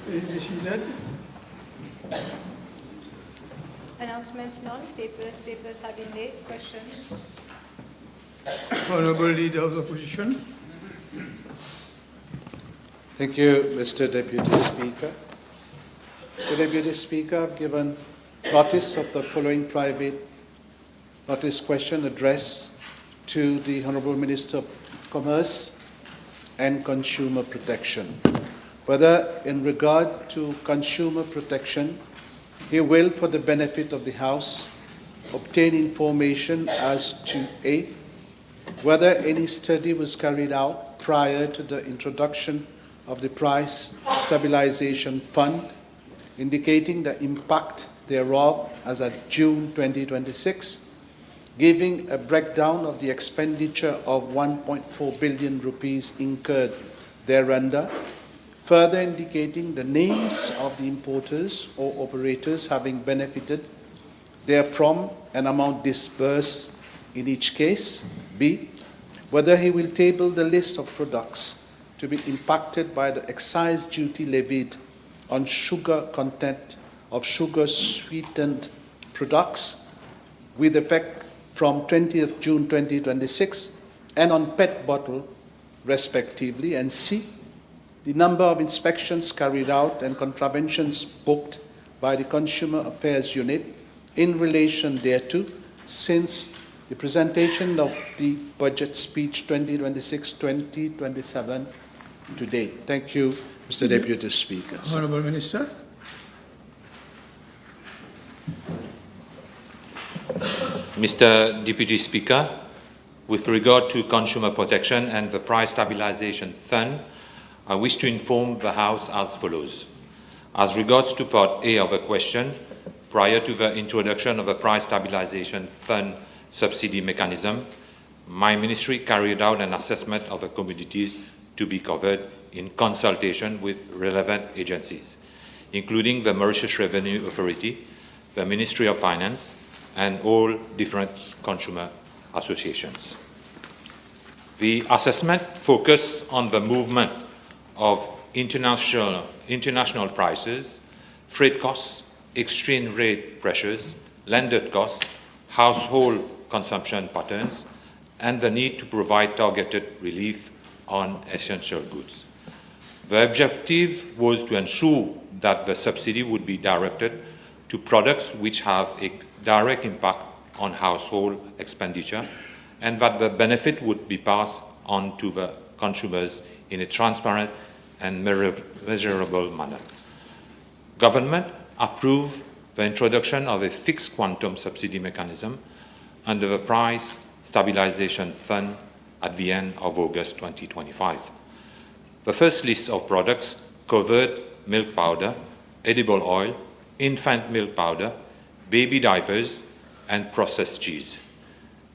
Please be seated. Announcements none. Papers have been laid. Questions? Honourable Leader of the Opposition. Thank you, Mr. Deputy Speaker. Mr. Deputy Speaker, I've given notice of the following private notice question addressed to the Honourable Minister of Commerce and Consumer Protection. Whether in regard to consumer protection, he will, for the benefit of the House, obtain information as to A, whether any study was carried out prior to the introduction of the Price Stabilization Fund, indicating the impact thereof as at June 2026, giving a breakdown of the expenditure of 1.4 billion rupees incurred thereunder, further indicating the names of the importers or operators having benefited therefrom, an amount disbursed in each case. B, whether he will table the list of products to be impacted by the excise duty levied on sugar content of sugar-sweetened products with effect from 20th June 2026 and on PET bottle, respectively. And C, the number of inspections carried out and contraventions booked by the Consumer Affairs Unit in relation thereto since the presentation of the Budget Speech 2026-2027 to date. Thank you, Mr. Deputy Speaker. Honourable Minister. Mr. Deputy Speaker, with regard to consumer protection and the Price Stabilization Fund, I wish to inform the House as follows. As regards to Part A of the question, prior to the introduction of the Price Stabilization Fund subsidy mechanism, my ministry carried out an assessment of the commodities to be covered in consultation with relevant agencies, including the Mauritius Revenue Authority, the Ministry of Finance, and all different consumer associations. The assessment focused on the movement of international prices, freight costs, exchange rate pressures, landed costs, household consumption patterns, and the need to provide targeted relief on essential goods. The objective was to ensure that the subsidy would be directed to products which have a direct impact on household expenditure and that the benefit would be passed on to the consumers in a transparent and measurable manner. Government approved the introduction of a fixed quantum subsidy mechanism under the Price Stabilization Fund at the end of August 2025. The first list of products covered milk powder, edible oil, infant milk powder, baby diapers, and processed cheese.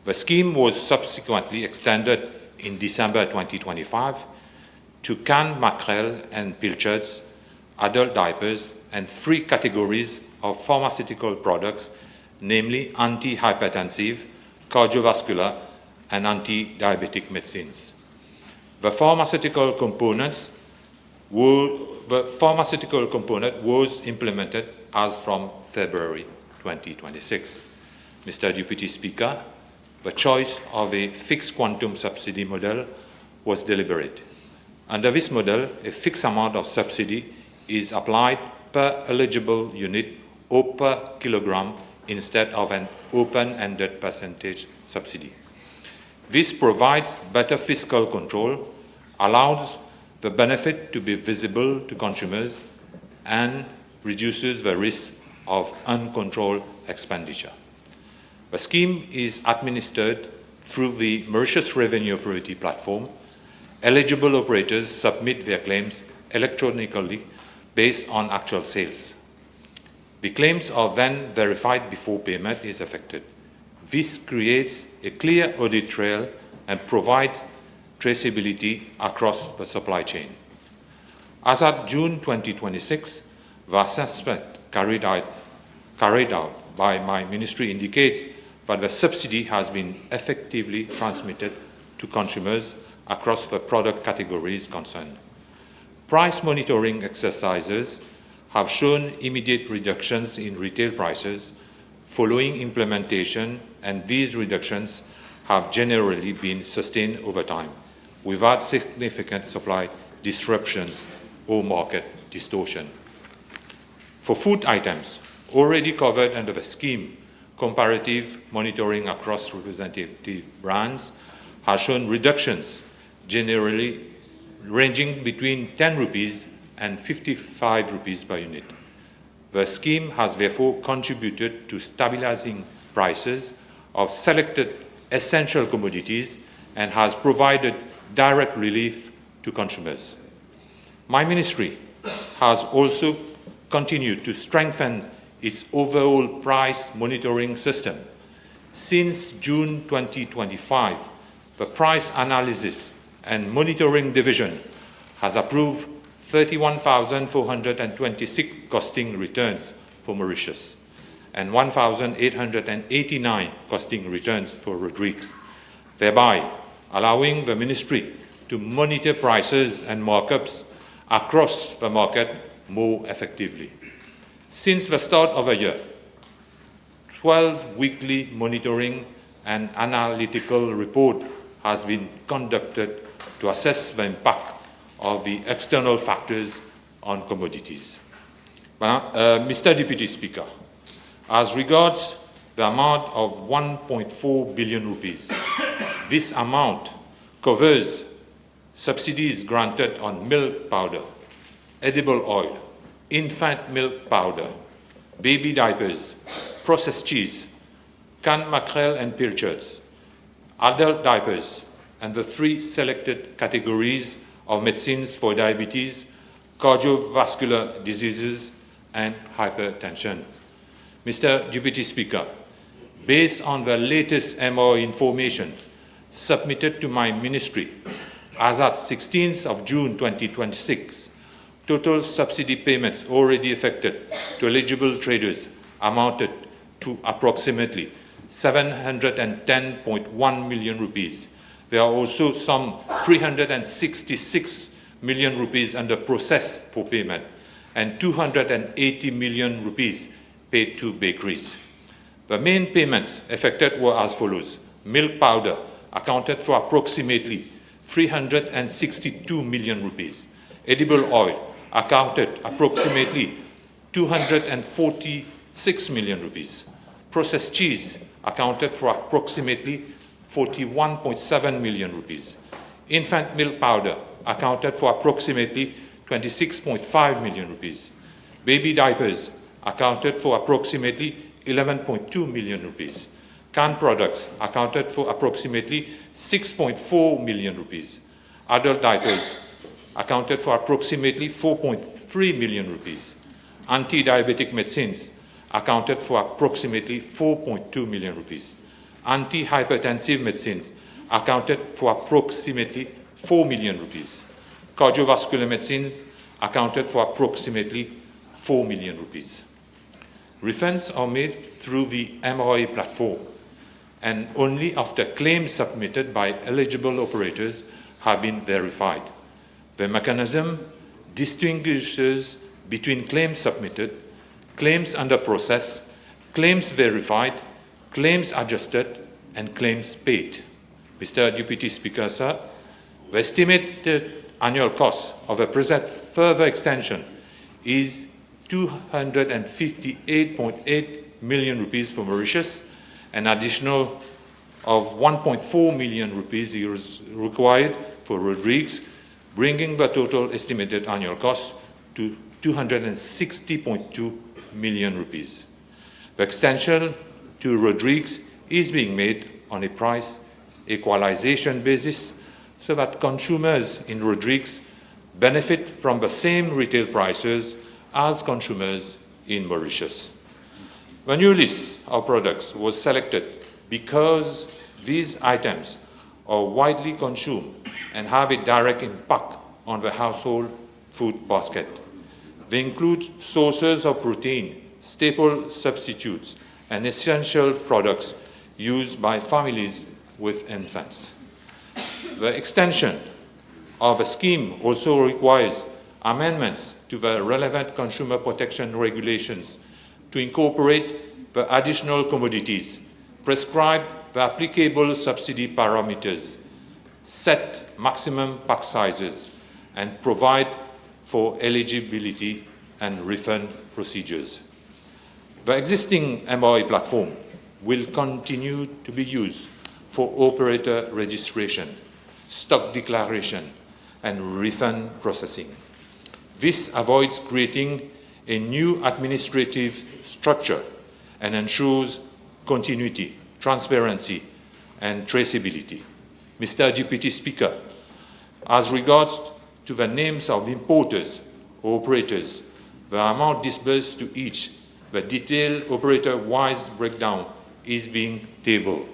The scheme was subsequently extended in December 2025 to canned mackerel and pilchards, adult diapers, and 3 categories of pharmaceutical products, namely antihypertensive, cardiovascular, and anti-diabetic medicines. The pharmaceutical component was implemented as from February 2026. Mr. Deputy Speaker, the choice of a fixed quantum subsidy model was deliberate. Under this model, a fixed amount of subsidy is applied per eligible unit or per kilogram instead of an open-ended percentage subsidy. This provides better fiscal control, allows the benefit to be visible to consumers, and reduces the risk of uncontrolled expenditure. The scheme is administered through the Mauritius Revenue Authority platform. Eligible operators submit their claims electronically based on actual sales. The claims are then verified before payment is effected. This creates a clear audit trail and provides traceability across the supply chain. As at June 2026, the assessment carried out by my ministry indicates that the subsidy has been effectively transmitted to consumers across the product categories concerned. Price monitoring exercises have shown immediate reductions in retail prices following implementation, and these reductions have generally been sustained over time without significant supply disruptions or market distortion. For food items already covered under the scheme, comparative monitoring across representative brands has shown reductions generally ranging between 10 rupees and 55 rupees per unit. The scheme has therefore contributed to stabilizing prices of selected essential commodities and has provided direct relief to consumers. My ministry has also continued to strengthen its overall price monitoring system. Since June 2025, the Price Analysis and Monitoring Division has approved 31,426 costing returns for Mauritius and 1,889 costing returns for Rodrigues, thereby allowing the ministry to monitor prices and markups across the market more effectively. Since the start of the year, 12 weekly monitoring and analytical report has been conducted to assess the impact of the external factors on commodities. Mr. Deputy Speaker, as regards the amount of 1.4 billion rupees, this amount covers subsidies granted on milk powder, edible oil, infant milk powder, baby diapers, processed cheese, canned mackerel and pilchards, adult diapers, and the 3 selected categories of medicines for diabetes, cardiovascular diseases, and hypertension. Mr. Deputy Speaker, based on the latest MO information submitted to my ministry, as at 16th of June 2026, total subsidy payments already effected to eligible traders amounted to approximately 710.1 million rupees. There are also some 366 million rupees under process for payment and 280 million rupees paid to bakeries. The main payments affected were as follows. Milk powder accounted for approximately 362 million rupees. Edible oil accounted approximately 246 million rupees. Processed cheese accounted for approximately 41.7 million rupees. Infant milk powder accounted for approximately 26.5 million rupees. Baby diapers accounted for approximately 11.2 million rupees. Canned products accounted for approximately 6.4 million rupees. Adult diapers accounted for approximately 4.3 million rupees. Anti-diabetic medicines accounted for approximately 4.2 million rupees. Anti-hypertensive medicines accounted for approximately 4 million rupees. Cardiovascular medicines accounted for approximately 4 million rupees. Refunds are made through the MRA platform, and only after claims submitted by eligible operators have been verified. The mechanism distinguishes between claims submitted, claims under process, claims verified, claims adjusted, and claims paid. Mr. Deputy Speaker, sir, the estimated annual cost of a present further extension is 258.8 million rupees for Mauritius, an additional of 1.4 million rupees is required for Rodrigues, bringing the total estimated annual cost to 260.2 million rupees. The extension to Rodrigues is being made on a price equalization basis so that consumers in Rodrigues benefit from the same retail prices as consumers in Mauritius. The new list of products was selected because these items are widely consumed and have a direct impact on the household food basket. They include sources of protein, staple substitutes, and essential products used by families with infants. The extension of the scheme also requires amendments to the relevant consumer protection regulations to incorporate the additional commodities, prescribe the applicable subsidy parameters, set maximum pack sizes, and provide for eligibility and refund procedures. The existing MRE platform will continue to be used for operator registration, stock declaration, and refund processing. This avoids creating a new administrative structure and ensures continuity, transparency, and traceability. Mr. Deputy Speaker, as regards to the names of importers or operators, the amount disbursed to each, the detailed operator-wise breakdown is being tabled.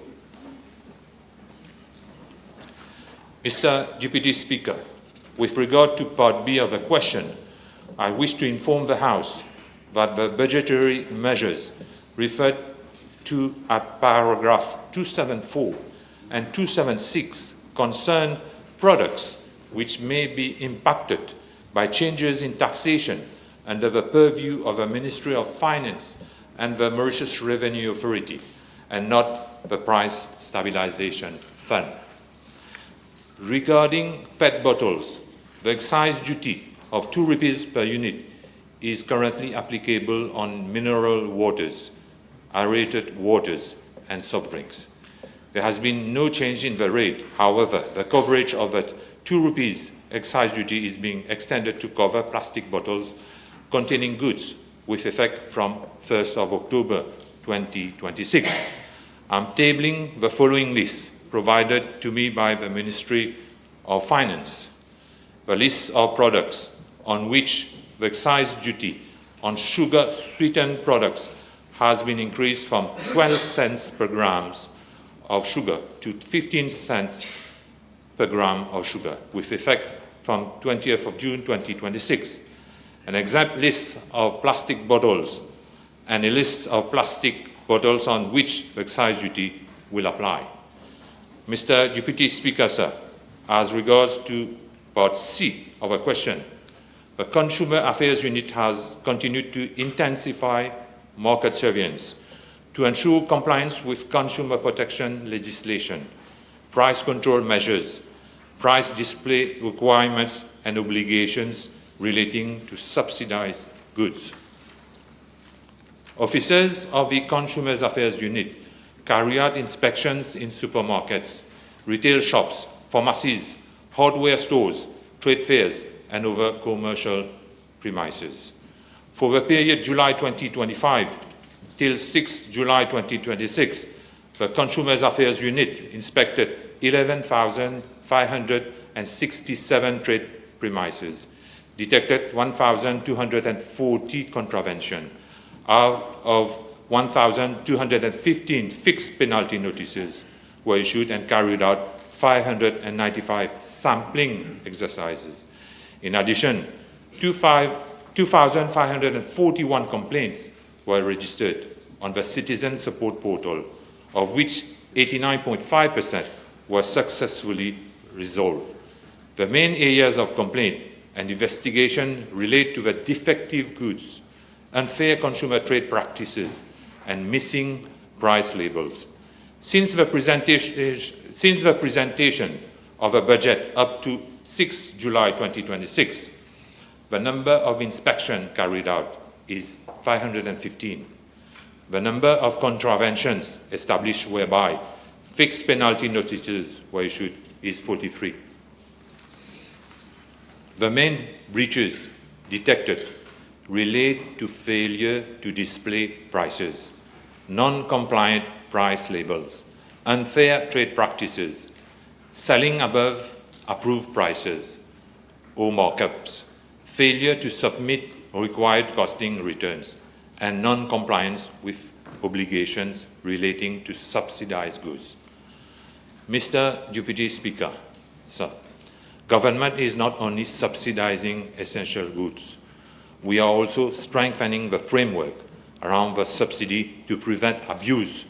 Mr. Deputy Speaker, with regard to Part B of the question, I wish to inform the House that the budgetary measures referred to at paragraph 274 and 276 concern products which may be impacted by changes in taxation under the purview of the Ministry of Finance and the Mauritius Revenue Authority, and not the Price Stabilization Fund. Regarding PET bottles, the excise duty of 2 rupees per unit is currently applicable on mineral waters, aerated waters, and soft drinks. There has been no change in the rate. However, the coverage of that 2 rupees excise duty is being extended to cover plastic bottles containing goods with effect from 1st of October 2026. I'm tabling the following list provided to me by the Ministry of Finance. The list of products on which the excise duty on sugar sweetened products has been increased from 12 cents per gram of sugar to 15 cents per gram of sugar, with effect from 20th of June 2026. An exact list of plastic bottles and a list of plastic bottles on which the excise duty will apply. Mr. Deputy Speaker, sir, as regards to Part C of a question, the Consumer Affairs Unit has continued to intensify market surveillance to ensure compliance with consumer protection legislation, price control measures, price display requirements and obligations relating to subsidized goods. Officers of the Consumer Affairs Unit carry out inspections in supermarkets, retail shops, pharmacies, hardware stores, trade fairs, and over commercial premises. For the period July 2025 till 6 July 2026, the Consumer Affairs Unit inspected 11,567 trade premises, detected 1,240 contravention, out of 1,215 fixed penalty notices were issued, and carried out 595 sampling exercises. In addition, 2,541 complaints were registered on the Citizen Support Portal, of which 89.5% were successfully resolved. The main areas of complaint and investigation relate to the defective goods, unfair consumer trade practices, and missing price labels. Since the presentation of a budget up to 6 July 2026, the number of inspections carried out is 515. The number of contraventions established whereby fixed penalty notices were issued is 43. The main breaches detected relate to failure to display prices, non-compliant price labels, unfair trade practices, selling above approved prices or markups, failure to submit required costing returns, and non-compliance with obligations relating to subsidized goods. Mr. Deputy Speaker, sir, government is not only subsidizing essential goods, we are also strengthening the framework around the subsidy to prevent abuse,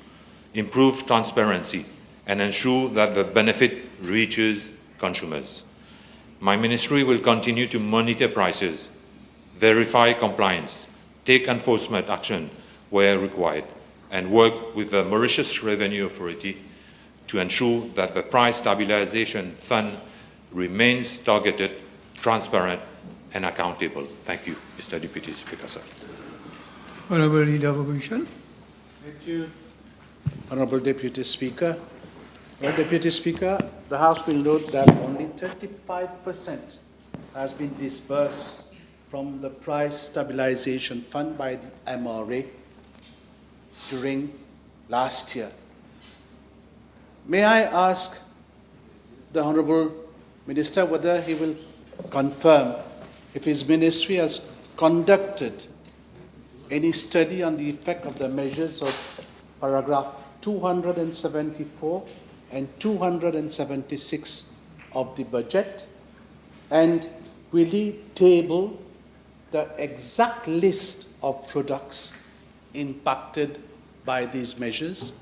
improve transparency, and ensure that the benefit reaches consumers. My ministry will continue to monitor prices, verify compliance, take enforcement action where required, and work with the Mauritius Revenue Authority to ensure that the Price Stabilization Fund remains targeted, transparent, and accountable. Thank you, Mr. Deputy Speaker, sir. Honourable Leader of Opposition. Thank you, Honourable Deputy Speaker. Well, Deputy Speaker, the House will note that only 35% has been disbursed from the Price Stabilization Fund by the MRA during last year. May I ask the Honourable Minister whether he will confirm if his ministry has conducted any study on the effect of the measures of paragraph 274 and 276 of the budget, and will he table the exact list of products impacted by these measures?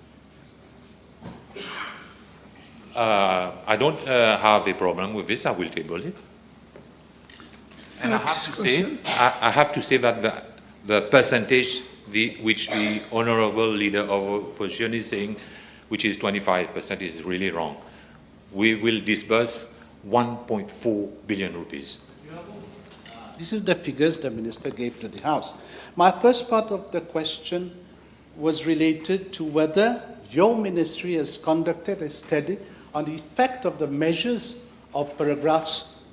I don't have a problem with this. I will table it. And I have to say that the percentage which the Honourable Leader of Opposition is saying, which is 25%, is really wrong. We will disburse 1.4 billion rupees. This is the figures the Minister gave to the House. My first part of the question was related to whether your ministry has conducted a study on the effect of the measures of paragraphs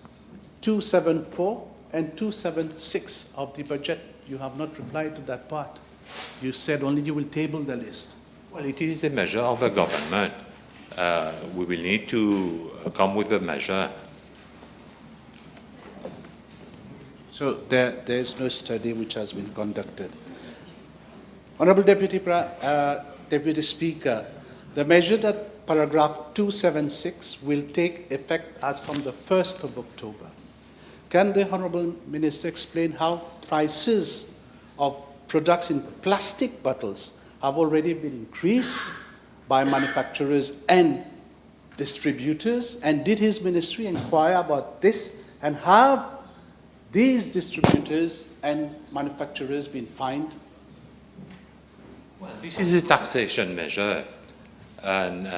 274 and 276 of the budget. You have not replied to that part. You said only you will table the list. Well, it is a measure of the government. We will need to come with a measure. So there is no study which has been conducted. Honourable Deputy Speaker, the measure that paragraph 276 will take effect as from the 1st of October. Can the Honourable Minister explain how prices of products in plastic bottles have already been increased by manufacturers and distributors? And did his ministry inquire about this? And have these distributors and manufacturers been fined? Well, this is a taxation measure. And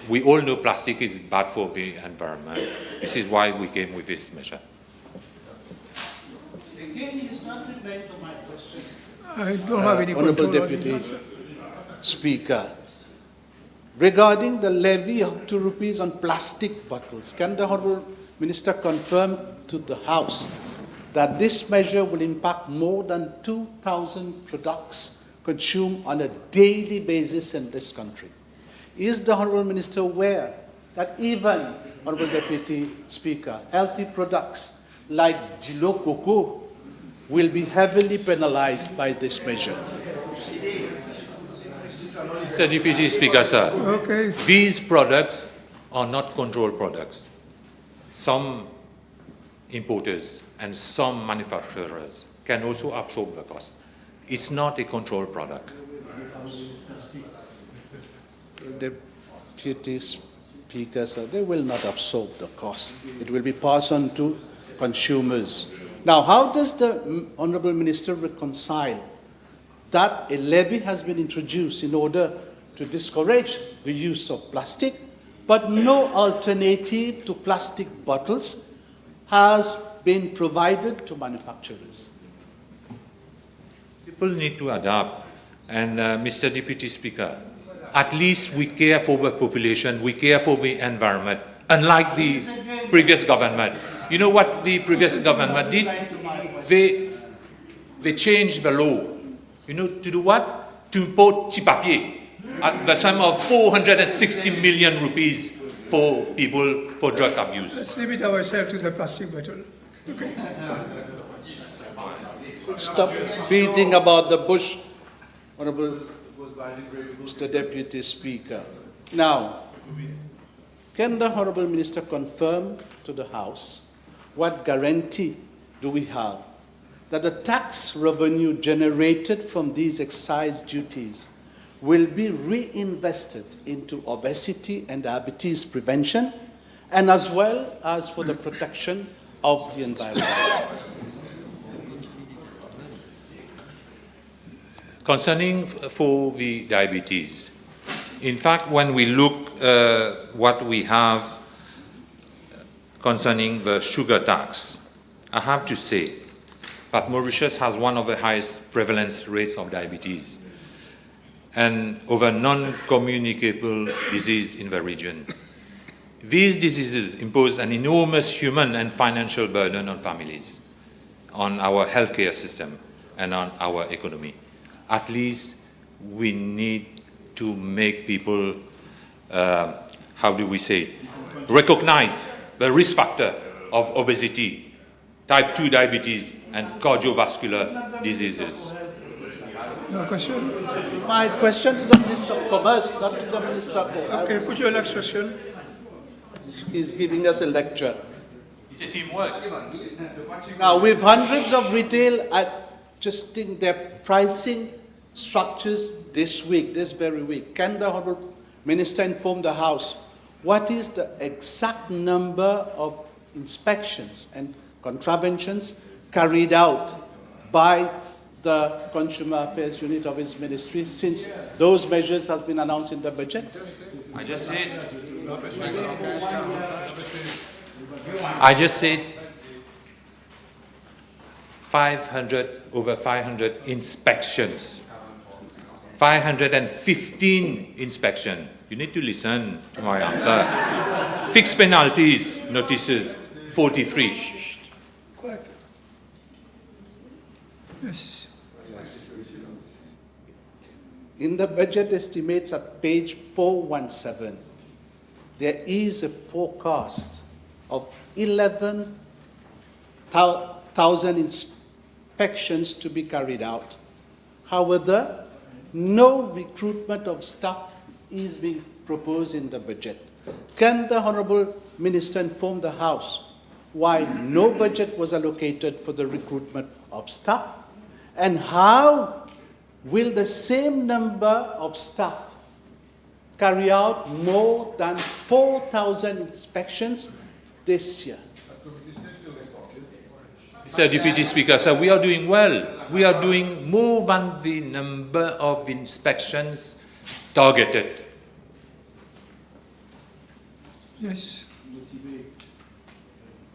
we all know plastic is bad for the environment. This is why we came with this measure. Again, he is not replying to my question. I don't have any Honourable control on Deputy this answer. Speaker, regarding the levy of ₹2 on plastic bottles, can the Honourable Minister confirm to the House that this measure will impact more than 2,000 products consumed on a daily basis in this country? Is the Honourable Minister aware that even, Honourable Deputy Speaker, healthy products like Jilo Cocoa will be heavily penalized by this measure? Mr. Deputy Speaker, sir, Okay. these products are not controlled products. Some importers and some manufacturers can also absorb the cost. It's not a controlled product. Deputy Speaker, sir, they will not absorb the cost. It will be passed on to consumers. Now, how does the Honourable Minister reconcile that a levy has been introduced in order to discourage the use of plastic, but no alternative to plastic bottles has been provided to manufacturers? People need to adapt. And Mr. Deputy Speaker, at least we care for the population, we care for the environment, unlike the previous government. You know what the previous government did? They changed the law. You know, to do what? To import papier at the sum of 460 million rupees for people for drug abuse. Let's limit ourselves to the plastic bottle. Okay. Stop beating about the bush, Honourable Mr. Deputy Speaker. Now, can the Honourable Minister confirm to the House what guarantee do we have that the tax revenue generated from these excise duties will be reinvested into obesity and diabetes prevention and as well as for the protection of the environment. Concerning for the diabetes, in fact, when we look what we have concerning the sugar tax, I have to say that Mauritius has one of the highest prevalence rates of diabetes and over non-communicable disease in the region. These diseases impose an enormous human and financial burden on families, on our healthcare system, and on our economy. At least we need to make people, how do we say, recognize the risk factor of obesity, type 2 diabetes, and cardiovascular diseases. No question? My question to the Minister of Commerce, not to the Minister of Okay, put your next question. He's giving us a lecture. It's a teamwork. Now, with hundreds of retail adjusting their pricing structures this very week, can the Honourable Minister inform the House what is the exact number of inspections and contraventions carried out by the Consumer Affairs Unit of his ministry since those measures have been announced in the budget? I just said over 500 inspections, 515 inspections. You need to listen to my answer. Fixed penalties, notices, 43. Quiet. Yes. In the budget estimates at page 417, there is a forecast of 11,000 inspections to be carried out. However, no recruitment of staff is being proposed in the budget. Can the Honourable Minister inform the House why no budget was allocated for the recruitment of staff, and how will the same number of staff carry out more than 4,000 inspections this year? Mr. Deputy Speaker, sir, we are doing well. We are doing more than the number of inspections targeted. Yes.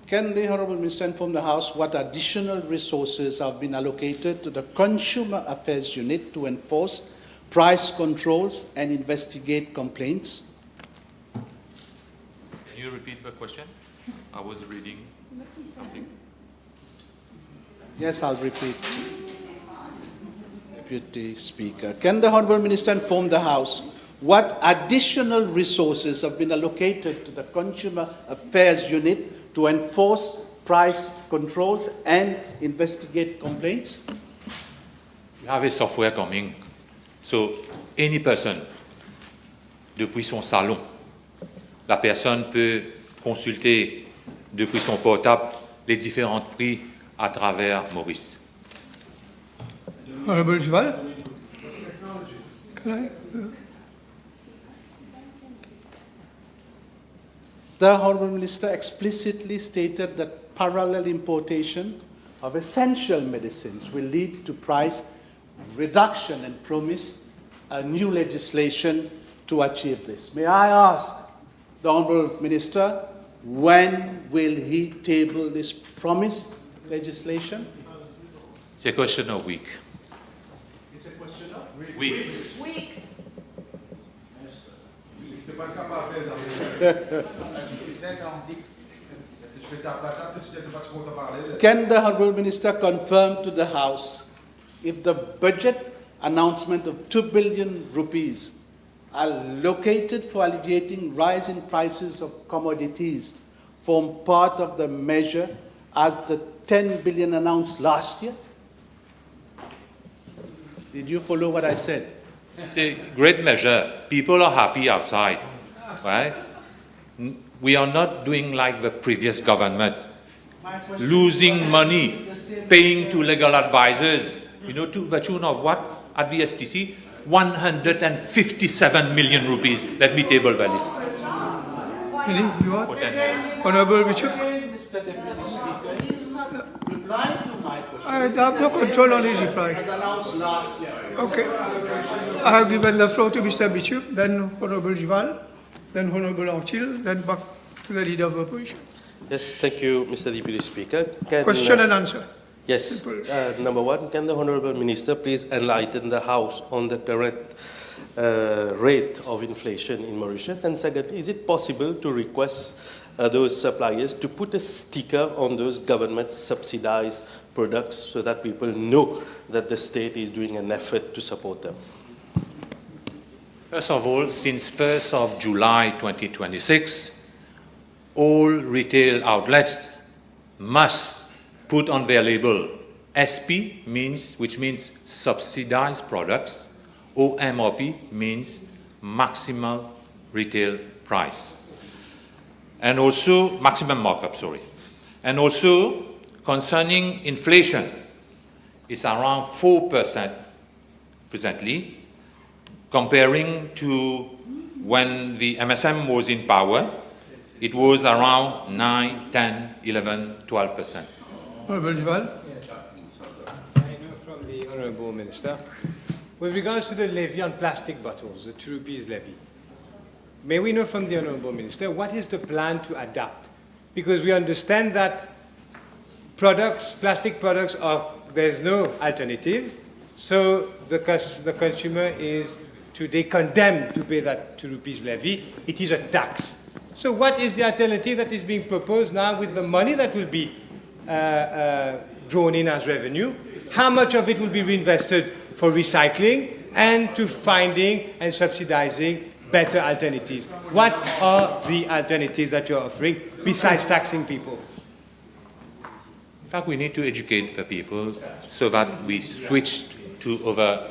Can the Honourable Minister inform the House what additional resources have been allocated to the Consumer Affairs Unit to enforce price controls and investigate complaints? Can you repeat the question? I was reading something. Yes, I'll repeat. Deputy Speaker, can the Honourable Minister inform the House what additional resources have been allocated to the Consumer Affairs Unit to enforce price controls and investigate complaints? You have a software coming. So any person, depuis son salon, la personne peut consulter depuis son portable les différents prix à travers Maurice. Honourable Duval? Can I? The Honourable Minister explicitly stated that parallel importation of essential medicines will lead to price reduction and promised a new legislation to achieve this. May I ask the Honourable Minister, when will he table this promised legislation? It's a question of week. It's a question of Week. Can the Honourable Minister confirm to the House if the budget announcement of 2 billion rupees allocated for alleviating rise in prices of commodities form part of the measure as the 10 billion announced last year? Did you follow what I said? It's a great measure. People are happy outside, right? We are not doing like the previous government, losing money, paying to legal advisors, you know, to the tune of what at the STC? 157 million rupees. Let me table the list. Any? You want? Potential. Honourable Bishop? Mr. Deputy Speaker, he is not replying to my question. I have no control on his reply. As announced last year. Okay. I have given the floor to Mr. Bishop, then Honourable Jval, then Honourable Antil, then back to the Leader of the Opposition. Yes, thank you, Mr. Deputy Speaker. Question and answer. Yes. Simple. Number one, can the Honourable Minister please enlighten the House on the current rate of inflation in Mauritius? And secondly, is it possible to request those suppliers to put a sticker on those government-subsidized products so that people know that the state is doing an effort to support them? First of all, since 1st of July 2026, all retail outlets must put on their label SP, which means subsidized products, or MRP means maximal retail price. And also, maximum markup, sorry. And also, concerning inflation, it's around 4% presently, comparing to when the MSM was in power, it was around 9, 10, 11, 12%. Honourable Jval? I know from the Honourable Minister, with regards to the levy on plastic bottles, the 2 rupees levy, may we know from the Honourable Minister, what is the plan to adapt? Because we understand that plastic products there's no alternative, so the consumer is today condemned to pay that 2 rupees levy. It is a tax. So what is the alternative that is being proposed now with the money that will be drawn in as revenue? How much of it will be reinvested for recycling and to finding and subsidizing better alternatives? What are the alternatives that you're offering besides taxing people? In fact, we need to educate the people so that we switch to other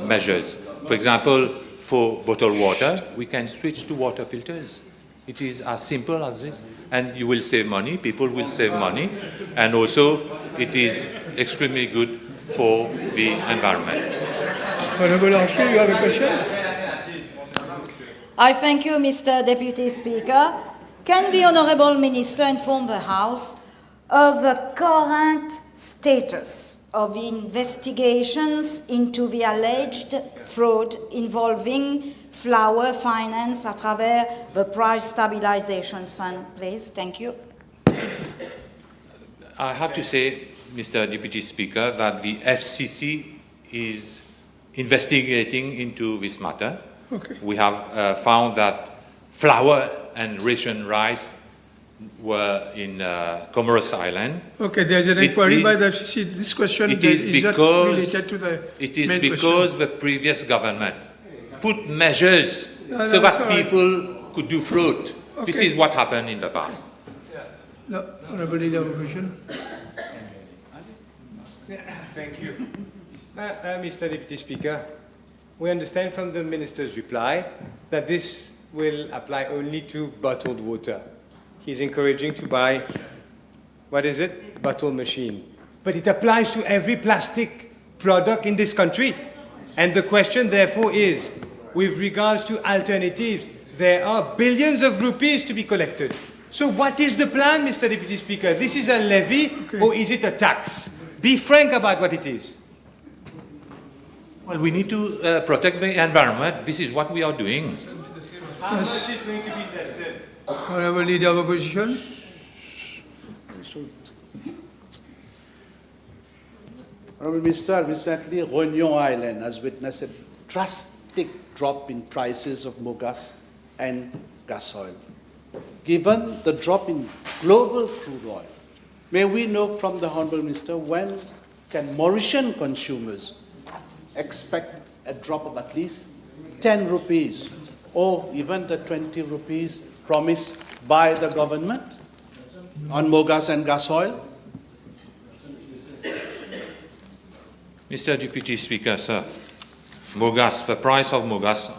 measures. For example, for bottled water, we can switch to water filters. It is as simple as this. And you will save money, people will save money, and also it is extremely good for the environment. Honourable Antil, you have a question? I thank you, Mr. Deputy Speaker. Can the Honourable Minister inform the House of the current status of investigations into the alleged fraud involving flour finance à travers the Price Stabilization Fund, please? Thank you. I have to say, Mr. Deputy Speaker, that the FCC is investigating into this matter. Okay. We have found that flour and ration rice were in Comoros Island. Okay, there's an It inquiry by is- the FCC. This question It is not because related to the it is main because question. the previous government put measures No, so that's that all right. people could do fraud. This Okay. is what happened in the past. No, Honourable Leader of the Opposition. Thank you. Mr. Deputy Speaker, we understand from the Minister's reply that this will apply only to bottled water. He's encouraging to buy, what is it? Bottle machine. But it applies to every plastic product in this country. And the question, therefore, is, with regards to alternatives, there are billions of rupees to be collected. So what is the plan, Mr. Deputy Speaker? This is a levy or is it a tax? Be frank about what it is. Well, we need to protect the environment. This is what we are doing. How much is going to be invested? Honourable Leader of the Opposition. Honourable Minister, recently Réunion Island has witnessed a drastic drop in prices of mogas and gas oil. Given the drop in global crude oil, may we know from the Honourable Minister when can Mauritian consumers expect a drop of at least 10 rupees or even the 20 rupees promised by the government on mogas and gas oil? Mr. Deputy Speaker, sir, mogas, the price of mogas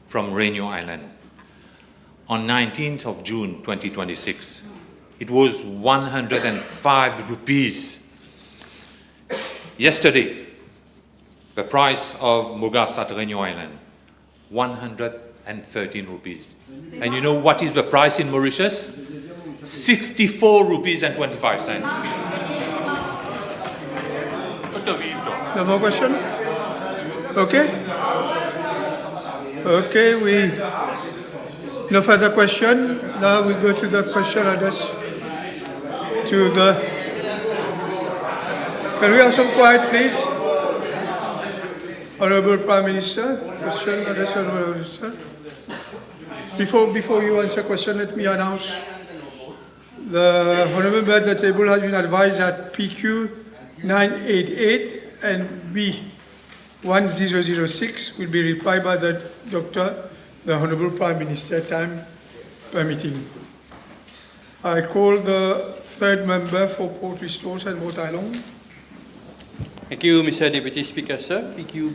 from Réunion Island. On 19th of June 2026, it was 105 rupees. Yesterday, the price of mogas at Réunion Island, 110 113 rupees. And you know what is the price in Mauritius? 64 rupees and 25 cents. No more question? Okay? Okay, no further question. Now we go to the question addressed to the... Can we have some quiet, please? Honourable Prime Minister, question addressed to Honourable Minister. Before you answer question, let me announce the Honourable member at the table has been advised that PQ 988 and B1006 will be replied by the Doctor, the Honourable Prime Minister, time permitting. I call the third member for Port Resource and Rhode Island. Thank you, Mr. Deputy Speaker, sir. PQ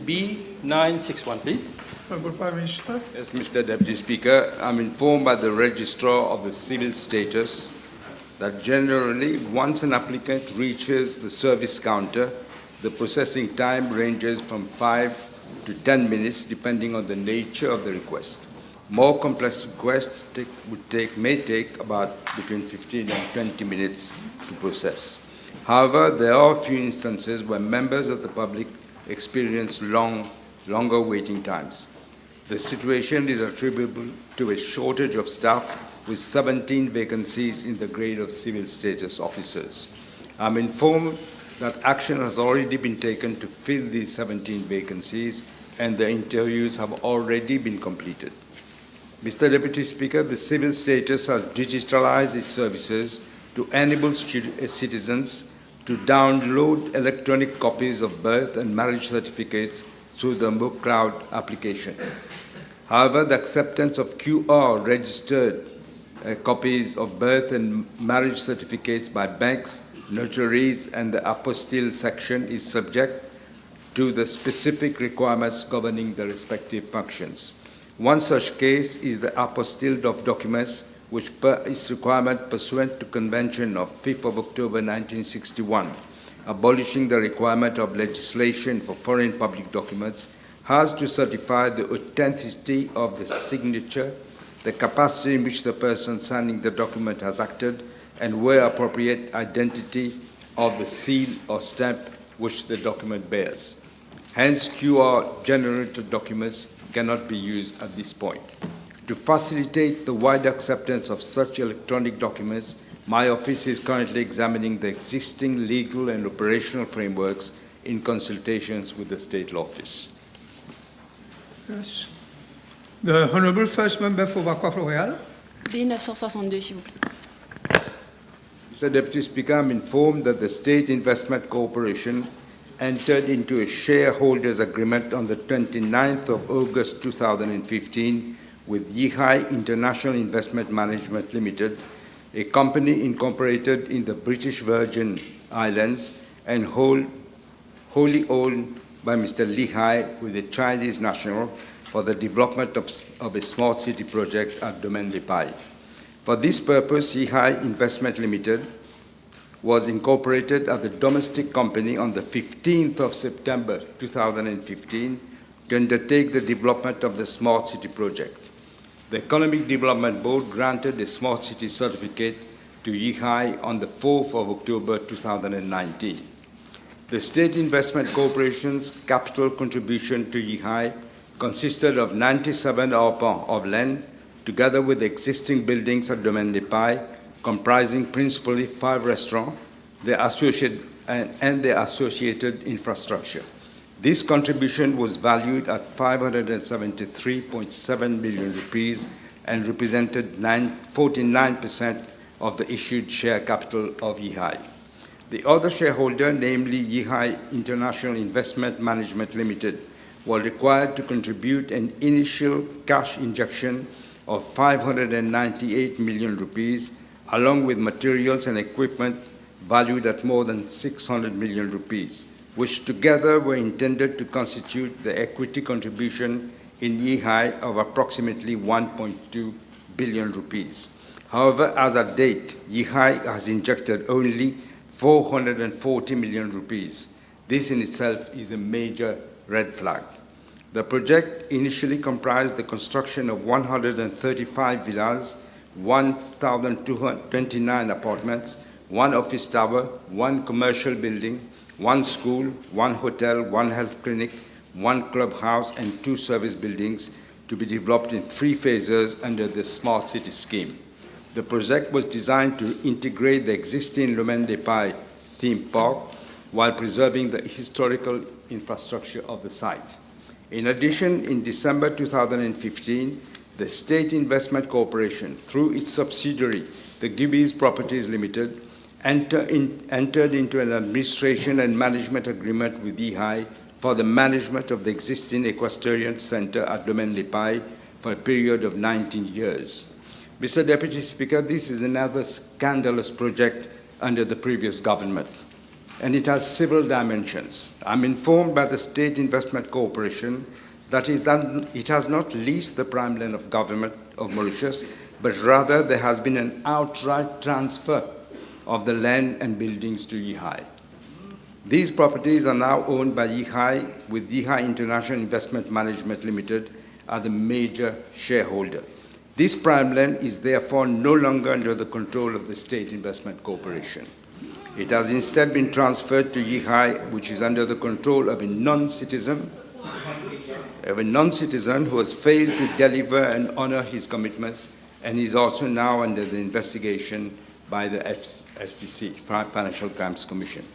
B961, please. Honourable Prime Minister. Yes, Mr. Deputy Speaker, I'm informed by the Registrar of the Civil Status that generally, once an applicant reaches the service counter, the processing time ranges from 5 to 10 minutes, depending on the nature of the request. More complex requests may take about between 15 and 20 minutes to process. However, there are a few instances where members of the public experience longer waiting times. The situation is attributable to a shortage of staff with 17 vacancies in the grade of civil status officers. I'm informed that action has already been taken to fill these 17 vacancies and the interviews have already been completed. Mr. Deputy Speaker, the civil status has digitalized its services to enable citizens to download electronic copies of birth and marriage certificates through the MoCloud application. However, the acceptance of QR registered copies of birth and marriage certificates by banks, notaries, and the apostille section is subject to the specific requirements governing the respective functions. One such case is the apostille of documents, which is requirement pursuant to Convention of 5th of October 1961, abolishing the requirement of legislation for foreign public documents, has to certify the authenticity of the signature, the capacity in which the person signing the document has acted, and where appropriate, identity of the seal or stamp which the document bears. Hence, QR-generated documents cannot be used at this point. To facilitate the wide acceptance of such electronic documents, my office is currently examining the existing legal and operational frameworks in consultations with the State Law Office. Yes. The Honourable First Member for Vacqua-Floréal. B962, s'il vous plaît. Mr. Deputy Speaker, I'm informed that the State Investment Corporation entered into a shareholders agreement on the 29th of August 2015 with VIII International Investment Management Limited, a company incorporated in the British Virgin Islands and wholly owned by Mr. Lehigh, who is a Chinese national, for the development of a smart city project at Domaine des Pailles. For this purpose, VIII Investment Limited was incorporated as a domestic company on the 15th of September 2015 to undertake the development of the smart city project. The Economic Development Board granted a smart city certificate to VIII on the 4th of October 2019. The State Investment Corporation's capital contribution to VIII consisted of 97 arpents of land, together with existing buildings at Domaine des Pailles, comprising principally 5 restaurants and their associated infrastructure. This contribution was valued at 573.7 million rupees and represented 49% of the issued share capital of VIII. The other shareholder, namely VIII International Investment Management Limited, was required to contribute an initial cash injection of 598 million rupees, along with materials and equipment valued at more than 600 million rupees, which together were intended to constitute the equity contribution in VIII of approximately 1.2 billion rupees. However, as at date, VIII has injected only 440 million rupees. This in itself is a major red flag. The project initially comprised the construction of 135 villas, 1,229 apartments, one office tower, one commercial building, one school, one hotel, one health clinic, one clubhouse, and 2 service buildings to be developed in 3 phases under the Smart City scheme. The project was designed to integrate the existing Domaine des Pailles theme park while preserving the historical infrastructure of the site. In addition, in December 2015, the State Investment Corporation, through its subsidiary, the Gibbies Properties Limited, entered into an administration and management agreement with VIII for the management of the existing equestrian center at Domaine des Pailles for a period of 19 years. Mr. Deputy Speaker, this is another scandalous project under the previous government, and it has several dimensions. I'm informed by the State Investment Corporation that it has not leased the prime land of government of Mauritius, but rather there has been an outright transfer of the land and buildings to VIII. These properties are now owned by VIII, with VIII International Investment Management Limited as the major shareholder. This prime land is therefore no longer under the control of the State Investment Corporation. It has instead been transferred to VIII, which is under the control of a non-citizen who has failed to deliver and honor his commitments, and is also now under the investigation by the FCC, Financial Crimes Commission.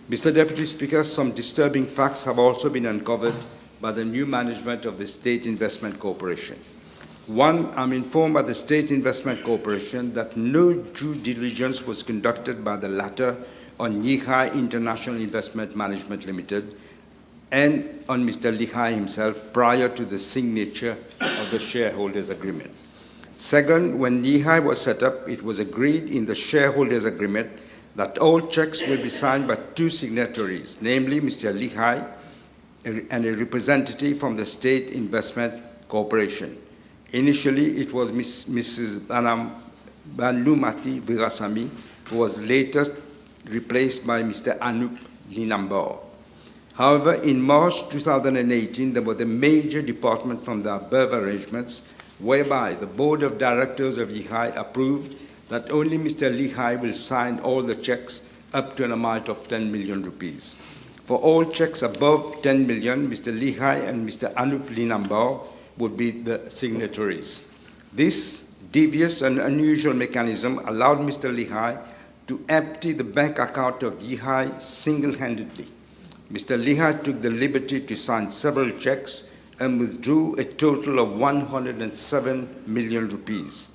Mr. Deputy Speaker, some disturbing facts have also been uncovered by the new management of the State Investment Corporation. One, I'm informed by the State Investment Corporation that no due diligence was conducted by the latter on VIII International Investment Management Limited and on Mr. Lihai himself prior to the signature of the shareholders' agreement. Second, when VIII was set up, it was agreed in the shareholders' agreement that all checks will be signed by 2 signatories, namely Mr. Lihai and a representative from the State Investment Corporation. Initially, it was Mrs. Banumati Virasamy, who was later replaced by Mr. Anup Linambor. However, in March 2018, there was a major department from the above arrangements, whereby the Board of Directors of VIII approved that only Mr. Lihai will sign all the checks up to an amount of 10 million rupees. For all checks above 10 million, Mr. Lihai and Mr. Anup Linambor would be the signatories. This devious and unusual mechanism allowed Mr. Lihai to empty the bank account of VIII single-handedly. Mr. Lihai took the liberty to sign several checks and withdrew a total of 107 million rupees.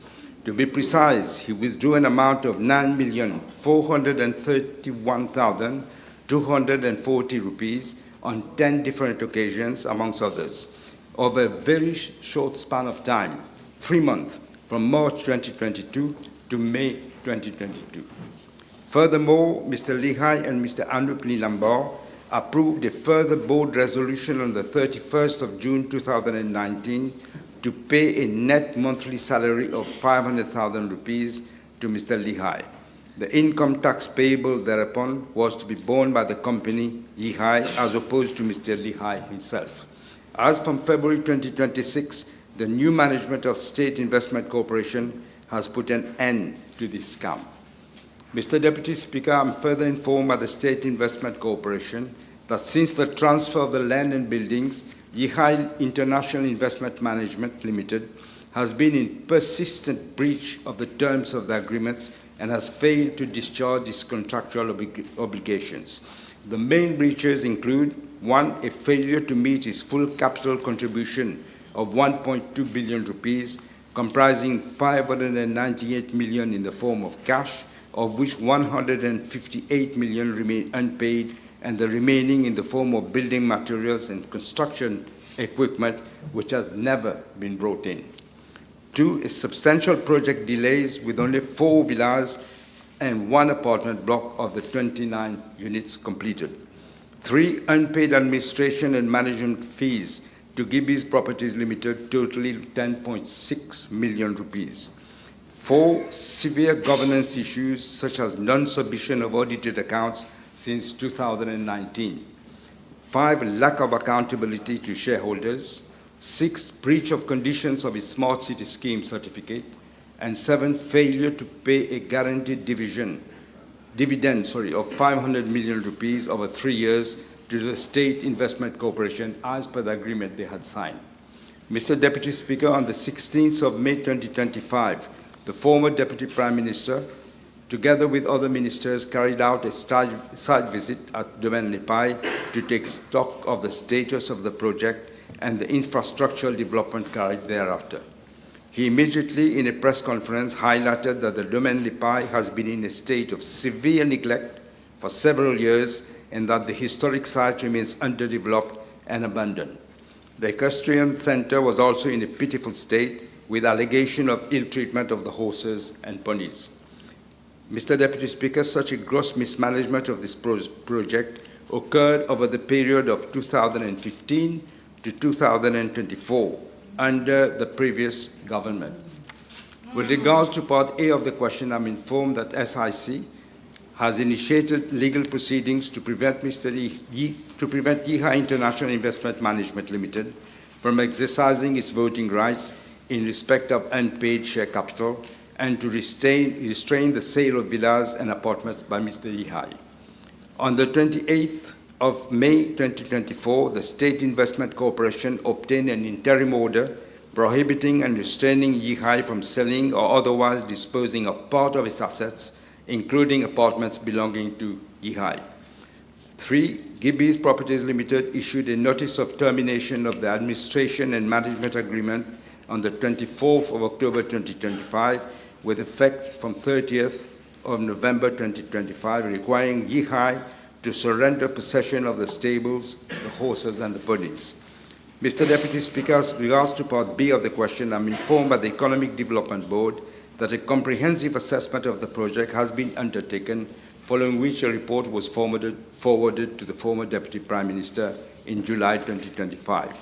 To be precise, he withdrew an amount of 9,431,240 rupees on 10 different occasions, amongst others, over a very short span of time, 3 months, from March 2022 to May 2022. Furthermore, Mr. Lihai and Mr. Anup Linambor approved a further board resolution on the 31st of June 2019 to pay a net monthly salary of 500,000 rupees to Mr. Lihai. The income tax payable thereupon was to be borne by the company VIII as opposed to Mr. Lihai himself. As from February 2026, the new management of State Investment Corporation has put an end to this scam. Mr. Deputy Speaker, I'm further informed by the State Investment Corporation that since the transfer of the land and buildings, VIII International Investment Management Limited has been in persistent breach of the terms of the agreements and has failed to discharge its contractual obligations. The main breaches include: 1, a failure to meet its full capital contribution of 1.2 billion rupees, comprising 598 million in the form of cash, of which 158 million remain unpaid, and the remaining in the form of building materials and construction equipment, which has never been brought in. 2, a substantial project delays with only 4 villas and 1 apartment block of the 29 units completed. 3, unpaid administration and management fees to Gibbies Properties Limited, totaling 10.6 million rupees. 4, severe governance issues such as non-submission of audited accounts since 2019. 5, lack of accountability to shareholders. 6, breach of conditions of its Smart City Scheme certificate. And 7, failure to pay a guaranteed dividend of 500 million rupees over 3 years to the State Investment Corporation as per the agreement they had signed. Mr. Deputy Speaker, on the 16th of May 2025, the former Deputy Prime Minister, together with other ministers, carried out a site visit at Domaine Lipai to take stock of the status of the project and the infrastructural development carried thereafter. He immediately, in a press conference, highlighted that the Domaine Lipai has been in a state of severe neglect for several years and that the historic site remains underdeveloped and abandoned. The equestrian center was also in a pitiful state with allegation of ill treatment of the horses and ponies. Mr. Deputy Speaker, such a gross mismanagement of this project occurred over the period of 2015 to 2024 under the previous government. With regards to Part A of the question, I'm informed that SIC has initiated legal proceedings to prevent Yiha International Investment Management Limited from exercising its voting rights in respect of unpaid share capital and to restrain the sale of villas and apartments by Mr. Yihai. On the 28th of May 2024, the State Investment Corporation obtained an interim order prohibiting and restraining Yihai from selling or otherwise disposing of part of its assets, including apartments belonging to Yihai. 3, Gibby's Properties Limited issued a notice of termination of the administration and management agreement on the 24th of October 2025 with effect from 30th of November 2025, requiring Yihai to surrender possession of the stables, the horses, and the ponies. Mr. Deputy Speaker, as regards to Part B of the question, I'm informed by the Economic Development Board that a comprehensive assessment of the project has been undertaken, following which a report was forwarded to the former Deputy Prime Minister in July 2025.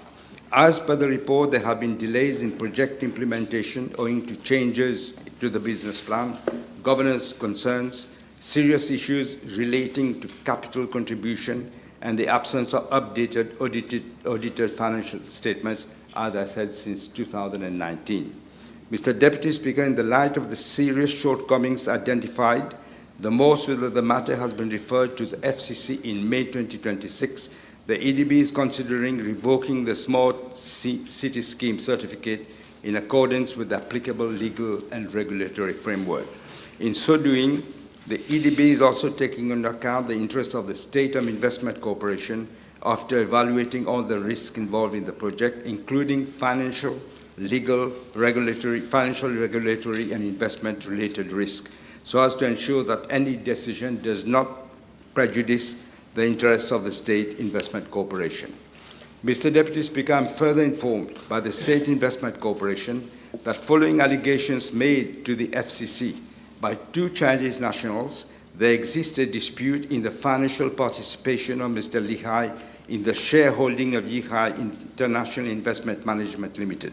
As per the report, there have been delays in project implementation owing to changes to the business plan, governance concerns, serious issues relating to capital contribution, and the absence of updated audited financial statements, as I said, since 2019. Mr. Deputy Speaker, in the light of the serious shortcomings identified, the most that the matter has been referred to the FCC in May 2026, the EDB is considering revoking the Smart City Scheme certificate in accordance with the applicable legal and regulatory framework. In so doing, the EDB is also taking into account the interests of the State Investment Corporation after evaluating all the risks involved in the project, including financial, legal, regulatory, and investment-related risk, so as to ensure that any decision does not prejudice the interests of the State Investment Corporation. Mr. Deputy Speaker, I'm further informed by the State Investment Corporation that following allegations made to the FCC by 2 Chinese nationals, there exists a dispute in the financial participation of Mr. Lihai in the shareholding of Yihai International Investment Management Limited.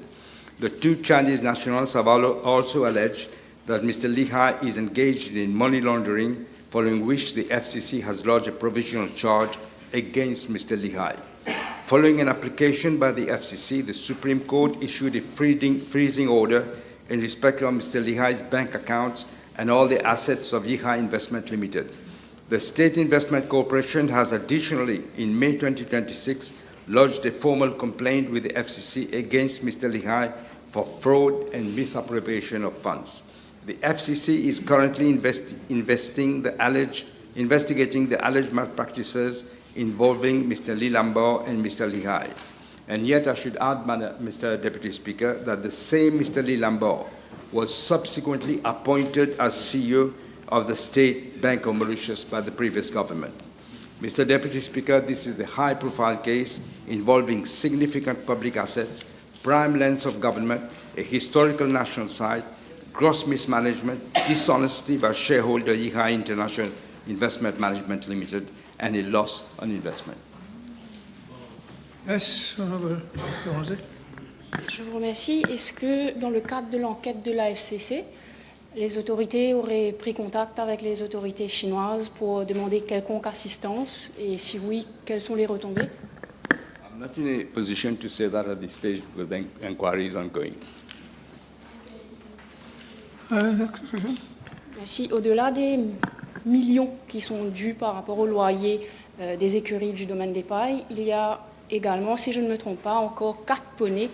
The 2 Chinese nationals have also alleged that Mr. Lihai is engaged in money laundering, following which the FCC has lodged a provisional charge against Mr. Lihai. Following an application by the FCC, the Supreme Court issued a freezing order in respect of Mr. Lihai's bank accounts and all the assets of Yihai Investment Limited. The State Investment Corporation has additionally, in May 2026, lodged a formal complaint with the FCC against Mr. Lihai for fraud and misappropriation of funds. The FCC is currently investigating the alleged malpractices involving Mr. Lee Lambert and Mr. Lihai. And yet I should add, Mr. Deputy Speaker, that the same Mr. Lee Lambert was subsequently appointed as CEO of the State Bank of Mauritius by the previous government. Mr. Deputy Speaker, this is a high-profile case involving significant public assets, prime lands of government, a historical national site, gross mismanagement, dishonesty by shareholder Yihai International Investment Management Limited, and a loss on investment. Yes, Honourable. Je vous remercie. Est-ce que dans le cadre de l'enquête de la FCC, les autorités auraient pris contact avec les autorités chinoises pour demander quelconque assistance? Et si oui, quelles sont les retombées? Not in a position to say that at this stage because the inquiry is ongoing. Next question. Merci. Au-delà des millions qui sont dus par rapport au loyer des écuries du domaine des pailles, il y a également, si je ne me trompe pas, encore 4 poneys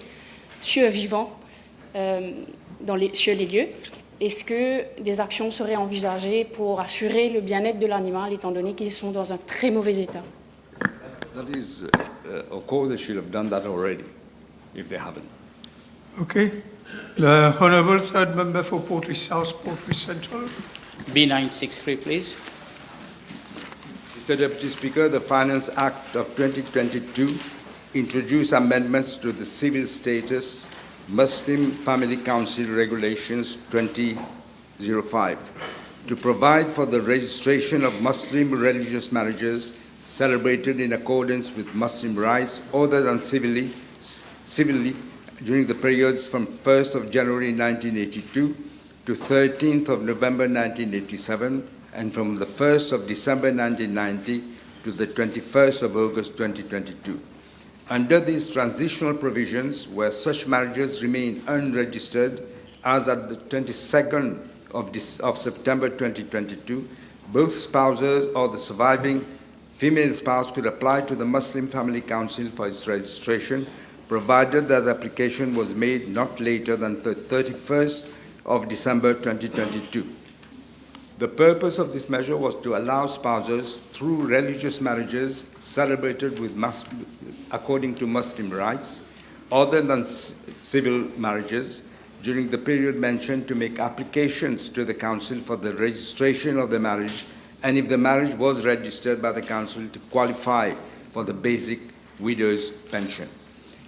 survivants sur les lieux. Est-ce que des actions seraient envisagées pour assurer le bien-être de l'animal, étant donné qu'ils sont dans un très mauvais état? That is, of course, they should have done that already, if they haven't. Okay. The Honourable third member for Portrush South, Portrush Central. B963, please. Mr. Deputy Speaker, the Finance Act of 2022 introduced amendments to the Civil Status Muslim Family Council Regulations 2005 to provide for the registration of Muslim religious marriages celebrated in accordance with Muslim rites other than civilly during the periods from 1st of January 1982 to 13th of November 1987 and from the 1st of December 1990 to the 21st of August 2022. Under these transitional provisions, where such marriages remain unregistered, as at the 22nd of September 2022, both spouses or the surviving female spouse could apply to the Muslim Family Council for its registration, provided that the application was made not later than the 31st of December 2022. The purpose of this measure was to allow spouses, through religious marriages celebrated with according to Muslim rites, other than civil marriages, during the period mentioned, to make applications to the Council for the registration of the marriage, and if the marriage was registered by the Council, to qualify for the basic widow's pension.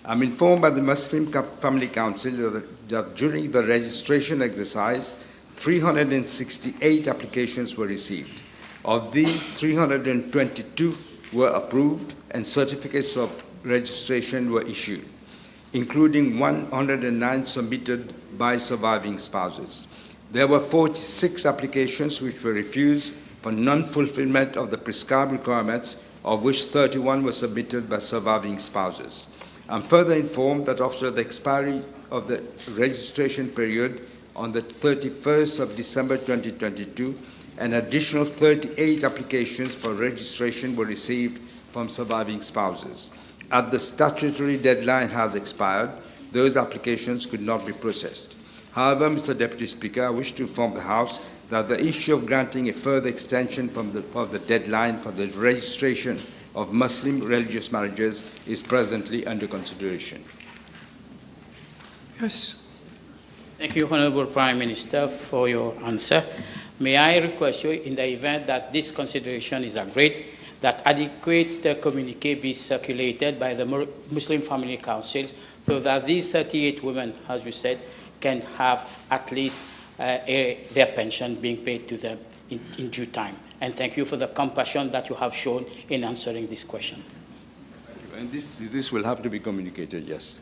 I'm informed by the Muslim Family Council that during the registration exercise, 368 applications were received. Of these, 322 were approved and certificates of registration were issued, including 109 submitted by surviving spouses. There were 46 applications which were refused for non-fulfillment of the prescribed requirements, of which 31 were submitted by surviving spouses. I'm further informed that after the expiry of the registration period on the 31st of December 2022, an additional 38 applications for registration were received from surviving spouses. As the statutory deadline has expired, those applications could not be processed. However, Mr. Deputy Speaker, I wish to inform the House that the issue of granting a further extension of the deadline for the registration of Muslim religious marriages is presently under consideration. Yes. Thank you, Honourable Prime Minister, for your answer. May I request you, in the event that this consideration is agreed, that adequate communique be circulated by the Muslim Family Councils so that these 38 women, as you said, can have at least their pension being paid to them in due time. And thank you for the compassion that you have shown in answering this question. And this will have to be communicated, yes.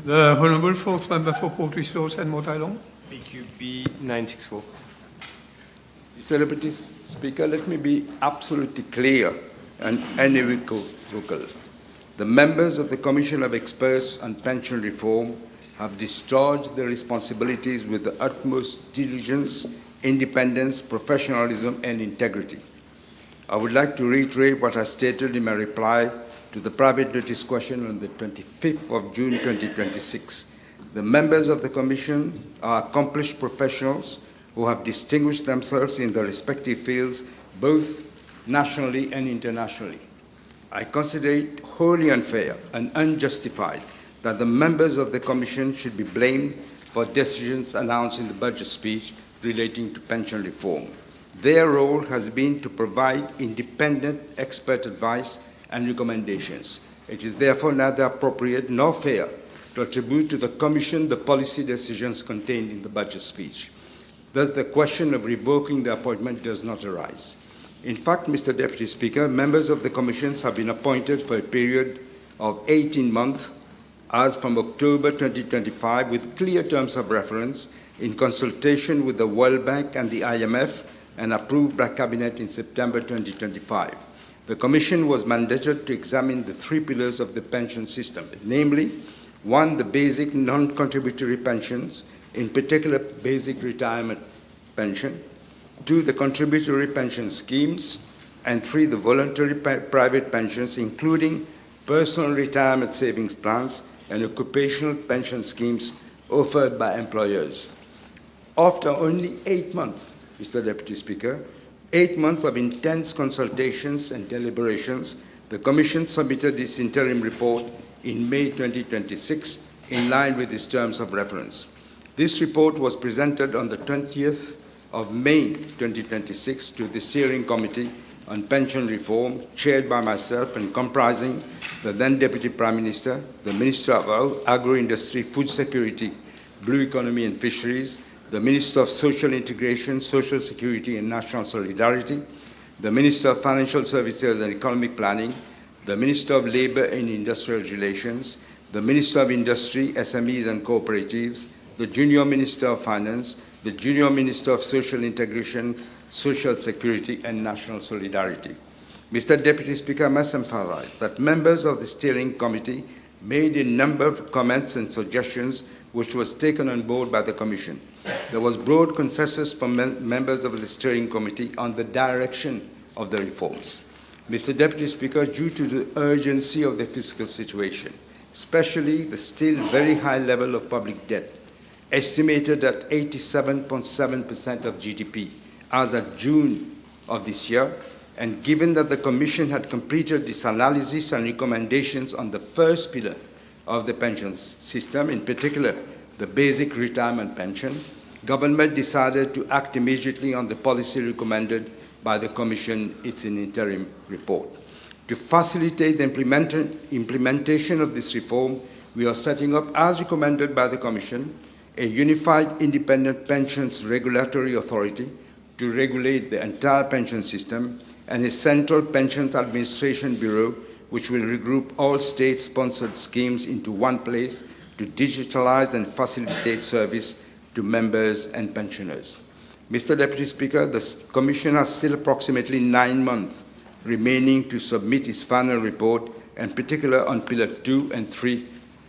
The Honourable fourth member for Portrush North and Mount Island. PQB 964. Mr. Deputy Speaker, let me be absolutely clear and unequivocal. The members of the Commission of Experts on Pension Reform have discharged their responsibilities with the utmost diligence, independence, professionalism, and integrity. I would like to reiterate what I stated in my reply to the private notice question on the 25th of June 2026. The members of the Commission are accomplished professionals who have distinguished themselves in their respective fields, both nationally and internationally. I consider it wholly unfair and unjustified that the members of the Commission should be blamed for decisions announced in the budget speech relating to pension reform. Their role has been to provide independent expert advice and recommendations. It is therefore neither appropriate nor fair to attribute to the Commission the policy decisions contained in the budget speech. Thus, the question of revoking the appointment does not arise. In fact, Mr. Deputy Speaker, members of the Commissions have been appointed for a period of 18 months, as from October 2025, with clear terms of reference, in consultation with the World Bank and the IMF, and approved by Cabinet in September 2025. The Commission was mandated to examine the three pillars of the pension system, namely, one, the basic non-contributory pensions, in particular basic retirement pension, two, the contributory pension schemes, and three, the voluntary private pensions, including personal retirement savings plans and occupational pension schemes offered by employers. After only 8 months, Mr. Deputy Speaker, 8 months of intense consultations and deliberations, the Commission submitted its interim report in May 2026 in line with its terms of reference. This report was presented on the 20th of May 2026 to the Steering Committee on Pension Reform, chaired by myself and comprising the then Deputy Prime Minister, the Minister of Agro-Industry, Food Security, Blue Economy and Fisheries, the Minister of Social Integration, Social Security and National Solidarity, the Minister of Financial Services and Economic Planning, the Minister of Labour and Industrial Relations, the Minister of Industry, SMEs and Cooperatives, the Junior Minister of Finance, the Junior Minister of Social Integration, Social Security and National Solidarity. Mr. Deputy Speaker, I must emphasize that members of the Steering Committee made a number of comments and suggestions which was taken on board by the Commission. There was broad consensus from members of the Steering Committee on the direction of the reforms. Mr. Deputy Speaker, due to the urgency of the fiscal situation, especially the still very high level of public debt, estimated at 87.7% of GDP as of June of this year, and given that the Commission had completed its analysis and recommendations on the first pillar of the pension system, in particular the basic retirement pension, government decided to act immediately on the policy recommended by the Commission in its interim report. To facilitate the implementation of this reform, we are setting up, as recommended by the Commission, a unified independent pensions regulatory authority to regulate the entire pension system, and a central pensions administration bureau which will regroup all state-sponsored schemes into one place to digitalize and facilitate service to members and pensioners. Mr. Deputy Speaker, the Commission has still approximately 9 months remaining to submit its final report, in particular on Pillar 2 and 3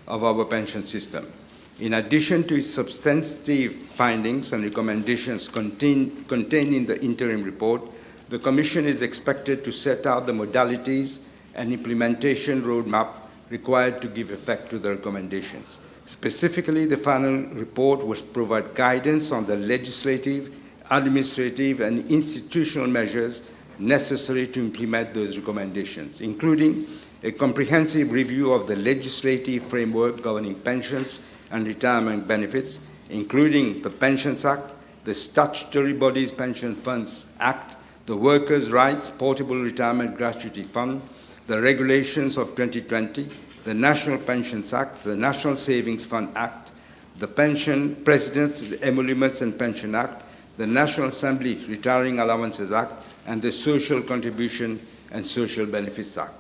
of our pension system. In addition to its substantive findings and recommendations contained in the interim report, the Commission is expected to set out the modalities and implementation roadmap required to give effect to the recommendations. Specifically, the final report will provide guidance on the legislative, administrative, and institutional measures necessary to implement those recommendations, including a comprehensive review of the legislative framework governing pensions and retirement benefits, including the Pensions Act, the Statutory Bodies Pension Funds Act, the Workers' Rights Portable Retirement Gratuity Fund, the regulations of 2020, the National Pensions Act, the National Savings Fund Act, the Pension President's Emoluments and Pension Act, the National Assembly Retiring Allowances Act, and the Social Contribution and Social Benefits Act.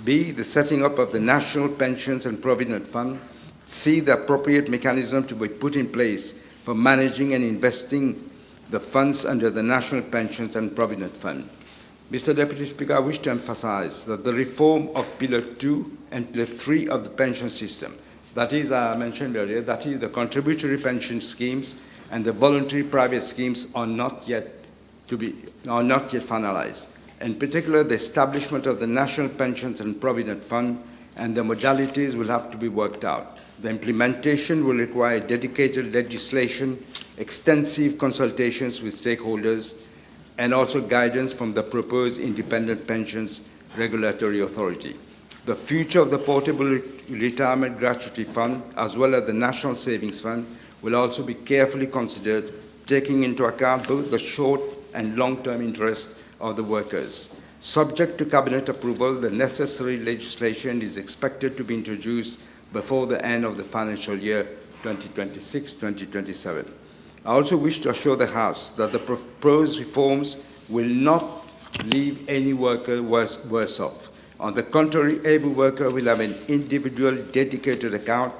B, the setting up of the National Pensions and Provident Fund. C, the appropriate mechanism to be put in place for managing and investing the funds under the National Pensions and Provident Fund. Mr. Deputy Speaker, I wish to emphasize that the reform of Pillar 2 and Pillar 3 of the pension system, that is, I mentioned earlier, that is the contributory pension schemes and the voluntary private schemes are not yet finalized. In particular, the establishment of the National Pensions and Provident Fund and the modalities will have to be worked out. The implementation will require dedicated legislation, extensive consultations with stakeholders, and also guidance from the proposed Independent Pensions Regulatory Authority. The future of the Portable Retirement Gratuity Fund, as well as the National Savings Fund, will also be carefully considered, taking into account both the short and long-term interests of the workers. Subject to Cabinet approval, the necessary legislation is expected to be introduced before the end of the financial year 2026-2027. I also wish to assure the House that the proposed reforms will not leave any worker worse off. On the contrary, every worker will have an individual dedicated account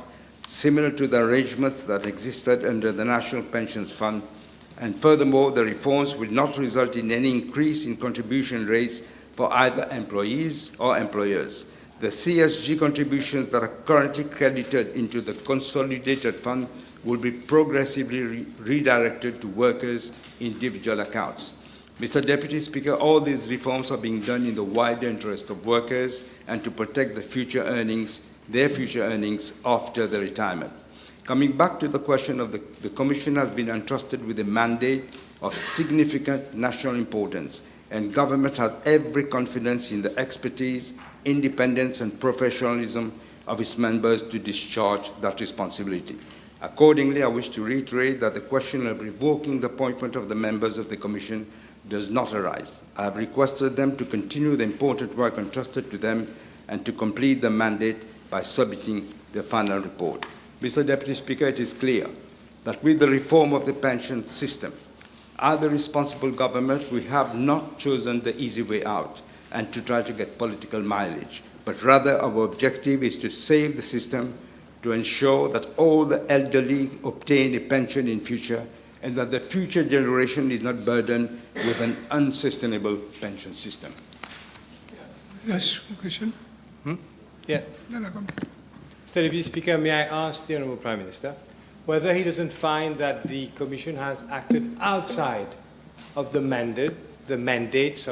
similar to the arrangements that existed under the National Pensions Fund. And furthermore, the reforms will not result in any increase in contribution rates for either employees or employers. The CSG contributions that are currently credited into the consolidated fund will be progressively redirected to workers' individual accounts. Mr. Deputy Speaker, all these reforms are being done in the wider interest of workers and to protect the future earnings, their future earnings after their retirement. Coming back to the question of the Commission has been entrusted with a mandate of significant national importance, and government has every confidence in the expertise, independence and professionalism of its members to discharge that responsibility. Accordingly, I wish to reiterate that the question of revoking the appointment of the members of the Commission does not arise. I have requested them to continue the important work entrusted to them and to complete the mandate by submitting the final report. Mr. Deputy Speaker, it is clear that with the reform of the pension system, as the responsible government, we have not chosen the easy way out and to try to get political mileage, but rather our objective is to save the system, to ensure that all the elderly obtain a pension in future and that the future generation is not burdened with an unsustainable pension system. Yes, question? Yeah. Mr. Deputy Speaker, may I ask the Honourable Prime Minister whether he doesn't find that the Commission has acted outside of the mandate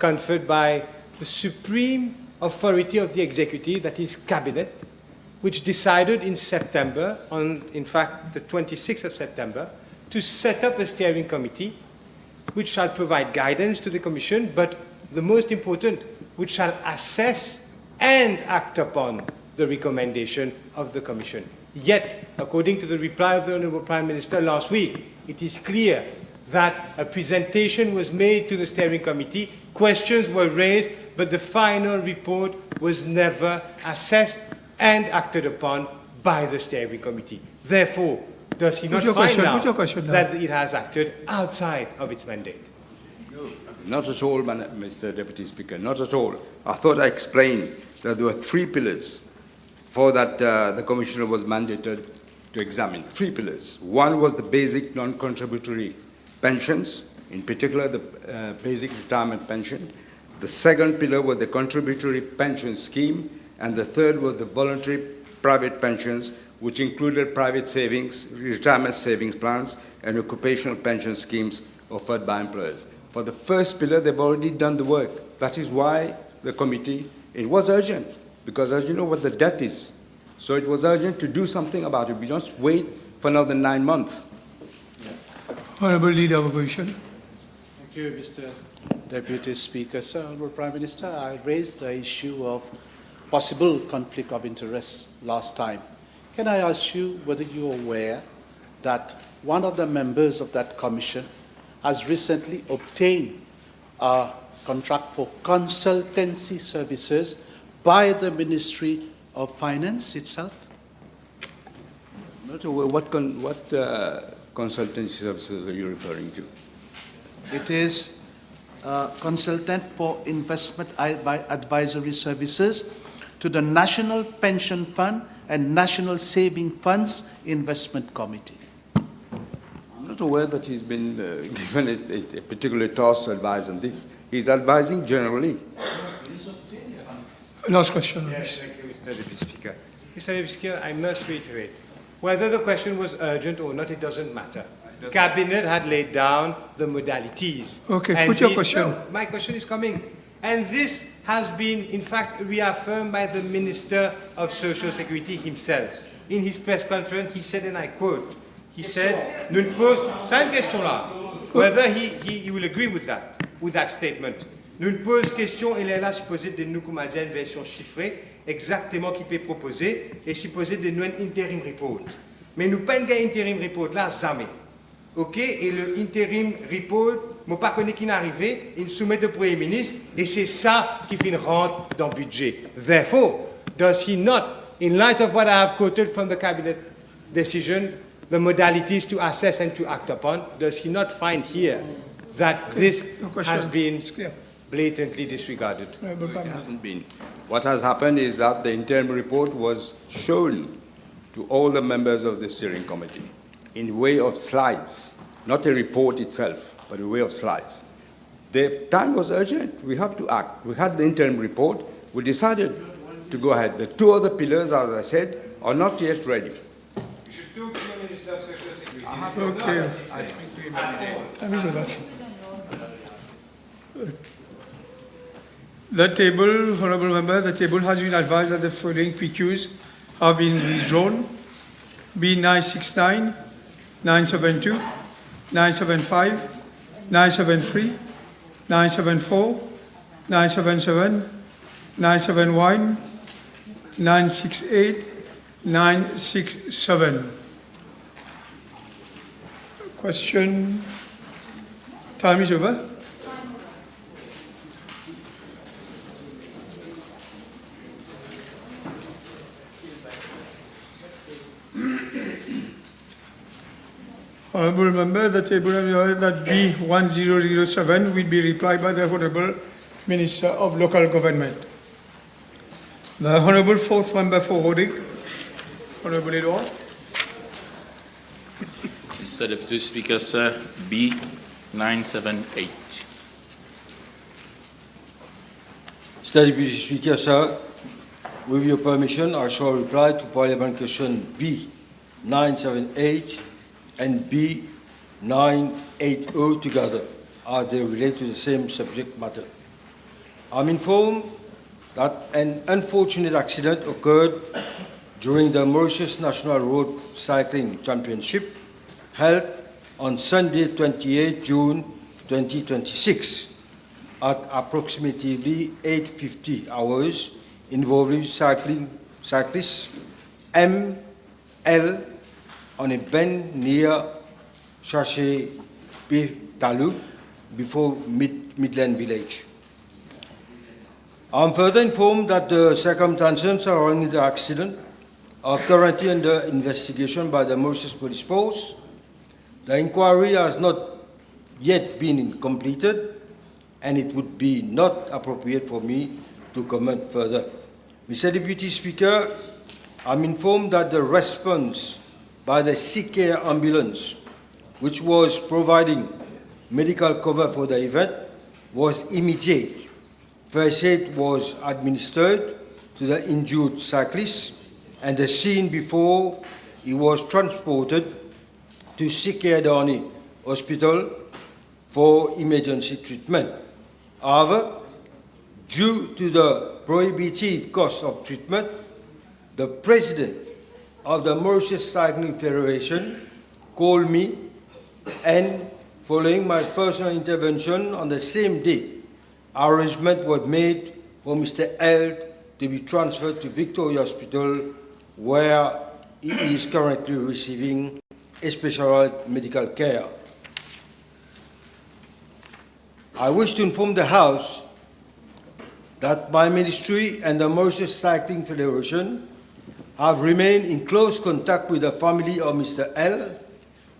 conferred by the supreme authority of the executive, that is Cabinet, which decided in September, in fact the 26th of September, to set up a steering committee which shall provide guidance to the Commission, but the most important, which shall assess and act upon the recommendation of the Commission. Yet, according to the reply of the Honourable Prime Minister last week, it is clear that a presentation was made to the steering committee, questions were raised, but the final report was never assessed and acted upon by the steering committee. Therefore, does he not find now that it has acted outside of its mandate? Not at all, Mr. Deputy Speaker, not at all. I thought I explained that there were 3 pillars for that the Commissioner was mandated to examine. 3 pillars. One was the basic non-contributory pensions, in particular the basic retirement pension. The second pillar was the contributory pension scheme, and the third was the voluntary private pensions, which included private savings, retirement savings plans, and occupational pension schemes offered by employers. For the first pillar, they've already done the work. That is why the committee, it was urgent, because as you know what the debt is. So it was urgent to do something about it. We don't wait for another 9 months. Honourable Leader of Opposition. Thank you, Mr. Deputy Speaker. Sir, Honourable Prime Minister, I raised the issue of possible conflict of interest last time. Can I ask you whether you are aware that one of the members of that commission has recently obtained a contract for consultancy services by the Ministry of Finance itself? Not aware. What consultancy services are you referring to? It is a consultant for investment advisory services to the National Pension Fund and National Saving Funds Investment Committee. I'm not aware that he's been given a particular task to advise on this. He's advising generally. Last question. Yes, thank you, Mr. Deputy Speaker. Mr. Deputy Speaker, I must reiterate, whether the question was urgent or not, it doesn't matter. Cabinet had laid down the modalities. Okay, and put your question. No, my question is coming. And this has been, in fact, reaffirmed by the Minister of Social Security himself. In his press conference, he said, and I quote, he said, nous ne pose, c'est une question là, whether he will agree with that statement. Nous ne pose question, il est là supposé de nous comme une version chiffrée, exactement qui peut proposer, et supposé de nous un interim report. Mais nous pas une interim report là, jamais. Ok, et le interim report, je ne sais pas qui est arrivé, il soumet au Premier ministre, et c'est ça qui fait une rentre dans le budget. Therefore, does he not, in light of what I have quoted from the Cabinet decision, the modalities to assess and to act upon, does he not find here that this has been blatantly disregarded? It hasn't been. What has happened is that the interim report was shown to all the members of the steering committee in way of slides, not a report itself, but a way of slides. The time was urgent. We have to act. We had the interim report. We decided to go ahead. The two other pillars, as I said, are not yet ready. You should talk to the Minister of Social Security. Okay. I speak to him every day. The table, Honourable Member, the table has been advised that the following PQs have been withdrawn. B969, 972, 975, 973, 974, 977, 971, 968, 967. Question? Time is over. Honourable Member, the table that B1007 will be replied by the Honourable Minister of Local Government. The Honourable Fourth Member for Hodig, Honourable Edouard. Mr. Deputy Speaker, sir, B978. Mr. Deputy Speaker, sir, with your permission, I shall reply to Parliament question B978 and B980 together, as they relate to the same subject matter. I'm informed that an unfortunate accident occurred during the Mauritius National Road Cycling Championship held on Sunday, 28 June 2026 at approximately 8:50 hours, involving cyclist M.L. on a bend near Chaché Talu before Midland Village. I'm further informed that the circumstances surrounding the accident are currently under investigation by the Mauritius Police Force. The inquiry has not yet been completed, and it would be not appropriate for me to comment further. Mr. Deputy Speaker, I'm informed that the response by the Sea Care ambulance, which was providing medical cover for the event, was immediate. First aid was administered to the injured cyclist, and the scene before he was transported to Sea Care Hospital for emergency treatment. However, due to the prohibitive cost of treatment, the president of the Mauritius Cycling Federation called me, and following my personal intervention on the same day, arrangement was made for Mr. L to be transferred to Victoria Hospital, where he is currently receiving specialized medical care. I wish to inform the House that my ministry and the Mauritius Cycling Federation have remained in close contact with the family of Mr. L,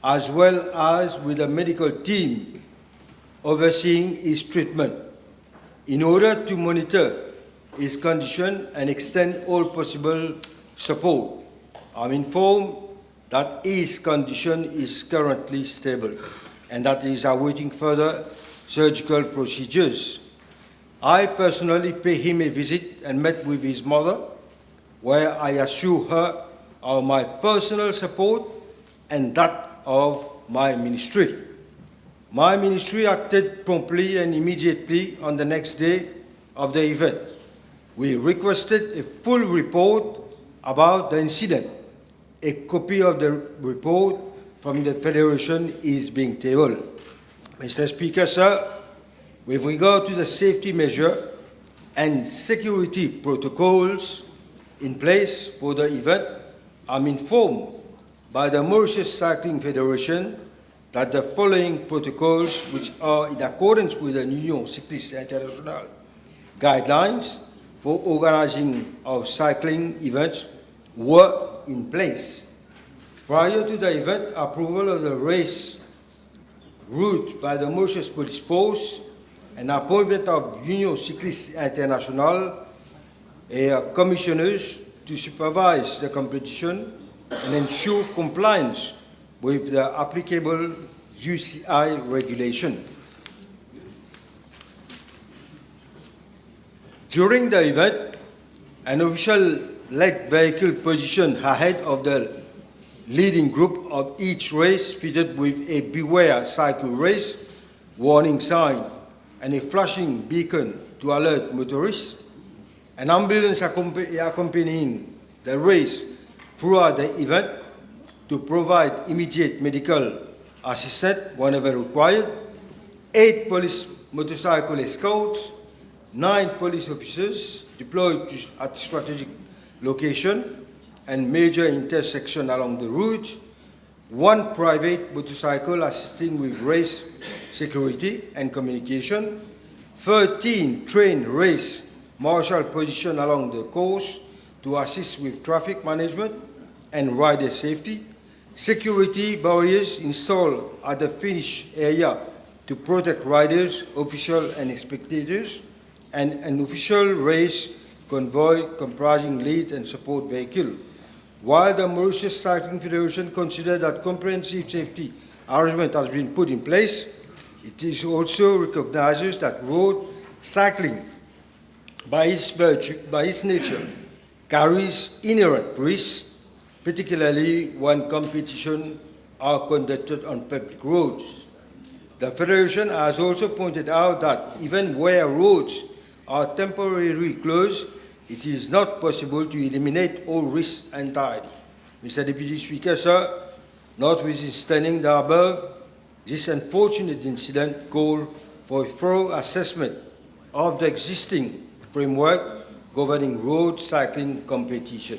as well as with the medical team overseeing his treatment, in order to monitor his condition and extend all possible support. I'm informed that his condition is currently stable and that he is awaiting further surgical procedures. I personally paid him a visit and met with his mother, where I assure her of my personal support and that of my ministry. My ministry acted promptly and immediately on the next day of the event. We requested a full report about the incident. A copy of the report from the Federation is being tabled. Mr. Speaker, sir, with regard to the safety measure and security protocols in place for the event, I'm informed by the Mauritius Cycling Federation that the following protocols, which are in accordance with the Union Cycliste Internationale guidelines for organizing of cycling events, were in place. Prior to the event, approval of the race route by the Mauritius Police Force and appointment of Union Cycliste Internationale commissioners to supervise the competition and ensure compliance with the applicable UCI regulation. During the event, an official led vehicle positioned ahead of the leading group of each race fitted with a beware cycle race warning sign and a flashing beacon to alert motorists. An ambulance accompanying the race throughout the event to provide immediate medical assistance whenever required, 8 police motorcycle escorts, 9 police officers deployed at strategic location and major intersection along the route, 1 private motorcycle assisting with race security and communication, 13 trained race marshal positioned along the course to assist with traffic management and rider safety, security barriers installed at the finish area to protect riders, officials, and spectators, and an official race convoy comprising lead and support vehicle. While the Mauritius Cycling Federation considers that comprehensive safety arrangement has been put in place, it is also recognizes that road cycling, by its nature, carries inherent risks, particularly when competitions are conducted on public roads. The Federation has also pointed out that even where roads are temporarily closed, it is not possible to eliminate all risks entirely. Mr. Deputy Speaker, sir, notwithstanding the above, this unfortunate incident called for a thorough assessment of the existing framework governing road cycling competition.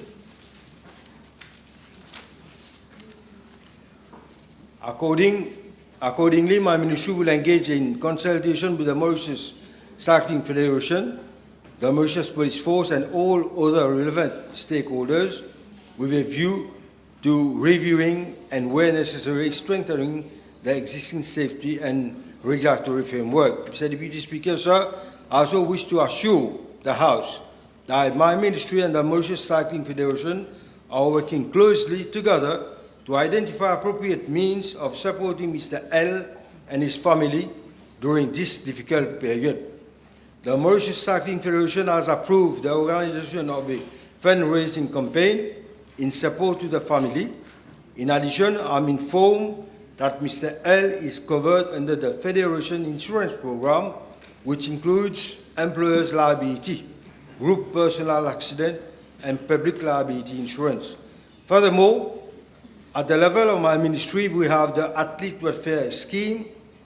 Accordingly, my ministry will engage in consultation with the Mauritius Cycling Federation, the Mauritius Police Force, and all other relevant stakeholders with a view to reviewing and, where necessary, strengthening the existing safety and regulatory framework. Mr. Deputy Speaker, sir, I also wish to assure the House that my ministry and the Mauritius Cycling Federation are working closely together to identify appropriate means of supporting Mr. L and his family during this difficult period. The Mauritius Cycling Federation has approved the organization of a fundraising campaign in support to the family. In addition, I'm informed that Mr. L is covered under the Federation Insurance Program, which includes employer's liability, group personal accident, and public liability insurance. Furthermore, at the level of my ministry, we have the Athlete Welfare Scheme.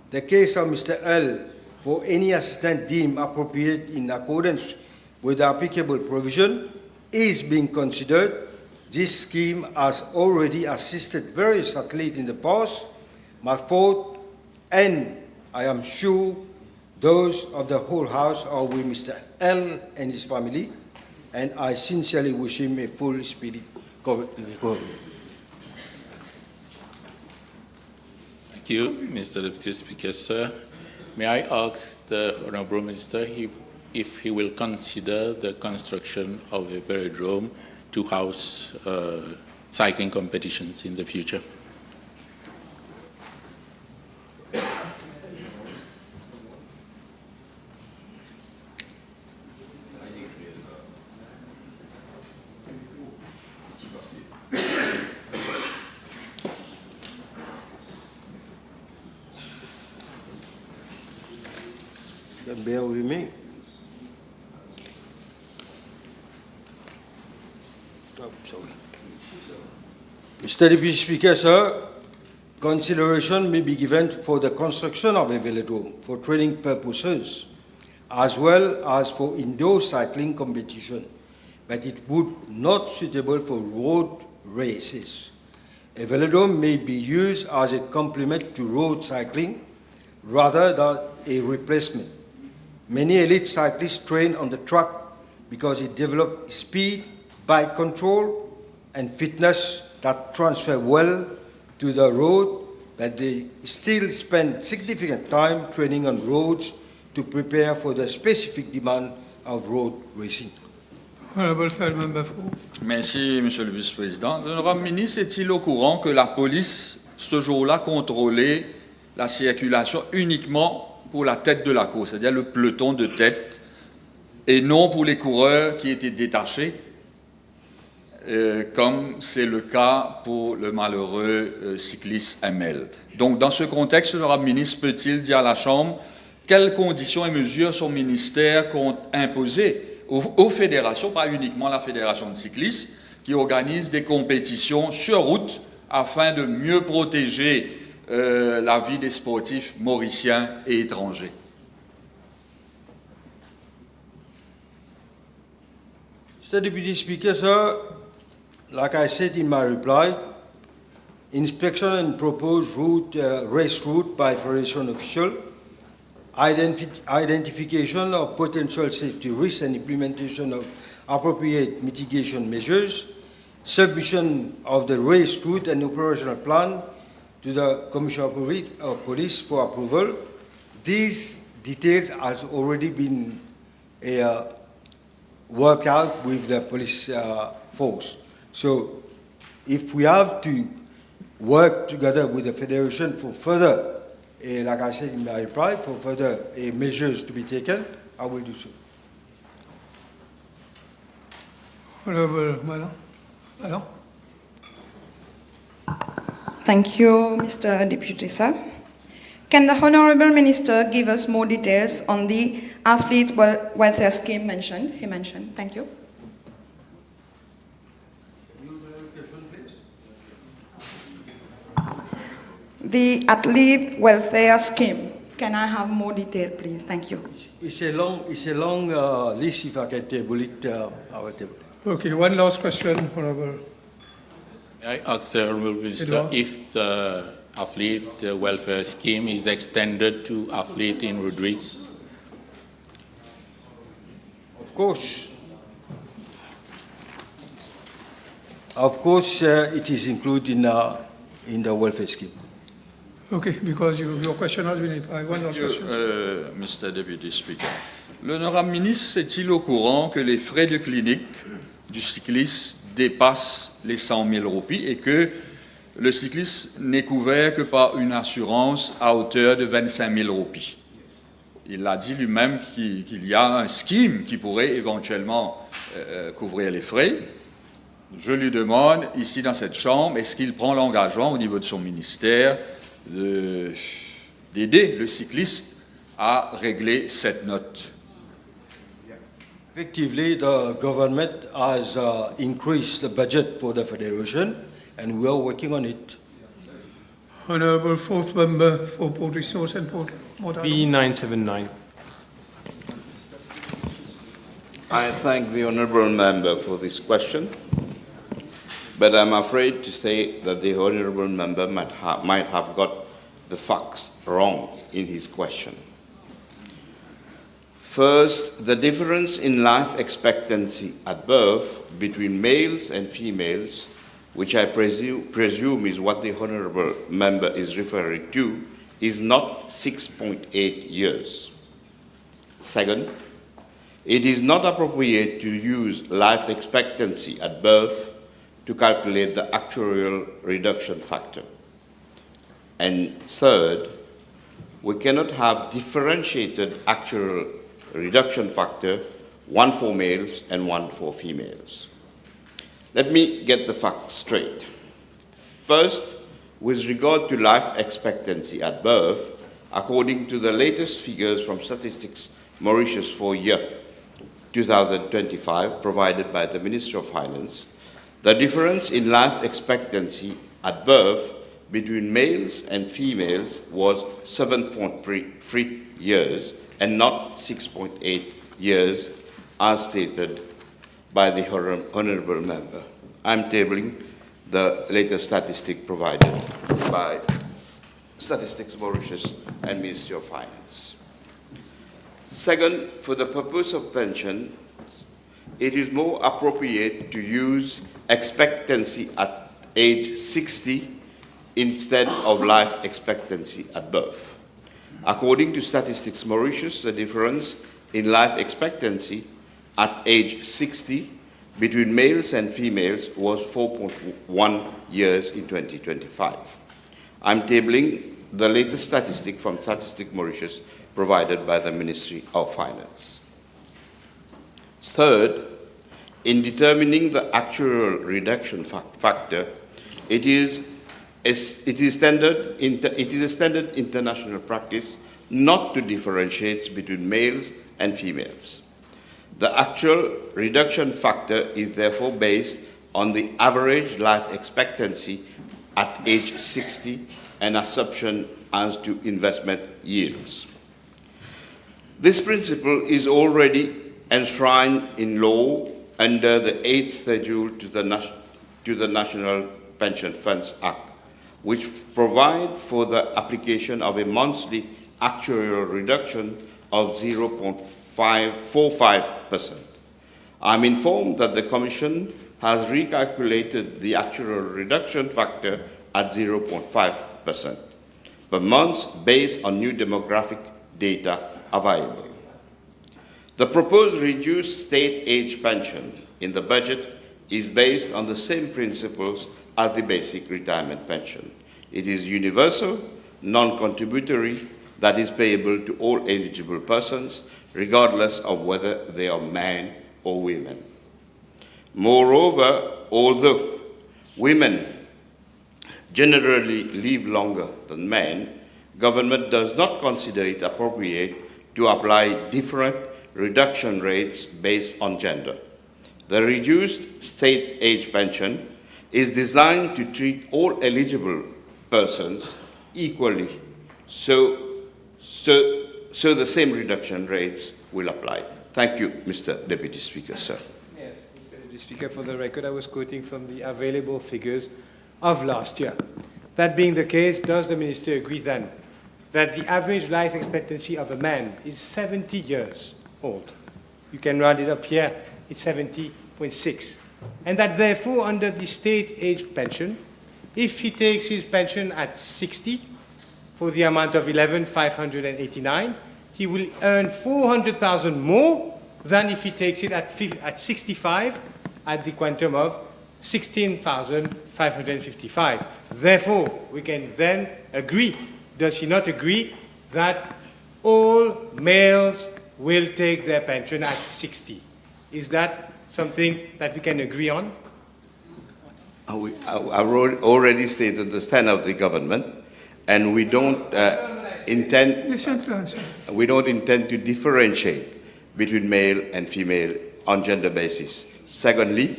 The case of Mr. L for any assistance deemed appropriate in accordance with the applicable provision is being considered. This scheme has already assisted various athletes in the past. My thought, and I am sure those of the whole House, are with Mr. L and his family, and I sincerely wish him a full speedy recovery. Thank you, Mr. Deputy Speaker, sir. May I ask the Honourable Minister if he will consider the construction of a velodrome to house cycling competitions in the future? Bear with me. Oh, sorry. Mr. Deputy Speaker, sir, consideration may be given for the construction of a velodrome for training purposes, as well as for indoor cycling competition, but it would not suitable for road races. A velodrome may be used as a complement to road cycling rather than a replacement. Many elite cyclists train on the track because it develops speed, bike control, and fitness that transfer well to the road, but they still spend significant time training on roads to prepare for the specific demand of road racing. Honourable Third Member for. Merci, Monsieur le Vice-président. L'honorable ministre est-il au courant que la police, ce jour-là, contrôlait la circulation uniquement pour la tête de la course, c'est-à-dire le peloton de tête, et non pour les coureurs qui étaient détachés, comme c'est le cas pour le malheureux cycliste ML. Donc, dans ce contexte, l'honorable ministre peut-il dire à la Chambre quelles conditions et mesures son ministère compte imposer aux fédérations, pas uniquement la fédération de cyclistes, qui organisent des compétitions sur route afin de mieux protéger la vie des sportifs mauriciens et étrangers? Mr. Deputy Speaker, sir, like I said in my reply, inspection and proposed route, race route by Federation official, identification of potential safety risks and implementation of appropriate mitigation measures, submission of the race route and operational plan to the Commissioner of Police for approval. These details has already been worked out with the police force. So if we have to work together with the Federation for further, like I said in my reply, for further measures to be taken, I will do so. Honourable Madam. Thank you, Mr. Deputy, sir. Can the Honourable Minister give us more details on the athlete welfare scheme he mentioned? Thank you. The athlete welfare scheme. Can I have more detail, please? Thank you. It's a long list. If I can table it, I will table it. Okay, one last question, Honourable. May I ask the Honourable Minister if the athlete welfare scheme is extended to athlete in Rodrigues? Of course. Of course, it is included in the welfare scheme. Okay, because your question has been replied. One last question. Mr. Deputy Speaker, l'honorable ministre est-il au courant que les frais de clinique du cycliste dépassent les 100 000 roupies et que le cycliste n'est couvert que par une assurance à hauteur de 25 000 roupies? Il a dit lui-même qu'il y a un scheme qui pourrait éventuellement couvrir les frais. Je lui demande, ici dans cette Chambre, est-ce qu'il prend l'engagement au niveau de son ministère d'aider le cycliste à régler cette note? Effectively, the government has increased the budget for the Federation, and we are working on it. Honourable fourth member for Port Resource and Port Mortal. B979. I thank the honourable member for this question, but I'm afraid to say that the honourable member might have got the facts wrong in his question. First, the difference in life expectancy at birth between males and females, which I presume is what the honourable member is referring to, is not 6.8 years. Second, it is not appropriate to use life expectancy at birth to calculate the actuarial reduction factor. And third, we cannot have differentiated actual reduction factor, one for males and one for females. Let me get the facts straight. First, with regard to life expectancy at birth, according to the latest figures from Statistics Mauritius for year 2025 provided by the Ministry of Finance, the difference in life expectancy at birth between males and females was 7.3 years and not 6.8 years as stated by the honourable member. I'm tabling the latest statistic provided by Statistics Mauritius and Ministry of Finance. Second, for the purpose of pension, it is more appropriate to use expectancy at age 60 instead of life expectancy at birth. According to Statistics Mauritius, the difference in life expectancy at age 60 between males and females was 4.1 years in 2025. I'm tabling the latest statistic from Statistics Mauritius provided by the Ministry of Finance. Third, in determining the actual reduction factor, it is a standard international practice not to differentiate between males and females. The actual reduction factor is therefore based on the average life expectancy at age 60 and assumption as to investment yields. This principle is already enshrined in law under the 8th schedule to the National Pension Funds Act, which provide for the application of a monthly actuarial reduction of 0.45%. I'm informed that the Commission has recalculated the actuarial reduction factor at 0.5% per month based on new demographic data available. The proposed reduced state age pension in the budget is based on the same principles as the basic retirement pension. It is universal, non-contributory, that is payable to all eligible persons, regardless of whether they are men or women. Moreover, although women generally live longer than men, government does not consider it appropriate to apply different reduction rates based on gender. The reduced state age pension is designed to treat all eligible persons equally, so the same reduction rates will apply. Thank you, Mr. Deputy Speaker, sir. Yes, Mr. Deputy Speaker, for the record, I was quoting from the available figures of last year. That being the case, does the Minister agree then that the average life expectancy of a man is 70 years old? You can round it up here, it's 70.6. And that therefore, under the state age pension, if he takes his pension at 60, for the amount of 11,589, he will earn 400,000 more than if he takes it at 65 at the quantum of 16,555. Therefore, we can then agree, does he not agree, that all males will take their pension at 60? Is that something that we can agree on? I've already stated the stand of the government, and we don't intend to differentiate between male and female on gender basis. Secondly,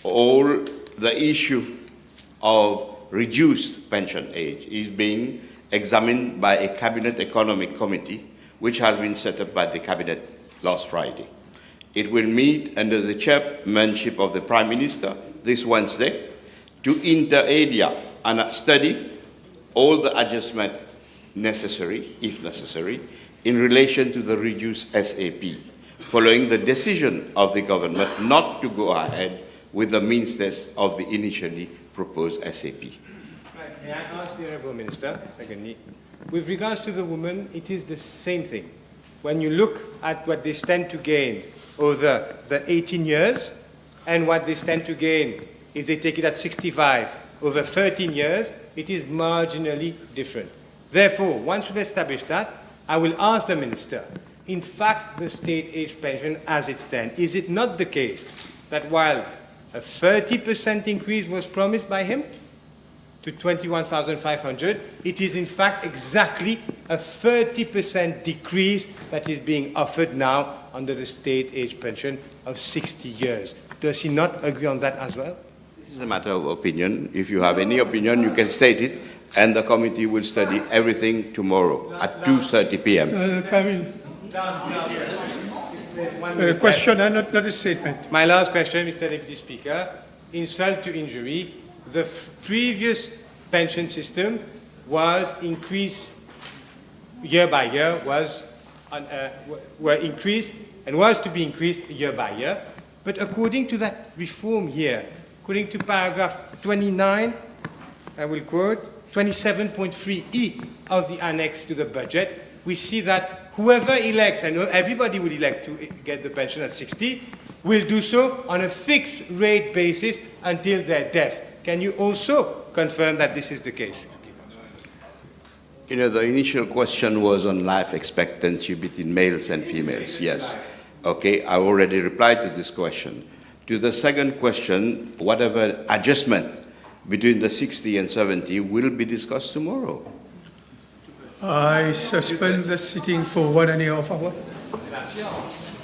all the issue of reduced pension age is being examined by a Cabinet Economic Committee, which has been set up by the Cabinet last Friday. It will meet under the chairmanship of the Prime Minister this Wednesday to inter alia and study all the adjustments necessary, if necessary, in relation to the reduced SAP, following the decision of the government not to go ahead with the means test of the initially proposed SAP. Right. May I ask the Honourable Minister, secondly, with regards to the women, it is the same thing. When you look at what they stand to gain over the 18 years and what they stand to gain if they take it at 65 over 13 years, it is marginally different. Therefore, once we've established that, I will ask the Minister, in fact, the state age pension as it stands, is it not the case that while a 30% increase was promised by him to 21,500, it is in fact exactly a 30% decrease that is being offered now under the state age pension of 60 years. Does he not agree on that as well? This is a matter of opinion. If you have any opinion, you can state it, and the committee will study everything tomorrow at 2:30 p.m. Question and not a statement. My last question, Mr. Deputy Speaker. Insult to injury. The previous pension system was increased year by year, were increased and was to be increased year by year. But according to that reform here, according to paragraph 29, I will quote, 27.3e of the annex to the budget, we see that whoever elects, and everybody will elect to get the pension at 60, will do so on a fixed rate basis until their death. Can you also confirm that this is the case? You know, the initial question was on life expectancy between males and females. Yes. Okay, I already replied to this question. To the second question, whatever adjustment between the 60 and 70 will be discussed tomorrow. I suspend the sitting for 1.5 hours.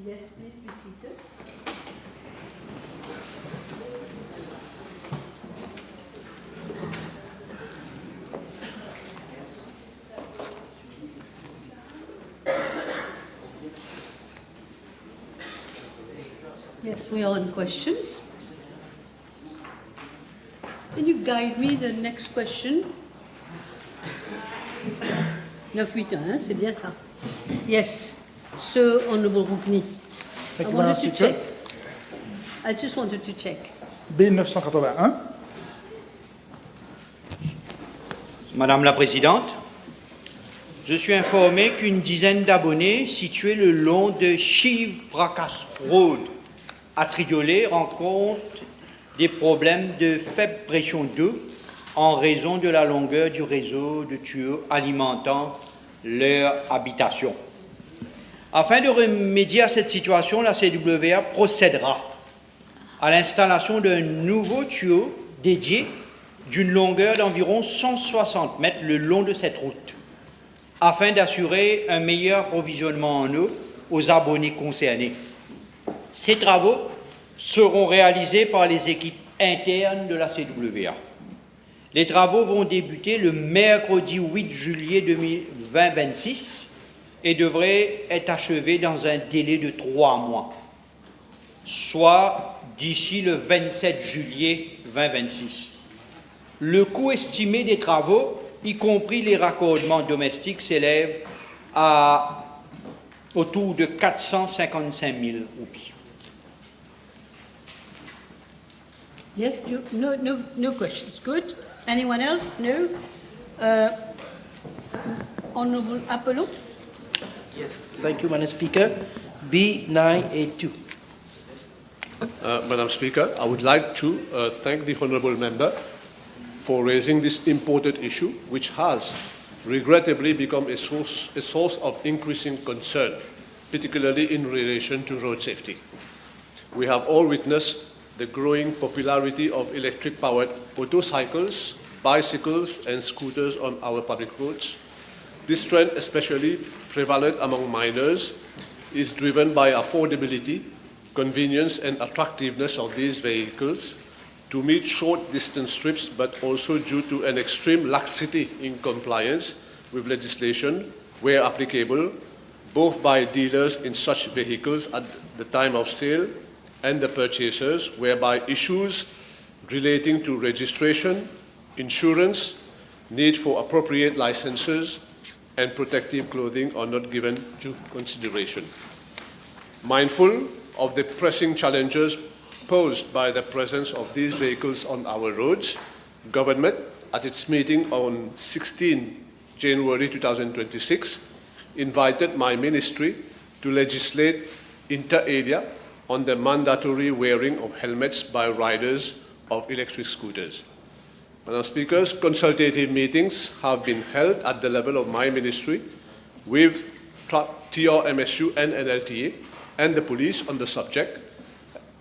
Yes, please be seated. Yes, we are on questions. Can you guide me the next question? 9-8, hein, c'est bien ça. Yes. So, Honourable Roukni, I wanted to check. I just wanted to check. B 981. Madame la Présidente, je suis informé qu'une dizaine d'abonnés situés le long de Shiv-Brakas Road à Triolet rencontrent des problèmes de faible pression d'eau en raison de la longueur du réseau de tuyaux alimentant leur habitation. Afin de remédier à cette situation, la CWA procédera à l'installation d'un nouveau tuyau dédié d'une longueur d'environ 160 mètres le long de cette route, afin d'assurer un meilleur approvisionnement en eau aux abonnés concernés. Ces travaux seront réalisés par les équipes internes de la CWA. Les travaux vont débuter le mercredi 8 juillet 2026 et devrait être achevé dans un délai de 3 mois, soit d'ici le 27 juillet 2026. Le coût estimé des travaux, y compris les raccordements domestiques, s'élève à autour de 455 000 roupies. Yes, no questions. Good. Anyone else? No. Honourable Apollo. Yes, thank you, Madam Speaker. B982. Madam Speaker, I would like to thank the Honourable Member for raising this important issue, which has regrettably become a source of increasing concern, particularly in relation to road safety. We have all witnessed the growing popularity of electric-powered motorcycles, bicycles, and scooters on our public roads. This trend, especially prevalent among minors, is driven by affordability, convenience, and attractiveness of these vehicles to meet short-distance trips, but also due to an extreme laxity in compliance with legislation where applicable, both by dealers in such vehicles at the time of sale and the purchasers, whereby issues relating to registration, insurance, need for appropriate licenses, and protective clothing are not given due consideration. Mindful of the pressing challenges posed by the presence of these vehicles on our roads, Government, at its meeting on 16 January 2026, invited my ministry to legislate inter alia on the mandatory wearing of helmets by riders of electric scooters. Madam Speaker, consultative meetings have been held at the level of my ministry with TRMSU and NLTA and the police on the subject.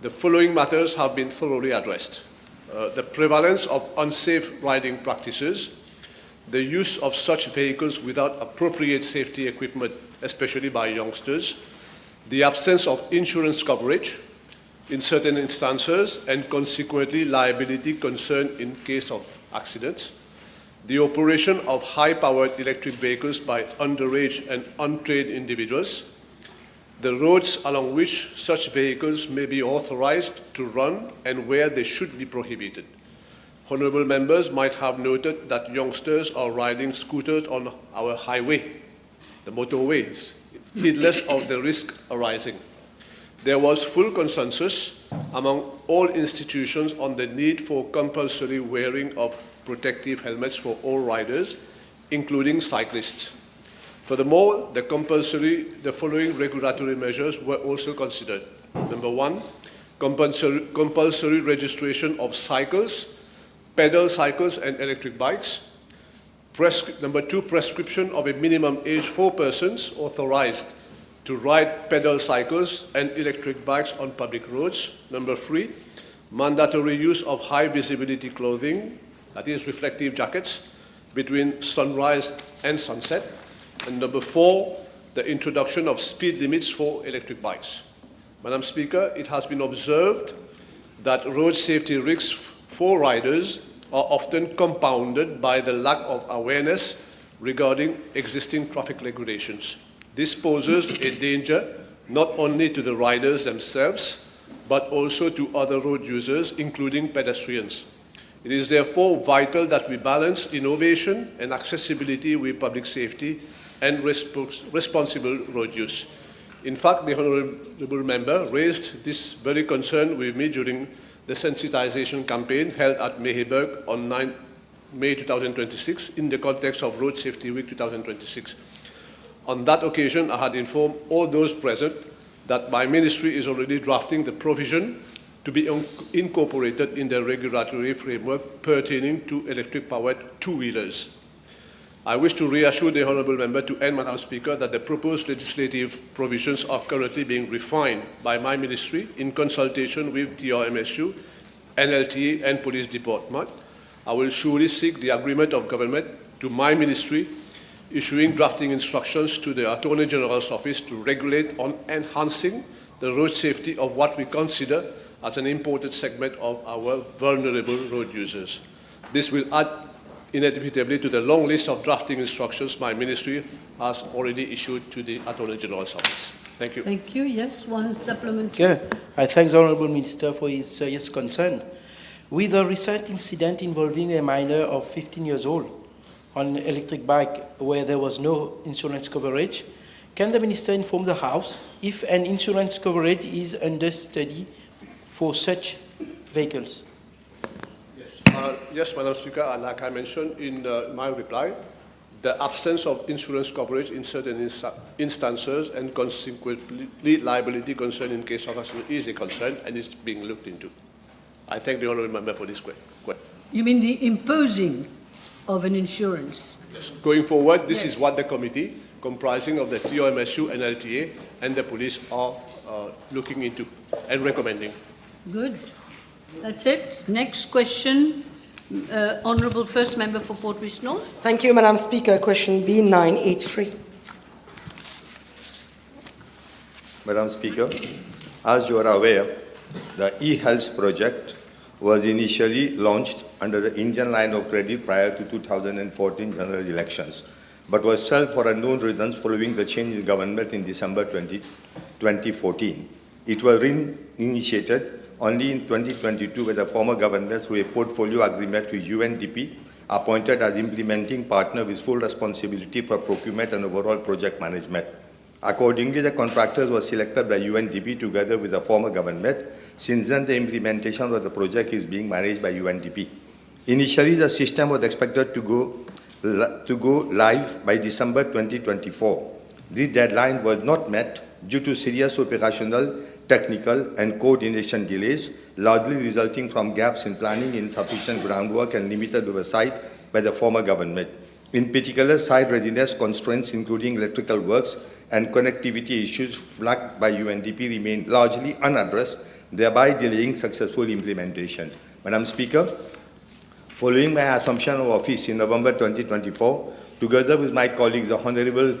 The following matters have been thoroughly addressed. The prevalence of unsafe riding practices, the use of such vehicles without appropriate safety equipment, especially by youngsters, the absence of insurance coverage in certain instances, and consequently liability concern in case of accidents, the operation of high-powered electric vehicles by underage and untrained individuals, the roads along which such vehicles may be authorized to run and where they should be prohibited. Honourable members might have noted that youngsters are riding scooters on our highway, the motorways, heedless of the risk arising. There was full consensus among all institutions on the need for compulsory wearing of protective helmets for all riders, including cyclists. Furthermore, the following regulatory measures were also considered. Number one, compulsory registration of cycles, pedal cycles and electric bikes. Number two, prescription of a minimum age for persons authorized to ride pedal cycles and electric bikes on public roads. Number three, mandatory use of high visibility clothing, that is reflective jackets, between sunrise and sunset. And number four, the introduction of speed limits for electric bikes. Madam Speaker, it has been observed that road safety risks for riders are often compounded by the lack of awareness regarding existing traffic regulations. This poses a danger not only to the riders themselves, but also to other road users, including pedestrians. It is therefore vital that we balance innovation and accessibility with public safety and responsible road use. In fact, the Honourable Member raised this very concern with me during the sensitization campaign held at Meheberg on 9 May 2026 in the context of Road Safety Week 2026. On that occasion, I had informed all those present that my ministry is already drafting the provision to be incorporated in the regulatory framework pertaining to electric-powered two-wheelers. I wish to reassure the Honourable Member to end, Madam Speaker, that the proposed legislative provisions are currently being refined by my ministry in consultation with TRMSU, NLTA and Police Department. I will surely seek the agreement of government to my ministry, issuing drafting instructions to the Attorney General's office to regulate on enhancing the road safety of what we consider as an important segment of our vulnerable road users. This will add inevitably to the long list of drafting instructions my ministry has already issued to the Attorney General's office. Thank you. Thank you. Yes, one supplementary. Yeah, I thank the Honourable Minister for his serious concern. With a recent incident involving a minor of 15 years old on an electric bike where there was no insurance coverage, can the Minister inform the House if an insurance coverage is under study for such vehicles? Yes, Madam Speaker, like I mentioned in my reply, the absence of insurance coverage in certain instances and consequently liability concern in case of accident is a concern and is being looked into. I thank the Honourable Member for this question. You mean the imposing of an insurance? Yes. Going forward, this is what the committee, comprising of the TRMSU, NLTA, and the police are looking into and recommending. Good. That's it. Next question, Honourable First Member for Port Louis North. Thank you, Madam Speaker. Question B983. Madam Speaker, as you are aware, the e-health project was initially launched under the Indian line of credit prior to 2014 general elections, but was shelved for unknown reasons following the change in government in December 2014. It was reinitiated only in 2022 with the former government through a portfolio agreement with UNDP, appointed as implementing partner with full responsibility for procurement and overall project management. Accordingly, the contractors were selected by UNDP together with the former government. Since then, the implementation of the project is being managed by UNDP. Initially, the system was expected to go live by December 2024. This deadline was not met due to serious operational, technical, and coordination delays, largely resulting from gaps in planning, insufficient groundwork, and limited oversight by the former government. In particular, site readiness constraints, including electrical works and connectivity issues flagged by UNDP, remain largely unaddressed, thereby delaying successful implementation. Madam Speaker, following my assumption of office in November 2024, together with my colleague, the Honourable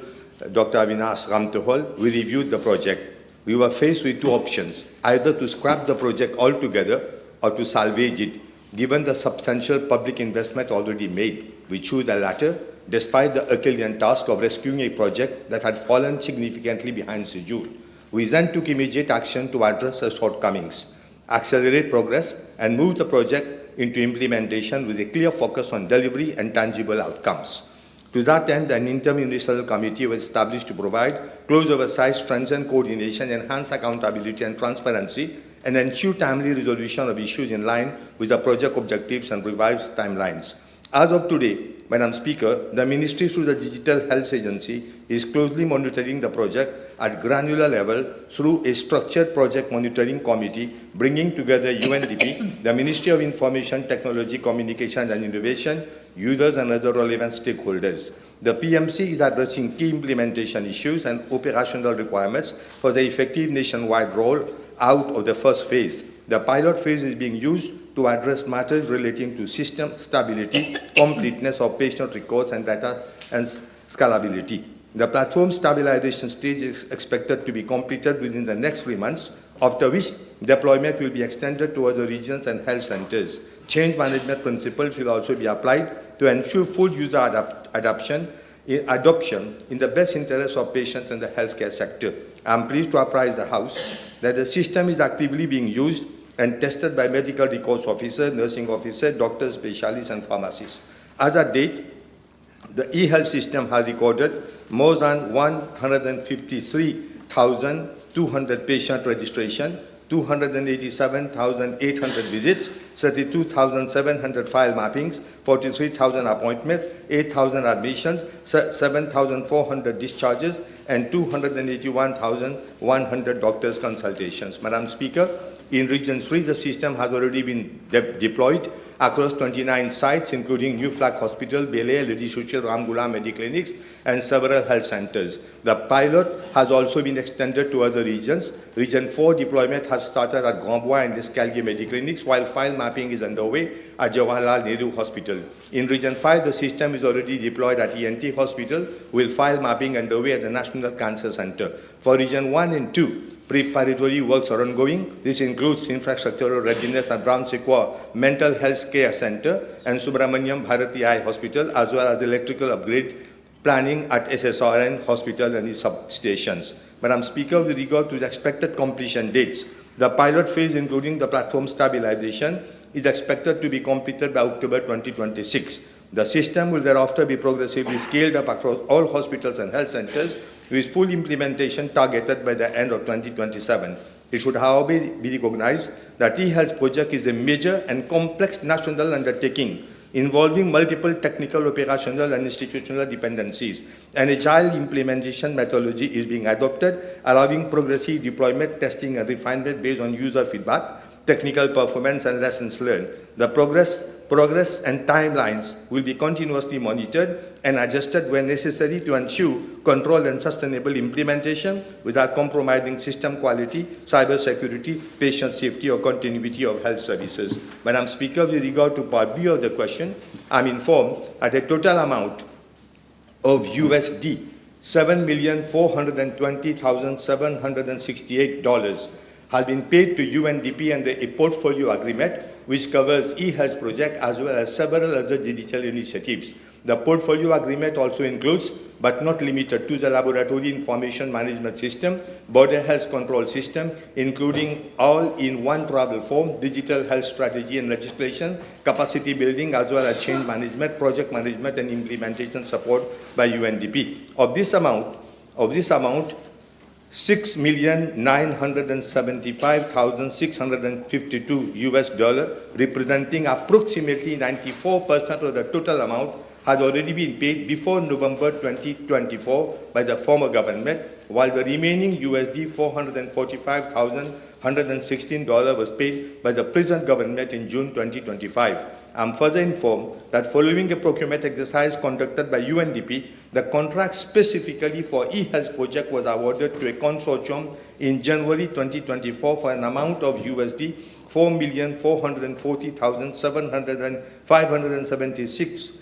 Dr. Avinash Ramtehol, we reviewed the project. We were faced with two options, either to scrap the project altogether or to salvage it. Given the substantial public investment already made, we chose the latter, despite the Herculean task of rescuing a project that had fallen significantly behind schedule. We then took immediate action to address the shortcomings, accelerate progress, and move the project into implementation with a clear focus on delivery and tangible outcomes. To that end, an interministerial committee was established to provide close oversight, strengthen coordination, enhance accountability and transparency, and ensure timely resolution of issues in line with the project objectives and revised timelines. As of today, Madam Speaker, the Ministry through the Digital Health Agency is closely monitoring the project at granular level through a structured project monitoring committee bringing together UNDP, the Ministry of Information, Technology, Communication and Innovation, users and other relevant stakeholders. The PMC is addressing key implementation issues and operational requirements for the effective nationwide roll out of the first phase. The pilot phase is being used to address matters relating to system stability, completeness of patient records and data and scalability. The platform stabilization stage is expected to be completed within the next 3 months, after which deployment will be extended to other regions and health centers. Change management principles will also be applied to ensure full user adoption in the best interest of patients and the healthcare sector. I am pleased to apprise the House that the system is actively being used and tested by medical records officers, nursing officers, doctors, specialists, and pharmacists. As at date, the e-health system has recorded more than 153,200 patient registration, 287,800 visits, 32,700 file mappings, 43,000 appointments, 8,000 admissions, 7,400 discharges, and 281,100 doctors' consultations. Madam Speaker, in Region 3, the system has already been deployed across 29 sites, including New Flag Hospital, Belay, Lady Suchil Ramgula Mediclinics, and several health centers. The pilot has also been extended to other regions. Region 4 deployment has started at Grandbois and Descalier Mediclinics, while file mapping is underway at Jawaharlal Nehru Hospital. In Region 5, the system is already deployed at ENT Hospital, with file mapping underway at the National Cancer Center. For Region 1 and 2, preparatory works are ongoing. This includes infrastructural readiness at Brown Sequoia Mental Health Care Center and Subramaniam Bharati Eye Hospital, as well as electrical upgrade planning at SSRN Hospital and its substations. Madam Speaker, with regard to the expected completion dates, the pilot phase, including the platform stabilization, is expected to be completed by October 2026. The system will thereafter be progressively scaled up across all hospitals and health centers, with full implementation targeted by the end of 2027. It should, however, be recognized that e-health project is a major and complex national undertaking involving multiple technical, operational, and institutional dependencies. An agile implementation methodology is being adopted, allowing progressive deployment, testing, and refinement based on user feedback, technical performance, and lessons learned. The progress and timelines will be continuously monitored and adjusted when necessary to ensure controlled and sustainable implementation without compromising system quality, cyber security, patient safety, or continuity of health services. Madam Speaker, with regard to Part B of the question, I am informed that a total amount of USD $7,420,768 has been paid to UNDP under a portfolio agreement which covers e-health project as well as several other digital initiatives. The portfolio agreement also includes, but not limited to, the laboratory information management system, border health control system, including all-in-one travel form, digital health strategy and legislation, capacity building, as well as change management, project management, and implementation support by UNDP. Of this amount, $6,975,652 representing approximately 94% of the total amount has already been paid before November 2024 by the former government, while the remaining USD $445,116 was paid by the present government in June 2025. I am further informed that following a procurement exercise conducted by UNDP, the contract specifically for e-health project was awarded to a consortium in January 2024 for an amount of USD $4,440,576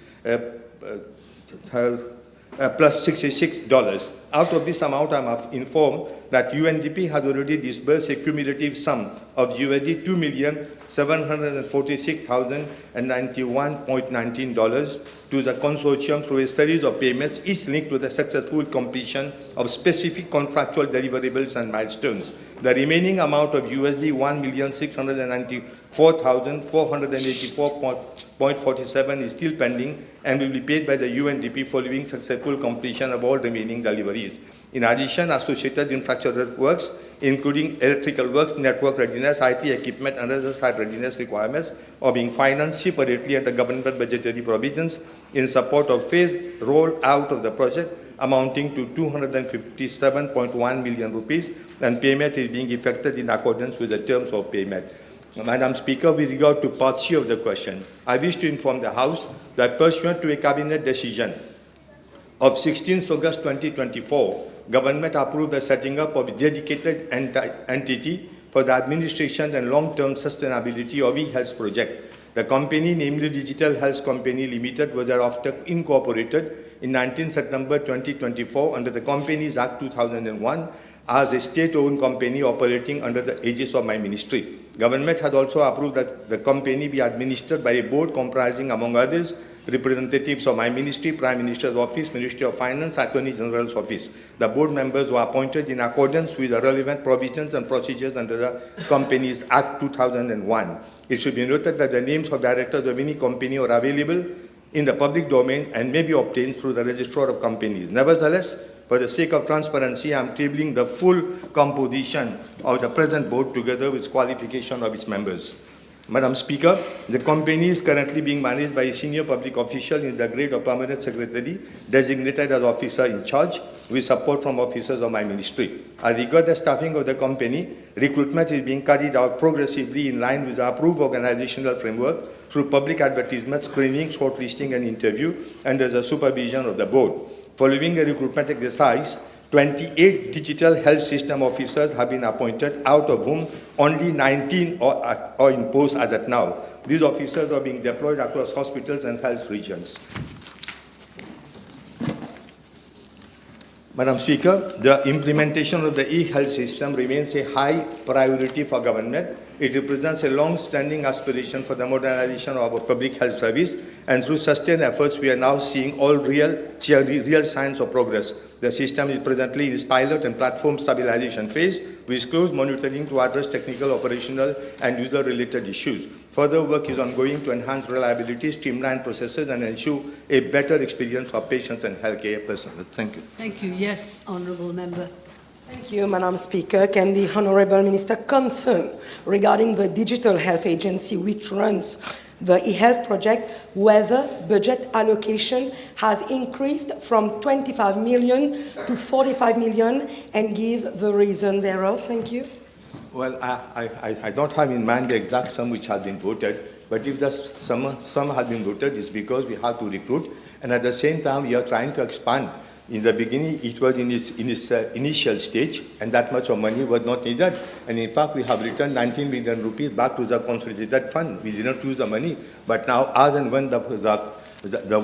plus $66. Out of this amount, I am informed that UNDP has already disbursed a cumulative sum of USD $2,746,091.19 to the consortium through a series of payments, each linked to the successful completion of specific contractual deliverables and milestones. The remaining amount of USD $1,694,484.47 is still pending and will be paid by the UNDP following successful completion of all remaining deliveries. In addition, associated infrastructure works including electrical works, network readiness, IT equipment, and other site readiness requirements, are being financed separately under government budgetary provisions in support of phased roll-out of the project, amounting to 257.1 million rupees, and payment is being effected in accordance with the terms of payment. Madam Speaker, with regard to part C of the question, I wish to inform the House that pursuant to a cabinet decision of 16th August 2024, Government approved the setting up of a dedicated entity for the administration and long-term sustainability of e-health project. The company, namely Digital Health Company Limited, was thereafter incorporated in 19 September 2024 under the Companies Act 2001 as a state-owned company operating under the aegis of my ministry. Government has also approved that the company be administered by a board comprising, among others, representatives of my ministry, Prime Minister's Office, Ministry of Finance, Attorney General's Office. The board members were appointed in accordance with the relevant provisions and procedures under the Companies Act 2001. It should be noted that the names of directors of any company are available in the public domain and may be obtained through the Registrar of Companies. Nevertheless, for the sake of transparency, I am tabling the full composition of the present board together with qualification of its members. Madam Speaker, the company is currently being managed by a senior public official in the grade of Permanent Secretary, designated as officer in charge, with support from officers of my ministry. As regards the staffing of the company, recruitment is being carried out progressively in line with the approved organizational framework through public advertisement, screening, shortlisting, and interview under the supervision of the board. Following a recruitment exercise, 28 digital health system officers have been appointed, out of whom only 19 are in post as at now. These officers are being deployed across hospitals and health regions. Madam Speaker, the implementation of the e-health system remains a high priority for government. It represents a long-standing aspiration for the modernization of our public health service, and through sustained efforts, we are now seeing real signs of progress. The system is presently in its pilot and platform stabilization phase, with close monitoring to address technical, operational, and user-related issues. Further work is ongoing to enhance reliability, streamline processes, and ensure a better experience for patients and healthcare personnel. Thank you. Thank you. Yes, Honourable Member. Thank you, Madam Speaker. Can the Honourable Minister confirm regarding the Digital Health Agency which runs the e-health project whether budget allocation has increased from 25 million to 45 million and give the reason thereof? Thank you. Well, I don't have in mind the exact sum which has been voted, but if the sum has been voted, it's because we have to recruit, and at the same time, we are trying to expand. In the beginning, it was in its initial stage, and that much of money was not needed. And in fact, we have returned 19 million rupees back to the consolidated fund. We did not use the money, but now, as and when the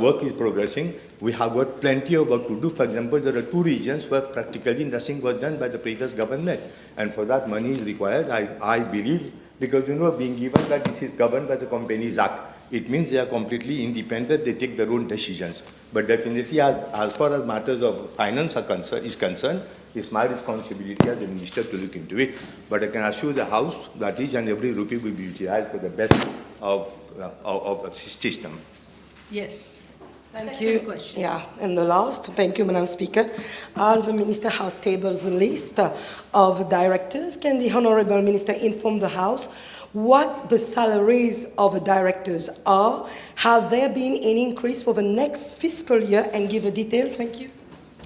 work is progressing, we have got plenty of work to do. For example, there are 2 regions where practically nothing was done by the previous government, and for that money is required, I believe, because, being given that this is governed by the Companies Act, it means they are completely independent, they take their own decisions. But definitely, as far as matters of finance is concerned, it's my responsibility as a minister to look into it. But I can assure the House that each and every rupee will be utilized for the best of the system. Yes. Thank you. Yeah, and the last, thank you, Madam Speaker. As the Minister has tabled the list of directors, can the Honourable Minister inform the House what the salaries of the directors are? Have there been any increase for the next fiscal year, and give the details? Thank you.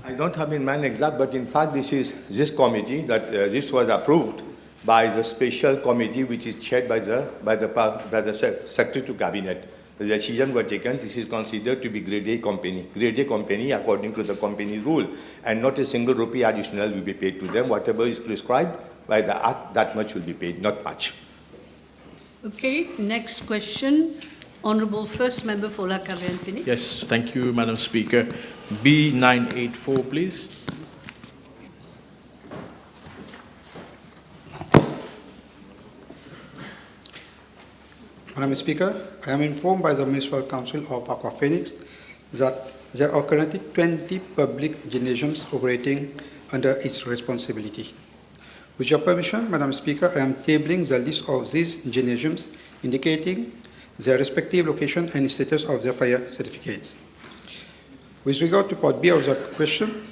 I don't have in mind exact, but in fact, this committee that this was approved by the special committee, which is chaired by the Secretary to Cabinet. The decision was taken. This is considered to be grade A company according to the company rule, and not a single rupee additional will be paid to them. Whatever is prescribed by the Act, that much will be paid, not much. Okay, next question. Honourable First Member for La Cavienne-Phoenix. Yes, thank you, Madam Speaker. B984, please. Madam Speaker, I am informed by the Municipal Council of Aqua Phoenix that there are currently 20 public gymnasiums operating under its responsibility. With your permission, Madam Speaker, I am tabling the list of these gymnasiums, indicating their respective location and status of their fire certificates. With regard to Part B of the question,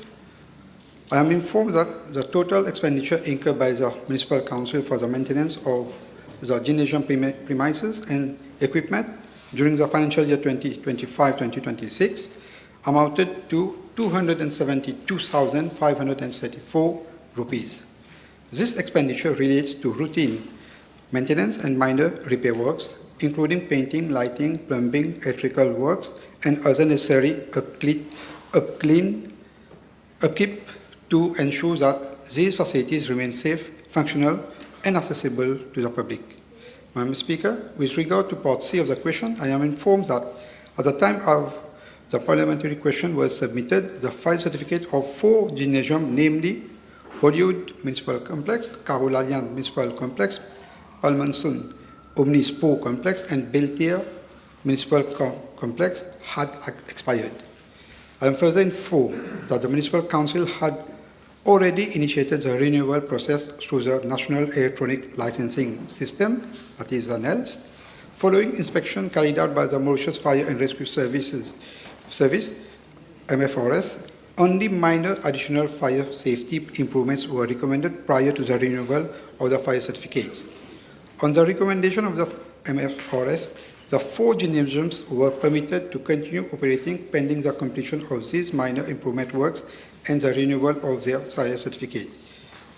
I am informed that the total expenditure incurred by the Municipal Council for the maintenance of the gymnasium premises and equipment during the financial year 2025-2026 amounted to 272,534 rupees. This expenditure relates to routine maintenance and minor repair works, including painting, lighting, plumbing, electrical works, and other necessary upkeep to ensure that these facilities remain safe, functional, and accessible to the public. Madam Speaker, with regard to Part C of the question, I am informed that at the time of the parliamentary question was submitted, the fire certificate of 4 gymnasiums, namely Hollywood Municipal Complex, Carolalian Municipal Complex, Palmanson Omni Sport Complex, and Beltier Municipal Complex had expired. I am further informed that the Municipal Council had already initiated the renewal process through the National Electronic Licensing System, that is the NELS, following inspection carried out by the Mauritius Fire and Rescue Service, MFRS. Only minor additional fire safety improvements were recommended prior to the renewal of the fire certificates. On the recommendation of the MFRS, the 4 gymnasiums were permitted to continue operating pending the completion of these minor improvement works and the renewal of their fire certificate.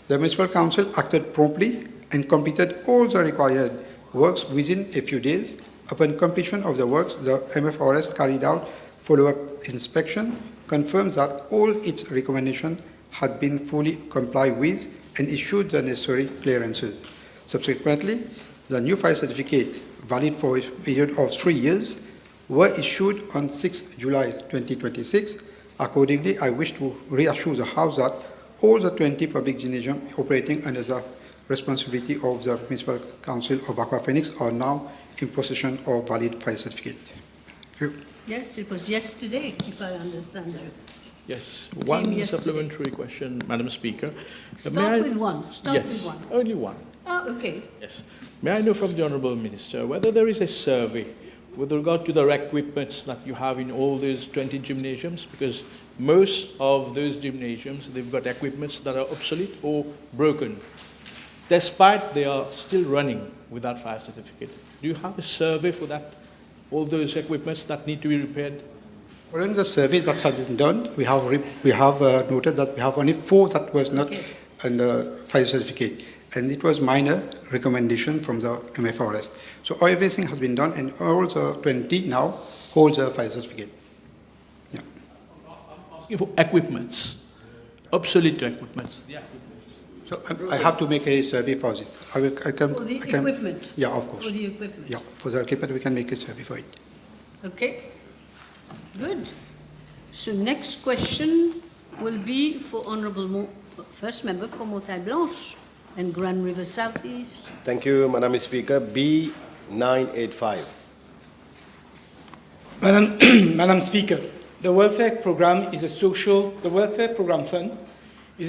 The Municipal Council acted promptly and completed all the required works within a few days. Upon completion of the works, the MFRS carried out follow-up inspection, confirmed that all its recommendations had been fully complied with, and issued the necessary clearances. Subsequently, the new fire certificate, valid for a period of 3 years, were issued on 6 July 2026. Accordingly, I wish to reassure the House that all the 20 public gymnasiums operating under the responsibility of the Municipal Council of Aquaphoenix are now in possession of valid fire certificate. Thank you. Yes, it was yesterday, if I understand you. Yes, It one came yesterday. supplementary question, Madam Speaker. Start with one. Start yes, with one. Only one. Ah, okay. Yes. May I know from the Honourable Minister whether there is a survey with regard to the equipments that you have in all those 20 gymnasiums? Because most of those gymnasiums, they've got equipments that are obsolete or broken, despite they are still running without fire certificate. Do you have a survey for that, all those equipments that need to be repaired? Following the survey that has been done, we have noted that we have only 4 that was not under fire certificate, and it was minor recommendation from the MFRS. So everything has been done, and all the 20 now holds a fire certificate. Yeah. I'm asking for equipments, obsolete equipments. Yeah. So I have to make a survey for this. For the equipment? Yeah, of course. For the equipment? Yeah, for the equipment we can make a survey for it. Okay. Good. So next question will be for Honourable First Member for Montagne Blanche and Grand River Southeast. Thank you, Madam Speaker. B985. Madam Speaker, the welfare program fund is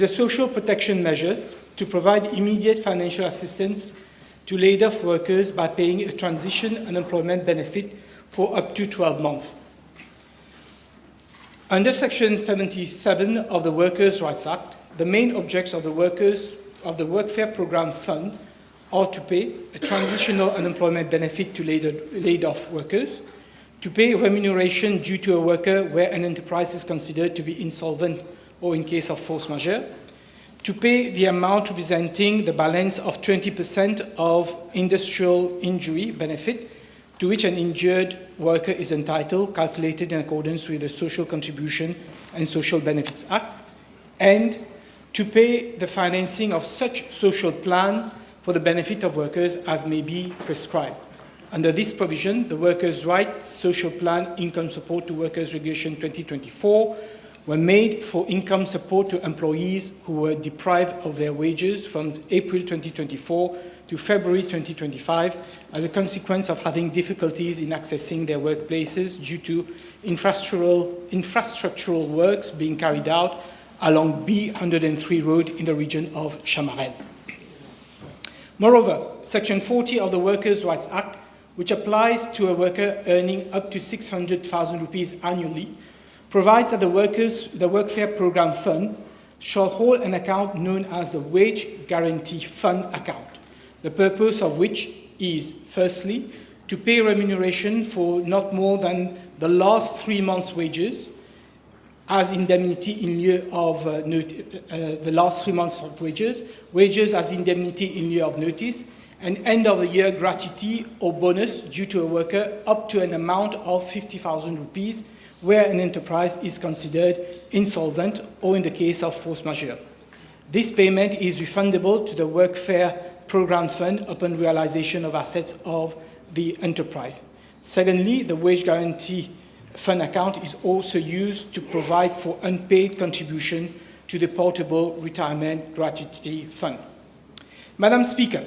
a social protection measure to provide immediate financial assistance to laid-off workers by paying a transition unemployment benefit for up to 12 months. Under Section 77 of the Workers' Rights Act, the main objects of the Welfare Program Fund are to pay a transitional unemployment benefit to laid-off workers, to pay remuneration due to a worker where an enterprise is considered to be insolvent or in case of force majeure, to pay the amount representing the balance of 20% of industrial injury benefit to which an injured worker is entitled, calculated in accordance with the Social Contribution and Social Benefits Act, and to pay the financing of such social plan for the benefit of workers as may be prescribed. Under this provision, the Workers' Rights Social Plan Income Support to Workers Regulation 2024 were made for income support to employees who were deprived of their wages from April 2024 to February 2025 as a consequence of having difficulties in accessing their workplaces due to infrastructural works being carried out along B103 road in the region of Chamarel. Moreover, Section 40 of the Workers' Rights Act, which applies to a worker earning up to 600,000 rupees annually, provides that the Workfare Program Fund shall hold an account known as the Wage Guarantee Fund account, the purpose of which is, firstly, to pay remuneration for not more than the last 3 months' wages as indemnity in lieu of the last 3 months of wages, wages as indemnity in lieu of notice, and end-of-the-year gratuity or bonus due to a worker up to an amount of 50,000 rupees where an enterprise is considered insolvent or in the case of force majeure. This payment is refundable to the Workfare Program Fund upon realization of assets of the enterprise. Secondly, the Wage Guarantee Fund account is also used to provide for unpaid contribution to the Portable Retirement Gratuity Fund. Madam Speaker,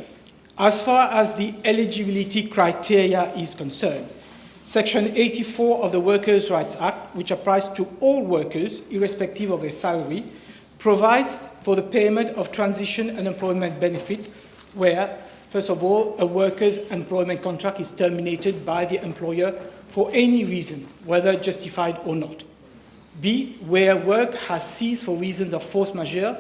as far as the eligibility criteria is concerned, Section 84 of the Workers' Rights Act, which applies to all workers, irrespective of their salary, provides for the payment of transition and employment benefit where, first of all, a worker's employment contract is terminated by the employer for any reason, whether justified or not. B, where work has ceased for reasons of force majeure,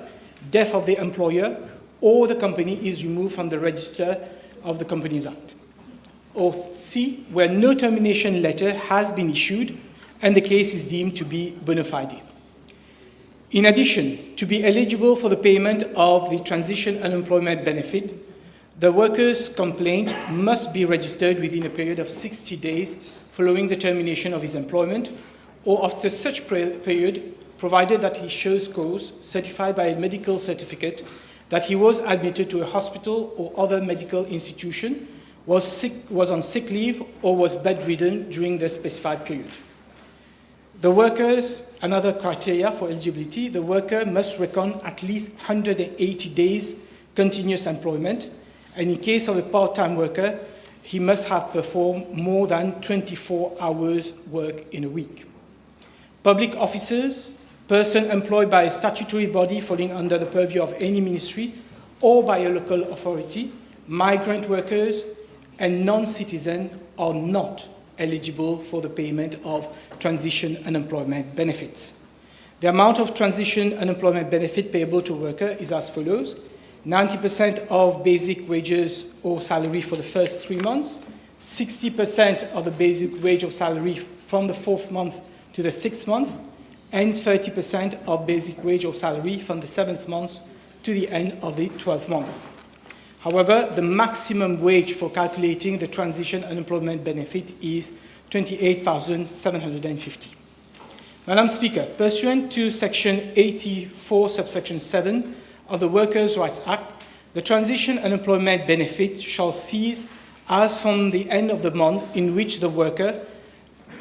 death of the employer, or the company is removed from the register of the Companies Act. Or C, where no termination letter has been issued and the case is deemed to be bona fide. In addition, to be eligible for the payment of the transition and employment benefit, the worker's complaint must be registered within a period of 60 days following the termination of his employment, or after such period, provided that he shows cause certified by a medical certificate that he was admitted to a hospital or other medical institution, was on sick leave, or was bedridden during the specified period. The workers, another criteria for eligibility, the worker must reckon at least 180 days continuous employment, and in case of a part-time worker, he must have performed more than 24 hours work in a week. Public officers, person employed by a statutory body falling under the purview of any ministry or by a local authority, migrant workers, and non-citizens are not eligible for the payment of transition and employment benefits. The amount of transition and employment benefit payable to a worker is as follows: 90% of basic wages or salary for the first 3 months, 60% of the basic wage or salary from the 4th month to the 6th month, and 30% of basic wage or salary from the 7th month to the end of the 12th month. However, the maximum wage for calculating the transition and employment benefit is 28,750. Madam Speaker, pursuant to Section 84, subsection 7 of the Workers' Rights Act, the transition and employment benefit shall cease as from the end of the month in which the worker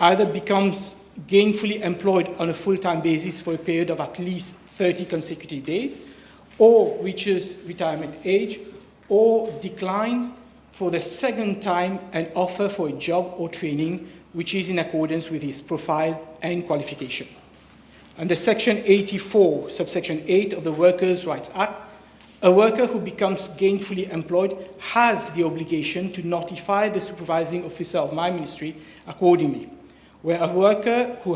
either becomes gainfully employed on a full-time basis for a period of at least 30 consecutive days, or reaches retirement age, or declines for the second time an offer for a job or training which is in accordance with his profile and qualification. Under Section 84, subsection 8 of the Workers' Rights Act, a worker who becomes gainfully employed has the obligation to notify the supervising officer of my ministry accordingly. Where a worker who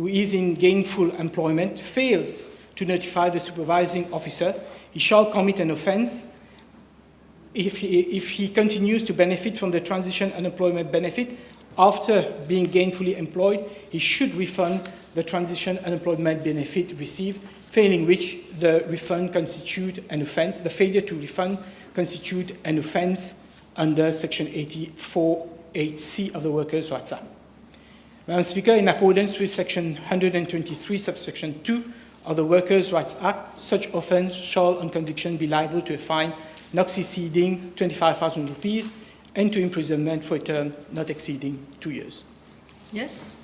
is in gainful employment fails to notify the supervising officer, he shall commit an offense. If he continues to benefit from the transition and employment benefit after being gainfully employed, he should refund the transition and employment benefit received, failing which the refund constitute an offense. The failure to refund constitute an offense under Section 84(8)(c) of the Workers' Rights Act. Madam Speaker, in accordance with Section 123, subsection 2 of the Workers' Rights Act, such offence shall, on conviction, be liable to a fine not exceeding 25,000 rupees and to imprisonment for a term not exceeding 2 years. Yes?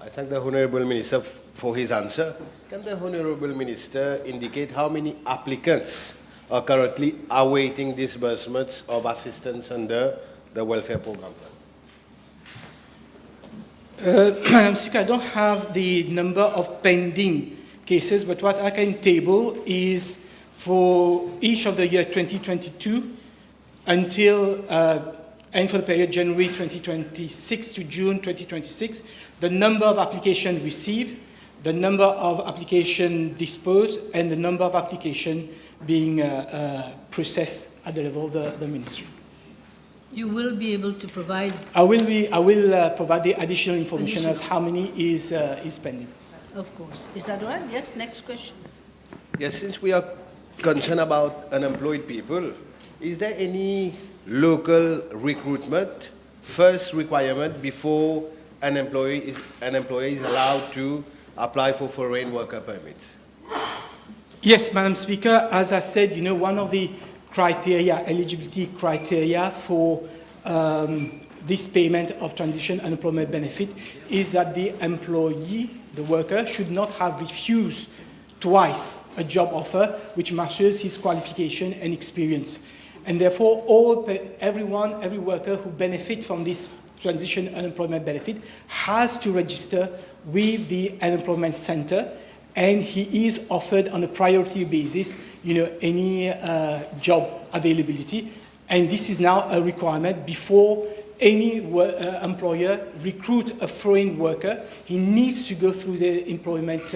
I thank the Honourable Minister for his answer. Can the Honourable Minister indicate how many applicants are currently awaiting disbursements of assistance under the Welfare Programme Fund? Madam Speaker, I don't have the number of pending cases, but what I can table is for each of the year 2022 until and for the period January 2026 to June 2026, the number of applications received, the number of applications disposed and the number of applications being processed at the level of the ministry. You will be able to provide... I will provide the additional information as how many is pending. Of course. Is that right? Yes, next question. Yes, since we are concerned about unemployed people, is there any local recruitment first requirement before an employee is allowed to apply for foreign worker permits? Yes, Madam Speaker. As I said, one of the criteria, eligibility criteria for this payment of transition unemployment benefit is that the employee, the worker, should not have refused twice a job offer which matches his qualification and experience. And therefore, every worker who benefits from this transition unemployment benefit has to register with the unemployment center, and he is offered on a priority basis, any job availability. And this is now a requirement before any employer recruits a foreign worker. He needs to go through the employment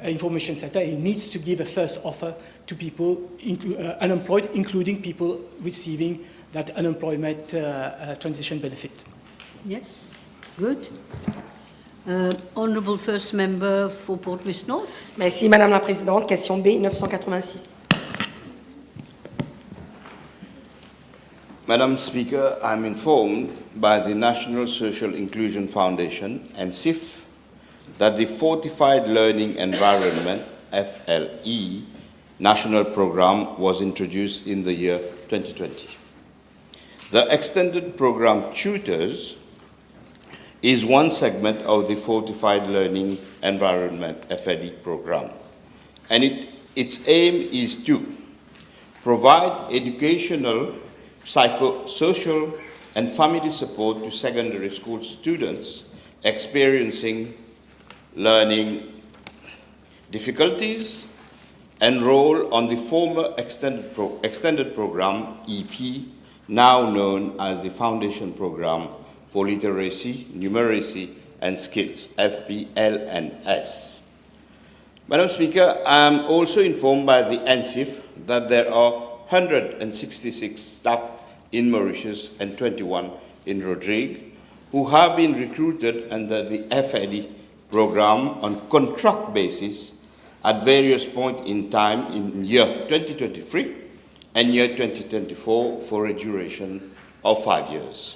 information center. He needs to give a first offer to people unemployed, including people receiving that unemployment transition benefit. Yes, good. Honourable First Member for Port West North. Merci, Madame la Présidente. Question B, 986. Madam Speaker, I'm informed by the National Social Inclusion Foundation and NCIF that the Fortified Learning Environment, FLE, national program was introduced in the year 2020. The extended program Tutors is one segment of the Fortified Learning Environment, FLE program, and its aim is to provide educational, psychosocial, and family support to secondary school students experiencing learning difficulties enroll on the former extended program, EP, now known as the Foundation Program for Literacy, Numeracy, and Skills, FPLNS. Madam Speaker, I am also informed by the NCIF that there are 166 staff in Mauritius and 21 in Rodrigue who have been recruited under the FLE program on contract basis at various points in time in year 2023 and year 2024 for a duration of 5 years.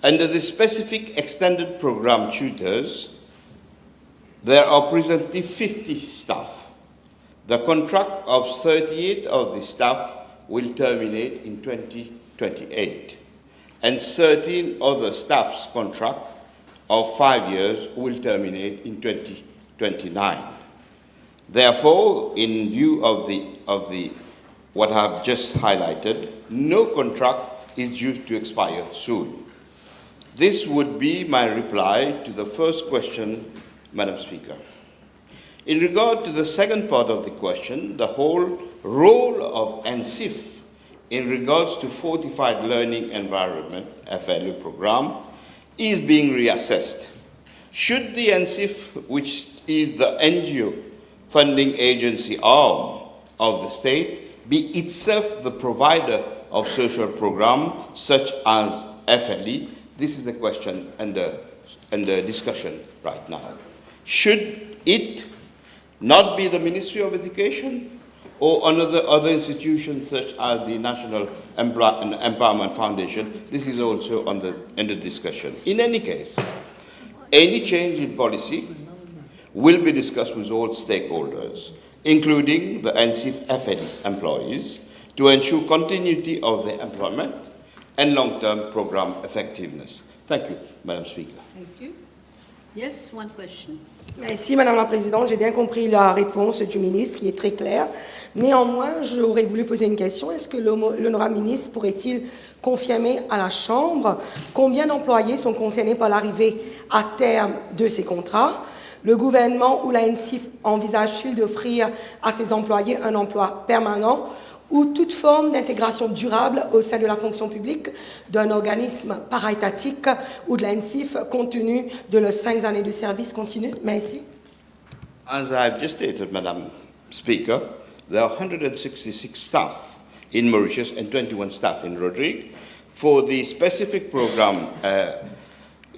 Under the specific extended program Tutors, there are presently 50 staff. The contract of 38 of the staff will terminate in 2028, and 13 other staff's contract of 5 years will terminate in 2029. Therefore, in view of what I have just highlighted, no contract is due to expire soon. This would be my reply to the first question, Madam Speaker. In regard to the second part of the question, the whole role of NCIF in regards to Fortified Learning Environment, FLE program, is being reassessed. Should the NCIF, which is the NGO funding agency arm of the state, be itself the provider of social programs such as FLE? This is the question under discussion right now. Should it not be the Ministry of Education or other institutions such as the National Empowerment Foundation? This is also under discussion. In any case, any change in policy will be discussed with all stakeholders, including the NCIF FLE employees, to ensure continuity of their employment and long-term program effectiveness. Thank you, Madam Speaker. Thank you. Yes, one question. Merci, Madame la Présidente. J'ai bien compris la réponse du ministre qui est très claire. Néanmoins, j'aurais voulu poser une question. Est-ce que l'honorable ministre pourrait-il confirmer à la Chambre combien d'employés sont concernés par l'arrivée à terme de ces contrats? Le gouvernement ou la NCIF envisage-t-il d'offrir à ses employés un emploi permanent ou toute forme d'intégration durable au sein de la fonction publique d'un organisme para-étatique ou de la NCIF compte tenu de leurs 5 années de service continu? Merci. As I have just stated, Madam Speaker, there are 166 staff in Mauritius and 21 staff in Rodrigue. For the specific program,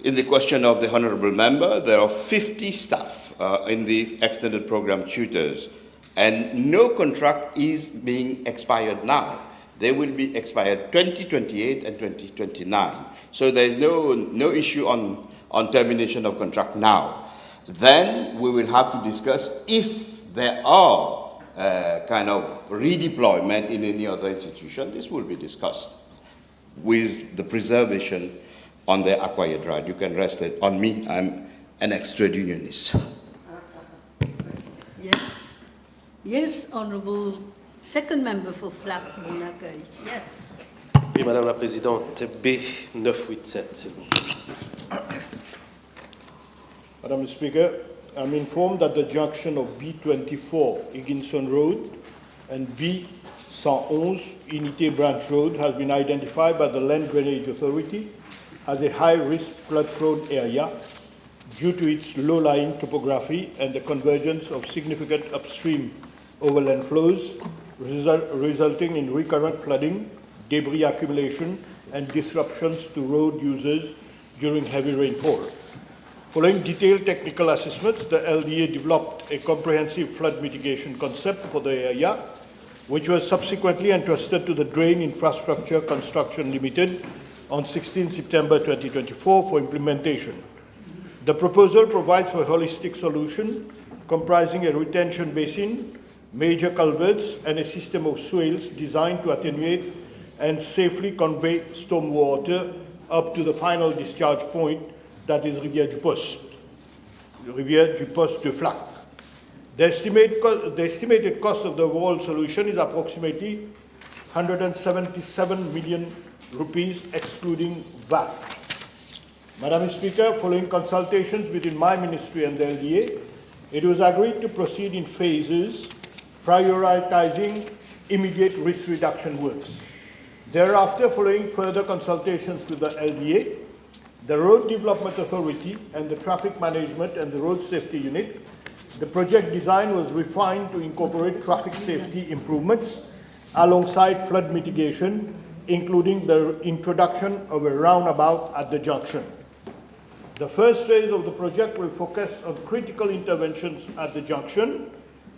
in the question of the Honourable Member, there are 50 staff in the extended program tutors, and no contract is being expired now. They will be expired 2028 and 2029. So there is no issue on termination of contract now. Then we will have to discuss if there are kind of redeployment in any other institution. This will be discussed with the preservation on the acquired right. You can rest it on me. I'm an ex-trade unionist. Yes. Yes, Honourable Second Member for Flap Bonaccueil. Yes. Oui, Madame la Présidente, B987, s'il vous plaît. Madam Speaker, I'm informed that the junction of B24 Higginson Road and B111 Unité Branch Road has been identified by the Land Drainage Authority as a high-risk flood-prone area due to its low-lying topography and the convergence of significant upstream overland flows, resulting in recurrent flooding, debris accumulation, and disruptions to road users during heavy rainfall. Following detailed technical assessments, the LDA developed a comprehensive flood mitigation concept for the area, which was subsequently entrusted to the Drain Infrastructure Construction Limited on 16 September 2024 for implementation. The proposal provides for a holistic solution comprising a retention basin, major culverts, and a system of swales designed to attenuate and safely convey stormwater up to the final discharge point, that is Rivière du Poste de Flac. The estimated cost of the overall solution is approximately 177 million rupees excluding VAT. Madam Speaker, following consultations between my ministry and the LDA, it was agreed to proceed in phases, prioritizing immediate risk reduction works. Thereafter, following further consultations with the LDA, the Road Development Authority and the Traffic Management and the Road Safety Unit, the project design was refined to incorporate traffic safety improvements alongside flood mitigation, including the introduction of a roundabout at the junction. The first phase of the project will focus on critical interventions at the junction,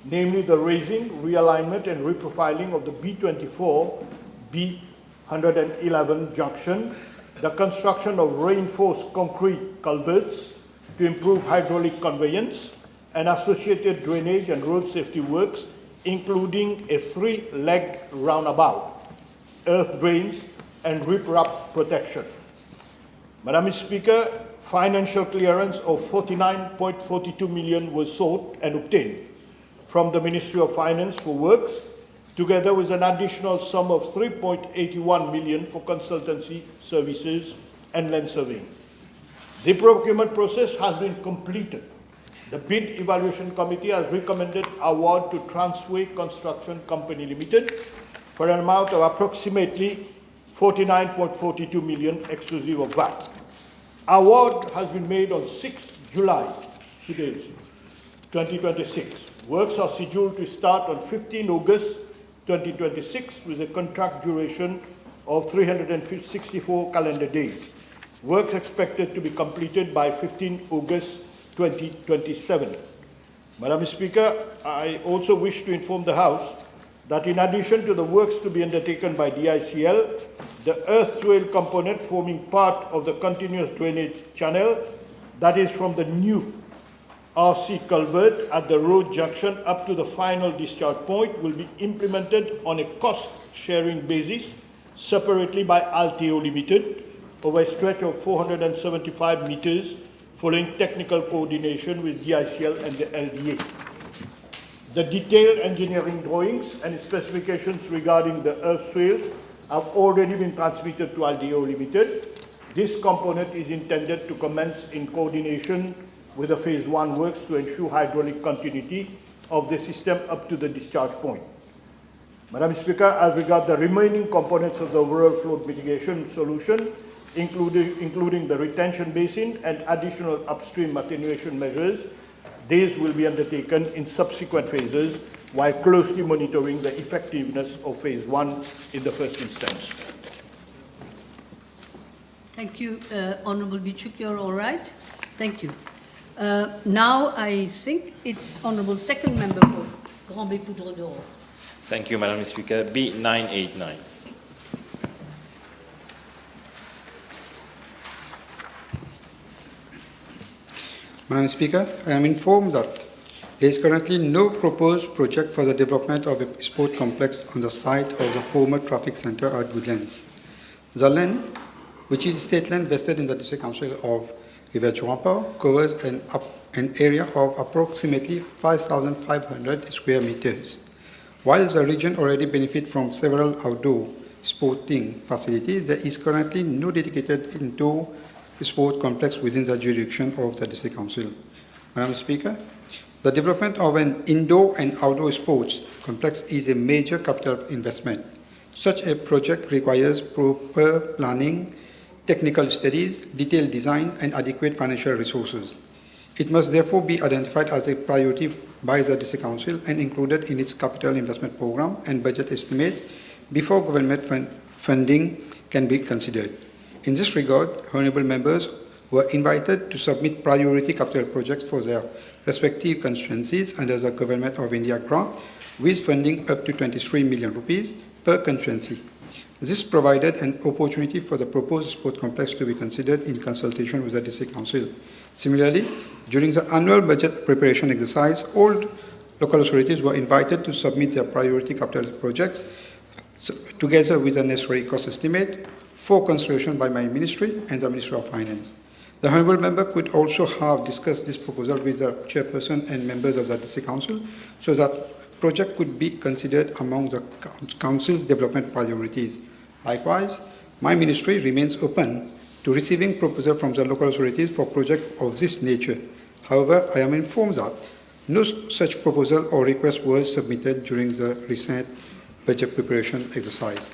namely the raising, realignment, and reprofiling of the B24, B111 junction, the construction of reinforced concrete culverts to improve hydraulic conveyance, and associated drainage and road safety works, including a 3-leg roundabout, earth drains, and riprap protection. Madam Speaker, financial clearance of 49.42 million was sought and obtained from the Ministry of Finance for works, together with an additional sum of 3.81 million for consultancy services and land surveying. The procurement process has been completed. The bid evaluation committee has recommended award to Transway Construction Company Limited for an amount of approximately 49.42 million exclusive of VAT. Award has been made on 6 July, 2026. Works are scheduled to start on 15 August 2026 with a contract duration of 364 calendar days. Works expected to be completed by 15 August 2027. Madam Speaker, I also wish to inform the House that in addition to the works to be undertaken by DICL, the earth swale component forming part of the continuous drainage channel, that is from the new RC culvert at the road junction up to the final discharge point, will be implemented on a cost-sharing basis separately by Alteo Limited over a stretch of 475 meters following technical coordination with DICL and the LDA. The detailed engineering drawings and specifications regarding the earth swales have already been transmitted to Alteo Limited. This component is intended to commence in coordination with the Phase 1 works to ensure hydraulic continuity of the system up to the discharge point. Madam Speaker, as regards the remaining components of the overall flood mitigation solution, including the retention basin and additional upstream attenuation measures, These will be undertaken in subsequent phases while closely monitoring the effectiveness of phase 1 in the first instance. Thank you, Honourable Bichuk. You're all right? Thank you. Now I think it's Honourable Second Member for Grand Bay Poudre d'Or. Thank you, Madam Speaker. B989. Madam Speaker, I am informed that there is currently no proposed project for the development of a sport complex on the site of the former traffic center at Woodlands. The land, which is state land vested in the District Council of VIII, covers an area of approximately 5,500 square meters. While the region already benefits from several outdoor sporting facilities, there is currently no dedicated indoor sport complex within the jurisdiction of the District Council. Madam Speaker, the development of an indoor and outdoor sports complex is a major capital investment. Such a project requires proper planning, technical studies, detailed design, and adequate financial resources. It must therefore be identified as a priority by the District Council and included in its capital investment program and budget estimates before government funding can be considered. In this regard, honourable members were invited to submit priority capital projects for their respective constituencies under the Government of India grant, with funding up to 23 million rupees per constituency. This provided an opportunity for the proposed sport complex to be considered in consultation with the District Council. Similarly, during the annual budget preparation exercise, all local authorities were invited to submit their priority capital projects together with the necessary cost estimate for consideration by my ministry and the Ministry of Finance. The honourable member could also have discussed this proposal with the chairperson and members of the District Council so that project could be considered among the Council's development priorities. Likewise, my ministry remains open to receiving proposals from the local authorities for projects of this nature. However, I am informed that no such proposal or request was submitted during the recent budget preparation exercise.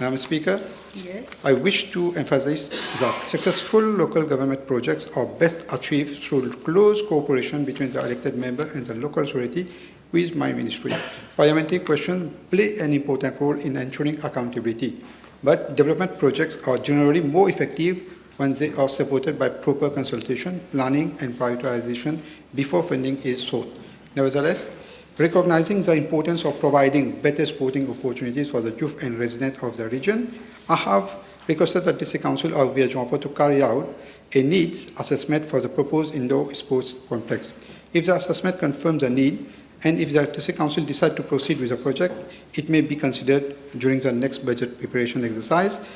Madam Speaker, yes. I wish to emphasize that successful local government projects are best achieved through close cooperation between the elected member and the local authority with my ministry. Parliamentary questions play an important role in ensuring accountability, but development projects are generally more effective when they are supported by proper consultation, planning, and prioritization before funding is sought. Nevertheless, recognizing the importance of providing better sporting opportunities for the youth and residents of the region, I have requested the District Council of VIII to carry out a needs assessment for the proposed indoor sports complex. If the assessment confirms the need, and if the District Council decides to proceed with the project, it may be considered during the next budget preparation exercise,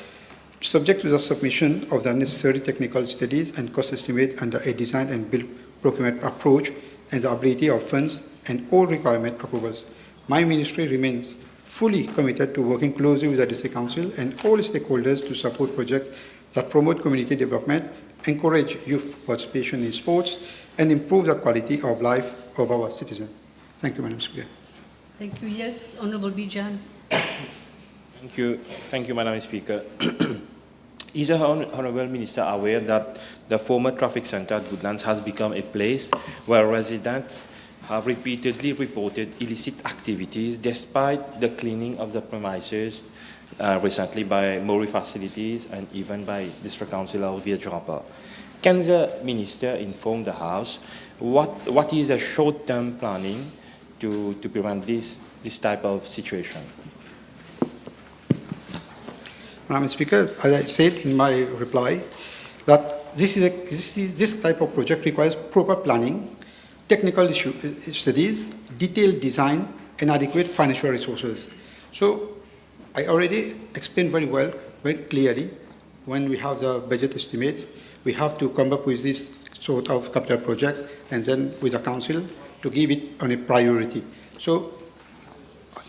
subject to the submission of the necessary technical studies and cost estimate under a design and build procurement approach and the ability of funds and all requirement approvals. My ministry remains fully committed to working closely with the District Council and all stakeholders to support projects that promote community development, encourage youth participation in sports, and improve the quality of life of our citizens. Thank you, Madam Speaker. Thank you. Yes, Honourable Bijan. Thank you, Madam Speaker. Is the Honourable Minister aware that the former traffic centre at Woodlands has become a place where residents have repeatedly reported illicit activities despite the cleaning of the premises recently by MARIE facilities and even by District Council of VIII? Can the Minister inform the House what is the short-term planning to prevent this type of situation? Madam Speaker, as I said in my reply, that this type of project requires proper planning, technical studies, detailed design, and adequate financial resources. So I already explained very well, very clearly, when we have the budget estimates, we have to come up with this sort of capital projects and then with the council to give it on a priority. So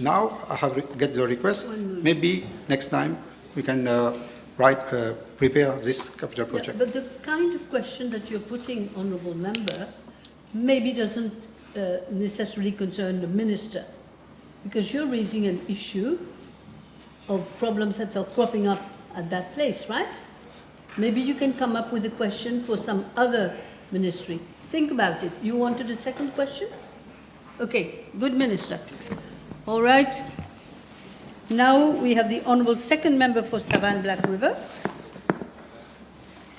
now I have get the request, maybe next time we can prepare this capital project. Yeah, but the kind of question that you're putting, Honourable Member, maybe doesn't necessarily concern the Minister, because you're raising an issue of problems that are cropping up at that place, right? Maybe you can come up with a question for some other ministry. Think about it. You wanted a second question? Okay, good Minister. All right. Now we have the Honourable Second Member for Savannah Black River.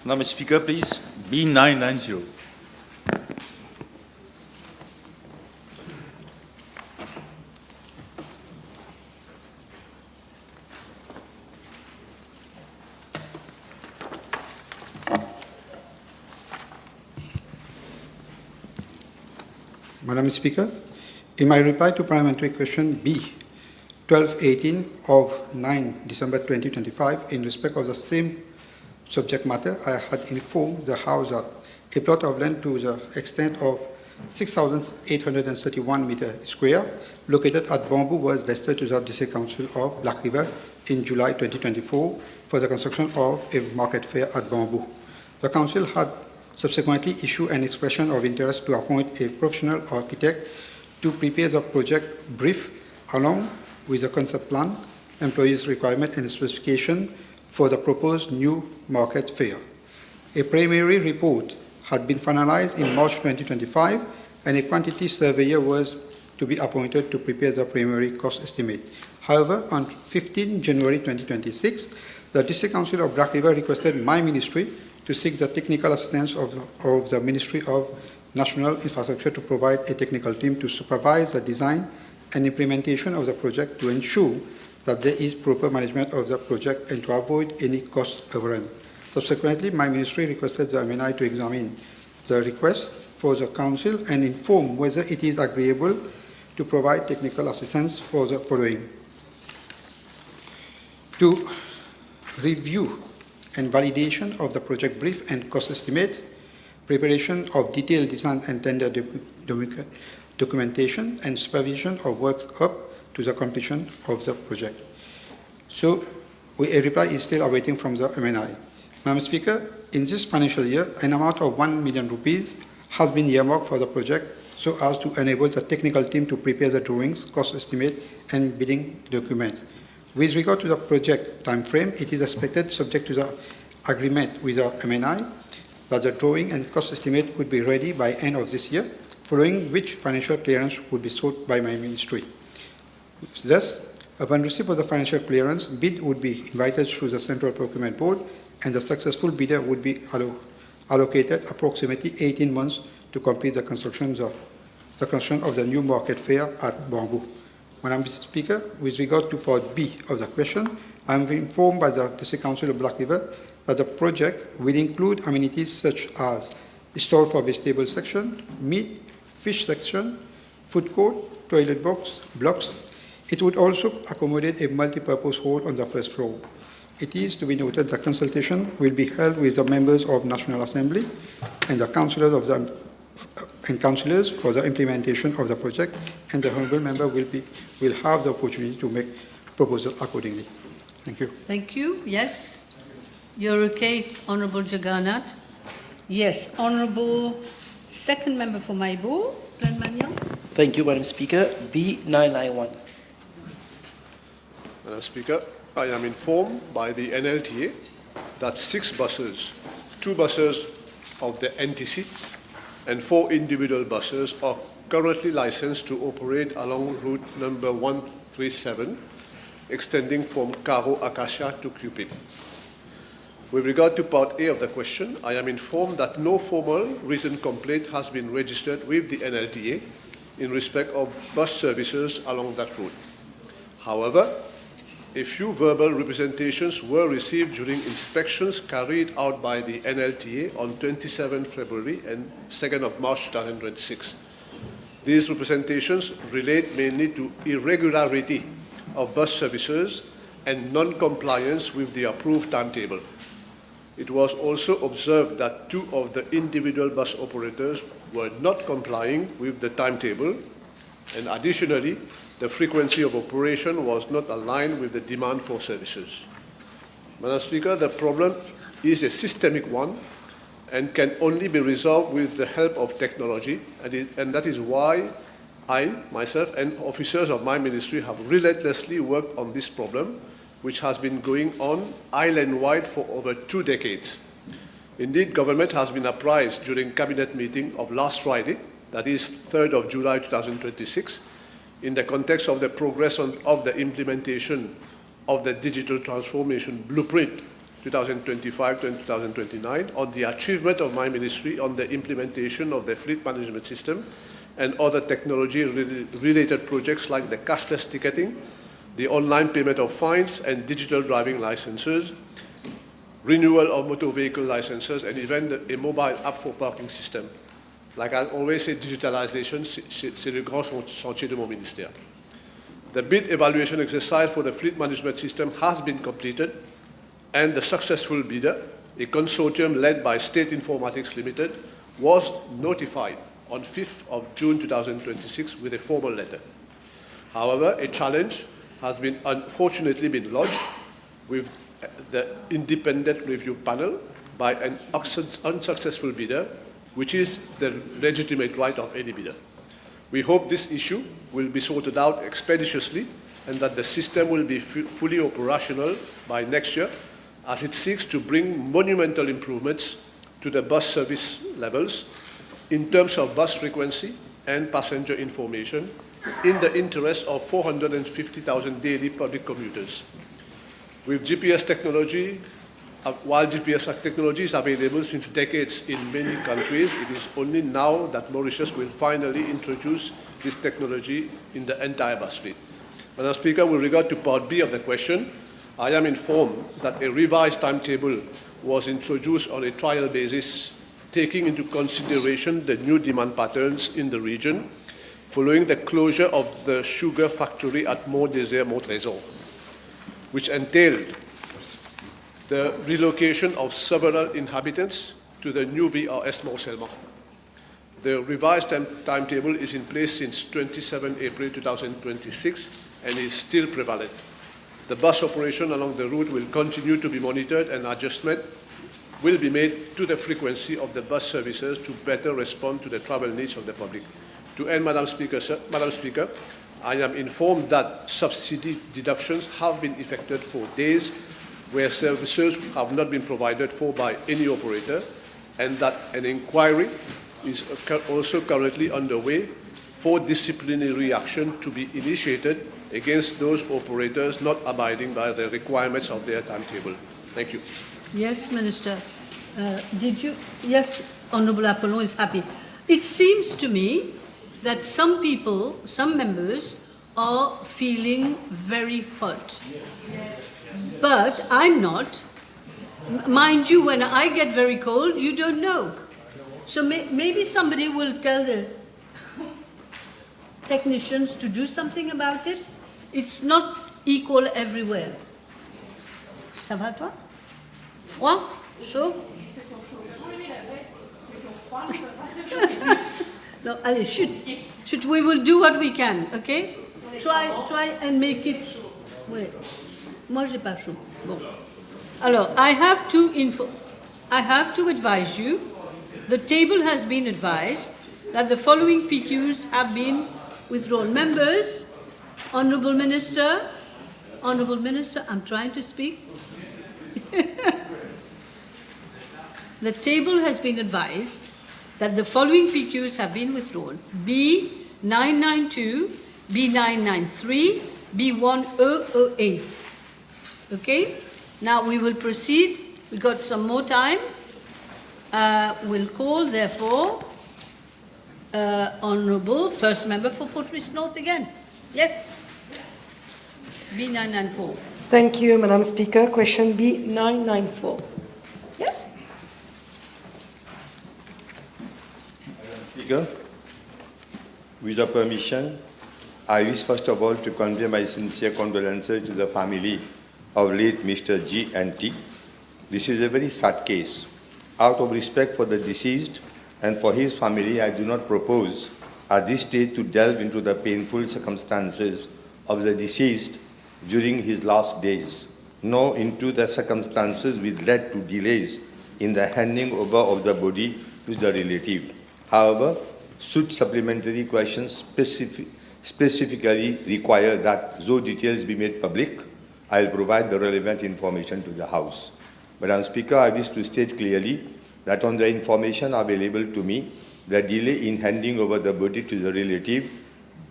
Madam Speaker, please, B990. Madam Speaker, in my reply to Parliamentary Question B 1218 of 9 December 2025, in respect of the same subject matter, I had informed the House that a plot of land to the extent of 6,831 meters square, located at Bamboo, was vested to the District Council of Black River in July 2024 for the construction of a market fair at Bamboo. The Council had subsequently issued an expression of interest to appoint a professional architect to prepare the project brief along with the concept plan, employees' requirement and specification for the proposed new market fair. A preliminary report had been finalized in March 2025, and a quantity surveyor was to be appointed to prepare the preliminary cost estimate. However, on 15 January 2026, the District Council of Black River requested my ministry to seek the technical assistance of the Ministry of National Infrastructure to provide a technical team to supervise the design and implementation of the project to ensure that there is proper management of the project and to avoid any cost overrun. Subsequently, my ministry requested the MNI to examine the request for the Council and inform whether it is agreeable to provide technical assistance for the following. To review and validation of the project brief and cost estimates, preparation of detailed design and tender documentation, and supervision of works up to the completion of the project. So, a reply is still awaiting from the MNI. Madam Speaker, in this financial year, an amount of 1 million rupees has been earmarked for the project so as to enable the technical team to prepare the drawings, cost estimate, and bidding documents. With regard to the project timeframe, it is expected, subject to the agreement with the MNI, that the drawing and cost estimate would be ready by end of this year, following which financial clearance would be sought by my ministry. Thus, upon receipt of the financial clearance, bid would be invited through the Central Procurement Board, and the successful bidder would be allocated approximately 18 months to complete the construction of the new market fair at Bamboo. Madam Speaker, with regard to part B of the question, I am informed by the District Council of Black River that the project will include amenities such as a stall for vegetable section, meat, fish section, food court, toilet blocks. It would also accommodate a multi-purpose hall on the first floor. It is to be noted that consultation will be held with the members of National Assembly and the councillors for the implementation of the project, and the Honourable Member will have the opportunity to make proposal accordingly. Thank you. Thank you. Yes. You're okay, Honourable Jagannath? Yes. Honourable Second Member for Maibo, Glenmagnon. Thank you, Madam Speaker. B991. Madam Speaker, I am informed by the NLTA that 6 buses, 2 buses of the NTC and 4 individual buses are currently licensed to operate along route number 137, extending from Karo Acacia to Cupid. With regard to part A of the question, I am informed that no formal written complaint has been registered with the NLTA in respect of bus services along that route. However, a few verbal representations were received during inspections carried out by the NLTA on 27 February and 2nd of March 2026. These representations relate mainly to irregularity of bus services and non-compliance with the approved timetable. It was also observed that 2 of the individual bus operators were not complying with the timetable, and additionally, the frequency of operation was not aligned with the demand for services. Madam Speaker, the problem is a systemic one and can only be resolved with the help of technology, and that is why I, myself, and officers of my ministry have relentlessly worked on this problem, which has been going on island-wide for over 2 decades. Indeed, government has been apprised during cabinet meeting of last Friday, that is 3rd of July 2026, in the context of the progress of the implementation of the digital transformation blueprint 2025 to 2029 on the achievement of my ministry on the implementation of the fleet management system and other technology-related projects like the cashless ticketing, the online payment of fines and digital driving licenses, renewal of motor vehicle licenses, and even a mobile app for parking system. Like I always say, digitalization, c'est le grand chantier de mon ministère. The bid evaluation exercise for the fleet management system has been completed, and the successful bidder, a consortium led by State Informatics Limited, was notified on 5th of June 2026 with a formal letter. However, a challenge has unfortunately been lodged with the independent review panel by an unsuccessful bidder, which is the legitimate right of any bidder. We hope this issue will be sorted out expeditiously and that the system will be fully operational by next year, as it seeks to bring monumental improvements to the bus service levels in terms of bus frequency and passenger information in the interest of 450,000 daily public commuters. With GPS technology, while GPS technology is available since decades in many countries, it is only now that Mauritius will finally introduce this technology in the entire bus fleet. Madam Speaker, with regard to Part B of the question, I am informed that a revised timetable was introduced on a trial basis, taking into consideration the new demand patterns in the region following the closure of the sugar factory at Mont-Désert-Montresor, which entailed the relocation of several inhabitants to the new VRS Morcellement. The revised timetable is in place since 27 April 2026 and is still prevalent. The bus operation along the route will continue to be monitored, and adjustment will be made to the frequency of the bus services to better respond to the travel needs of the public. To end, Madam Speaker, I am informed that subsidy deductions have been effected for days where services have not been provided for by any operator, and that an inquiry is also currently underway for disciplinary action to be initiated against those operators not abiding by the requirements of their timetable. Thank you. Yes, Minister. Yes, Honourable Apollon is happy. It seems to me that some people, some members, are feeling very hurt. But I'm not. Mind you, when I get very cold, you don't know. So maybe somebody will tell the technicians to do something about it. It's not equal everywhere. Ça va toi? Froid? Chaud? No, allez, shoot. We will do what we can, okay? Try and make it. Wait. Moi, j'ai pas chaud. Bon. Alors, I have to advise you. The table has been advised that the following PQs have been withdrawn. Members, Honourable Minister, I'm trying to speak. The table has been advised that the following PQs have been withdrawn. B992, B993, B1008. Okay? Now we will proceed. We got some more time. We'll call, therefore, Honourable First Member for Portrush North again. Yes. B994. Thank you, Madam Speaker. Question B994. Yes? Speaker, with your permission, I wish first of all to convey my sincere condolences to the family of late Mr. G and T. This is a very sad case. Out of respect for the deceased and for his family, I do not propose at this stage to delve into the painful circumstances of the deceased during his last days, nor into the circumstances which led to delays in the handing over of the body to the relative. However, should supplementary questions specifically require that those details be made public, I will provide the relevant information to the House. Madam Speaker, I wish to state clearly that on the information available to me, the delay in handing over the body to the relative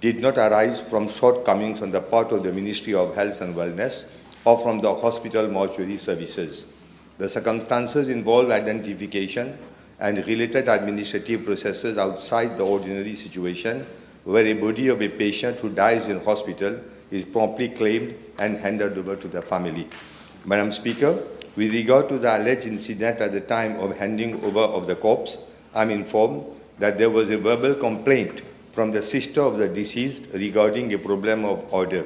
did not arise from shortcomings on the part of the Ministry of Health and Wellness or from the hospital mortuary services. The circumstances involve identification and related administrative processes outside the ordinary situation where a body of a patient who dies in hospital is promptly claimed and handed over to the family. Madam Speaker, with regard to the alleged incident at the time of handing over of the corpse, I am informed that there was a verbal complaint from the sister of the deceased regarding a problem of order.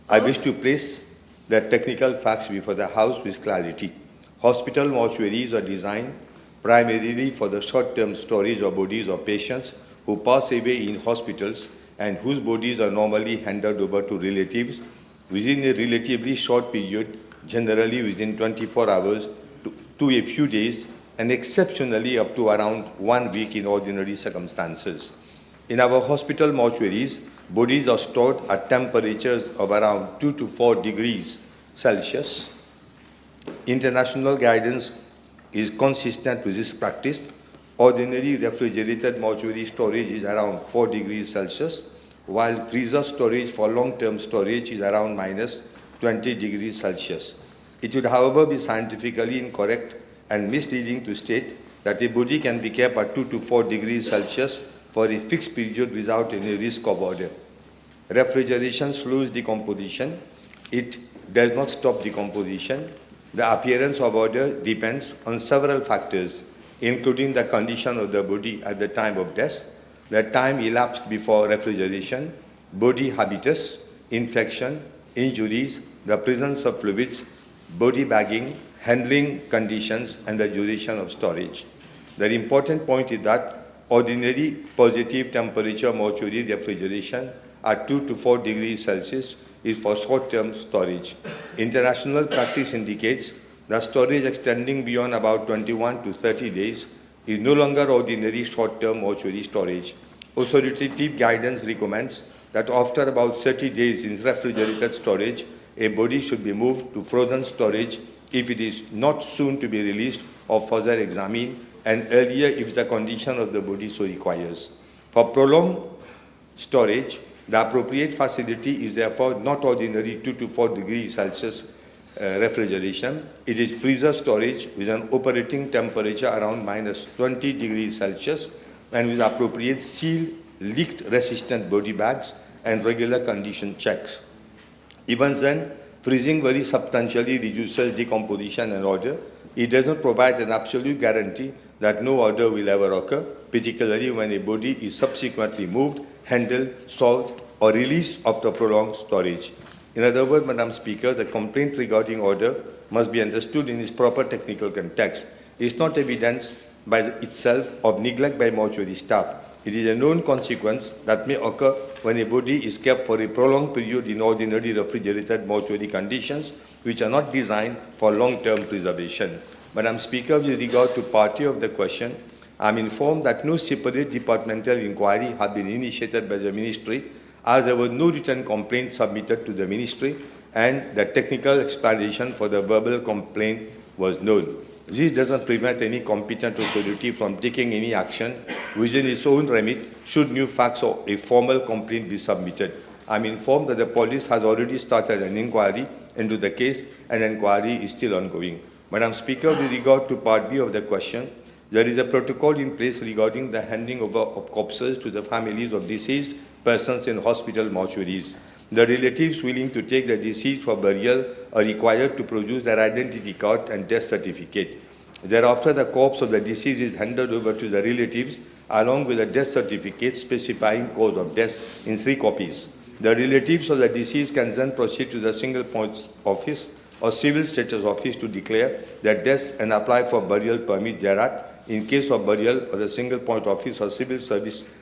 I wish to place the technical facts before the House with clarity. Hospital mortuaries are designed primarily for the short-term storage of bodies of patients who pass away in hospitals and whose bodies are normally handed over to relatives within a relatively short period, generally within 24 hours to a few days, and exceptionally up to around 1 week in ordinary circumstances. In our hospital mortuaries, bodies are stored at temperatures of around 2 to 4 degrees Celsius. International guidance is consistent with this practice. Ordinary refrigerated mortuary storage is around 4 degrees Celsius, while freezer storage for long-term storage is around minus 20 degrees Celsius. It would, however, be scientifically incorrect and misleading to state that a body can be kept at 2 to 4 degrees Celsius for a fixed period without any risk of odor. Refrigeration slows decomposition. It does not stop decomposition. The appearance of odor depends on several factors, including the condition of the body at the time of death, the time elapsed before refrigeration, body habitus, infection, injuries, the presence of fluids, body bagging, handling conditions, and the duration of storage. The important point is that ordinary positive temperature mortuary refrigeration at 2 to 4 degrees Celsius is for short-term storage. International practice indicates that storage extending beyond about 21 to 30 days is no longer ordinary short-term mortuary storage. Authoritative guidance recommends that after about 30 days in refrigerated storage, a body should be moved to frozen storage if it is not soon to be released or further examined, and earlier if the condition of the body so requires. For prolonged storage, the appropriate facility is therefore not ordinary 2 to 4 degrees Celsius refrigeration. It is freezer storage with an operating temperature around minus 20 degrees Celsius and with appropriate sealed, leak-resistant body bags and regular condition checks. Even then, freezing very substantially reduces decomposition and odor. It does not provide an absolute guarantee that no odor will ever occur, particularly when a body is subsequently moved, handled, solved, or released after prolonged storage. In other words, Madam Speaker, the complaint regarding odor must be understood in its proper technical context. It is not evidence by itself of neglect by mortuary staff. It is a known consequence that may occur when a body is kept for a prolonged period in ordinary refrigerated mortuary conditions, which are not designed for long-term preservation. Madam Speaker, with regard to part A of the question, I am informed that no separate departmental inquiry has been initiated by the Ministry, as there was no written complaint submitted to the Ministry, and the technical explanation for the verbal complaint was known. This doesn't prevent any competent authority from taking any action within its own remit should new facts or a formal complaint be submitted. I am informed that the police has already started an inquiry into the case, and the inquiry is still ongoing. Madam Speaker, with regard to part B of the question, there is a protocol in place regarding the handing over of corpses to the families of deceased persons in hospital mortuaries. The relatives willing to take the deceased for burial are required to produce their identity card and death certificate. Thereafter, the corpse of the deceased is handed over to the relatives along with a death certificate specifying cause of death in 3 copies. The relatives of the deceased can then proceed to the single point office or civil status office to declare their death and apply for burial permit thereat in case of burial, or the single point office or civil service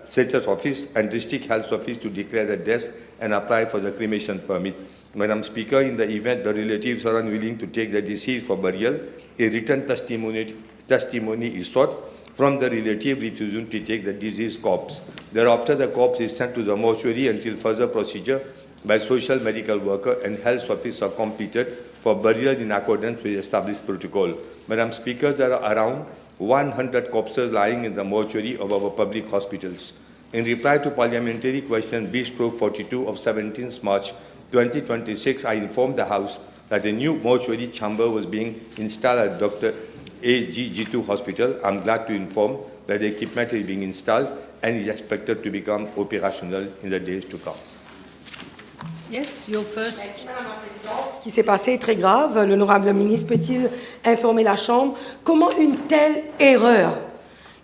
status office and district health office to declare the death and apply for the cremation permit. Madam Speaker, in the event the relatives are unwilling to take the deceased for burial, a written testimony is sought from the relative refusing to take the deceased corpse. Thereafter, the corpse is sent to the mortuary until further procedure by social medical worker and health office are completed for burial in accordance with established protocol. Madam Speaker, there are around 100 corpses lying in the mortuary of our public hospitals. In reply to Parliamentary Question B/42 of 17th March 2026, I informed the House that a new mortuary chamber was being installed at Dr. A.G.G2 Hospital. I'm glad to inform that the equipment is being installed and is expected to become operational in the days to come. Yes, your first. Ce qui s'est passé est très grave. L'honorable ministre peut-il informer la Chambre comment une telle erreur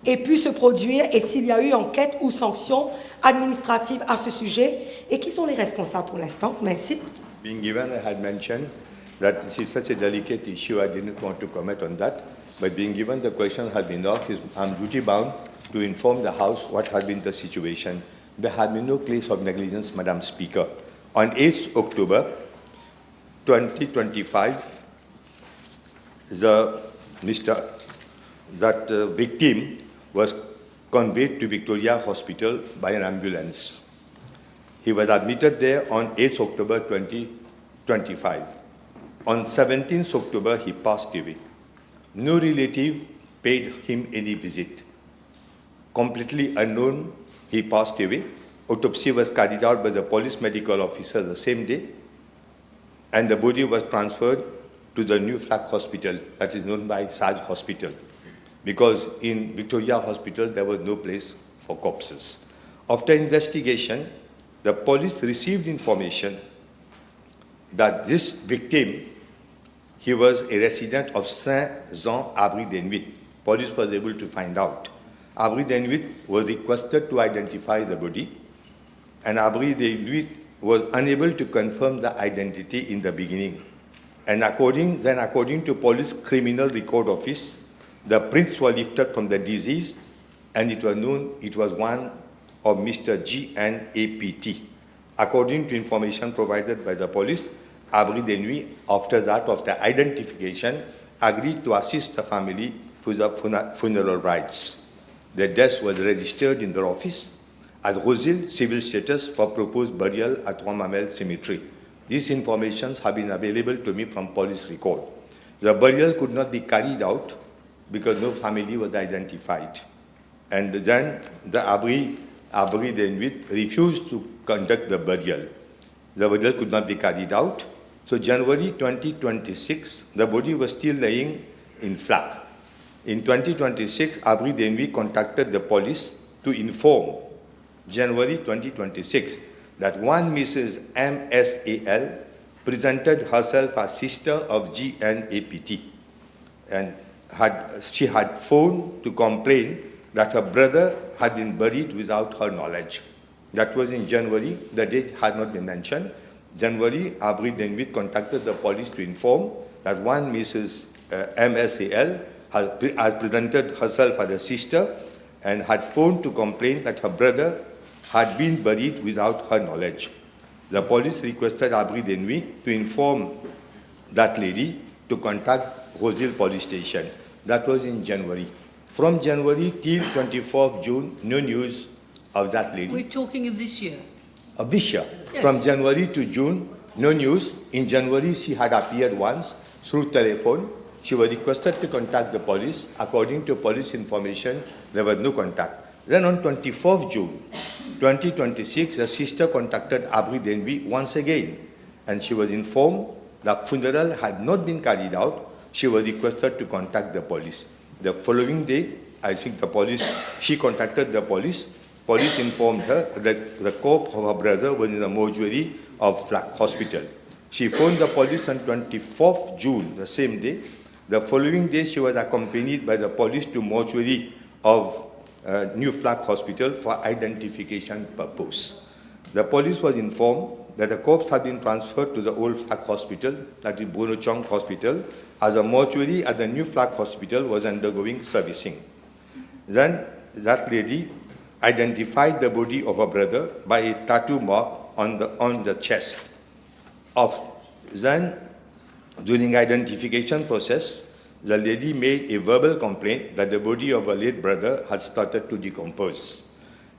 ait pu se produire et s'il y a eu enquête ou sanction administrative à ce sujet et qui sont les responsables pour l'instant? Merci. Being given, I had mentioned that this is such a delicate issue, I didn't want to comment on that. But being given the question has been asked, I'm duty bound to inform the House what has been the situation. There has been no case of negligence, Madam Speaker. On 8th October 2025, the victim was conveyed to Victoria Hospital by an ambulance. He was admitted there on 8th October 2025. On 17th October, he passed away. No relative paid him any visit. Completely unknown, he passed away. Autopsy was carried out by the police medical officer the same day, and the body was transferred to the New Flag Hospital, that is known by Saj Hospital, because in Victoria Hospital there was no place for corpses. After investigation, the police received information that this victim, he was a resident of Saint-Jean, Abri des Nuits. Police was able to find out. Abri des Nuits was requested to identify the body, and Abri des Nuits was unable to confirm the identity in the beginning. And according to Police Criminal Record Office, the prints were lifted from the deceased, and it was known it was one of Mr. G.N.A.P.T. According to information provided by the police, Abri des Nuits, after identification, agreed to assist the family with the funeral rites. The death was registered in their office as Rosil civil status for proposed burial at Trois-Mamelles Cemetery. These informations have been available to me from police record. The burial could not be carried out because no family was identified. And then the Abri des Nuits refused to conduct the burial. The burial could not be carried out. So January 2026, the body was still laying in flag. In 2026, Abri des Nuits contacted the police to inform, January 2026, that one Mrs. M.S.A.L. presented herself as sister of G.N.A.P.T. and she had phoned to complain that her brother had been buried without her knowledge. That was in January. The date had not been mentioned. January, Abri des Nuits contacted the police to inform that one Mrs. M.S.A.L. had presented herself as a sister and had phoned to complain that her brother had been buried without her knowledge. The police requested Abri des Nuits to inform that lady to contact Rosil police station. That was in January. From January till 24th June, no news of that lady. We're talking of this year. Of this year. Yes. From January to June, no news. In January, she had appeared once through telephone. She was requested to contact the police. According to police information, there was no contact. Then on 24th June 2026, the sister contacted Abri des Nuits once again, and she was informed that funeral had not been carried out. She was requested to contact the police. The following day, I think she contacted the police. Police informed her that the corpse of her brother was in the mortuary of Flag Hospital. She phoned the police on 24th June, the same day. The following day, she was accompanied by the police to mortuary of New Flag Hospital for identification purpose. The police was informed that the corpse had been transferred to the old Flag Hospital, that is Bruno Chong Hospital, as a mortuary at the New Flag Hospital was undergoing servicing. Then that lady identified the body of her brother by a tattoo mark on the chest. Then, during identification process, the lady made a verbal complaint that the body of her late brother had started to decompose.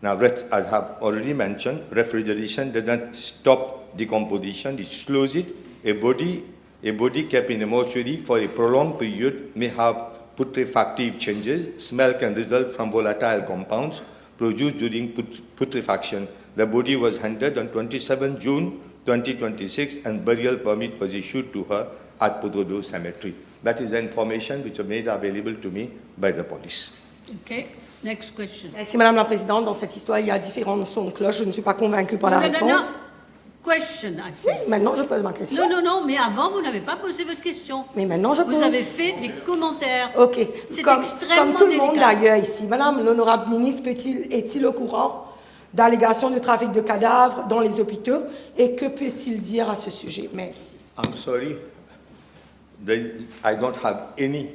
Now, as I have already mentioned, refrigeration doesn't stop decomposition, it slows it. A body A body kept in a mortuary for a prolonged period may have putrefactive changes. Smell can result from volatile compounds produced during putrefaction. The body was handed on 27 June 2026 and burial permit was issued to her at Pododo Cemetery. That is the information which was made available to me by the police. Okay, next question. Merci, Madame la Présidente. Dans cette histoire, il y a différents sons de cloche. Je ne suis pas convaincue par la réponse. No. Question, I say. Oui, maintenant je pose ma question. Non, mais avant, vous n'avez pas posé votre question. Mais maintenant je pose. Vous avez fait des commentaires. Ok. C'est Comme extrêmement tout le monde délicat. d'ailleurs ici, Madame l'honorable ministre est-il au courant d'allégations de trafic de cadavres dans les hôpitaux et que peut-il dire à ce sujet? Merci. I'm sorry, I don't have any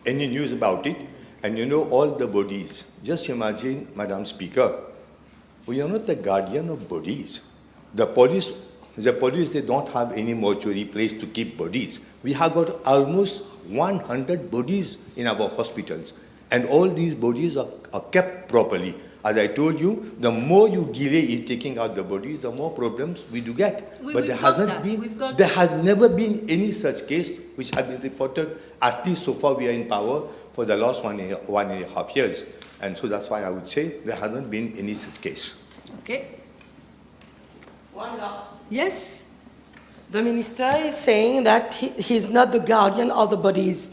news about it. And you know all the bodies. Just imagine, Madam Speaker, we are not the guardian of bodies. The police, they don't have any mortuary place to keep bodies. We have got almost 100 bodies in our hospitals. And all these bodies are kept properly. As I told you, the more you delay in taking out the bodies, the more problems we do get. But there has never been any such case which has been reported, at least so far we are in power, for the last 1.5 years. And so that's why I would say there hasn't been any such case. Okay. One last. Yes. The minister is saying that he's not the guardian of the bodies.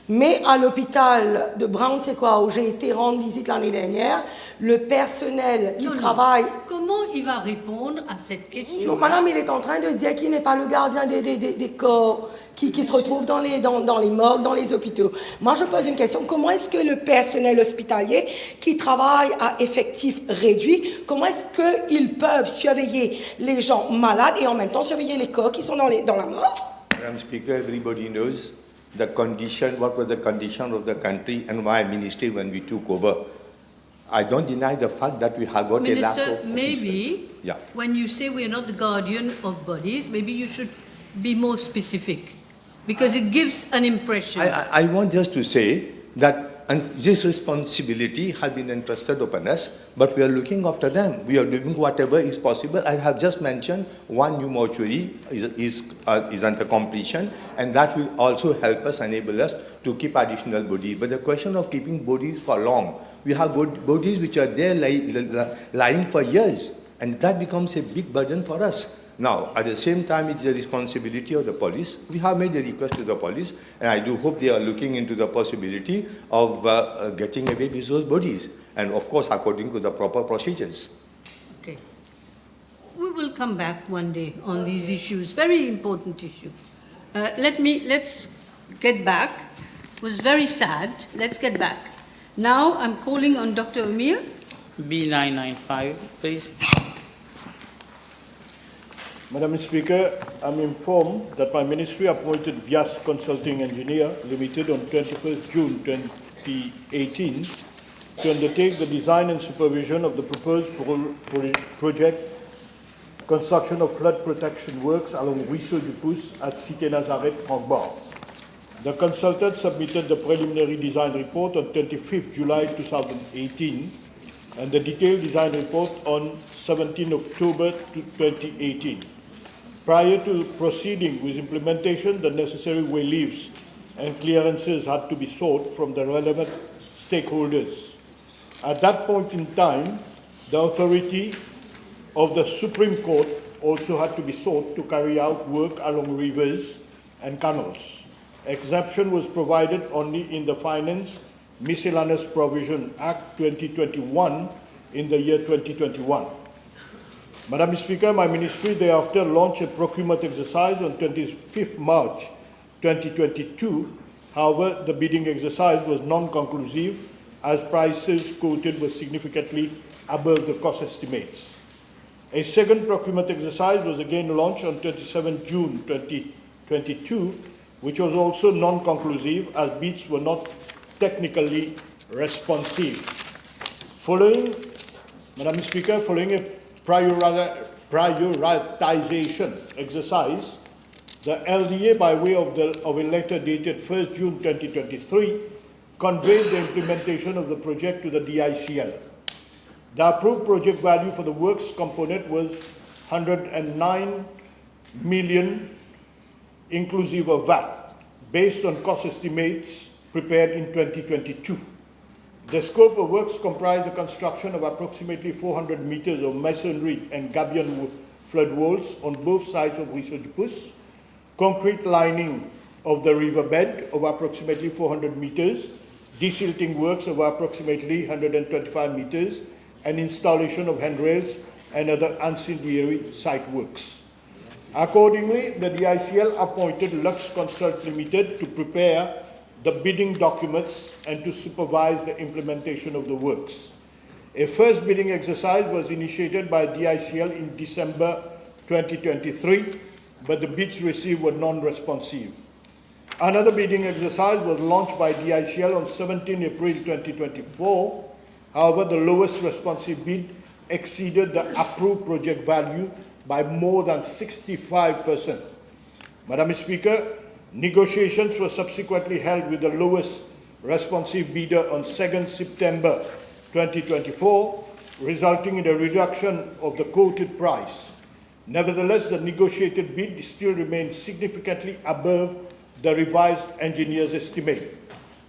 Mais à l'hôpital de Brown-Sequoia, où j'ai été rendre visite l'année dernière, le personnel qui travaille... Comment il va répondre à cette question? Non, madame, il est en train de dire qu'il n'est pas le gardien des corps qui se retrouvent dans les morgues, dans les hôpitaux. Moi, je pose une question. Comment est-ce que le personnel hospitalier qui travaille à effectif réduit, comment est-ce qu'ils peuvent surveiller les gens malades et en même temps surveiller les corps qui sont dans la morgue? Madam Speaker, everybody knows the condition, what was the condition of the country and my ministry when we took over. I don't deny the fact that we have got a lack of Minister, maybe when you say we are not the guardian of bodies, maybe you should be more specific because it gives an impression. I want just to say that this responsibility has been entrusted upon us, but we are looking after them. We are doing whatever is possible. I have just mentioned one new mortuary is under completion, and that will also help us, enable us to keep additional bodies. But the question of keeping bodies for long, we have bodies which are there lying for years, and that becomes a big burden for us. Now, at the same time, it's the responsibility of the police. We have made a request to the police, and I do hope they are looking into the possibility of getting away with those bodies, and of course, according to the proper procedures. Okay. We will come back one day on these issues, very important issue. Let's get back. It was very sad. Let's get back. Now, I'm calling on Dr. Amir. B995, please. Madam Speaker, I'm informed that my ministry appointed VIII Consulting Engineer Limited on 21st June 2018 to undertake the design and supervision of the proposed project construction of flood protection works along Ruisseau du Pouce at Cité Nazareth, Francbar. The consultant submitted the preliminary design report on 25th July 2018 and the detailed design report on 17 October 2018. Prior to proceeding with implementation, the necessary waivers and clearances had to be sought from the relevant stakeholders. At that point in time, the authority of the Supreme Court also had to be sought to carry out work along rivers and canals. Exemption was provided only in the Finance Miscellaneous Provision Act 2021 in the year 2021. Madam Speaker, my ministry thereafter launched a procurement exercise on 25th March 2022. However, the bidding exercise was non-conclusive as prices quoted were significantly above the cost estimates. A second procurement exercise was again launched on 27 June 2022, which was also non-conclusive as bids were not technically responsive. Following, Madam Speaker, following a prioritization exercise, the LDA, by way of a letter dated 1st June 2023, conveyed the implementation of the project to the DICL. The approved project value for the works component was 109 million inclusive of VAT, based on cost estimates prepared in 2022. The scope of works comprised the construction of approximately 400 meters of masonry and gabion flood walls on both sides of Risojupus, concrete lining of the riverbed of approximately 400 meters, desilting works of approximately 125 meters, and installation of handrails and other ancillary site works. Accordingly, the DICL appointed Lux Consult Limited to prepare the bidding documents and to supervise the implementation of the works. A first bidding exercise was initiated by DICL in December 2023, but the bids received were non-responsive. Another bidding exercise was launched by DICL on 17 April 2024. However, the lowest responsive bid exceeded the approved project value by more than 65%. Madam Speaker, negotiations were subsequently held with the lowest responsive bidder on 2nd September 2024, resulting in a reduction of the quoted price. Nevertheless, the negotiated bid still remains significantly above the revised engineer's estimate.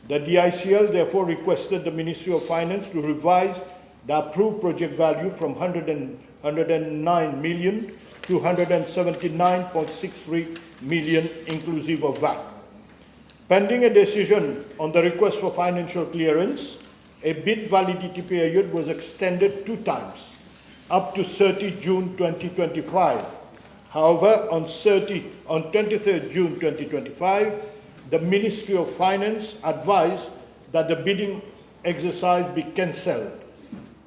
The DICL therefore requested the Ministry of Finance to revise the approved project value from 109 million to 179.63 million inclusive of VAT. Pending a decision on the request for financial clearance, a bid validity period was extended 2 times, up to 30 June 2025. However, on 23rd June 2025, the Ministry of Finance advised that the bidding exercise be cancelled.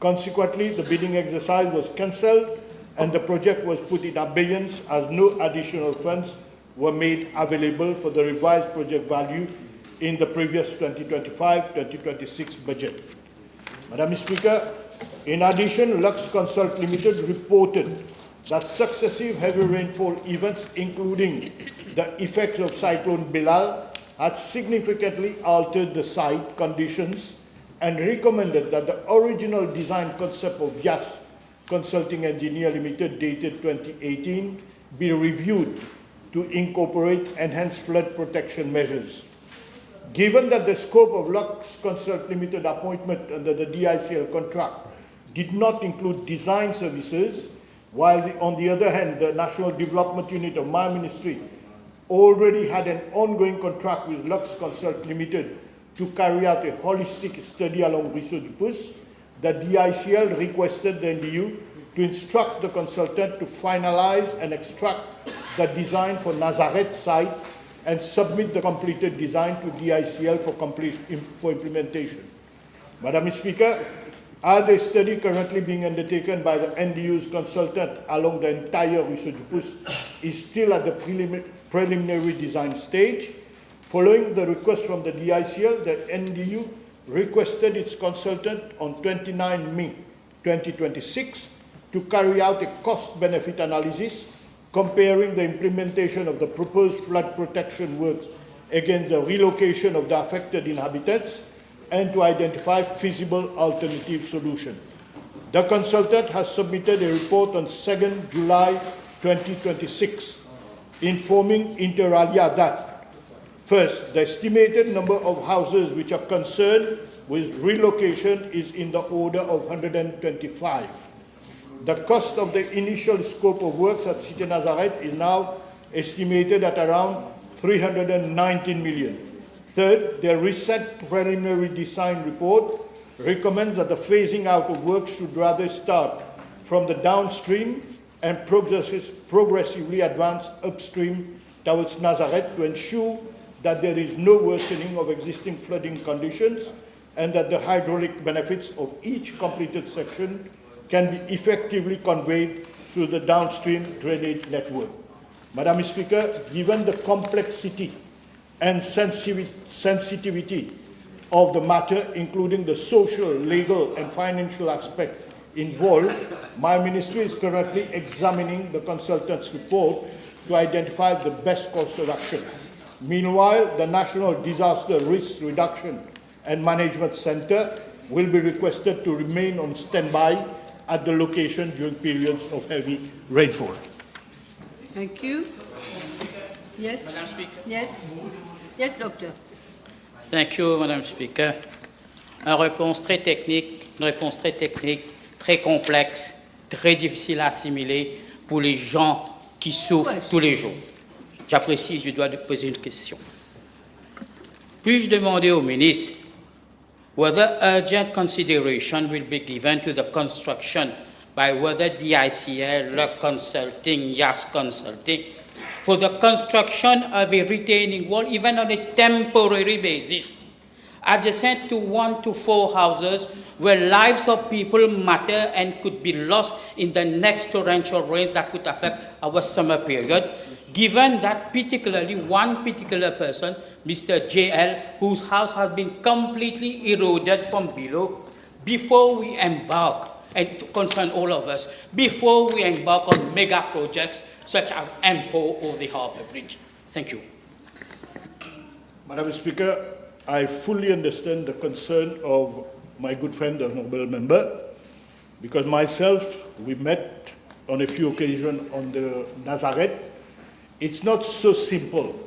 Consequently, the bidding exercise was cancelled and the project was put in abeyance as no additional funds were made available for the revised project value in the previous 2025-2026 budget. Madam Speaker, in addition, Lux Consult Limited reported that successive heavy rainfall events, including the effects of Cyclone Bilal, had significantly altered the site conditions and recommended that the original design concept of VIII Consulting Engineer Limited dated 2018 be reviewed to incorporate enhanced flood protection measures. Given that the scope of Lux Consult Limited appointment under the DICL contract did not include design services, while on the other hand, the National Development Unit of my ministry already had an ongoing contract with Lux Consult Limited to carry out a holistic study along Risojupus, the DICL requested the NDU to instruct the consultant to finalize and extract the design for Nazareth site and submit the completed design to DICL for implementation. Madam Speaker, as a study currently being undertaken by the NDU's consultant along the entire Risojupus is still at the preliminary design stage, following the request from the DICL, the NDU requested its consultant on 29 May 2026 to carry out a cost-benefit analysis comparing the implementation of the proposed flood protection works against the relocation of the affected inhabitants and to identify feasible alternative solutions. The consultant has submitted a report on 2nd July 2026, informing inter alia that first, the estimated number of houses which are concerned with relocation is in the order of 125. The cost of the initial scope of works at Cité Nazareth is now estimated at around 319 million. Third, the recent preliminary design report recommends that the phasing out of work should rather start from the downstream and progressively advance upstream towards Nazareth to ensure that there is no worsening of existing flooding conditions and that the hydraulic benefits of each completed section can be effectively conveyed through the downstream drainage network. Madam Speaker, given the complexity and sensitivity of the matter, including the social, legal, and financial aspect involved, my ministry is currently examining the consultant's report to identify the best course of action. Meanwhile, the National Disaster Risk Reduction and Management Center will be requested to remain on standby at the location during periods of heavy rainfall. Thank you. Yes? Madam Speaker. Yes? Yes, Doctor. Thank you, Madam Speaker. Une réponse très technique, très complexe, très difficile à assimiler pour les gens qui souffrent tous les jours. J'apprécie, je dois poser une question. Puis-je demander au ministre whether urgent consideration will be given to the construction by whether DICL, Le Consulting, YAS Consulting, for the construction of a retaining wall, even on a temporary basis, adjacent to 1 to 4 houses where lives of people matter and could be lost in the next torrential rains that could affect our summer period, given that particularly one particular person, Mr. JL, whose house has been completely eroded from below, before we embark, and to concern all of us, before we embark on mega projects such as M4 or the Harbour Bridge. Thank you. Madam Speaker, I fully understand the concern of my good friend, the Honourable Member, because myself, we met on a few occasions on the Nazareth. It's not so simple.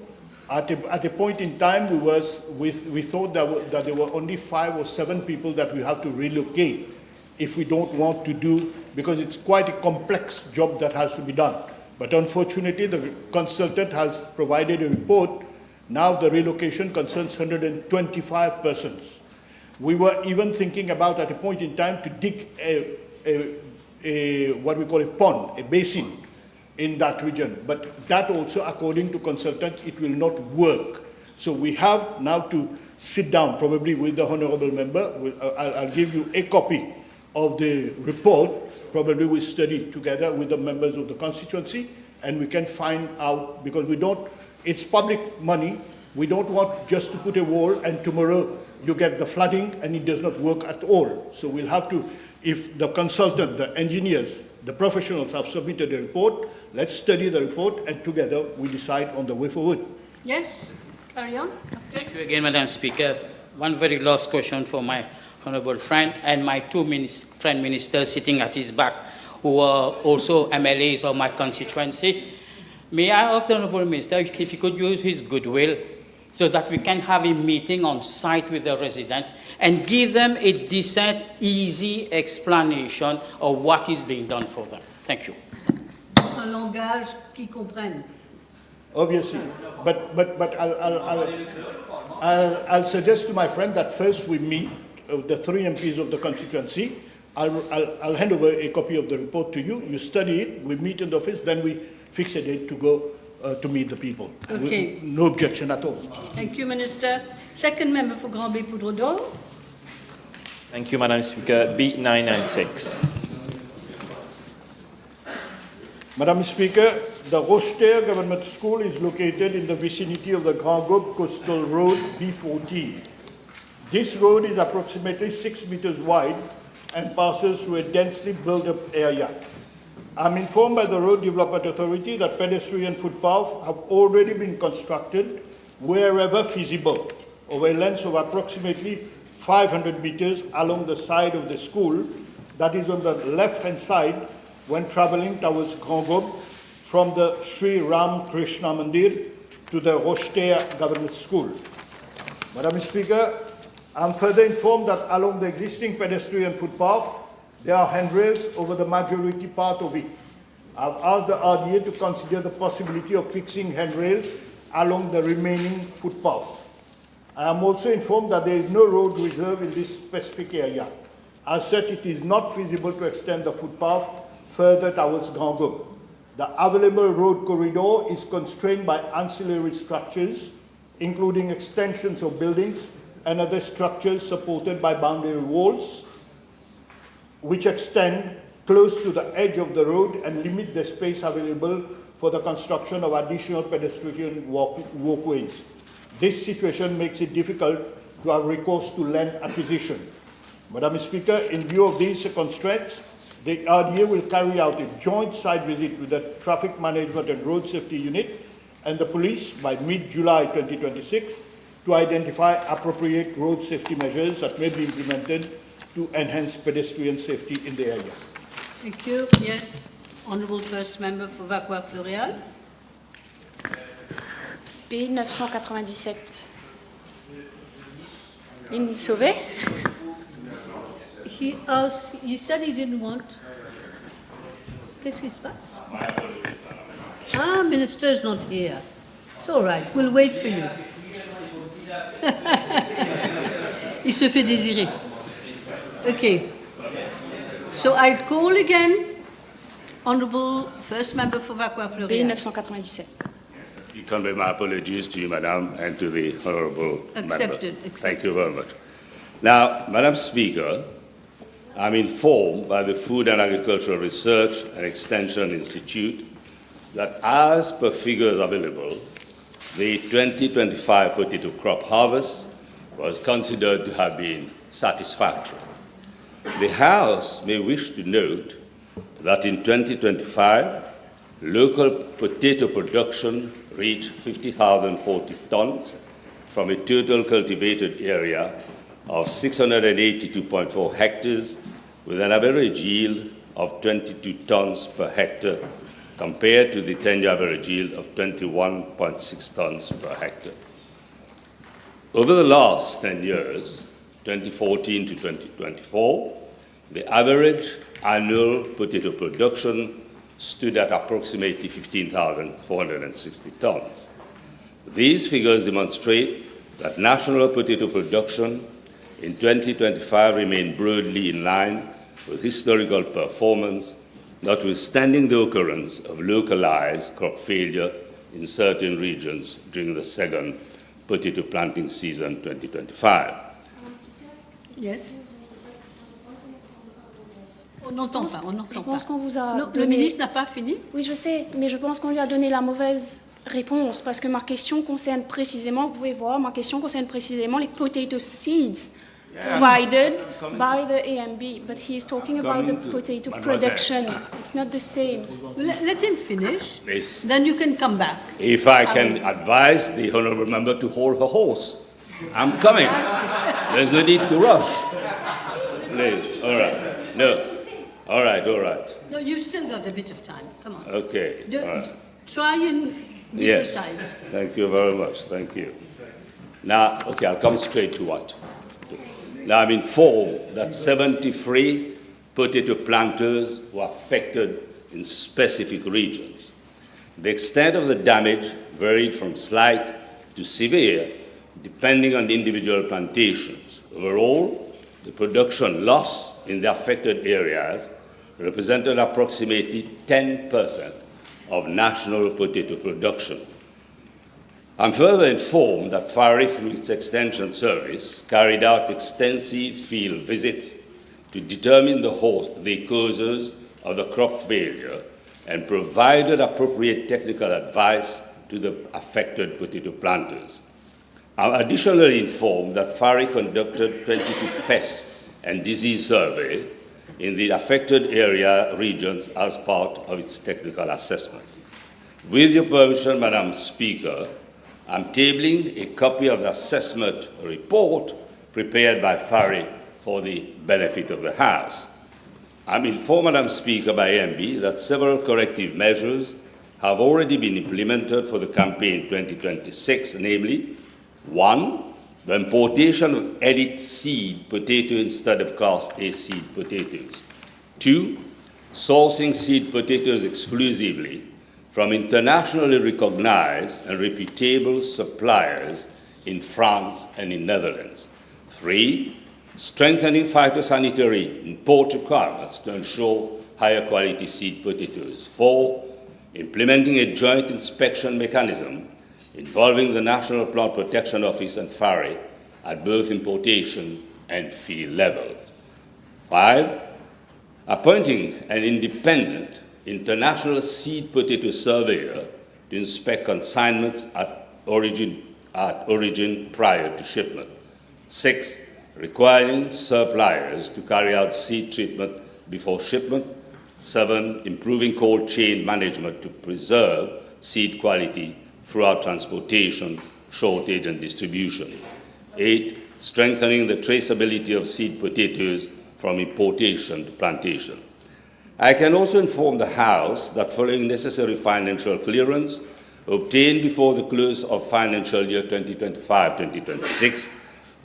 At a point in time, we thought that there were only 5 or 7 people that we have to relocate if we don't want to do, because it's quite a complex job that has to be done. But unfortunately, the consultant has provided a report. Now the relocation concerns 125 persons. We were even thinking about, at a point in time, to dig what we call a pond, a basin, in that region. But that also, according to consultants, it will not work. So we have now to sit down, probably with the Honourable Member. I'll give you a copy of the report. Probably we'll study together with the members of the constituency, and we can find out, because we don't, it's public money. We don't want just to put a wall and tomorrow you get the flooding and it does not work at all. So we'll have to, if the consultant, the engineers, the professionals have submitted a report, let's study the report and together we decide on the way forward. Yes? Carry on. Thank you again, Madam Speaker. One very last question for my honourable friend and my two friend ministers sitting at his back, who are also MLAs of my constituency. May I ask the Honourable Minister if he could use his goodwill so that we can have a meeting on site with the residents and give them a decent, easy explanation of what is being done for them. Thank you. C'est un langage qu'ils comprennent. Obviously, but I'll suggest to my friend that first we meet the 3 MPs of the constituency. I'll hand over a copy of the report to you. You study it. We meet in the office. Then we fix a date to go to meet the people. Okay. No objection at all. Thank you, Minister. Second member for Grand-Bay Poudre d'Or. Thank you, Madam Speaker. B996. Madam Speaker, the Rocheterre Government School is located in the vicinity of the Grand Gobe Coastal Road B14. This road is approximately 6 meters wide and passes through a densely built-up area. I'm informed by the Road Development Authority that pedestrian footpaths have already been constructed wherever feasible, over a length of approximately 500 meters along the side of the school, that is on the left-hand side when traveling towards Grand Gobe from the Sri Ram Krishna Mandir to the Rocheterre Government School. Madam Speaker, I'm further informed that along the existing pedestrian footpath, there are handrails over the majority part of it. I've asked the RDA to consider the possibility of fixing handrails along the remaining footpath. I am also informed that there is no road reserve in this specific area. As such, it is not feasible to extend the footpath further towards Grand Gobe. The available road corridor is constrained by ancillary structures, including extensions of buildings and other structures supported by boundary walls, which extend close to the edge of the road and limit the space available for the construction of additional pedestrian walkways. This situation makes it difficult to have recourse to land acquisition. Madam Speaker, in view of these constraints, the RDA will carry out a joint site visit with the Traffic Management and Road Safety Unit and the police by mid-July 2026 to identify appropriate road safety measures that may be implemented to enhance pedestrian safety in the area. Thank you. Yes, Honourable First Member for Vacois-Floréal. B997. Ligne Sauvé. He said he didn't want. Qu'est-ce qui se passe? Ah, minister's not here. It's all right, we'll wait for you. Il se fait désirer. Okay. So I'll call again, Honourable First Member for Vacqua-Fleury. B997. You convey my apologies to you, Madam, and to the Honourable Accepted. Member. Thank you very much. Now, Madam Speaker, I'm informed by the Food and Agricultural Research and Extension Institute that as per figures available, the 2025 potato crop harvest was considered to have been satisfactory. The House may wish to note that in 2025, local potato production reached 50,040 tons from a total cultivated area of 682.4 hectares with an average yield of 22 tons per hectare compared to the 10-year average yield of 21.6 tons per hectare. Over the last 10 years, 2014 to 2024, the average annual potato production stood at approximately 15,460 tons. These figures demonstrate that national potato production in 2025 remained broadly in line with historical performance, notwithstanding the occurrence of localized crop failure in certain regions during the second potato planting season 2025. Yes. On n'entend pas, on n'entend pas. Je pense qu'on vous a Non, donné... le ministre n'a pas fini? Oui, je sais, mais je pense qu'on lui a donné la mauvaise réponse parce que ma question concerne précisément, vous pouvez voir, ma question concerne précisément les potato seeds provided by the AMB, but he is talking about the potato production. It's not the same. Let him finish, Please. then you can come back. If I can advise the Honourable Member to hold her horse, I'm coming. There's no need to rush. Please, all right. No. All right, all right. No, you've still got a bit of time. Come on. Okay. All right. Try and be Yes. precise. Thank you very much. Thank you. Now, okay, I'll come straight to what. Now, I'm informed that 73 potato planters were affected in specific regions. The extent of the damage varied from slight to severe, depending on the individual plantations. Overall, the production loss in the affected areas represented approximately 10% of national potato production. I'm further informed that FARI, through its Extension Service, carried out extensive field visits to determine the causes of the crop failure and provided appropriate technical advice to the affected potato planters. I'm additionally informed that FARI conducted 22 pest and disease surveys in the affected regions as part of its technical assessment. With your permission, Madam Speaker, I'm tabling a copy of the assessment report prepared by FARI for the benefit of the House. I'm informed, Madam Speaker, by MB that several corrective measures have already been implemented for the campaign 2026, namely, 1, the importation of elite seed potato instead of Class A seed potatoes. 2, sourcing seed potatoes exclusively from internationally recognized and reputable suppliers in France and in Netherlands. 3, strengthening phytosanitary import requirements to ensure higher quality seed potatoes. 4, implementing a joint inspection mechanism involving the National Plant Protection Office and FARI at both importation and field levels. 5, appointing an independent international seed potato surveyor to inspect consignments at origin prior to shipment. 6, requiring suppliers to carry out seed treatment before shipment. 7, improving cold chain management to preserve seed quality throughout transportation, shortage, and distribution. 8, strengthening the traceability of seed potatoes from importation to plantation. I can also inform the House that following necessary financial clearance, obtained before the close of financial year 2025-2026,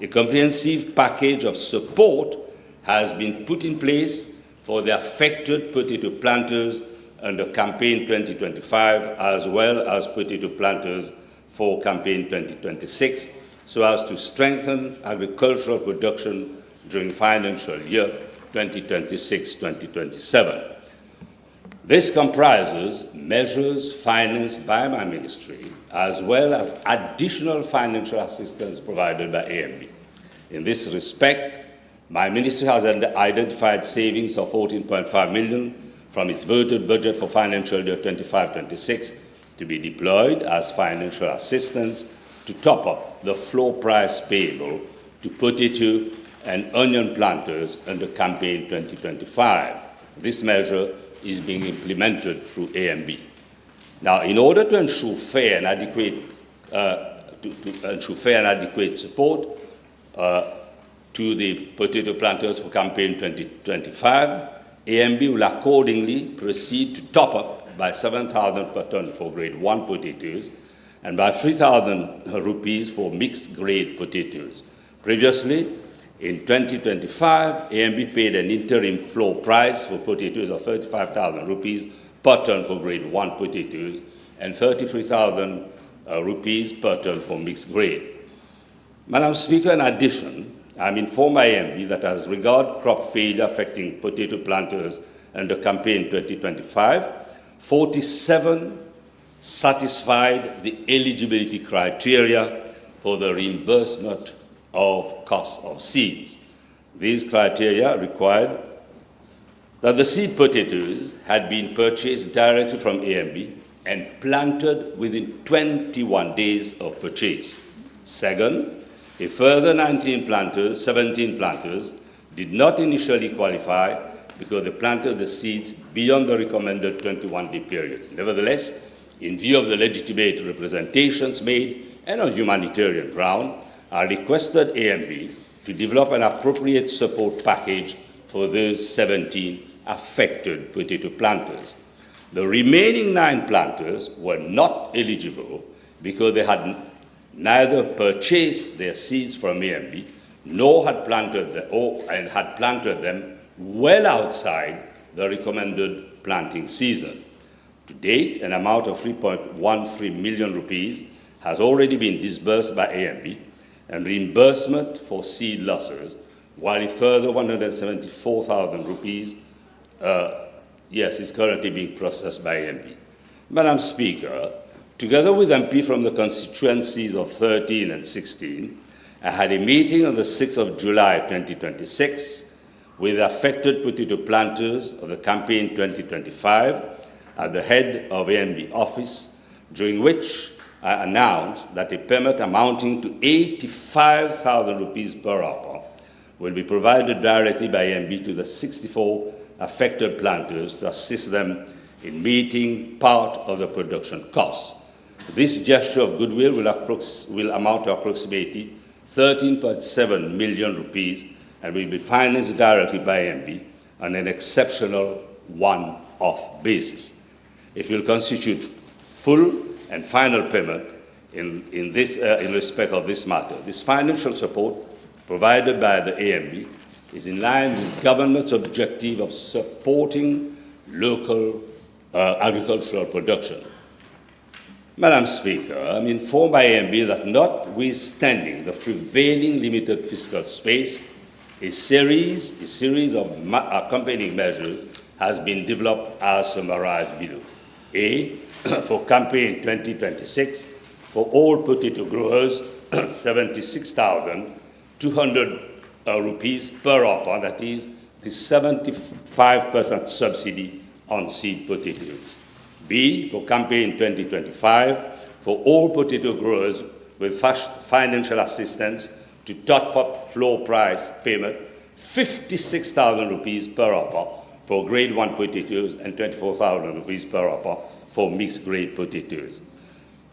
a comprehensive package of support has been put in place for the affected potato planters under campaign 2025, as well as potato planters for campaign 2026, so as to strengthen agricultural production during financial year 2026-2027. This comprises measures financed by my ministry, as well as additional financial assistance provided by AMB. In this respect, my ministry has identified savings of 14.5 million from its voted budget for financial year 25-26 to be deployed as financial assistance to top up the floor price payable to potato and onion planters under campaign 2025. This measure is being implemented through AMB. Now, in order to ensure fair and adequate support to the potato planters for campaign 2025, AMB will accordingly proceed to top up by 7,000 per ton for grade 1 potatoes and by 3,000 rupees for mixed grade potatoes. Previously, in 2025, AMB paid an interim floor price for potatoes of 35,000 rupees per ton for grade 1 potatoes and 33,000 rupees per ton for mixed grade. Madam Speaker, in addition, I'm informed by AMB that as regard crop failure affecting potato planters under campaign 2025, 47 satisfied the eligibility criteria for the reimbursement of cost of seeds. These criteria required that the seed potatoes had been purchased directly from AMB and planted within 21 days of purchase. Second, a further 17 planters did not initially qualify because they planted the seeds beyond the recommended 21-day period. Nevertheless, in view of the legitimate representations made and on humanitarian ground, I requested AMB to develop an appropriate support package for those 17 affected potato planters. The remaining 9 planters were not eligible because they had neither purchased their seeds from AMB nor had planted them well outside the recommended planting season. To date, an amount of 3.13 million rupees has already been disbursed by AMB and reimbursement for seed losses, while a further 174,000 rupees is currently being processed by AMB. Madam Speaker, together with MP from the constituencies of 13 and 16, I had a meeting on the 6th of July 2026 with affected potato planters of the campaign 2025 at the head of AMB office, during which I announced that a payment amounting to 85,000 rupees per acre will be provided directly by AMB to the 64 affected planters to assist them in meeting part of the production costs. This gesture of goodwill will amount to approximately 13.7 million rupees and will be financed directly by AMB on an exceptional one-off basis. It will constitute full and final payment in respect of this matter. This financial support provided by the AMB is in line with government's objective of supporting local agricultural production. Madam Speaker, I'm informed by AMB that notwithstanding the prevailing limited fiscal space, a series of accompanying measures has been developed as summarized below. A, for campaign 2026, for all potato growers, 76,200 rupees per acre, that is the 75% subsidy on seed potatoes. B, for campaign 2025, for all potato growers with financial assistance to top up floor price payment, 56,000 rupees per acre for grade 1 potatoes and 24,000 rupees per acre for mixed grade potatoes.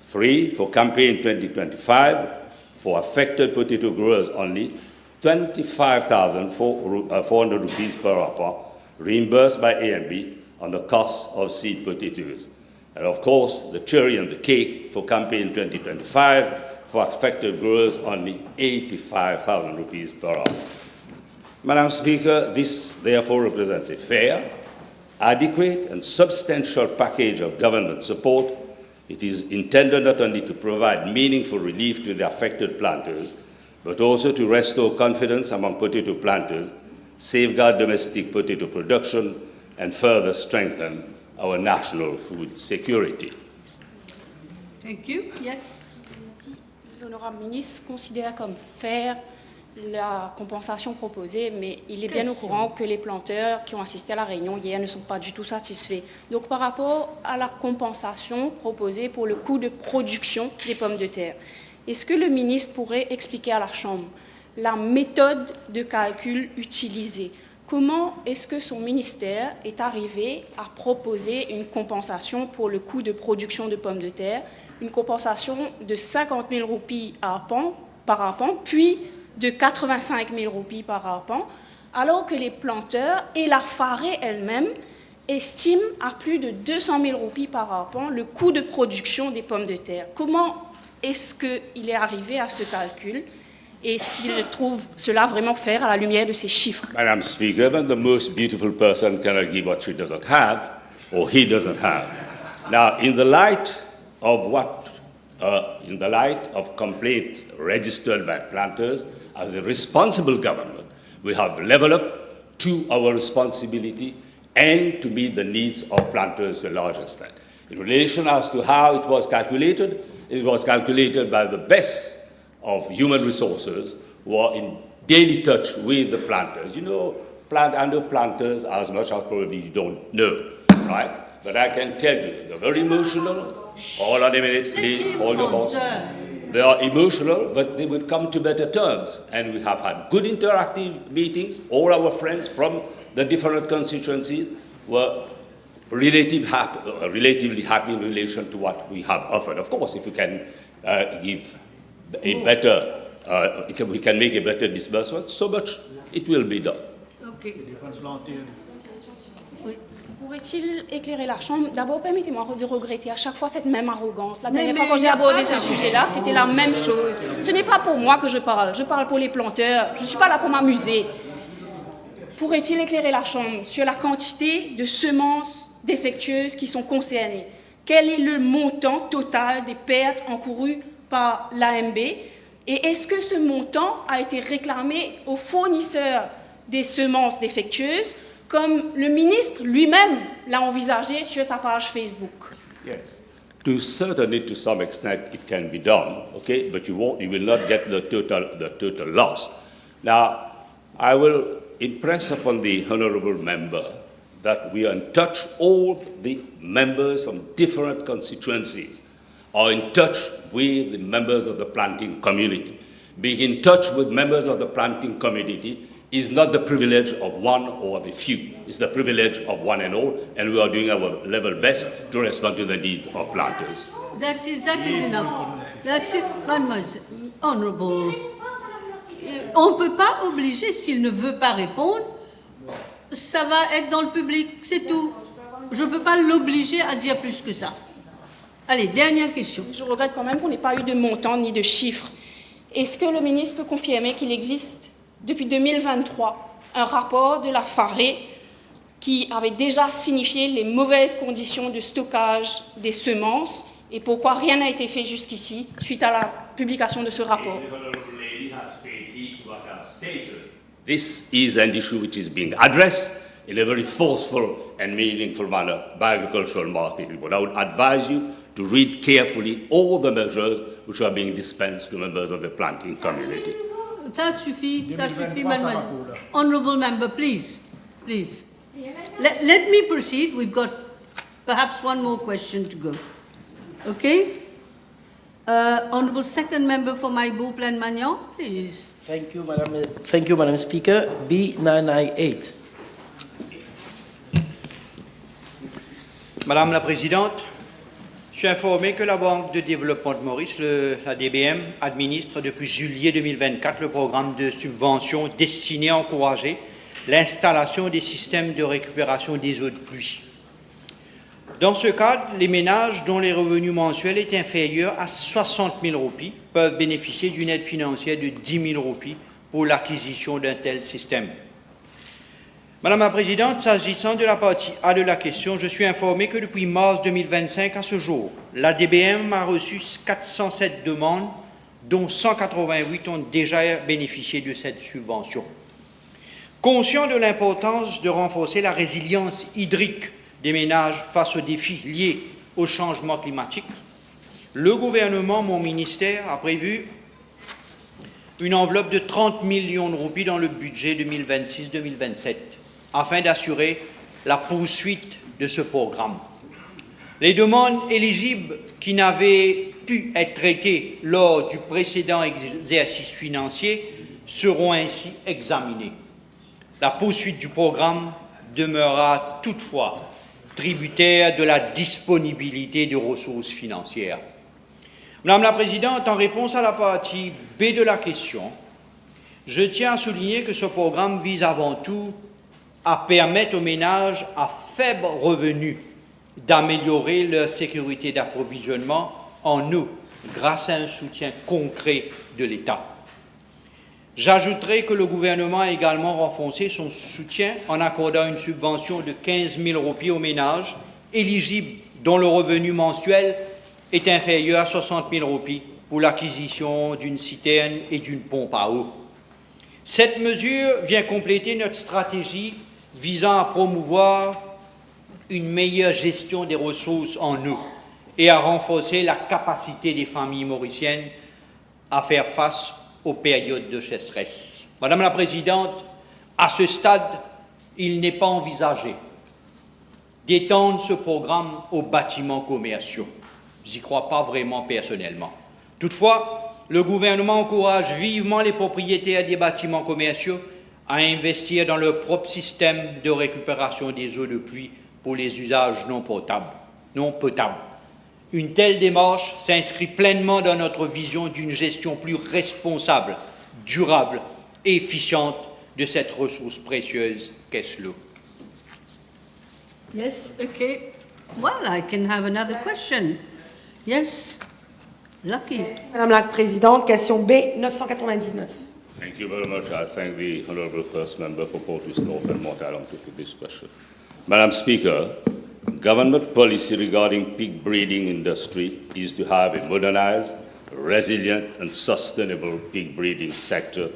3, for campaign 2025, for affected potato growers only, 25,400 rupees per acre, reimbursed by AMB on the cost of seed potatoes. And of course, the cherry on the cake for campaign 2025 for affected growers, only 85,000 rupees per hour. Madam Speaker, this therefore represents a fair, adequate and substantial package of government support. It is intended not only to provide meaningful relief to the affected planters, but also to restore confidence among potato planters, safeguard domestic potato production, and further strengthen our national food security. Thank you. Yes. L'honorable ministre considère comme faire la compensation proposée, mais il est bien au courant que les planteurs qui ont assisté à la réunion hier ne sont pas du tout satisfaits. Donc par rapport à la compensation proposée pour le coût de production des pommes de terre, est-ce que le ministre pourrait expliquer à la Chambre la méthode de calcul utilisée? Comment est-ce que son ministère est arrivé à proposer une compensation pour le coût de production de pommes de terre, une compensation de 50 000 roupies par arpent, puis de 85 000 roupies par arpent, alors que les planteurs et la farée elle-même estiment à plus de 200 000 roupies par arpent le coût de production des pommes de terre? Comment est-ce qu'il est arrivé à ce calcul? Et est-ce qu'il trouve cela vraiment faire à la lumière de ces chiffres? Madam Speaker, even the most beautiful person cannot give what she doesn't have, or he doesn't have. Now, in the light of complaints registered by planters, as a responsible government, we have leveled up to our responsibility and to meet the needs of planters to a large extent. In relation as to how it was calculated by the best of human resources who are in daily touch with the planters. You know, I know planters as much as probably you don't know, right? But I can tell you, they're very emotional. Hold on a minute, please, hold your horse. They are emotional, but they will come to better terms. And we have had good interactive meetings. All our friends from the different constituencies were relatively happy in relation to what we have offered. Of course, if we can give a better, we can make a better disbursement, so much it will be done. Okay. Pourrait-il éclairer la Chambre? D'abord, permettez-moi de regretter à chaque fois cette même arrogance. La dernière fois quand j'ai abordé ce sujet-là, c'était la même chose. Ce n'est pas pour moi que je parle pour les planteurs. Je ne suis pas là pour m'amuser. Pourrait-il éclairer la Chambre sur la quantité de semences défectueuses qui sont concernées? Quel est le montant total des pertes encourues par l'AMB? Et est-ce que ce montant a été réclamé aux fournisseurs des semences défectueuses, comme le ministre lui-même l'a envisagé sur sa page Facebook? Yes. Certainly, to some extent, it can be done, okay? But you will not get the total loss. Now, I will impress upon the honourable member that we are in touch. All the members from different constituencies are in touch with the members of the planting community. Being in touch with members of the planting community is not the privilege of one or of a few. It's the privilege of one and all, and we are doing our level best to respond to the needs of planters. That is enough. That's it, mademoiselle. Honourable. On ne peut pas obliger, s'il ne veut pas répondre, ça va être dans le public, c'est tout. Je ne peux pas l'obliger à dire plus que ça. Allez, dernière question. Je regrette quand même qu'on n'ait pas eu de montant ni de chiffres. Est-ce que le ministre peut confirmer qu'il existe depuis 2023 un rapport de la FARE qui avait déjà signifié les mauvaises conditions de stockage des semences et pourquoi rien n'a été fait jusqu'ici suite à la publication de ce rapport? This is an issue which is being addressed in a very forceful and meaningful manner by agricultural marketing. But I would advise you to read carefully all the measures which are being dispensed to members of the planting community. Ça suffit, mademoiselle. Honourable member, please. Let me proceed. We've got perhaps one more question to go. Okay? Honourable second member for Maïbou Plaine-Magnan, please. Thank you, Madam Speaker. B998. Madame la Présidente, je suis informé que la Banque de développement de Maurice, la DBM, administre depuis juillet 2024 le programme de subvention destiné à encourager l'installation des systèmes de récupération des eaux de pluie. Dans ce cadre, les ménages dont les revenus mensuels est inférieur à 60 000 roupies peuvent bénéficier d'une aide financière de 10 000 roupies pour l'acquisition d'un tel système. Madame la Présidente, s'agissant de la partie A de la question, je suis informé que depuis mars 2025 à ce jour, l'ADBM a reçu 407 demandes, dont 188 ont déjà bénéficié de cette subvention. Conscient de l'importance de renforcer la résilience hydrique des ménages face aux défis liés au changement climatique, le gouvernement, mon ministère, a prévu une enveloppe de 30 millions de roupies dans le budget 2026-2027 afin d'assurer la poursuite de ce programme. Les demandes éligibles qui n'avaient pu être traitées lors du précédent exercice financier seront ainsi examinées. La poursuite du programme demeurera toutefois tributaire de la disponibilité de ressources financières. Madame la Présidente, en réponse à la partie B de la question, je tiens à souligner que ce programme vise avant tout à permettre aux ménages à faible revenu d'améliorer leur sécurité d'approvisionnement en eau grâce à un soutien concret de l'État. J'ajouterai que le gouvernement a également renforcé son soutien en accordant une subvention de 15 000 roupies aux ménages éligibles dont le revenu mensuel est inférieur à 60 000 roupies pour l'acquisition d'une citerne et d'une pompe à eau. Cette mesure vient compléter notre stratégie visant à promouvoir une meilleure gestion des ressources en eau et à renforcer la capacité des familles mauriciennes à faire face aux périodes de sécheresse. Madame la Présidente, à ce stade, il n'est pas envisagé d'étendre ce programme aux bâtiments commerciaux. Je n'y crois pas vraiment personnellement. Toutefois, le gouvernement encourage vivement les propriétaires des bâtiments commerciaux à investir dans leur propre système de récupération des eaux de pluie pour les usages non potables. Une telle démarche s'inscrit pleinement dans notre vision d'une gestion plus responsable, durable et efficiente de cette ressource précieuse qu'est l'eau. Yes, okay. Well, I can have another question. Yes, Lucky. Madame la Présidente, question B 999. Thank you very much. I thank the Honourable First Member for Portris North and Mortalon to put this question. Madam Speaker, government policy regarding pig breeding industry is to have a modernized, resilient and sustainable pig breeding sector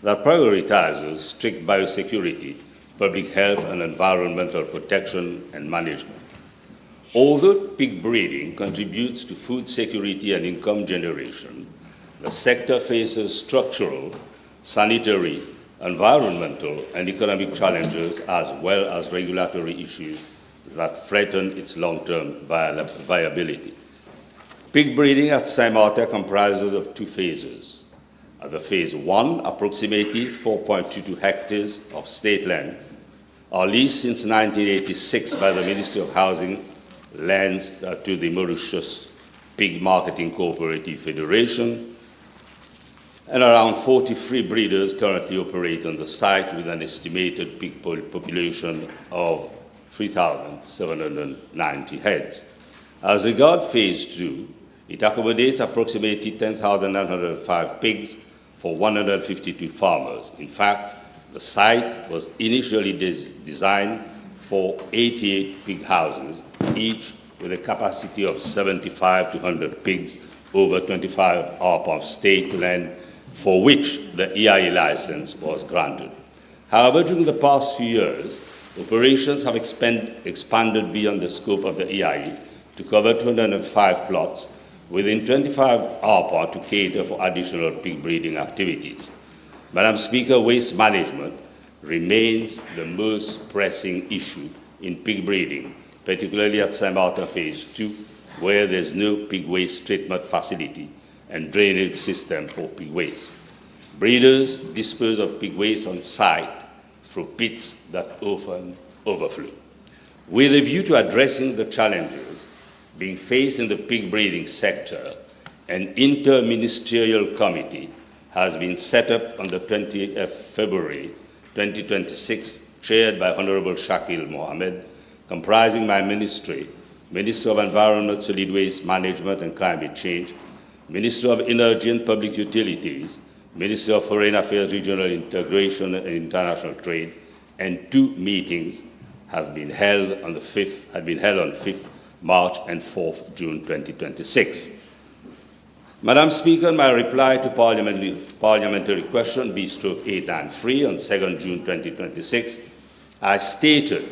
that prioritizes strict biosecurity, public health and environmental protection and management. Although pig breeding contributes to food security and income generation, the sector faces structural, sanitary, environmental and economic challenges as well as regulatory issues that threaten its long-term viability. Pig breeding at Saint-Martin comprises of two phases. At the phase 1, approximately 4.22 hectares of state land are leased since 1986 by the Ministry of Housing lands to the Mauritius Pig Marketing Cooperative Federation, and around 43 breeders currently operate on the site with an estimated pig population of 3,790 heads. As regards phase 2, it accommodates approximately 10,905 pigs for 152 farmers. In fact, the site was initially designed for 88 pig houses, each with a capacity of 75 to 100 pigs over 25 arpents of state land for which the EIA license was granted. However, during the past few years, operations have expanded beyond the scope of the EIA to cover 205 plots within 25 arpents to cater for additional pig breeding activities. Madam Speaker, waste management remains the most pressing issue in pig breeding, particularly at Saint-Martin Phase 2, where there's no pig waste treatment facility and drainage system for pig waste. Breeders dispose of pig waste on site through pits that often overflow. With a view to addressing the challenges being faced in the pig breeding sector, an interministerial committee has been set up on the 20th of February 2026, chaired by Honourable Shakil Mohammed, comprising my ministry, Minister of Environment, Solid Waste Management and Climate Change, Minister of Energy and Public Utilities, Minister of Foreign Affairs, Regional Integration and International Trade, and 2 meetings have been held on 5th March and 4th June 2026. Madam Speaker, my reply to Parliamentary Question B/893 on 2nd June 2026, I stated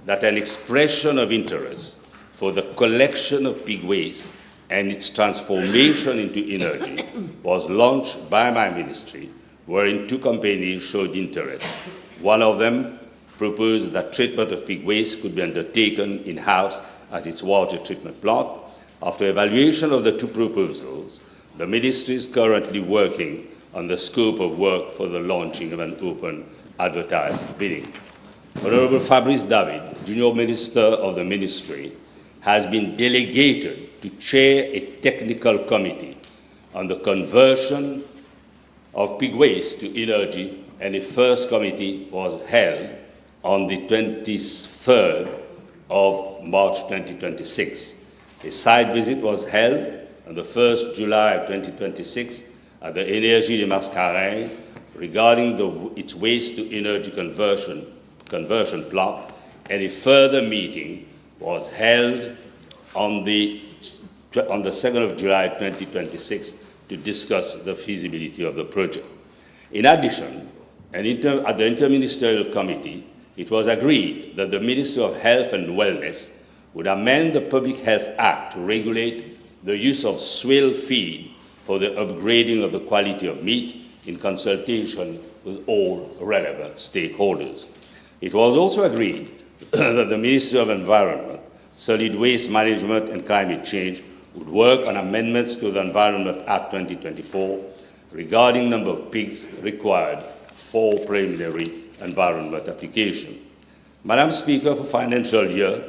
that an expression of interest for the collection of pig waste and its transformation into energy was launched by my ministry, wherein 2 companies showed interest. One of them proposed that treatment of pig waste could be undertaken in-house at its water treatment plant. After evaluation of the 2 proposals, the ministry is currently working on the scope of work for the launching of an open advertised bidding. Honourable Fabrice David, Junior Minister of the Ministry, has been delegated to chair a technical committee on the conversion of pig waste to energy, and a first committee was held on the 23rd of March 2026. A site visit was held on the 1st July 2026 at the Énergie des Mascareignes regarding its waste to energy conversion plant, and a further meeting was held on the 2nd of July 2026 to discuss the feasibility of the project. In addition, at the Interministerial Committee, it was agreed that the Minister of Health and Wellness would amend the Public Health Act to regulate the use of swill feed for the upgrading of the quality of meat in consultation with all relevant stakeholders. It was also agreed that the Ministry of Environment, Solid Waste Management and Climate Change would work on amendments to the Environment Act 2024 regarding number of pigs required for preliminary environment application. Madam Speaker, for financial year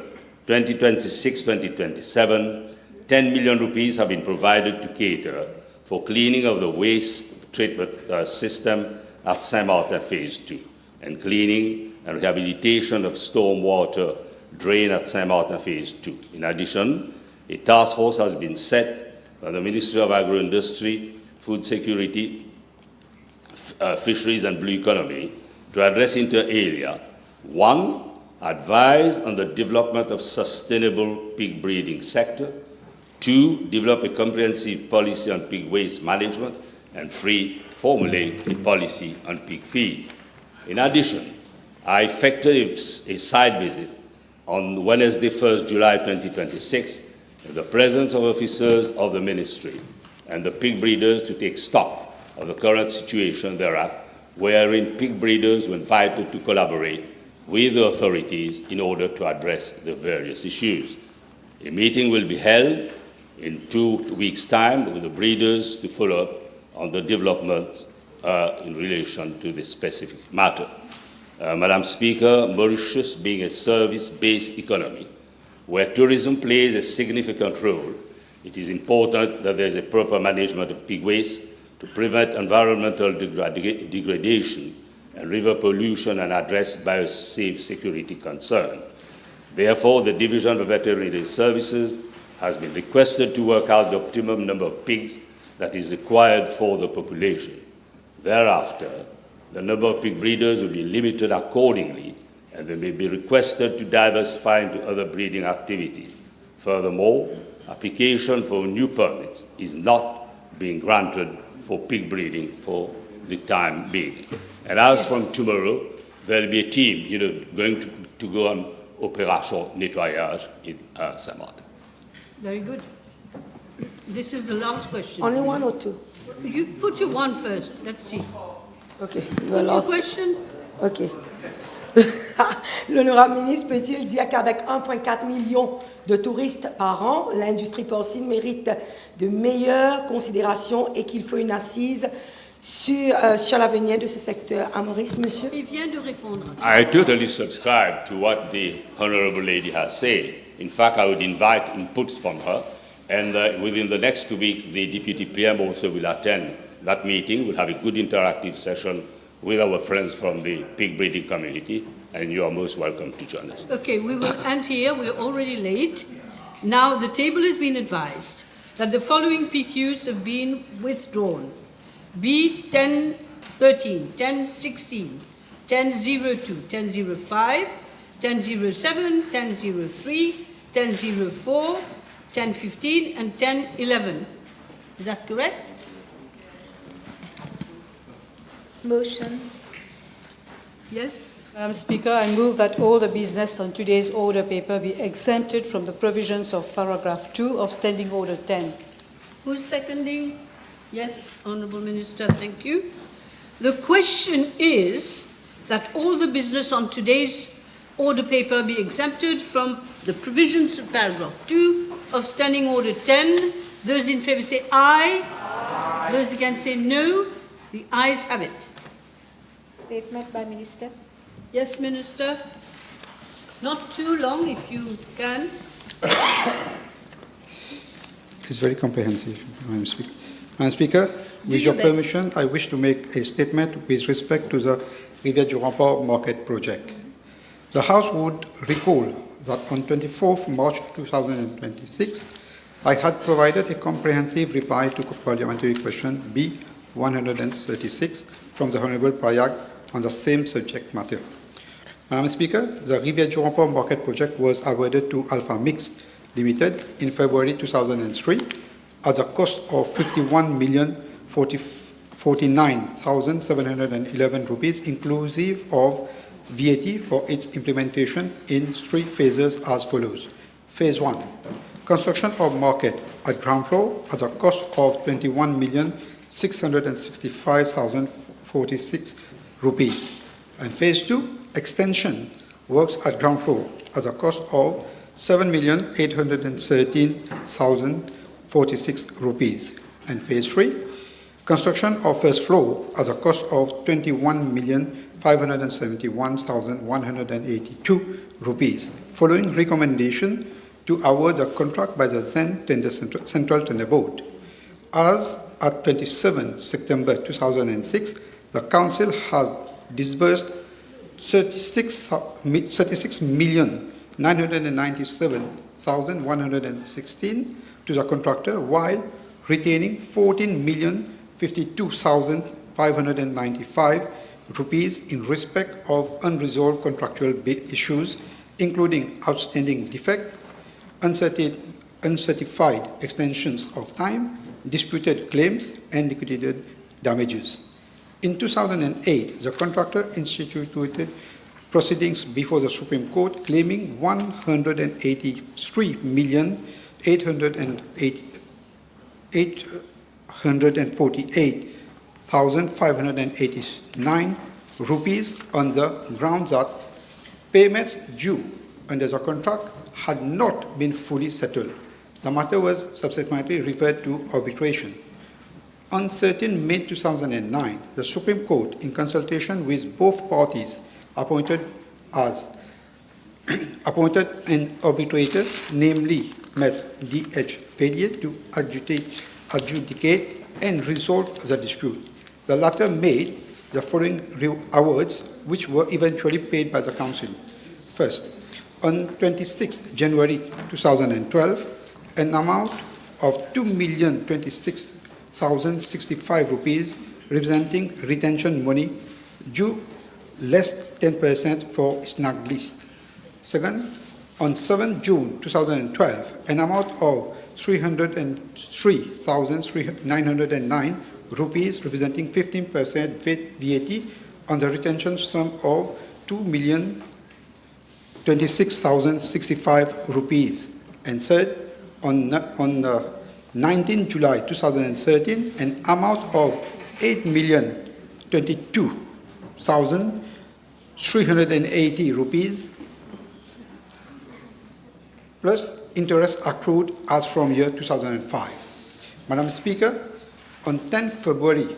2026-2027, 10 million rupees have been provided to cater for cleaning of the waste treatment system at Saint-Martin Phase 2 and cleaning and rehabilitation of stormwater drain at Saint-Martin Phase 2. In addition, a task force has been set by the Ministry of Agro-Industry, Food Security, Fisheries and Blue Economy to address inter alia: 1, advise on the development of sustainable pig breeding sector; 2, develop a comprehensive policy on pig waste management; and 3, formulate a policy on pig feed. In addition, I effected a site visit on Wednesday, 1st July 2026, in the presence of officers of the ministry and the pig breeders to take stock of the current situation thereat, wherein pig breeders were invited to collaborate with the authorities in order to address the various issues. A meeting will be held in 2 weeks' time with the breeders to follow up on the developments in relation to this specific matter. Madam Speaker, Mauritius being a service-based economy where tourism plays a significant role, it is important that there is a proper management of pig waste to prevent environmental degradation and river pollution and address biosecurity concern. Therefore, the Division of Veterinary Services has been requested to work out the optimum number of pigs that is required for the population. Thereafter, the number of pig breeders will be limited accordingly, and they may be requested to diversify into other breeding activities. Furthermore, application for new permits is not being granted for pig breeding for the time being. And as from tomorrow, there will be a team, going to go on opération nettoyage in Saint-Martin. Very good. This is the last question. Only 1 or 2? You put your one first. Let's see. Okay. Put your question. Okay. L'honorable ministre peut-il dire qu'avec 1,4 million de touristes par an, l'industrie porcine mérite de meilleures considérations et qu'il faut une assise sur l'avenir de ce secteur à Maurice, monsieur? Il vient de répondre. I totally subscribe to what the Honourable lady has said. In fact, I would invite inputs from her, and within the next 2 weeks, the Deputy PM also will attend that meeting. We'll have a good interactive session with our friends from the pig breeding community, and you are most welcome to join us. Okay, we will end here. We're already late. Now, the table has been advised that the following PQs have been withdrawn. B 1013, 1016, 1002, 1005, 1007, 1003, 1004, 1015 and 1011. Is that correct? Motion. Yes. Madam Speaker, I move that all the business on today's order paper be exempted from the provisions of paragraph 2 of Standing Order 10. Who's seconding? Yes, Honourable Minister, thank you. The question is that all the business on today's order paper be exempted from the provisions of paragraph 2 of Standing Order 10. Those in favour say aye. Aye. Those against say no. The ayes have it. Statement by Minister. Yes, Minister. Not too long, if you can. It's very comprehensive, Madam Speaker. Madam Speaker, with your permission, I wish to make a statement with respect to the Rivière-du-Rempart market project. The House would recall that on 24th March 2026, I had provided a comprehensive reply to Parliamentary Question B 136 from the Honourable Prayag on the same subject matter. Madam Speaker, the Rivière-du-Rempart market project was awarded to Alpha Mix Limited in February 2003 at the cost of 51,049,711 rupees, inclusive of VAT for its implementation in 3 phases as follows. Phase 1, construction of market at ground floor at the cost of 21,665,046 rupees. And Phase 2, extension works at ground floor at the cost of 7,813,046 rupees. And Phase 3, construction of first floor at the cost of 21,571,182 rupees, following recommendation to award the contract by the then Central Tender Board. As at 27 September 2006, the Council has disbursed 36,997,116 to the contractor, while retaining 14,052,595 rupees in respect of unresolved contractual issues, including outstanding defect, uncertified extensions of time, disputed claims, and liquidated damages. In 2008, the contractor instituted proceedings before the Supreme Court claiming 183,848,589 rupees on the grounds that payments due under the contract had not been fully settled. The matter was subsequently referred to arbitration. On 13 May 2009, the Supreme Court, in consultation with both parties, appointed an arbitrator, namely Ms. D.H. Pellier, to adjudicate and resolve the dispute. The latter made the following awards, which were eventually paid by the Council. First, on 26 January 2012, an amount of 2,026,065 rupees, representing retention money due less 10% for snag list. Second, on 7 June 2012, an amount of 303,909 rupees, representing 15% VAT on the retention sum of 2,026,065 rupees. And third, on 19 July 2013, an amount of 8,022,380 rupees, plus interest accrued as from year 2005. Madam Speaker, on 10 February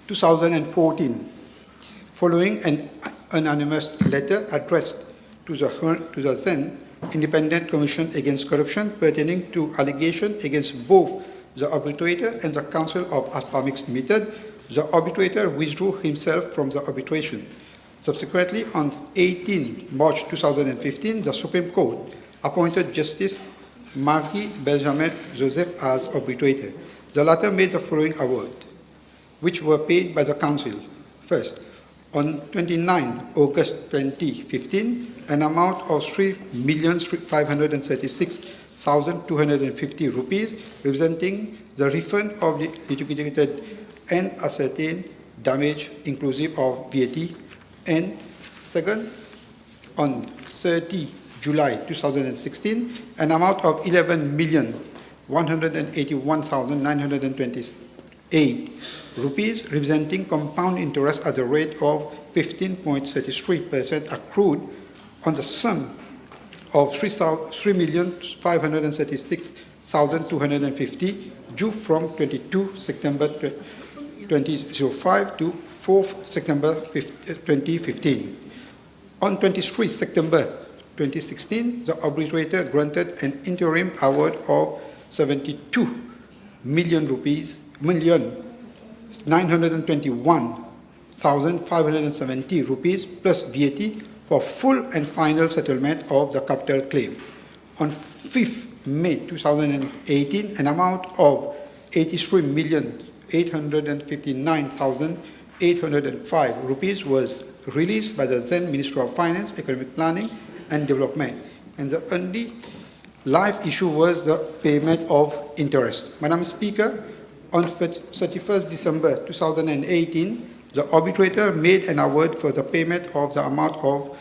2014, following an anonymous letter addressed to the then Independent Commission Against Corruption pertaining to allegation against both the arbitrator and the Council of Alpha Mix Limited, the arbitrator withdrew himself from the arbitration. Subsequently, on 18 March 2015, the Supreme Court appointed Justice Marie Benjamin Joseph as arbitrator. The latter made the following award, which were paid by the Council. First, on 29 August 2015, an amount of 3,536,250 rupees, representing the refund of the litigated and ascertained damage inclusive of VAT. And second, on 30 July 2016, an amount of 11,181,928 rupees, representing compound interest at the rate of 15.33% accrued on the sum of 3,536,250 due from 22 September 2005 to 4th September 2015. On 23 September 2016, the arbitrator granted an interim award of 72 million rupees, 921,570 rupees plus VAT for full and final settlement of the capital claim. On 5th May 2018, an amount of 83,859,805 rupees was released by the then Minister of Finance, Economic Planning and Development, and the only live issue was the payment of interest. Madam Speaker, on 31st December 2018, the arbitrator made an award for the payment of the amount of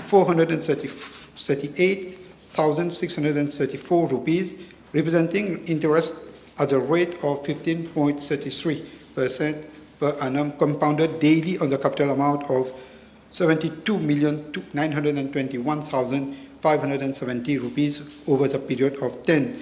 438,634 rupees, representing interest at the rate of 15.33% per annum, compounded daily on the capital amount of 72,921,570 rupees over the period of 10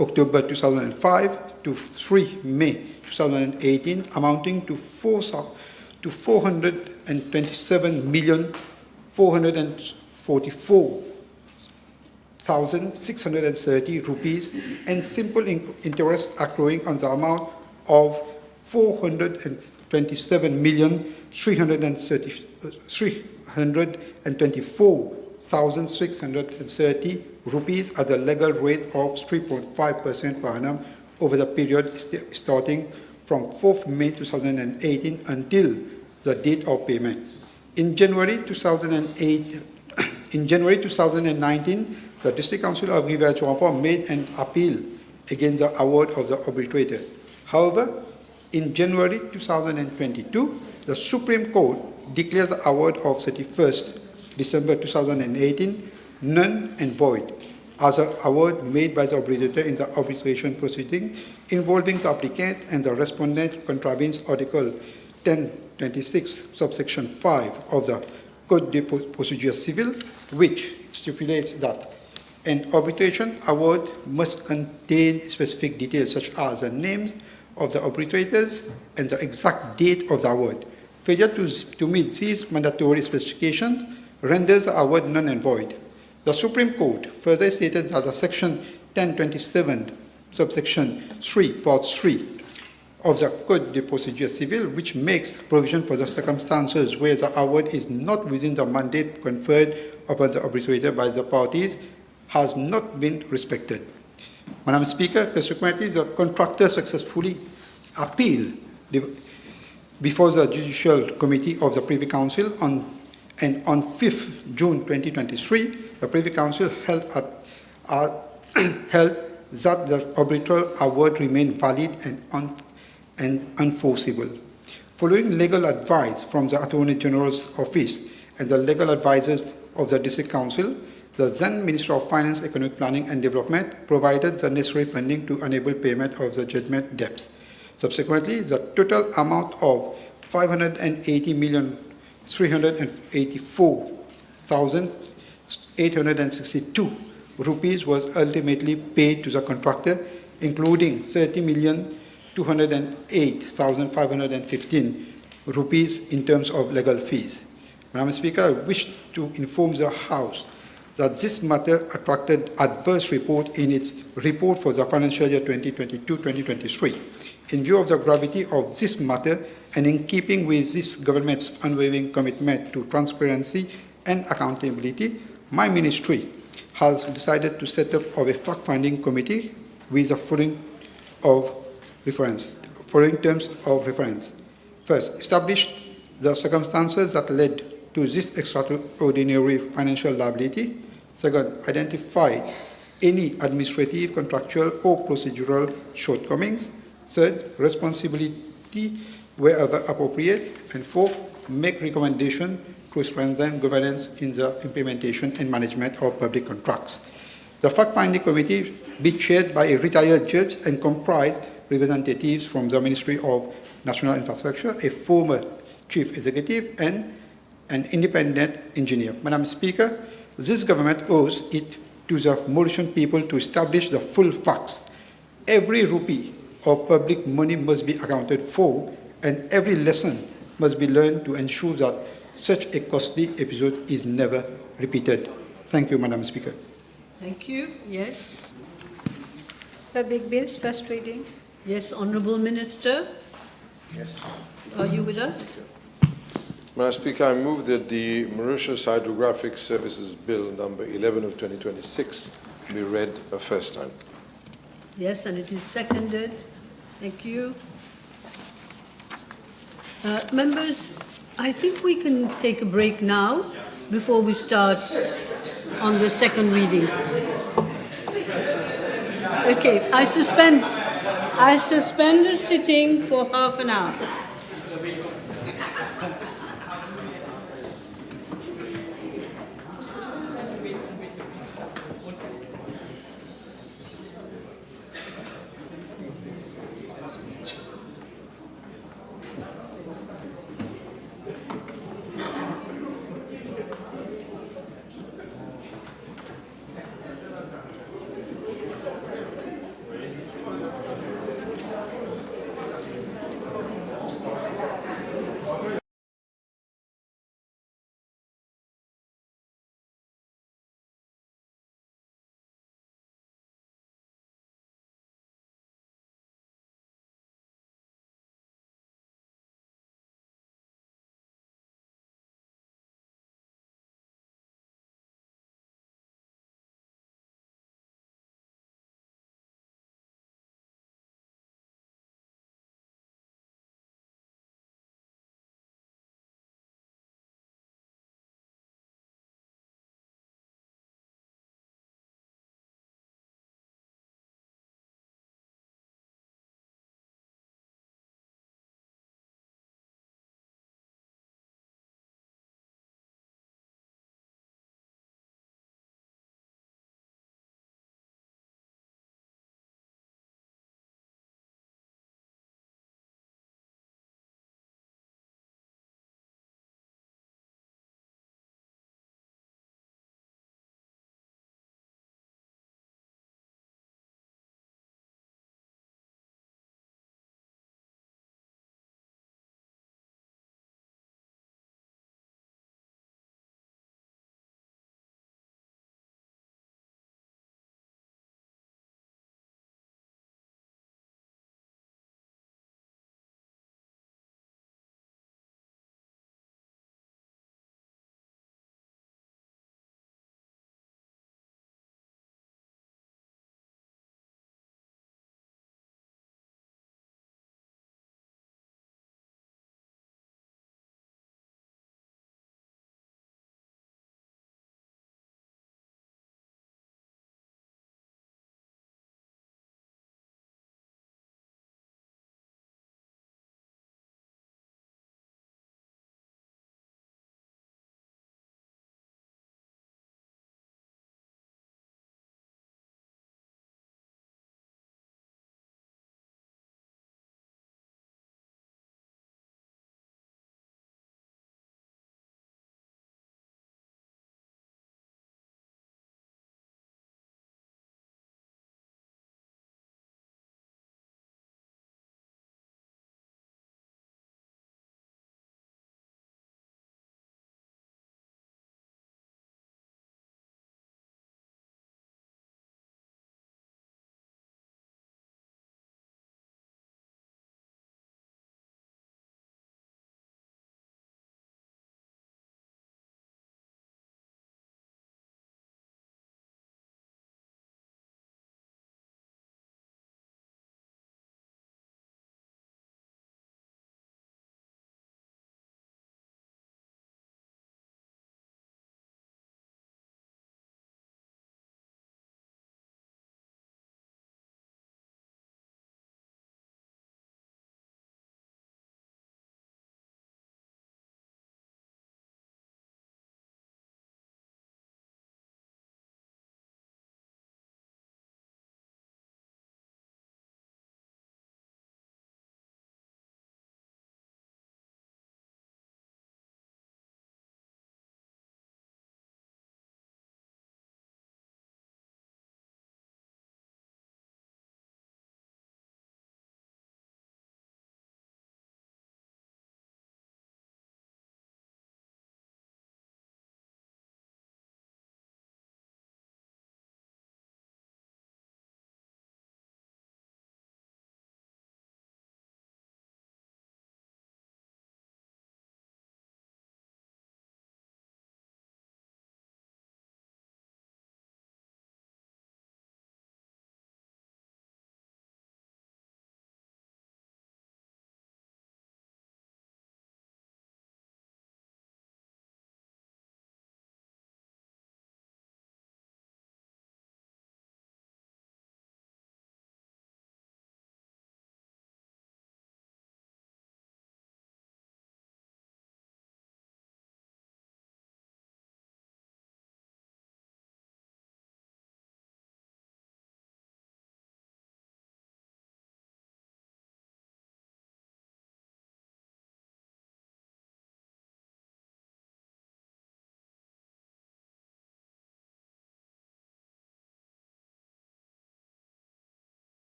October 2005 to 3 May 2018, amounting to 427,444,630 rupees, and simple interest accruing on the amount of 427,324,630 rupees at the legal rate of 3.5% per annum over the period starting from 4th May 2018 until the date of payment. In January 2019, the District Council of VIII made an appeal against the award of the arbitrator. However, in January 2022, the Supreme Court declared the award of 31st December 2018 null and void as an award made by the arbitrator in the arbitration proceeding involving the applicant and the respondent contravenes Article 1026, subsection 5 of the Code de Procédure Civile, which stipulates that an arbitration award must contain specific details such as the names of the arbitrators and the exact date of the award. Failure to meet these mandatory specifications renders the award null and void. The Supreme Court further stated that the Section 1027, subsection 3, part 3 of the Code de Procédure Civile, which makes provision for the circumstances where the award is not within the mandate conferred upon the arbitrator by the parties, has not been respected. Madam Speaker, consequently, the contractor successfully appealed before the Judicial Committee of the Privy Council and on 5th June 2023, the Privy Council held that the arbitral award remained valid and enforceable. Following legal advice from the Attorney General's Office and the legal advisors of the District Council, the then Minister of Finance, Economic Planning and Development provided the necessary funding to enable payment of the judgment debts. Subsequently, the total amount of 580,384,862 rupees was ultimately paid to the contractor, including 30,208,515 rupees in terms of legal fees. Madam Speaker, I wish to inform the House that this matter attracted adverse report in its report for the financial year 2022-2023. In view of the gravity of this matter and in keeping with this government's unwavering commitment to transparency and accountability, my ministry has decided to set up a fact-finding committee with the following terms of reference. First, establish the circumstances that led to this extraordinary financial liability. Second, identify any administrative, contractual, or procedural shortcomings. Third, responsibility wherever appropriate. And fourth, make recommendations to strengthen governance in the implementation and management of public contracts. The fact-finding committee be chaired by a retired judge and comprise representatives from the Ministry of National Infrastructure, a former chief executive, and an independent engineer. Madam Speaker, this government owes it to the Mauritian people to establish the full facts. Every rupee of public money must be accounted for, and every lesson must be learned to ensure that such a costly episode is never repeated. Thank you, Madam Speaker. Thank you. Yes. Public bills, first reading. Yes, Honourable Minister. Yes. Are you with us? Madam Speaker, I move that the Mauritius Hydrographic Services Bill number 11 of 2026 be read a first time. Yes, and it is seconded. Thank you. Members, I think we can take a break now before we start on the second reading. Okay, I suspend the sitting for half an hour.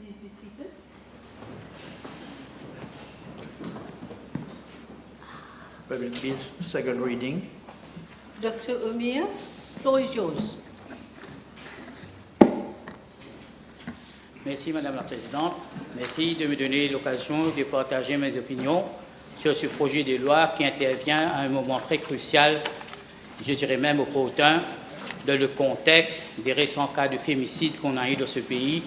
Please be seated. Public Bills, second reading. Dr. Omir, floor is yours. Merci Madame la Présidente. Merci de me donner l'occasion de partager mes opinions sur ce projet de loi qui intervient à un moment très crucial, je dirais même opportun, dans le contexte des récents cas de fémicide qu'on a eu dans ce pays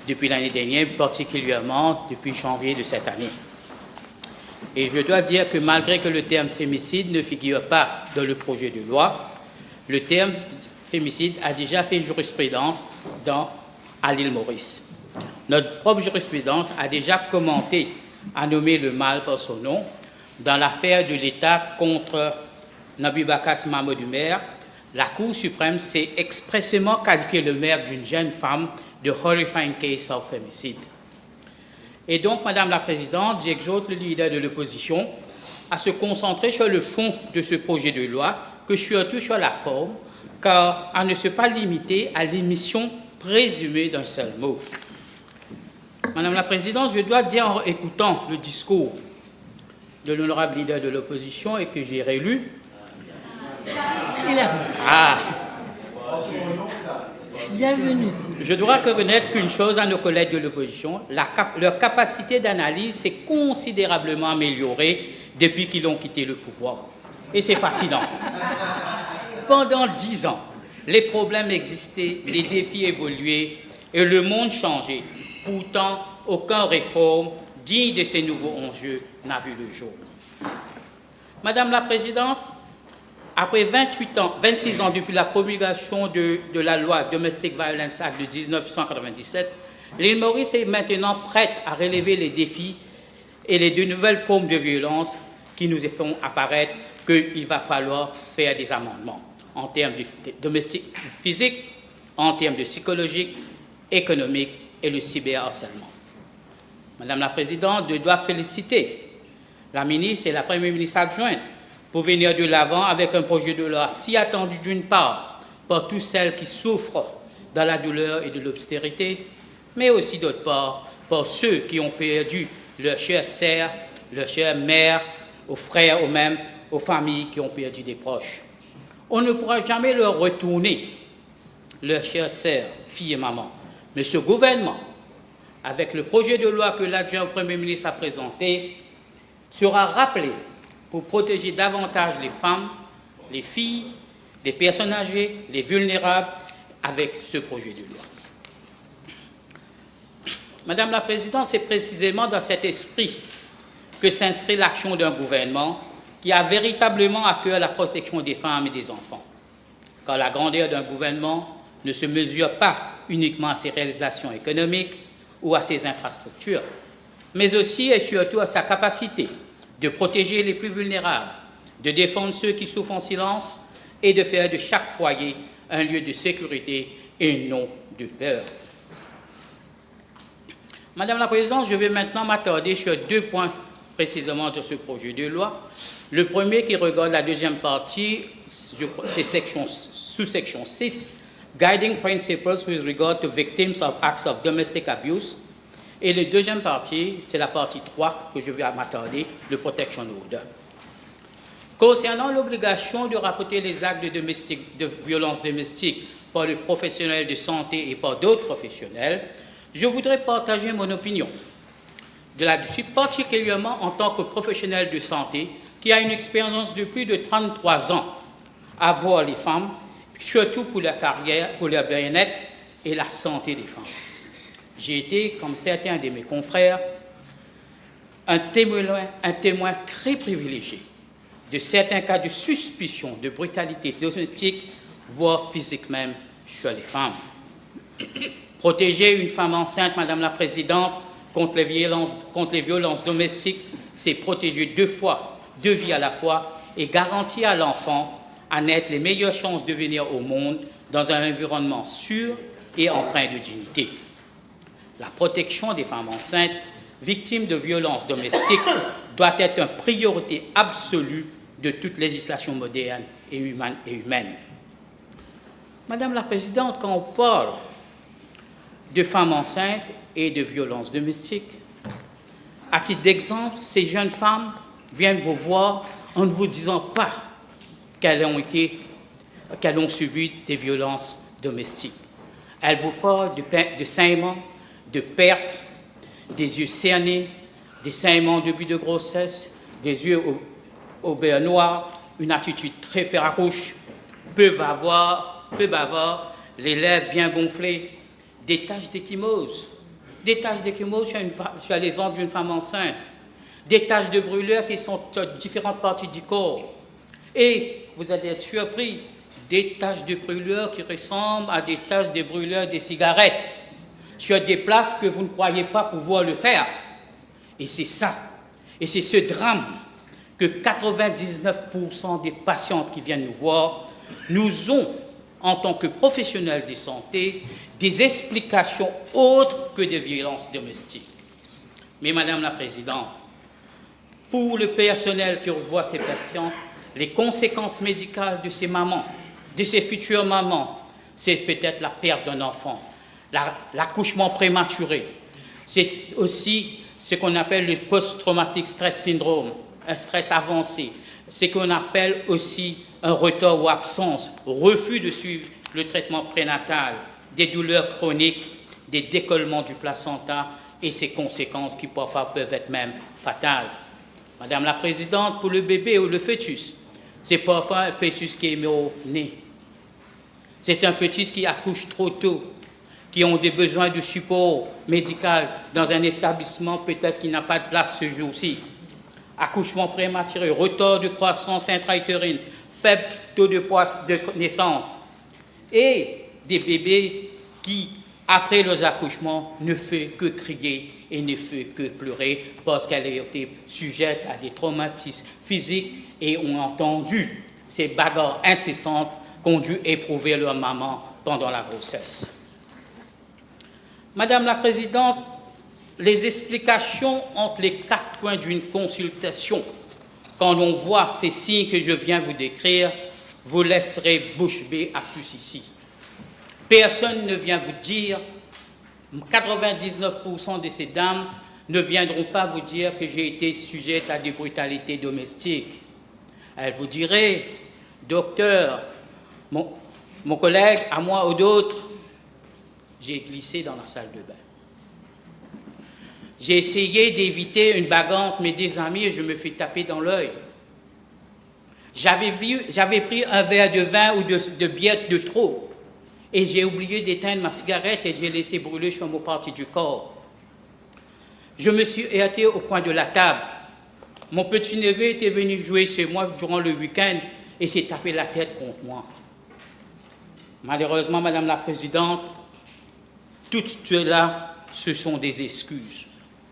depuis l'année dernière, particulièrement depuis janvier de cette année. Et je dois dire que malgré que le terme fémicide ne figure pas dans le projet de loi, le terme fémicide a déjà fait jurisprudence à l'île Maurice. Notre propre jurisprudence a déjà commenté à nommer le mal par son nom dans l'affaire de l'État contre Nabi Bakas Mamadou Maire. La Cour suprême s'est expressément qualifié le maire d'une jeune femme de horrifying case of fémicide. Et donc, Madame la Présidente, j'exhorte le leader de l'opposition à se concentrer sur le fond de ce projet de loi, que surtout sur la forme, car à ne se pas limiter à l'émission présumée d'un seul mot. Madame la Présidente, je dois dire en écoutant le discours de l'honorable leader de l'opposition et que j'ai rélu. Il est bienvenue. Je dois reconnaître qu'une chose à nos collègues de l'opposition, leur capacité d'analyse s'est considérablement améliorée depuis qu'ils ont quitté le pouvoir. Et c'est fascinant. Pendant 10 ans, les problèmes existaient, les défis évoluaient et le monde changeait. Pourtant, aucune réforme digne de ces nouveaux enjeux n'a vu le jour. Madame la Présidente, après 26 ans depuis la promulgation de la loi Domestic Violence Act de 1997, l'île Maurice est maintenant prête à relever les défis et les de nouvelles formes de violence qui nous font apparaître qu'il va falloir faire des amendements en termes de domestique physique, en termes de psychologique, économique et le cyberharcèlement. Madame la Présidente, je dois féliciter la ministre et la Première ministre adjointe pour venir de l'avant avec un projet de loi si attendu d'une part par toutes celles qui souffrent dans la douleur et de l'austérité, mais aussi d'autre part par ceux qui ont perdu leurs chères sœurs, leurs chères mères, aux frères, aux mêmes, aux familles qui ont perdu des proches. On ne pourra jamais leur retourner leurs chères sœurs, filles et mamans. Mais ce gouvernement, avec le projet de loi que l'adjoint au Premier ministre a présenté, sera rappelé pour protéger davantage les femmes, les filles, les personnes âgées, les vulnérables, avec ce projet de loi. Madame la Présidente, c'est précisément dans cet esprit que s'inscrit l'action d'un gouvernement qui a véritablement à cœur la protection des femmes et des enfants. Car la grandeur d'un gouvernement ne se mesure pas uniquement à ses réalisations économiques ou à ses infrastructures, mais aussi et surtout à sa capacité de protéger les plus vulnérables, de défendre ceux qui souffrent en silence et de faire de chaque foyer un lieu de sécurité et non de peur. Madame la Présidente, je vais maintenant m'attarder sur 2 points précisément de ce projet de loi. Le premier qui regarde la deuxième partie, c'est sous-section 6, Guiding Principles with regard to victims of acts of domestic abuse. Et la deuxième partie, c'est la partie 3 que je vais m'attarder, le Protection Order. Concernant l'obligation de rapporter les actes de violence domestique par les professionnels de santé et par d'autres professionnels, je voudrais partager mon opinion de là-dessus, particulièrement en tant que professionnel de santé qui a une expérience de plus de 33 ans à voir les femmes, surtout pour leur carrière, pour leur bien-être et la santé des femmes. J'ai été, comme certains de mes confrères, un témoin très privilégié de certains cas de suspicion de brutalité domestique, voire physique même, sur les femmes. Protéger une femme enceinte, Madame la Présidente, contre les violences domestiques, c'est protéger 2 fois, 2 vies à la fois et garantir à l'enfant à naître les meilleures chances de venir au monde dans un environnement sûr et empreint de dignité. La protection des femmes enceintes victimes de violences domestiques doit être une priorité absolue de toute législation moderne et humaine. Madame la Présidente, quand on parle de femmes enceintes et de violences domestiques. À titre d'exemple, ces jeunes femmes viennent vous voir en ne vous disant pas qu'elles ont subi des violences domestiques. Elles vous parlent de saignements, de pertes, des yeux cernés, des saignements au début de grossesse, des yeux au beurre noir, une attitude très farouche, peuvent avoir les lèvres bien gonflées, des taches d'échymose. Des taches d'échymose sur les ventres d'une femme enceinte, des taches de brûlure qui sont sur différentes parties du corps. Et vous allez être surpris, des taches de brûlure qui ressemblent à des taches de brûlure des cigarettes, sur des places que vous ne croyez pas pouvoir le faire. Et c'est ça, et c'est ce drame que 99% des patientes qui viennent nous voir nous ont, en tant que professionnels de santé, des explications autres que des violences domestiques. Mais Madame la Présidente, pour le personnel qui revoit ces patients, les conséquences médicales de ces mamans, de ces futures mamans, c'est peut-être la perte d'un enfant, l'accouchement prématuré, c'est aussi ce qu'on appelle le post-traumatic stress syndrome, un stress avancé, ce qu'on appelle aussi un retard ou absence, refus de suivre le traitement prénatal, des douleurs chroniques, des décollements du placenta et ses conséquences qui parfois peuvent être même fatales. Madame la Présidente, pour le bébé ou le fœtus, c'est parfois un fœtus qui est mis au nez. C'est un fœtus qui accouche trop tôt, qui ont des besoins de support médical dans un établissement peut-être qui n'a pas de place ce jour-ci. Accouchement prématuré, retard de croissance intra-utérine, faible taux de poids de naissance et des bébés qui, après leurs accouchements, ne font que crier et ne font que pleurer parce qu'elles ont été sujettes à des traumatismes physiques et ont entendu ces bagarres incessantes qu'ont dû éprouver leur maman pendant la grossesse. Madame la Présidente, les explications entre les quatre coins d'une consultation, quand on voit ces signes que je viens vous décrire, vous laisserez bouche bée à tous ici. Personne ne vient vous dire, 99% de ces dames ne viendront pas vous dire que j'ai été sujette à des brutalités domestiques. Elles vous diraient, docteur, mon collègue, à moi ou d'autres, j'ai glissé dans la salle de bain. J'ai essayé d'éviter une bagarre entre mes deux amis et je me fais taper dans l'œil. J'avais pris un verre de vin ou de bière de trop et j'ai oublié d'éteindre ma cigarette et j'ai laissé brûler sur mon partie du corps. Je me suis heurté au coin de la table. Mon petit-neveu était venu jouer chez moi durant le week-end et s'est tapé la tête contre moi. Malheureusement, Madame la Présidente, tout cela, ce sont des excuses.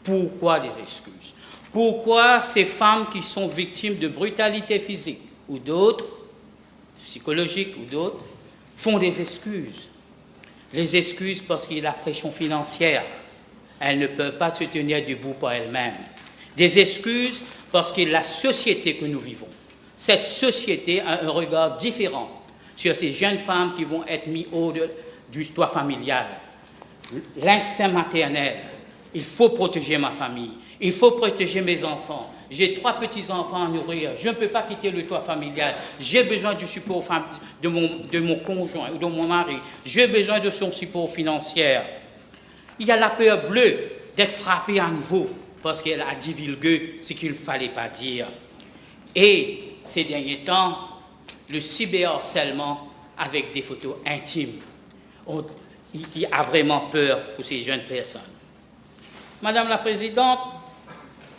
Pourquoi des excuses? Pourquoi ces femmes qui sont victimes de brutalité physique ou d'autres, psychologiques ou d'autres, font des excuses? Les excuses parce qu'il y a la pression financière. Elles ne peuvent pas se tenir debout par elles-mêmes. Des excuses parce que la société que nous vivons, cette société a un regard différent sur ces jeunes femmes qui vont être mises hors du toit familial. L'instinct maternel, il faut protéger ma famille, il faut protéger mes enfants. J'ai 3 petits-enfants à nourrir, je ne peux pas quitter le toit familial, j'ai besoin du support de mon conjoint ou de mon mari, j'ai besoin de son support financier. Il y a la peur bleue d'être frappée à nouveau parce qu'elle a divulgué ce qu'il ne fallait pas dire. Et ces derniers temps, le cyberharcèlement avec des photos intimes. Il a vraiment peur pour ces jeunes personnes. Madame la Présidente,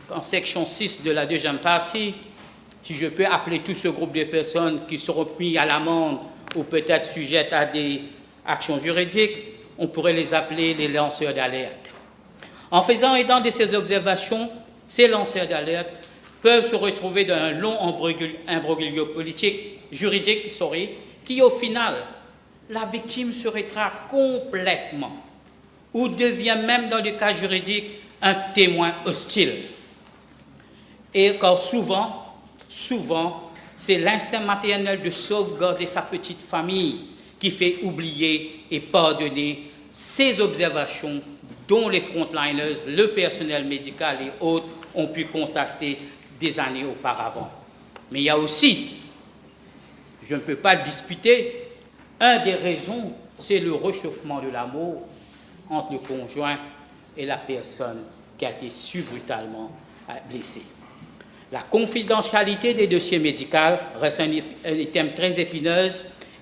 en section 6 de la deuxième partie, si je peux appeler tout ce groupe de personnes qui seront mis à l'amende ou peut-être sujettes à des actions juridiques, on pourrait les appeler les lanceurs d'alerte. En faisant état de ces observations, ces lanceurs d'alerte peuvent se retrouver dans un long imbroglio politique, juridique, qui au final, la victime se rétracte complètement ou devient même dans le cas juridique un témoin hostile. Et car souvent, c'est l'instinct maternel de sauvegarder sa petite famille qui fait oublier et pardonner ces observations dont les frontliners, le personnel médical et autres ont pu constater des années auparavant. Mais il y a aussi, je ne peux pas disputer, une des raisons, c'est le réchauffement de l'amour entre le conjoint et la personne qui a été brutalement blessée. La confidentialité des dossiers médicaux reste un item très épineux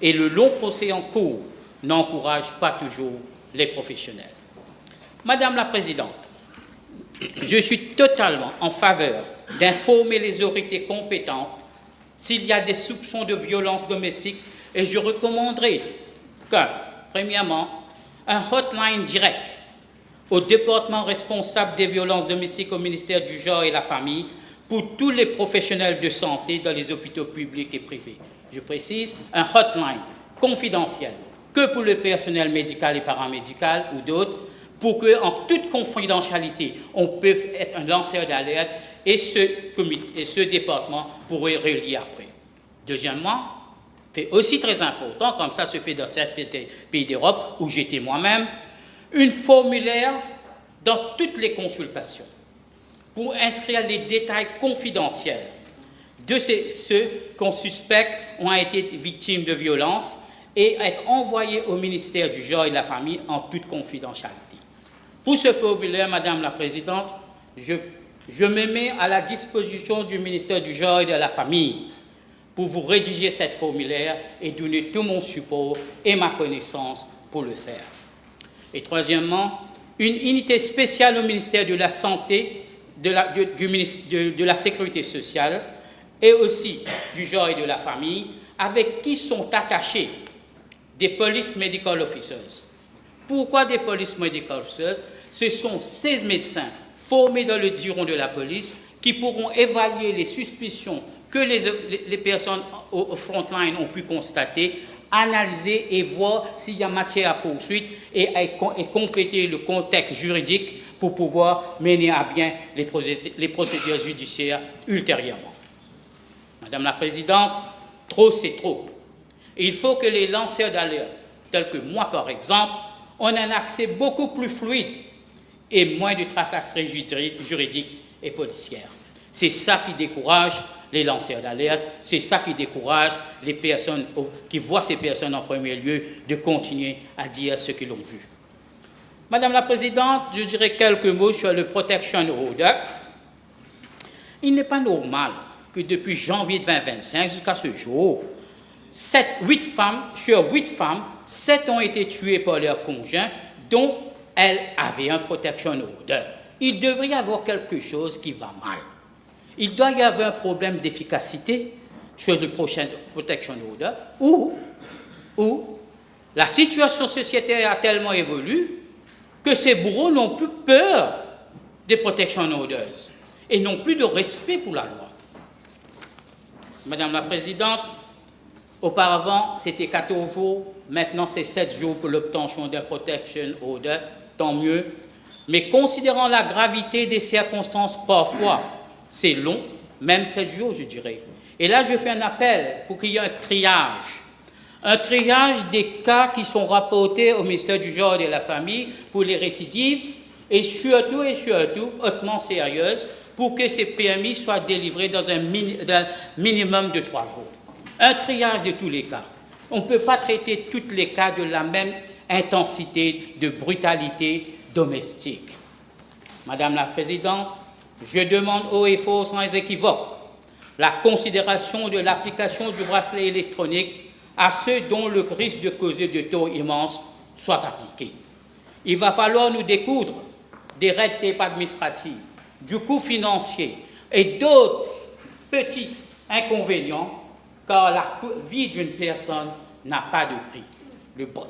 et le long procès en cours n'encourage pas toujours les professionnels. Madame la Présidente, je suis totalement en faveur d'informer les autorités compétentes s'il y a des soupçons de violence domestique et je recommanderais premièrement, un hotline direct au département responsable des violences domestiques au ministère du Genre et de la Famille pour tous les professionnels de santé dans les hôpitaux publics et privés. Je précise, un hotline confidentiel que pour le personnel médical et paramédical ou d'autres, pour qu'en toute confidentialité, on puisse être un lanceur d'alerte et ce département pourrait relier après. Deuxièmement, c'est aussi très important, comme ça se fait dans certains pays d'Europe où j'étais moi-même, une formulaire dans toutes les consultations pour inscrire les détails confidentiels de ceux qu'on suspecte ont été victimes de violences et être envoyés au ministère du Genre et de la Famille en toute confidentialité. Pour ce formulaire, Madame la Présidente, je me mets à la disposition du ministère du Genre et de la Famille pour vous rédiger cette formulaire et donner tout mon support et ma connaissance pour le faire. Et troisièmement, une unité spéciale au ministère de la Santé, de la Sécurité sociale et aussi du Genre et de la Famille, avec qui sont attachés des police medical officers. Pourquoi des police medical officers? Ce sont ces médecins formés dans le giron de la police qui pourront évaluer les suspicions que les personnes au frontline ont pu constater, analyser et voir s'il y a matière à poursuite et compléter le contexte juridique pour pouvoir mener à bien les procédures judiciaires ultérieurement. Madame la Présidente, trop c'est trop. Il faut que les lanceurs d'alerte, tels que moi par exemple, ont un accès beaucoup plus fluide et moins de tracasseries juridiques et policières. C'est ça qui décourage les lanceurs d'alerte, c'est ça qui décourage les personnes qui voient ces personnes en premier lieu de continuer à dire ce qu'ils ont vu. Madame la Présidente, je dirais quelques mots sur le Protection Order. Il n'est pas normal que depuis janvier 2025 jusqu'à ce jour, 8 femmes, sur 8 femmes, 7 ont été tuées par leurs conjoints, dont elles avaient un Protection Order. Il devrait y avoir quelque chose qui va mal. Il doit y avoir un problème d'efficacité sur le prochain Protection Order, où la situation sociétaire a tellement évolué que ces bourreaux n'ont plus peur des Protection Orders et n'ont plus de respect pour la loi. Madame la Présidente, auparavant, c'était 14 jours, maintenant c'est 7 jours pour l'obtention d'un Protection Order, tant mieux. Mais considérant la gravité des circonstances, parfois, c'est long, même 7 jours, je dirais. Et là, je fais un appel pour qu'il y ait un triage des cas qui sont rapportés au ministère du Genre et de la Famille pour les récidives, et surtout, hautement sérieuses, pour que ces permis soient délivrés dans un minimum de 3 jours. Un triage de tous les cas. On ne peut pas traiter tous les cas de la même intensité de brutalité domestique. Madame la Présidente, je demande haut et fort sans équivoque la considération de l'application du bracelet électronique à ceux dont le risque de causer de taux immenses soit appliqué. Il va falloir nous découdre des red tape administratives, du coût financier et d'autres petits inconvénients, car la vie d'une personne n'a pas de prix.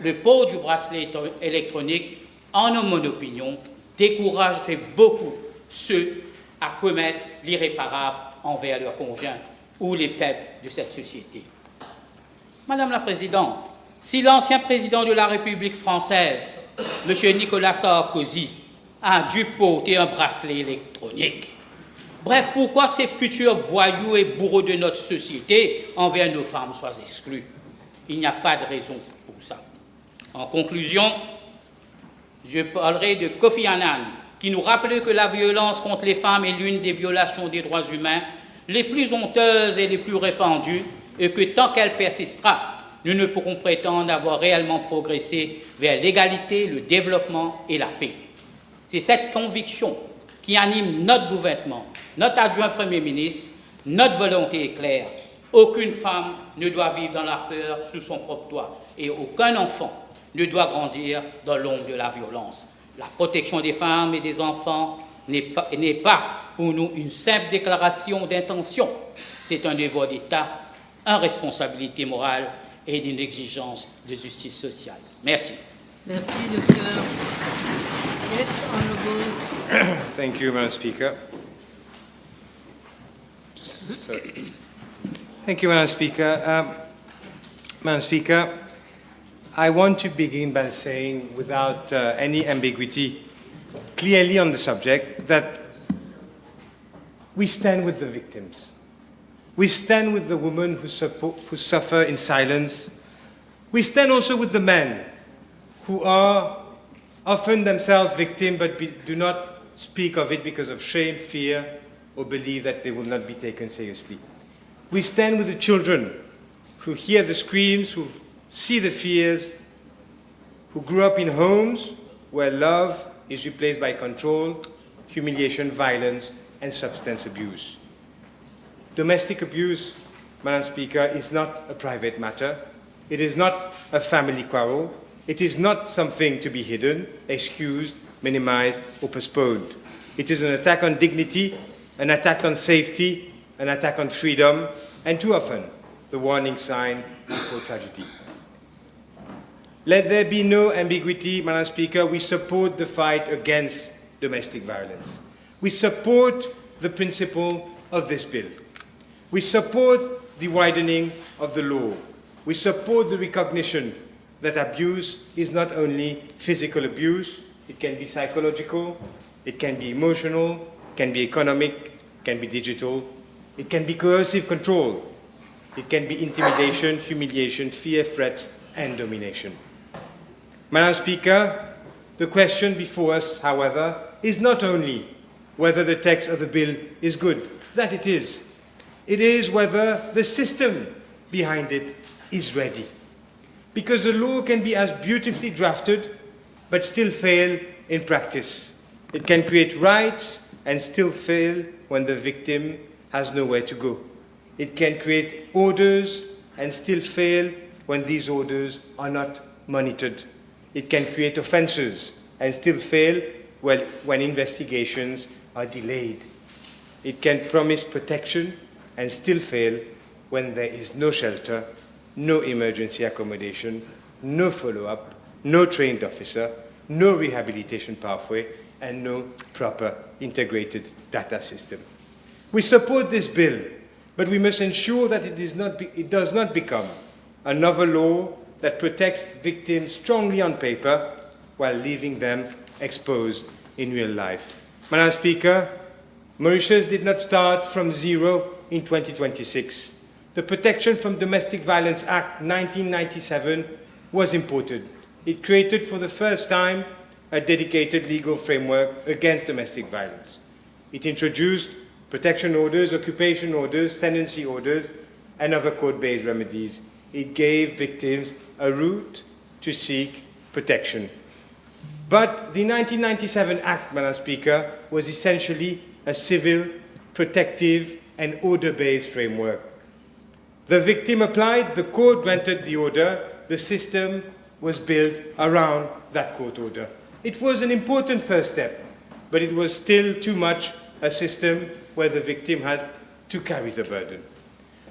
Le port du bracelet électronique, en mon opinion, découragerait beaucoup ceux à commettre l'irréparable envers leurs conjoints ou les faibles de cette société. Madame la Présidente, si l'ancien président de la République française, M. Nicolas Sarkozy, a dû porter un bracelet électronique, bref, pourquoi ces futurs voyous et bourreaux de notre société envers nos femmes soient exclus? Il n'y a pas de raison pour ça. En conclusion, Je parlerai de Kofi Annan, qui nous rappelait que la violence contre les femmes est l'une des violations des droits humains les plus honteuses et les plus répandues, et que tant qu'elle persistera, nous ne pourrons prétendre avoir réellement progressé vers l'égalité, le développement et la paix. C'est cette conviction qui anime notre gouvernement, notre adjoint Premier ministre. Notre volonté est claire. Aucune femme ne doit vivre dans la peur sous son propre toit, et aucun enfant ne doit grandir dans l'ombre de la violence. La protection des femmes et des enfants n'est pas pour nous une simple déclaration d'intention. C'est un devoir d'État, une responsabilité morale et une exigence de justice sociale. Merci. Merci, docteur. Yes, Honourable. Thank you, Madam Speaker. Thank you, Madam Speaker. Madam Speaker, I want to begin by saying, without any ambiguity, clearly on the subject, that we stand with the victims. We stand with the women who suffer in silence. We stand also with the men who are often themselves victims but do not speak of it because of shame, fear, or believe that they will not be taken seriously. We stand with the children who hear the screams, who see the fears, who grew up in homes where love is replaced by control, humiliation, violence, and substance abuse. Domestic abuse, Madam Speaker, is not a private matter. It is not a family quarrel. It is not something to be hidden, excused, minimized, or postponed. It is an attack on dignity, an attack on safety, an attack on freedom, and too often, the warning sign before tragedy. Let there be no ambiguity, Madam Speaker. We support the fight against domestic violence. We support the principle of this bill. We support the widening of the law. We support the recognition that abuse is not only physical abuse, it can be psychological, it can be emotional, it can be economic, it can be digital, it can be coercive control, it can be intimidation, humiliation, fear, threats, and domination. Madam Speaker, the question before us, however, is not only whether the text of the bill is good, that it is. It is whether the system behind it is ready. Because the law can be as beautifully drafted, but still fail in practice. It can create rights and still fail when the victim has nowhere to go. It can create orders and still fail when these orders are not monitored. It can create offenses and still fail when investigations are delayed. It can promise protection and still fail when there is no shelter, no emergency accommodation, no follow-up, no trained officer, no rehabilitation pathway, and no proper integrated data system. We support this bill, but we must ensure that it does not become another law that protects victims strongly on paper while leaving them exposed in real life. Madam Speaker, Mauritius did not start from zero in 2026. The Protection from Domestic Violence Act 1997 was important. It created for the first time a dedicated legal framework against domestic violence. It introduced protection orders, occupation orders, tenancy orders, and other court-based remedies. It gave victims a route to seek protection. But the 1997 Act, Madam Speaker, was essentially a civil, protective, and order-based framework. The victim applied, the court granted the order, the system was built around that court order. It was an important first step, but it was still too much a system where the victim had to carry the burden.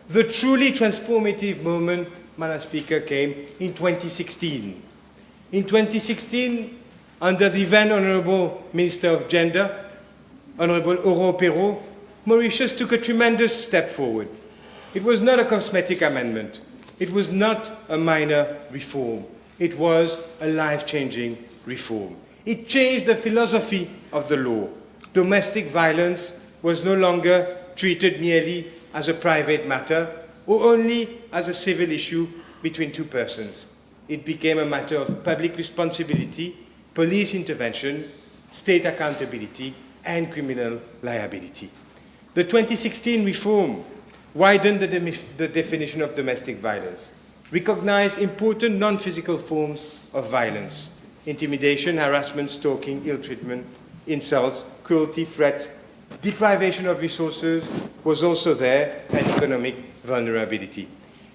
The truly transformative moment, Madam Speaker, came in 2016. In 2016, under the then Honourable Minister of Gender, Honourable Honourable, Mauritius took a tremendous step forward. It was not a cosmetic amendment. It was not a minor reform. It was a life-changing reform. It changed the philosophy of the law. Domestic violence was no longer treated merely as a private matter or only as a civil issue between two persons. It became a matter of public responsibility, police intervention, state accountability, and criminal liability. The 2016 reform widened the definition of domestic violence, recognized important non-physical forms of violence: intimidation, harassment, stalking, ill treatment, insults, cruelty, threats. Deprivation of resources was also there, and economic vulnerability.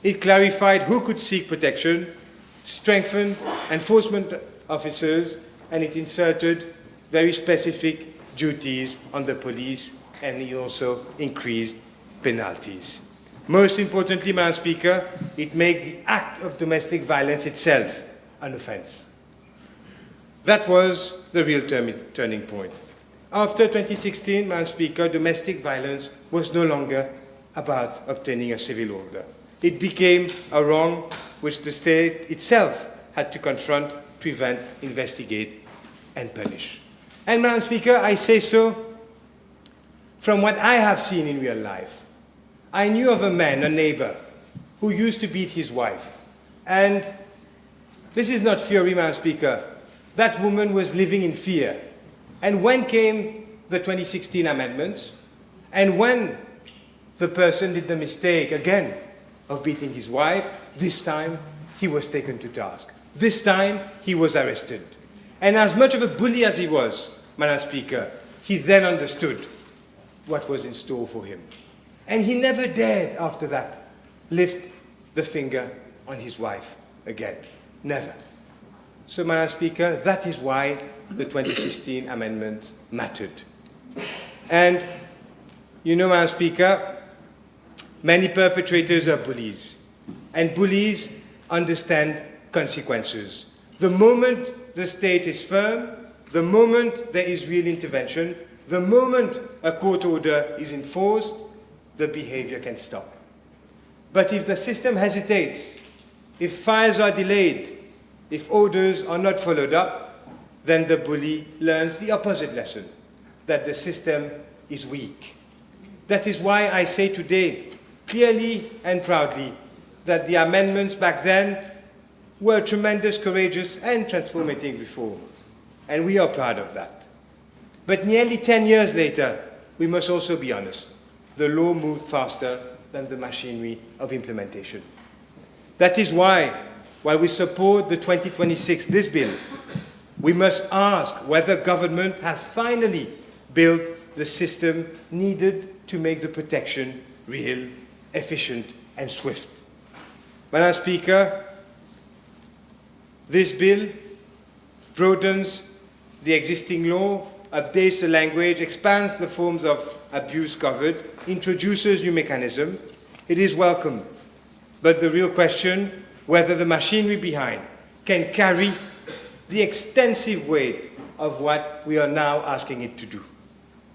It clarified who could seek protection, strengthened enforcement officers, and it inserted very specific duties on the police, and it also increased penalties. Most importantly, Madam Speaker, it made the act of domestic violence itself an offence. That was the real turning point. After 2016, Madam Speaker, domestic violence was no longer about obtaining a civil order. It became a wrong which the state itself had to confront, prevent, investigate, and punish. And, Madam Speaker, I say so from what I have seen in real life. I knew of a man, a neighbor, who used to beat his wife. And this is not theory, Madam Speaker. That woman was living in fear. And when came the 2016 amendments, and when the person did the mistake again of beating his wife, this time he was taken to task. This time he was arrested. And as much of a bully as he was, Madam Speaker, he then understood what was in store for him. And he never dared, after that, lift the finger on his wife again. Never. So, Madam Speaker, that is why the 2016 amendment mattered. And, you know, Madam Speaker, many perpetrators are bullies. And bullies understand consequences. The moment the state is firm, the moment there is real intervention, the moment a court order is enforced, the behavior can stop. But if the system hesitates, if files are delayed, if orders are not followed up, then the bully learns the opposite lesson, that the system is weak. That is why I say today, clearly and proudly, that the amendments back then were tremendous, courageous, and transformative reform. And we are proud of that. But nearly 10 years later, we must also be honest. The law moved faster than the machinery of implementation. That is why, while we support the 2026, this bill, we must ask whether government has finally built the system needed to make the protection real, efficient, and swift. Madam Speaker, this bill broadens the existing law, updates the language, expands the forms of abuse covered, introduces new mechanisms. It is welcome. But the real question, whether the machinery behind can carry the extensive weight of what we are now asking it to do.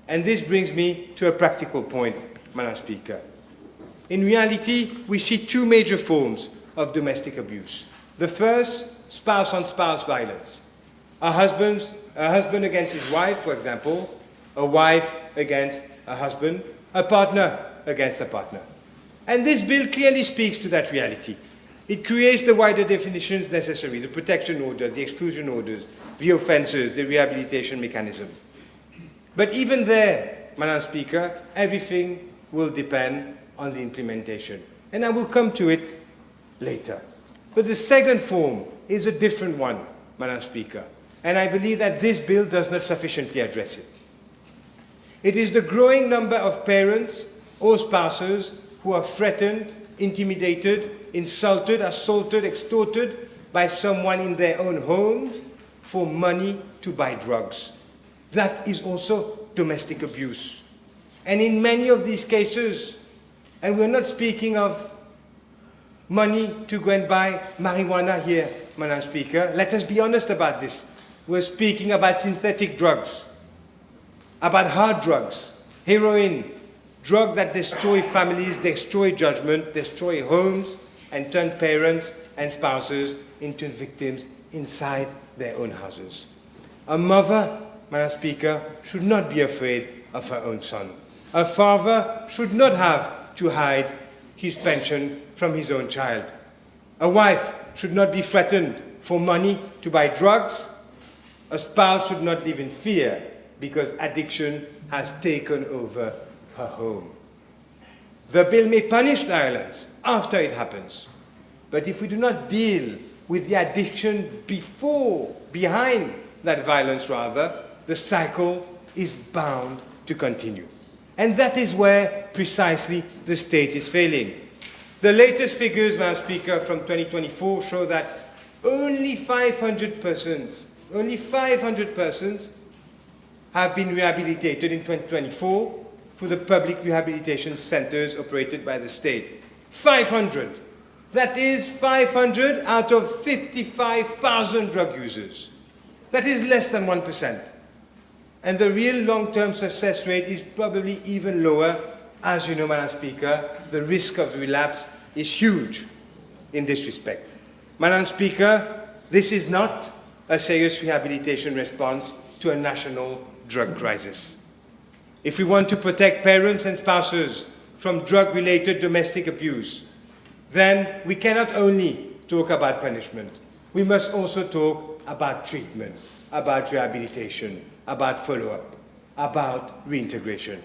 And this brings me to a practical point, Madam Speaker. In reality, we see two major forms of domestic abuse. The first, spouse-on-spouse violence. A husband against his wife, for example, a wife against a husband, a partner against a partner. And this bill clearly speaks to that reality. It creates the wider definitions necessary, the protection order, the exclusion orders, the offences, the rehabilitation mechanism. But even there, Madam Speaker, everything will depend on the implementation. And I will come to it later. But the second form is a different one, Madam Speaker. And I believe that this bill does not sufficiently address it. It is the growing number of parents or spouses who are threatened, intimidated, insulted, assaulted, extorted by someone in their own homes for money to buy drugs. That is also domestic abuse. And in many of these cases, and we're not speaking of money to go and buy marijuana here, Madam Speaker. Let us be honest about this. We're speaking about synthetic drugs, about hard drugs, heroin, drugs that destroy families, destroy judgment, destroy homes, and turn parents and spouses into victims inside their own houses. A mother, Madam Speaker, should not be afraid of her own son. A father should not have to hide his pension from his own child. A wife should not be threatened for money to buy drugs A spouse should not live in fear because addiction has taken over her home. The bill may punish violence after it happens, but if we do not deal with the addiction behind that violence rather, the cycle is bound to continue. And that is where precisely the state is failing. The latest figures, Madam Speaker, from 2024 show that only 500 persons have been rehabilitated in 2024 for the public rehabilitation centers operated by the state. 500. That is 500 out of 55,000 drug users. That is less than 1%. And the real long-term success rate is probably even lower. As you know, Madam Speaker, the risk of relapse is huge in this respect. Madam Speaker, this is not a serious rehabilitation response to a national drug crisis. If we want to protect parents and spouses from drug-related domestic abuse, then we cannot only talk about punishment. We must also talk about treatment, about rehabilitation, about follow-up, about reintegration.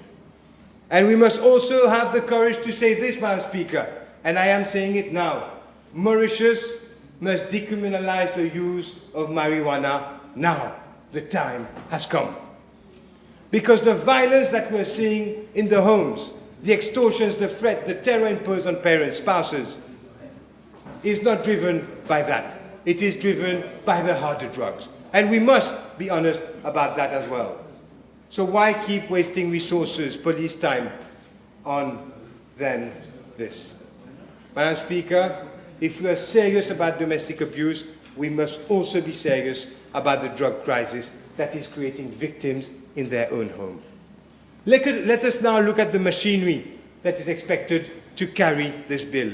And we must also have the courage to say this, Madam Speaker, and I am saying it now. Mauritius must decriminalize the use of marijuana now. The time has come. Because the violence that we're seeing in the homes, the extortions, the threat, the terror imposed on parents, spouses, is not driven by that. It is driven by the harder drugs. And we must be honest about that as well. So why keep wasting resources, police time, on then this? Madam Speaker, if we are serious about domestic abuse, we must also be serious about the drug crisis that is creating victims in their own home. Let us now look at the machinery that is expected to carry this bill.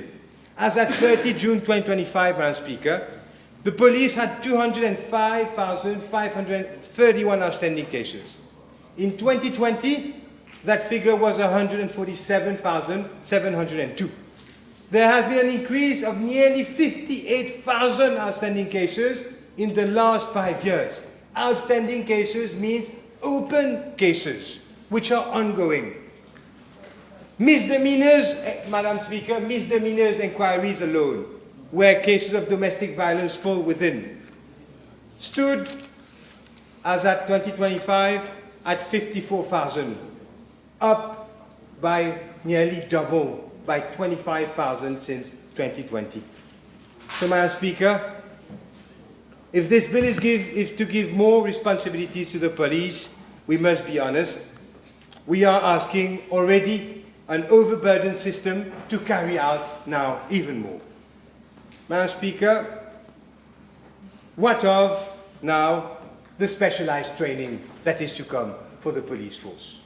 As at 30 June 2025, Madam Speaker, the police had 205,531 outstanding cases. In 2020, that figure was 147,702. There has been an increase of nearly 58,000 outstanding cases in the last 5 years. Outstanding cases means open cases, which are ongoing. Misdemeanors, Madam Speaker, misdemeanors inquiries alone, where cases of domestic violence fall within, stood, as at 2025, at 54,000, up by nearly double, by 25,000 since 2020. So, Madam Speaker, if this bill is to give more responsibilities to the police, we must be honest. We are asking already an overburdened system to carry out now even more. Madam Speaker, what of now the specialized training that is to come for the police force?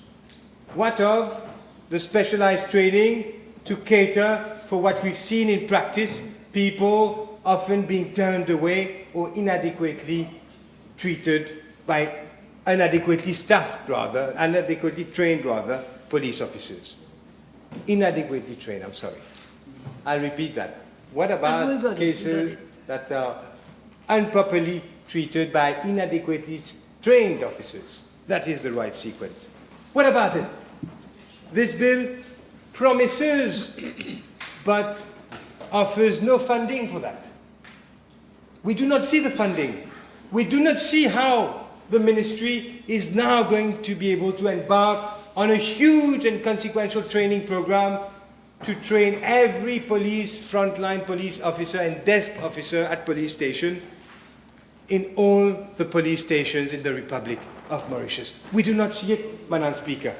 What of the specialized training to cater for what we've seen in practice, people often being turned away or inadequately treated by inadequately staffed rather, inadequately trained rather, police officers. Inadequately trained, I'm sorry. I'll repeat that. What about cases that are improperly treated by inadequately trained officers? That is the right sequence. What about it? This bill promises, but offers no funding for that. We do not see the funding. We do not see how the ministry is now going to be able to embark on a huge and consequential training program to train every frontline police officer and desk officer at police station in all the police stations in the Republic of Mauritius. We do not see it, Madam Speaker.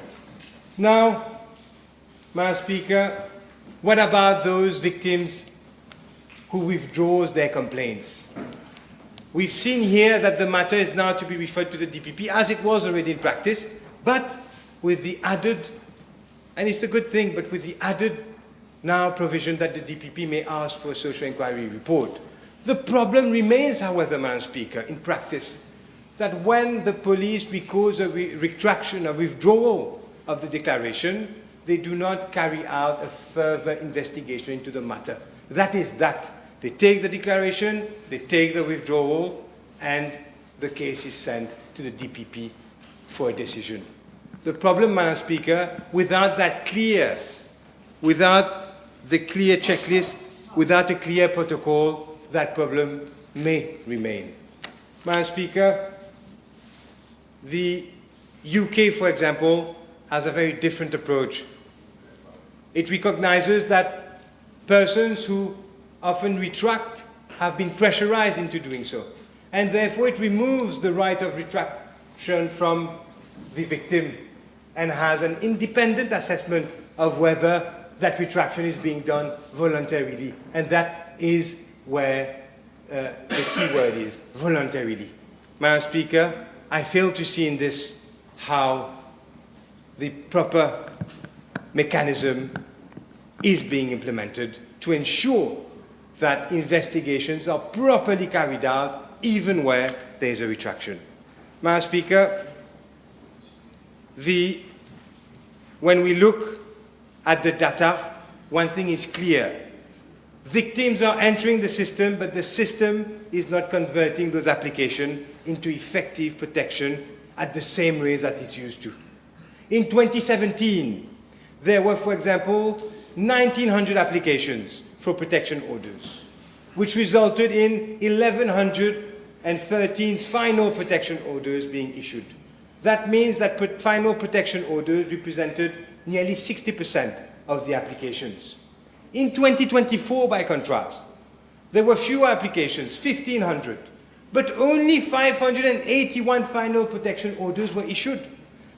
Now, Madam Speaker, what about those victims who withdraws their complaints? We've seen here that the matter is now to be referred to the DPP, as it was already in practice, but with the added, and it's a good thing, but with the added now provision that the DPP may ask for a social inquiry report. The problem remains, however, Madam Speaker, in practice, that when the police records a retraction, a withdrawal of the declaration, they do not carry out a further investigation into the matter. That is that. They take the declaration, they take the withdrawal, and the case is sent to the DPP for a decision. The problem, Madam Speaker, without the clear checklist, without a clear protocol, that problem may remain. Madam Speaker, the UK, for example, has a very different approach. It recognizes that persons who often retract have been pressurized into doing so, and therefore it removes the right of retraction from the victim and has an independent assessment of whether that retraction is being done voluntarily. And that is where the key word is, voluntarily. Madam Speaker, I fail to see in this how the proper mechanism is being implemented to ensure that investigations are properly carried out even where there is a retraction. Madam Speaker, when we look at the data, one thing is clear. Victims are entering the system, but the system is not converting those applications into effective protection at the same rate that it's used to. In 2017, there were, for example, 1,900 applications for protection orders, which resulted in 1,113 final protection orders being issued. That means that final protection orders represented nearly 60% of the applications. In 2024, by contrast, there were fewer applications, 1,500, but only 581 final protection orders were issued.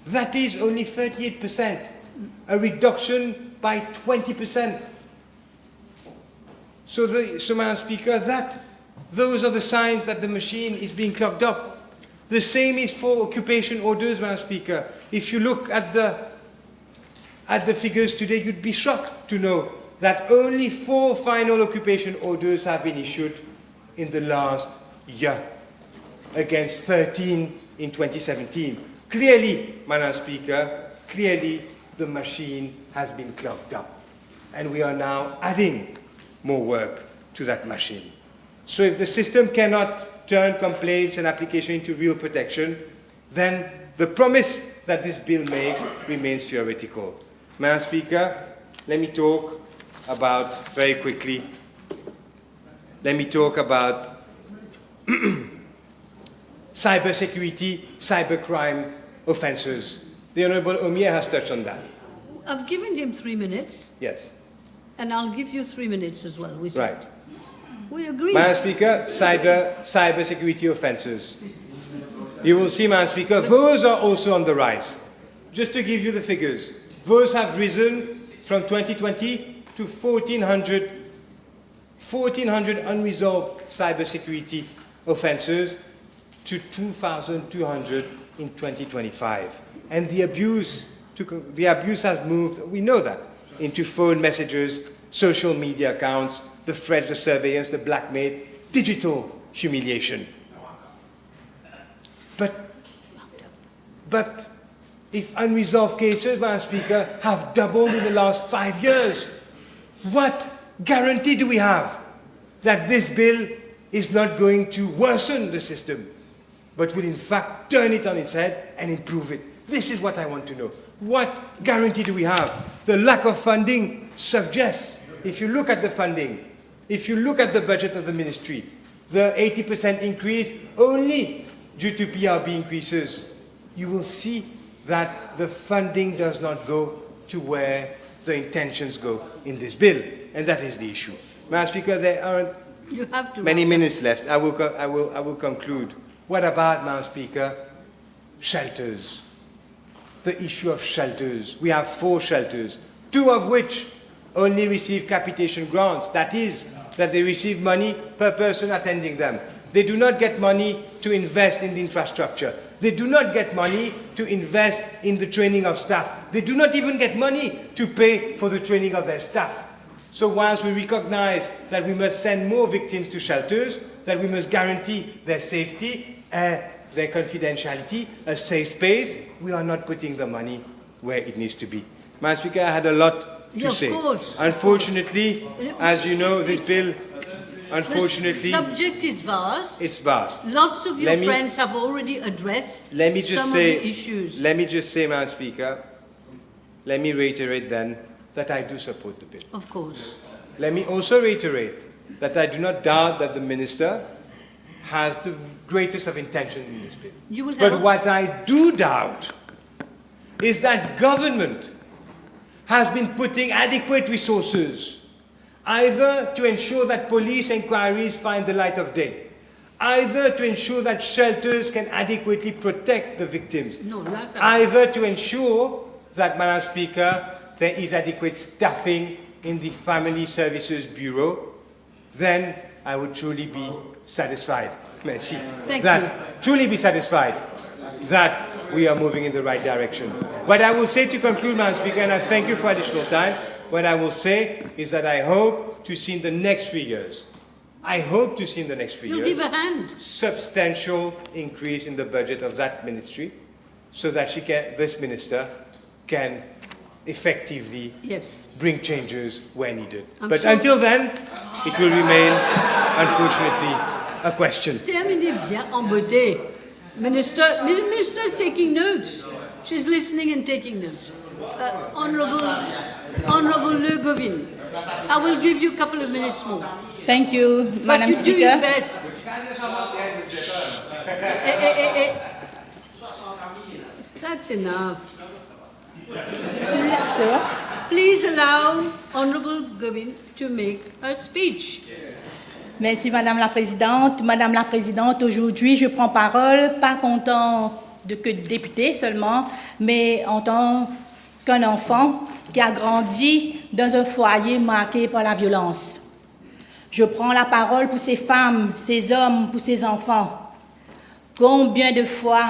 That is only 38%, a reduction by 20%. So, Madam Speaker, those are the signs that the machine is being clogged up. The same is for occupation orders, Madam Speaker. If you look at the figures today, you'd be shocked to know that only 4 final occupation orders have been issued in the last year, against 13 in 2017. Clearly, Madam Speaker, clearly the machine has been clogged up, and we are now adding more work to that machine. So if the system cannot turn complaints and application into real protection, then the promise that this bill makes remains theoretical. Madam Speaker, let me talk about, very quickly, cybersecurity, cybercrime offences. The Honourable Omia has touched on that. I've given him 3 minutes. Yes. And I'll give you 3 minutes as well. Right. We agree. Madam Speaker, cybersecurity offences. You will see, Madam Speaker, those are also on the rise. Just to give you the figures, those have risen from 2020 to 1,400 unresolved cybersecurity offences to 2,200 in 2025. And the abuse has moved, we know that, into phone messages, social media accounts, the threats of surveillance, the blackmail, digital humiliation. But if unresolved cases, Madam Speaker, have doubled in the last 5 years, what guarantee do we have that this bill is not going to worsen the system, but will in fact turn it on its head and improve it? This is what I want to know. What guarantee do we have? The lack of funding suggests, if you look at the funding, if you look at the budget of the ministry, the 80% increase only due to PRB increases, you will see that the funding does not go to where the intentions go in this bill. And that is the issue. Madam Speaker, there aren't many minutes left. I will conclude. What about, Madam Speaker, shelters? The issue of shelters. We have 4 shelters, 2 of which only receive capitation grants. That is, that they receive money per person attending them. They do not get money to invest in the infrastructure. They do not get money to invest in the training of staff. They do not even get money to pay for the training of their staff. So whilst we recognize that we must send more victims to shelters, that we must guarantee their safety, their confidentiality, a safe space, we are not putting the money where it needs to be. Madam Speaker, I had a lot to say. Of course. Unfortunately, as you know, this bill Unfortunately, the subject is vast. it's vast. Lots of your Let me- friends have already addressed Let me just some say, of the issues. Let me just say, Madam Speaker, let me reiterate then that I do support the bill. Of course. Let me also reiterate that I do not doubt that the Minister has the greatest of intention in this bill. You will But help. what I do doubt is that government has been putting adequate resources either to ensure that police inquiries find the light of day, either to ensure that shelters can adequately protect the victims, No, that's either to ensure that, Madam Speaker, there is adequate staffing in the Family Services Bureau, then I would truly be satisfied. Merci. Thank Truly be satisfied that we are moving in the right direction. What I will say to conclude, Madam Speaker, and I thank you for additional time, what I will say is that I hope to see in the next 3 years, I hope to see in the next 3 You'll years, give a hand. substantial increase in the budget of that ministry so that this minister can effectively Yes. bring changes where needed. I'm But sure- until then, it will remain, unfortunately, a question. Terminez bien en beauté. Minister is taking notes. She's listening and taking notes. Honourable Le Govin, I will give you a couple of minutes more. Thank you, Madam But you do Speaker. your best. That's enough. Please allow Honourable Govin to make her speech. Merci, Madame la Présidente. Madame la Présidente, aujourd'hui, je prends parole, pas en tant que député seulement, mais en tant qu'un enfant qui a grandi dans un foyer marqué par la violence. Je prends la parole pour ces femmes, ces hommes, pour ces enfants. Combien de fois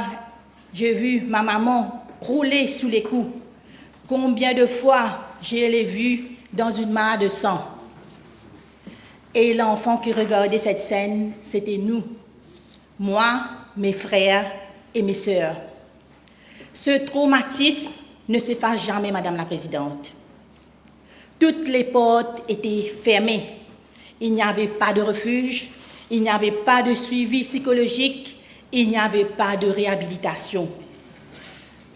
j'ai vu ma maman crouler sous les coups? Combien de fois je l'ai vue dans une mare de sang? Et l'enfant qui regardait cette scène, c'était nous. Moi, mes frères et mes sœurs. Ce traumatisme ne s'efface jamais, Madame la Présidente. Toutes les portes étaient fermées. Il n'y avait pas de refuge, il n'y avait pas de suivi psychologique, il n'y avait pas de réhabilitation.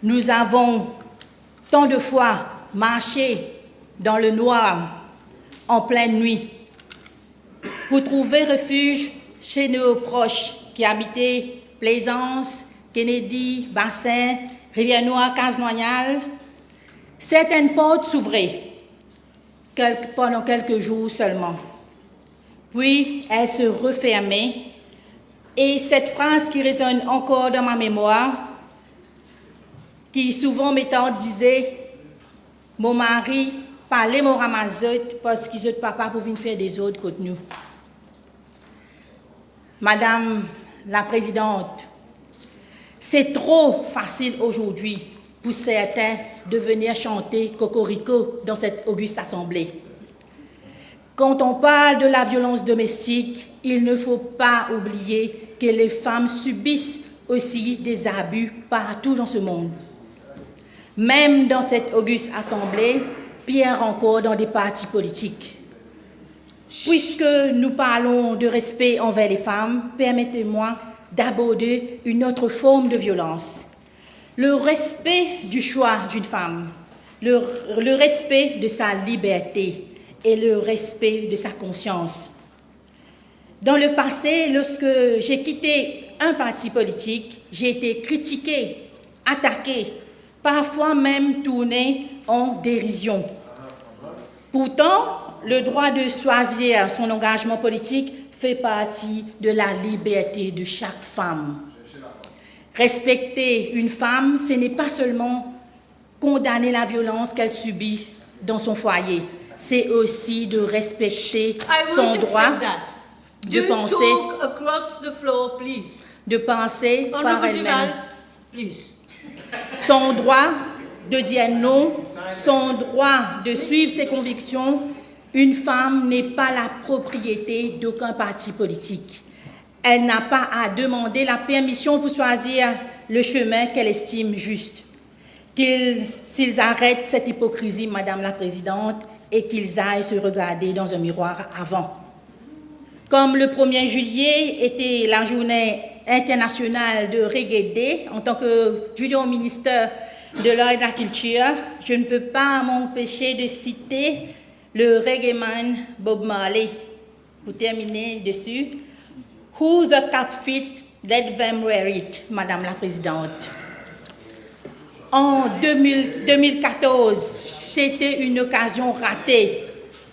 Nous avons tant de fois marché dans le noir, en pleine nuit, pour trouver refuge chez nos proches qui habitaient Plaisance, Kennedy, Bassin, Rivière-Noire, Casse-Noyal. Certaines portes s'ouvraient pendant quelques jours seulement. Puis elles se refermaient et cette phrase qui résonne encore dans ma mémoire, qui souvent mes tantes disaient « Mon mari parlait mon ramazot parce qu'ils ont papa pour venir faire des autres côté nous. » Madame la Présidente, c'est trop facile aujourd'hui pour certains de venir chanter Cocorico dans cette auguste assemblée. Quand on parle de la violence domestique, il ne faut pas oublier que les femmes subissent aussi des abus partout dans ce monde. Même dans cette auguste assemblée, pire encore dans des partis politiques. Puisque nous parlons de respect envers les femmes, permettez-moi d'aborder une autre forme de violence. Le respect du choix d'une femme, le respect de sa liberté et le respect de sa conscience. Dans le passé, lorsque j'ai quitté un parti politique, j'ai été critiquée, attaquée, parfois même tournée en dérision. Pourtant, le droit de choisir son engagement politique fait partie de la liberté de chaque femme. Respecter une femme, ce n'est pas seulement condamner la violence qu'elle subit dans son foyer, c'est aussi de respecter son droit de penser, talk across the floor, please. de penser par Honourable elle-même. Duval, please. Son droit de dire non, son droit de suivre ses convictions. Une femme n'est pas la propriété d'aucun parti politique. Elle n'a pas à demander la permission pour choisir le chemin qu'elle estime juste. S'ils arrêtent cette hypocrisie, Madame la Présidente, et qu'ils aillent se regarder dans un miroir avant. Comme le 1er juillet était la journée internationale de Reggae Day, en tant que junior ministre de l'Art et de la Culture, je ne peux pas m'empêcher de citer le reggae man Bob Marley. Pour terminer dessus, Who the cap fit, let them wear it, Madame la Présidente. En 2014, c'était une occasion ratée.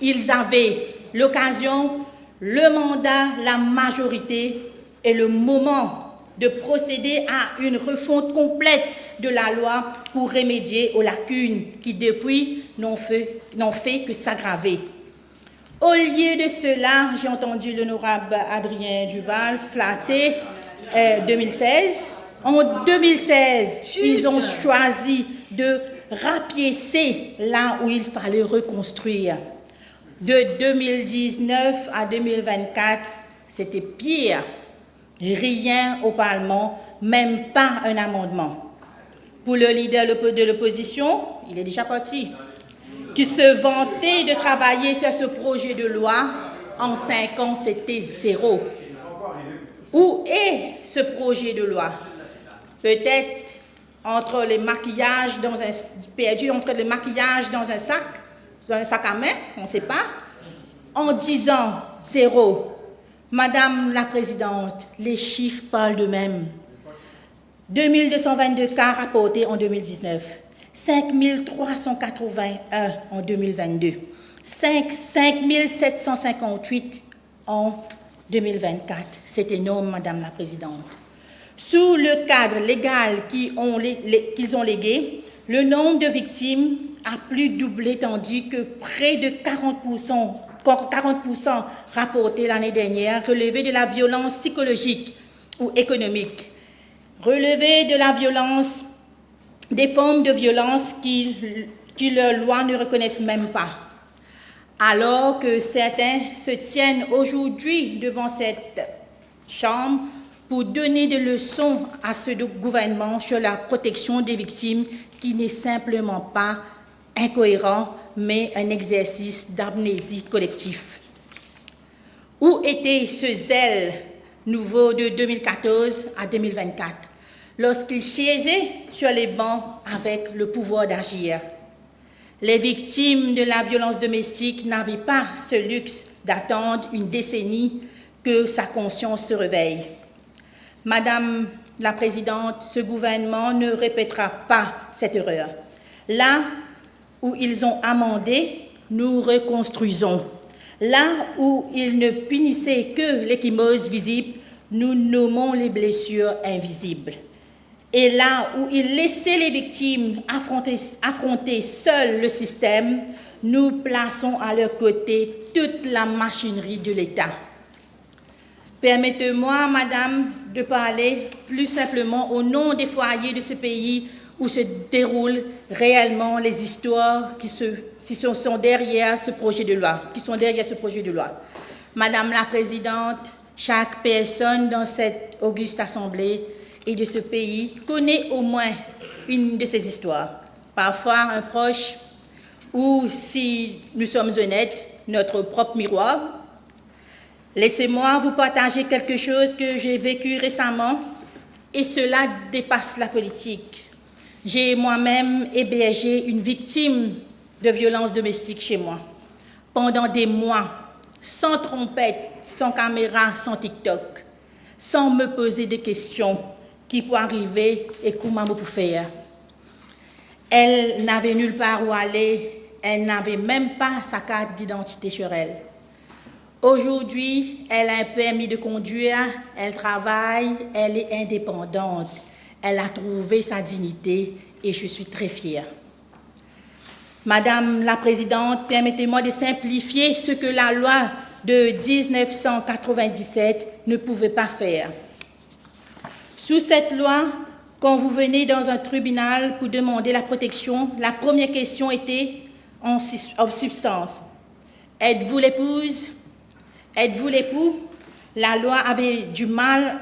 Ils avaient l'occasion, le mandat, la majorité et le moment de procéder à une refonte complète de la loi pour remédier aux lacunes qui, depuis, n'ont fait que s'aggraver. Au lieu de cela, j'ai entendu l'honorable Adrien Duval flatter 2016. En 2016, ils ont choisi de rapiécer là où il fallait reconstruire. De 2019 à 2024, c'était pire. Rien au Parlement, même pas un amendement. Pour le leader de l'opposition, il est déjà parti, qui se vantait de travailler sur ce projet de loi, en 5 ans, c'était 0. Où est ce projet de loi? Peut-être entre les maquillages perdu entre les maquillages dans un sac à main, on ne sait pas. En 10 ans, 0. Madame la Présidente, les chiffres parlent d'eux-mêmes. 2222 cas rapportés en 2019, 5381 en 2022, 5758 en 2024. C'est énorme, Madame la Présidente. Sous le cadre légal qu'ils ont légué, le nombre de victimes a plus doublé, tandis que près de 40% rapportés l'année dernière relevaient de la violence psychologique ou économique, relevaient de la violence, des formes de violence qui leurs lois ne reconnaissent même pas. Alors que certains se tiennent aujourd'hui devant cette Chambre pour donner des leçons à ce gouvernement sur la protection des victimes qui n'est simplement pas incohérent, mais un exercice d'amnésie collective. Où était ce zèle nouveau de 2014 à 2024, lorsqu'il siégeait sur les bancs avec le pouvoir d'agir? Les victimes de la violence domestique n'avaient pas ce luxe d'attendre une décennie que sa conscience se réveille. Madame la Présidente, ce gouvernement ne répétera pas cette erreur. Là où ils ont amendé, nous reconstruisons. Là où ils ne punissaient que l'échymose visible, nous nommons les blessures invisibles. Et là où ils laissaient les victimes affronter seules le système, nous plaçons à leur côté toute la machinerie de l'État. Permettez-moi, Madame, de parler plus simplement au nom des foyers de ce pays où se déroulent réellement les histoires qui sont derrière ce projet de loi, Madame la Présidente, chaque personne dans cette auguste assemblée et de ce pays connaît au moins une de ces histoires. Parfois un proche ou, si nous sommes honnêtes, notre propre miroir. Laissez-moi vous partager quelque chose que j'ai vécu récemment et cela dépasse la politique. J'ai moi-même hébergé une victime de violences domestiques chez moi pendant des mois, sans trompette, sans caméra, sans TikTok, sans me poser de questions qui pour arriver et comment pour faire. Elle n'avait nulle part où aller, elle n'avait même pas sa carte d'identité sur elle. Aujourd'hui, elle a un permis de conduire, elle travaille, elle est indépendante. Elle a trouvé sa dignité et je suis très fière. Madame la Présidente, permettez-moi de simplifier ce que la loi de 1997 ne pouvait pas faire. Sous cette loi, quand vous venez dans un tribunal pour demander la protection, la première question était en substance. Êtes-vous l'épouse? Êtes-vous l'époux? La loi avait du mal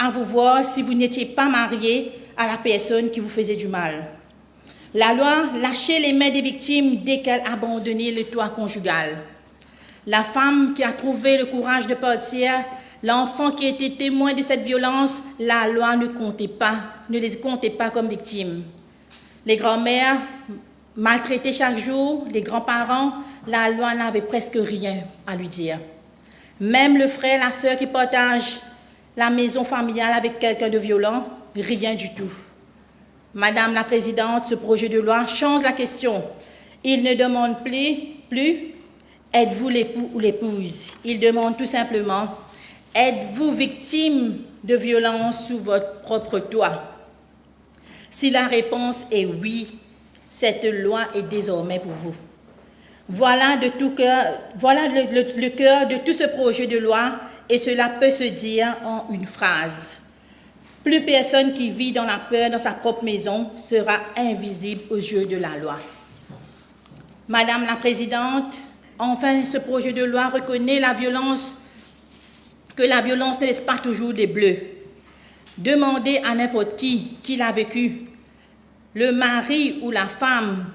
à vous voir si vous n'étiez pas marié à la personne qui vous faisait du mal. La loi lâchait les mains des victimes dès qu'elles abandonnaient le toit conjugal. la femme qui a trouvé le courage de partir, l'enfant qui a été témoin de cette violence, la loi ne les comptait pas comme victimes. Les grands-mères maltraitées chaque jour, les grands-parents, la loi n'avait presque rien à lui dire. Même le frère, la sœur qui partagent la maison familiale avec quelqu'un de violent, rien du tout. Madame la Présidente, ce projet de loi change la question. Il ne demande plus êtes-vous l'époux ou l'épouse? Il demande tout simplement êtes-vous victime de violence sous votre propre toit? Si la réponse est oui, cette loi est désormais pour vous. Voilà le cœur de tout ce projet de loi et cela peut se dire en une phrase. Plus personne qui vit dans la peur dans sa propre maison sera invisible aux yeux de la loi. Madame la Présidente, enfin, ce projet de loi reconnaît que la violence ne laisse pas toujours des bleus. Demandez à n'importe qui l'a vécu, le mari ou la femme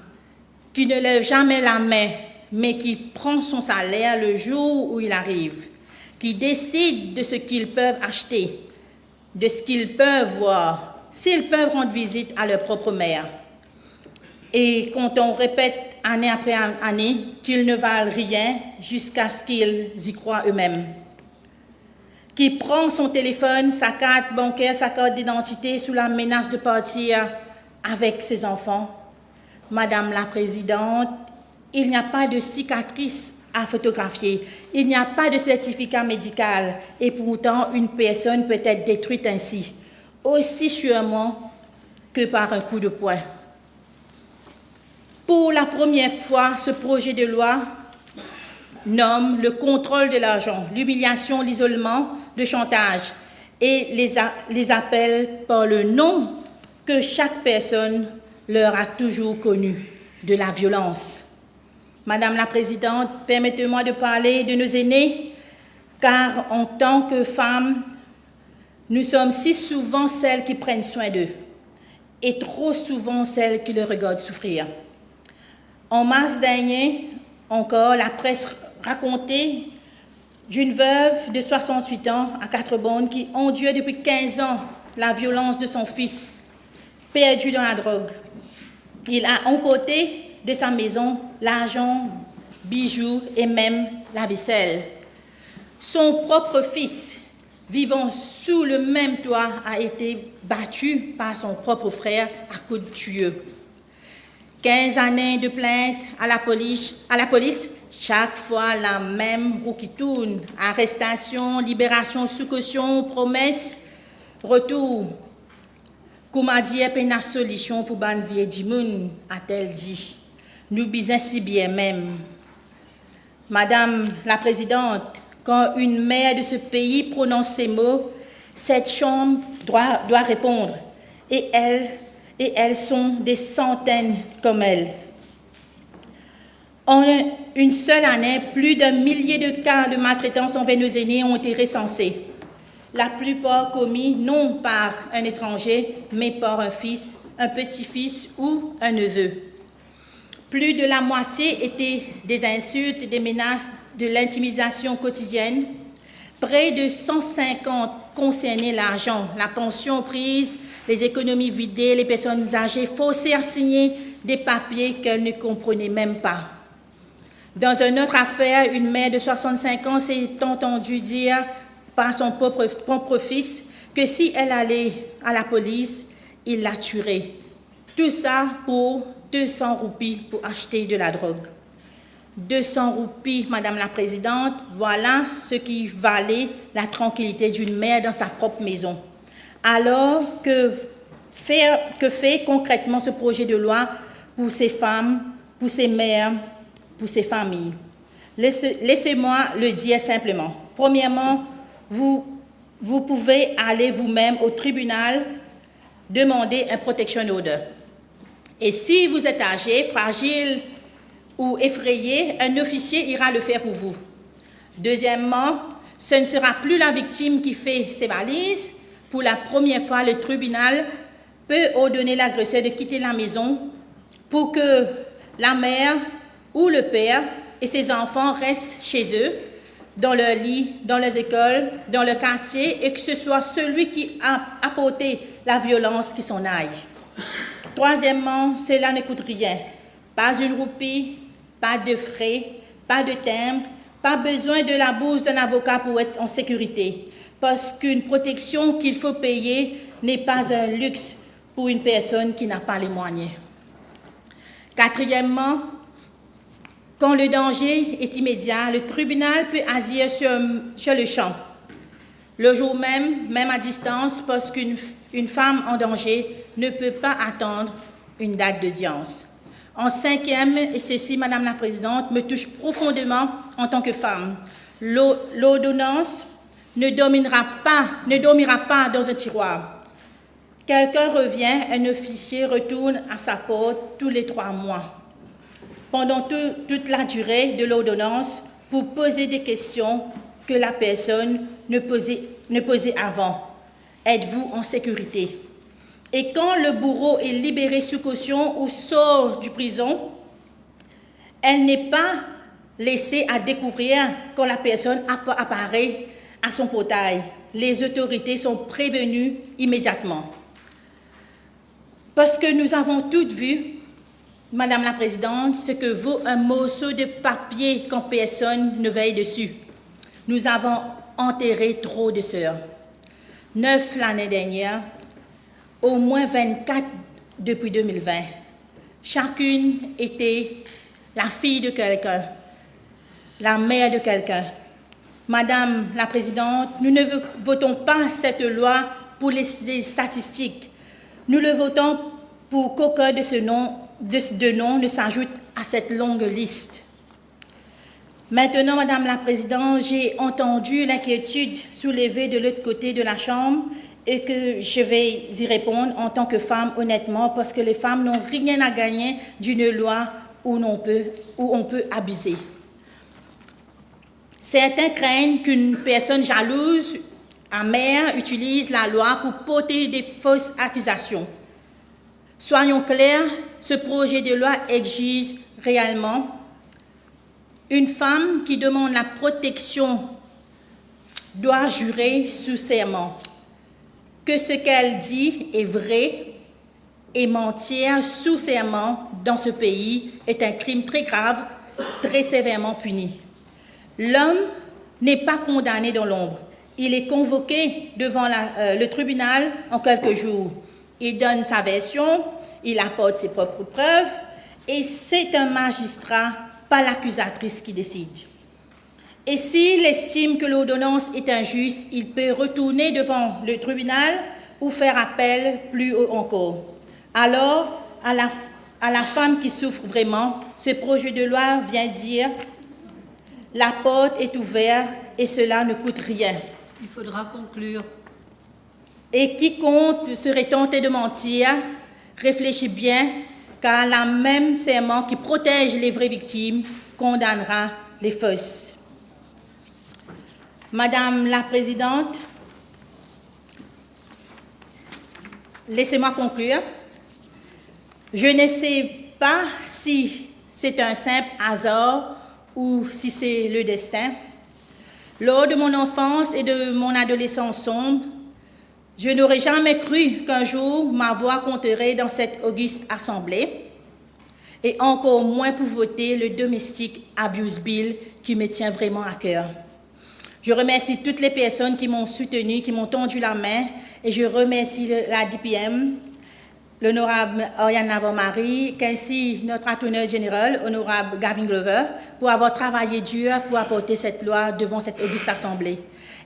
qui ne lève jamais la main, mais qui prend son salaire le jour où il arrive, qui décide de ce qu'ils peuvent acheter, de ce qu'ils peuvent voir, s'ils peuvent rendre visite à leur propre mère. Et quand on répète année après année qu'ils ne valent rien jusqu'à ce qu'ils y croient eux-mêmes. Qui prend son téléphone, sa carte bancaire, sa carte d'identité sous la menace de partir avec ses enfants. Madame la Présidente, il n'y a pas de cicatrice à photographier, il n'y a pas de certificat médical et pourtant une personne peut être détruite ainsi, aussi sûrement que par un coup de poing. Pour la première fois, ce projet de loi nomme le contrôle de l'argent, l'humiliation, l'isolement, le chantage et les appelle par le nom que chaque personne leur a toujours connu, de la violence. Madame la Présidente, permettez-moi de parler de nos aînés, car en tant que femmes, nous sommes si souvent celles qui prennent soin d'eux et trop souvent celles qui les regardent souffrir. En mars dernier, encore, la presse racontait d'une veuve de 68 ans à 4 bornes qui endure depuis 15 ans la violence de son fils, perdu dans la drogue. Il a emporté de sa maison l'argent, bijoux et même la vaisselle. Son propre fils, vivant sous le même toit, a été battu par son propre frère à coups de tuyau. 15 années de plainte à la police, chaque fois la même roue qui tourne. Arrestation, libération sous caution, promesse, retour. Koumadi est une solution pour ban vie dimoun, a-t-elle dit. Nous bisons si bien même. Madame la Présidente, quand une mère de ce pays prononce ces mots, cette chambre doit répondre. Et elles sont des centaines comme elle. En une seule année, plus d'un millier de cas de maltraitance envers nos aînés ont été recensés. La plupart commis non par un étranger, mais par un fils, un petit-fils ou un neveu. Plus de la moitié étaient des insultes, des menaces, de l'intimidation quotidienne. Près de 150 concernaient l'argent, la pension prise, les économies vidées, les personnes âgées forcées à signer des papiers qu'elles ne comprenaient même pas. Dans une autre affaire, une mère de 65 ans s'est entendue dire par son propre fils que si elle allait à la police, il la tuerait. Tout ça pour 200 roupies pour acheter de la drogue. 200 roupies, Madame la Présidente, voilà ce qui valait la tranquillité d'une mère dans sa propre maison. Alors, que fait concrètement ce projet de loi pour ces femmes, pour ces mères, pour ces familles? Laissez-moi le dire simplement. Premièrement, vous pouvez aller vous-même au tribunal demander un protection order. Et si vous êtes âgé, fragile ou effrayé, un officier ira le faire pour vous. Deuxièmement, ce ne sera plus la victime qui fait ses valises. Pour la première fois, le tribunal peut ordonner l'agresseur de quitter la maison pour que la mère ou le père et ses enfants restent chez eux, dans leur lit, dans les écoles, dans le quartier, et que ce soit celui qui a apporté la violence qui s'en aille. Troisièmement, cela ne coûte rien. Pas une roupie, pas de frais, pas de timbre, pas besoin de la bourse d'un avocat pour être en sécurité. Parce qu'une protection qu'il faut payer n'est pas un luxe pour une personne qui n'a pas les moyens. Quatrièmement, quand le danger est immédiat, le tribunal peut agir sur le champ, le jour même à distance, parce qu'une femme en danger ne peut pas attendre une date d'audience. En cinquième, et ceci, Madame la Présidente, me touche profondément en tant que femme, l'ordonnance ne dormira pas dans un tiroir. Quelqu'un revient, un officier retourne à sa porte tous les 3 mois. Pendant toute la durée de l'ordonnance, pour poser des questions que la personne ne posait avant. Êtes-vous en sécurité? Et quand le bourreau est libéré sous caution ou sort du prison, elle n'est pas laissée à découvrir quand la personne apparaît à son portail. Les autorités sont prévenues immédiatement. Parce que nous avons toutes vu, Madame la Présidente, ce que vaut un morceau de papier quand personne ne veille dessus. Nous avons enterré trop de sœurs. 9 l'année dernière, au moins 24 depuis 2020. Chacune était la fille de quelqu'un, la mère de quelqu'un. Madame la Présidente, nous ne votons pas cette loi pour les statistiques. Nous le votons pour qu'aucun de ces noms ne s'ajoute à cette longue liste. Maintenant, Madame la Présidente, j'ai entendu l'inquiétude soulevée de l'autre côté de la Chambre et que je vais y répondre en tant que femme, honnêtement, parce que les femmes n'ont rien à gagner d'une loi où on peut abuser. Certains craignent qu'une personne jalouse, amère, utilise la loi pour porter des fausses accusations. Soyons clairs, ce projet de loi exige réellement une femme qui demande la protection doit jurer sous serment que ce qu'elle dit est vrai et mentir sous serment dans ce pays est un crime très grave, très sévèrement puni. L'homme n'est pas condamné dans l'ombre. Il est convoqué devant le tribunal en quelques jours. Il donne sa version, il apporte ses propres preuves et c'est un magistrat, pas l'accusatrice, qui décide. Et s'il estime que l'ordonnance est injuste, il peut retourner devant le tribunal ou faire appel plus haut encore. Alors, à la femme qui souffre vraiment, ce projet de loi vient dire « La porte est ouverte et cela ne coûte rien ». Il faudra conclure. Et quiconque serait tenté de mentir, réfléchit bien, car la même serment qui protège les vraies victimes condamnera les fausses. Madame la Présidente, laissez-moi conclure. Je ne sais pas si c'est un simple hasard ou si c'est le destin. Lors de mon enfance et de mon adolescence sombre, je n'aurais jamais cru qu'un jour ma voix compterait dans cette auguste assemblée, et encore moins pour voter le Domestic Abuse Bill qui me tient vraiment à cœur. Je remercie toutes les personnes qui m'ont soutenu, qui m'ont tendu la main, et je remercie la DPM, l'honorable NAVARRE-MARIE, qu'ainsi notre attorney général, honorable Gavin Glover, pour avoir travaillé dur pour apporter cette loi devant cette auguste assemblée.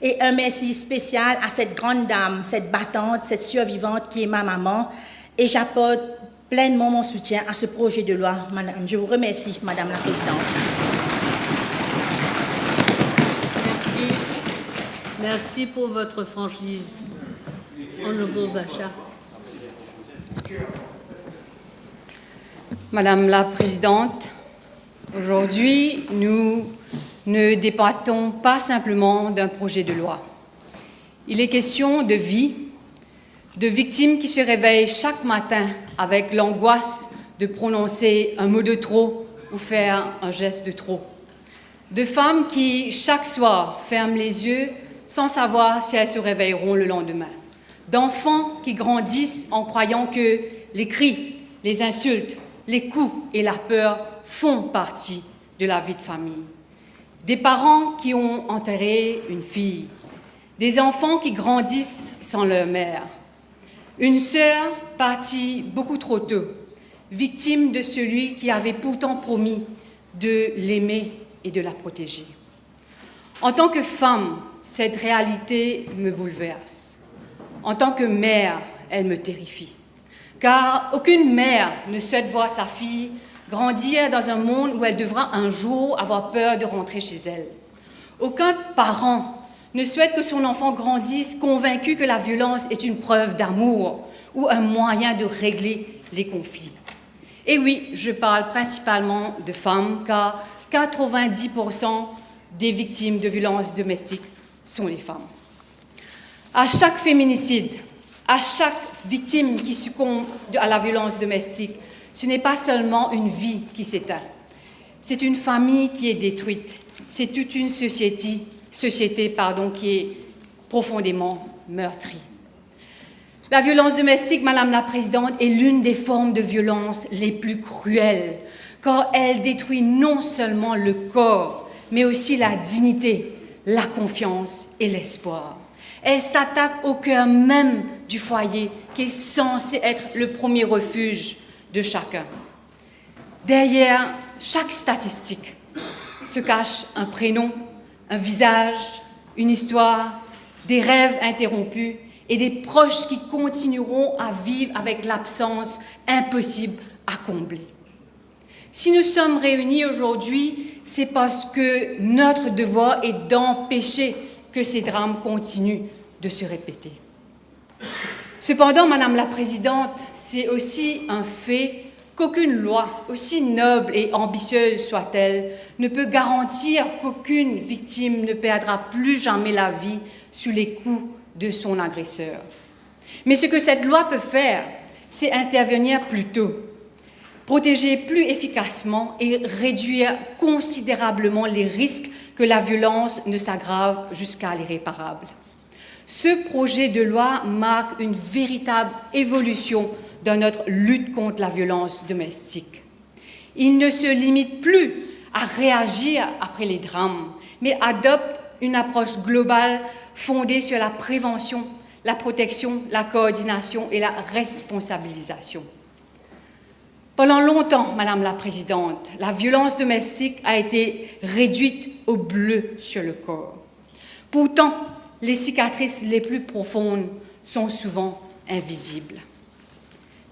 Et un merci spécial à cette grande dame, cette battante, cette survivante qui est ma maman. Et j'apporte pleinement mon soutien à ce projet de loi, madame. Je vous remercie, Madame la Présidente. Merci. Merci pour votre franchise. Honourable Bachar. Madame la Présidente, aujourd'hui, nous ne débattons pas simplement d'un projet de loi. Il est question de vie, de victimes qui se réveillent chaque matin avec l'angoisse de prononcer un mot de trop ou faire un geste de trop. de femmes qui, chaque soir, ferment les yeux sans savoir si elles se réveilleront le lendemain, d'enfants qui grandissent en croyant que les cris, les insultes, les coups et la peur font partie de la vie de famille, des parents qui ont enterré une fille, des enfants qui grandissent sans leur mère, une sœur partie beaucoup trop tôt, victime de celui qui avait pourtant promis de l'aimer et de la protéger. En tant que femme, cette réalité me bouleverse. En tant que mère, elle me terrifie. Car aucune mère ne souhaite voir sa fille grandir dans un monde où elle devra un jour avoir peur de rentrer chez elle. Aucun parent ne souhaite que son enfant grandisse convaincu que la violence est une preuve d'amour ou un moyen de régler les conflits. Et oui, je parle principalement de femmes, car 90% des victimes de violences domestiques sont les femmes. À chaque féminicide, à chaque victime qui succombe à la violence domestique, ce n'est pas seulement une vie qui s'éteint, c'est une famille qui est détruite, c'est toute une société qui est profondément meurtrie. La violence domestique, Madame la Présidente, est l'une des formes de violence les plus cruelles, car elle détruit non seulement le corps, mais aussi la dignité, la confiance et l'espoir. Elle s'attaque au cœur même du foyer, qui est censé être le premier refuge de chacun. Derrière chaque statistique se cache un prénom, un visage, une histoire, des rêves interrompus et des proches qui continueront à vivre avec l'absence impossible à combler. Si nous sommes réunis aujourd'hui, c'est parce que notre devoir est d'empêcher que ces drames continuent de se répéter. Cependant, Madame la Présidente, c'est aussi un fait qu'aucune loi, aussi noble et ambitieuse soit-elle, ne peut garantir qu'aucune victime ne perdra plus jamais la vie sous les coups de son agresseur. Mais ce que cette loi peut faire, c'est intervenir plus tôt, protéger plus efficacement et réduire considérablement les risques que la violence ne s'aggrave jusqu'à l'irréparable. Ce projet de loi marque une véritable évolution dans notre lutte contre la violence domestique. Il ne se limite plus à réagir après les drames, mais adopte une approche globale fondée sur la prévention, la protection, la coordination et la responsabilisation. Pendant longtemps, Madame la Présidente, la violence domestique a été réduite au bleu sur le corps. Pourtant, les cicatrices les plus profondes sont souvent invisibles.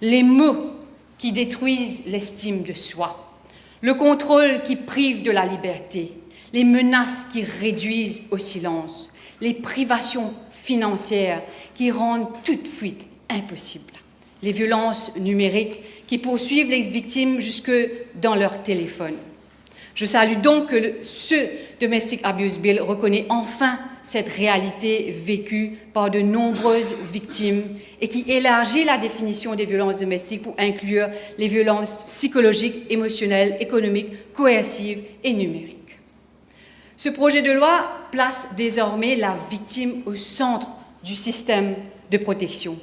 Les mots qui détruisent l'estime de soi, le contrôle qui prive de la liberté, les menaces qui réduisent au silence, les privations financières qui rendent toute fuite impossible, les violences numériques qui poursuivent les victimes jusque dans leur téléphone. Je salue donc que ce Domestic Abuse Bill reconnaît enfin cette réalité vécue par de nombreuses victimes et qui élargit la définition des violences domestiques pour inclure les violences psychologiques, émotionnelles, économiques, coercives et numériques. Ce projet de loi place désormais la victime au centre du système de protection.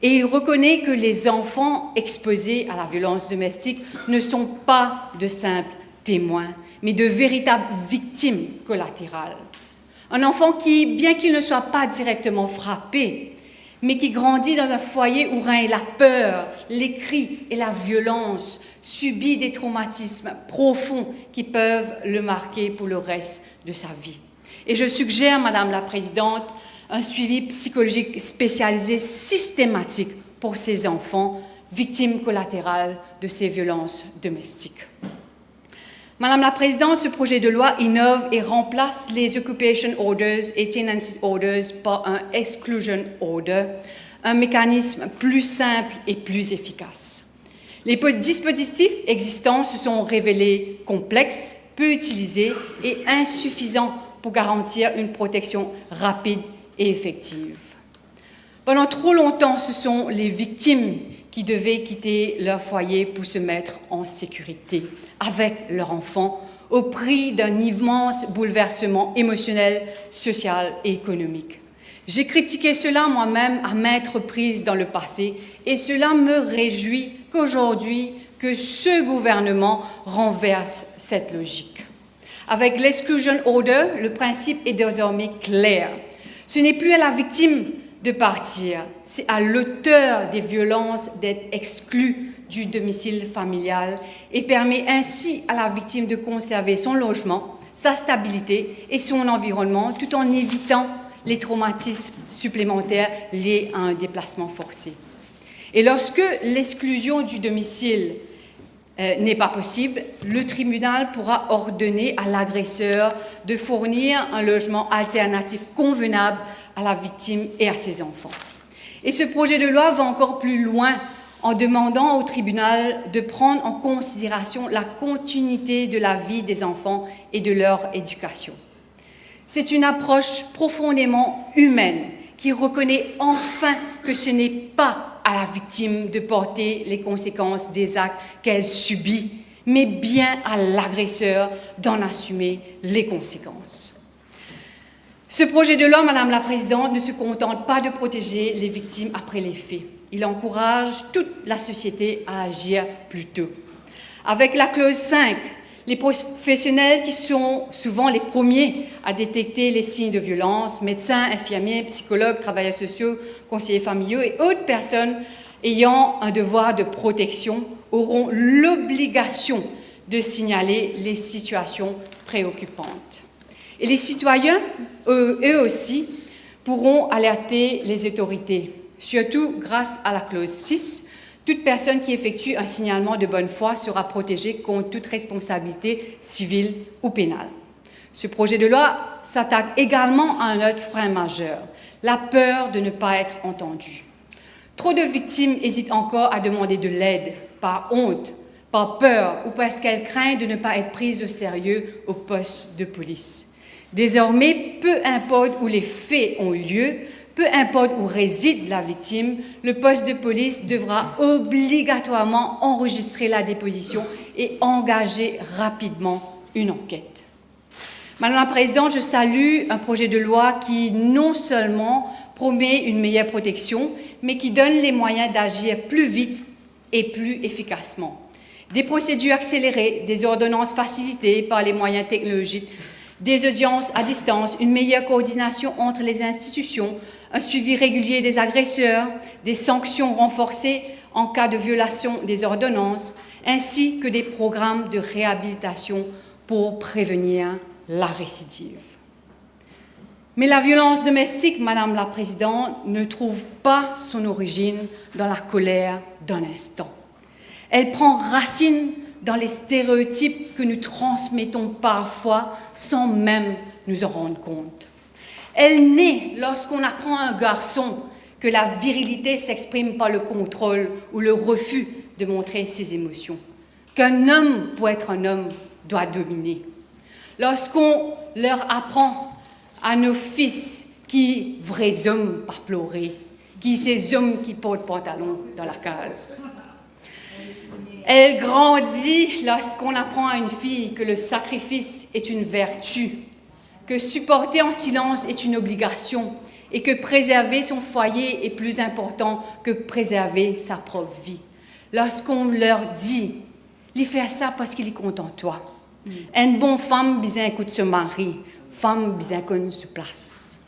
Et il reconnaît que les enfants exposés à la violence domestique ne sont pas de simples témoins, mais de véritables victimes collatérales. Un enfant qui, bien qu'il ne soit pas directement frappé, mais qui grandit dans un foyer où règne la peur, les cris et la violence, subit des traumatismes profonds qui peuvent le marquer pour le reste de sa vie. Et je suggère, Madame la Présidente, un suivi psychologique spécialisé systématique pour ces enfants victimes collatérales de ces violences domestiques. Madame la Présidente, ce projet de loi innove et remplace les Occupation Orders et Tenancy Orders par un Exclusion Order, un mécanisme plus simple et plus efficace. Les dispositifs existants se sont révélés complexes, peu utilisés et insuffisants pour garantir une protection rapide et effective. Pendant trop longtemps, ce sont les victimes qui devaient quitter leur foyer pour se mettre en sécurité avec leur enfant au prix d'un immense bouleversement émotionnel, social et économique. J'ai critiqué cela moi-même à maintes reprises dans le passé et cela me réjouit qu'aujourd'hui, que ce gouvernement renverse cette logique. Avec l'exclusion order, le principe est désormais clair. Ce n'est plus à la victime de partir, c'est à l'auteur des violences d'être exclu du domicile familial et permet ainsi à la victime de conserver son logement, sa stabilité et son environnement tout en évitant les traumatismes supplémentaires liés à un déplacement forcé. Et lorsque l'exclusion du domicile n'est pas possible, le tribunal pourra ordonner à l'agresseur de fournir un logement alternatif convenable à la victime et à ses enfants. Et ce projet de loi va encore plus loin en demandant au tribunal de prendre en considération la continuité de la vie des enfants et de leur éducation. C'est une approche profondément humaine qui reconnaît enfin que ce n'est pas à la victime de porter les conséquences des actes qu'elle subit, mais bien à l'agresseur d'en assumer les conséquences. Ce projet de loi, Madame la Présidente, ne se contente pas de protéger les victimes après les faits. Il encourage toute la société à agir plus tôt. Avec la clause 5, les professionnels qui sont souvent les premiers à détecter les signes de violence, médecins, infirmiers, psychologues, travailleurs sociaux, conseillers familiaux et autres personnes ayant un devoir de protection auront l'obligation de signaler les situations préoccupantes. Et les citoyens, eux aussi, pourront alerter les autorités, surtout grâce à la clause 6. Toute personne qui effectue un signalement de bonne foi sera protégée contre toute responsabilité civile ou pénale. Ce projet de loi s'attaque également à un autre frein majeur, la peur de ne pas être entendue. Trop de victimes hésitent encore à demander de l'aide, par honte, par peur ou parce qu'elles craignent de ne pas être prises au sérieux au poste de police. Désormais, peu importe où les faits ont lieu, peu importe où réside la victime, le poste de police devra obligatoirement enregistrer la déposition et engager rapidement une enquête. Madame la Présidente, je salue un projet de loi qui non seulement promet une meilleure protection, mais qui donne les moyens d'agir plus vite et plus efficacement. Des procédures accélérées, des ordonnances facilitées par les moyens technologiques, des audiences à distance, une meilleure coordination entre les institutions, un suivi régulier des agresseurs, des sanctions renforcées en cas de violation des ordonnances, ainsi que des programmes de réhabilitation pour prévenir la récidive. Mais la violence domestique, Madame la Présidente, ne trouve pas son origine dans la colère d'un instant. Elle prend racine dans les stéréotypes que nous transmettons parfois sans même nous en rendre compte. Elle naît lorsqu'on apprend à un garçon que la virilité s'exprime par le contrôle ou le refus de montrer ses émotions, qu'un homme, pour être un homme, doit dominer. Lorsqu'on leur apprend à nos fils qui vrais hommes par pleurer, qui ces hommes qui portent pantalon dans la case. Elle grandit lorsqu'on apprend à une fille que le sacrifice est une vertu, que supporter en silence est une obligation et que préserver son foyer est plus important que préserver sa propre vie. Lorsqu'on leur dit « il fait ça parce qu'il est content de toi ». Une bonne femme besoin écoute son mari, femme besoin qu'on se place.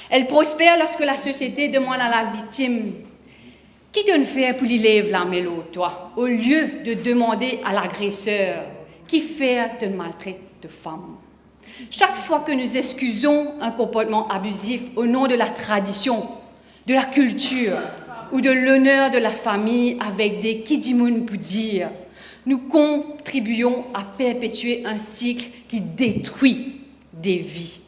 Elle prospère lorsque la société demande à la victime « qui te fait pour lui lève la mélo, toi ?» au lieu de demander à l'agresseur « qui fait te maltraite de femme ?» Chaque fois que nous excusons un comportement abusif au nom de la tradition, de la culture ou de l'honneur de la famille avec des « qui dit moun pour dire », nous contribuons à perpétuer un cycle qui détruit des vies.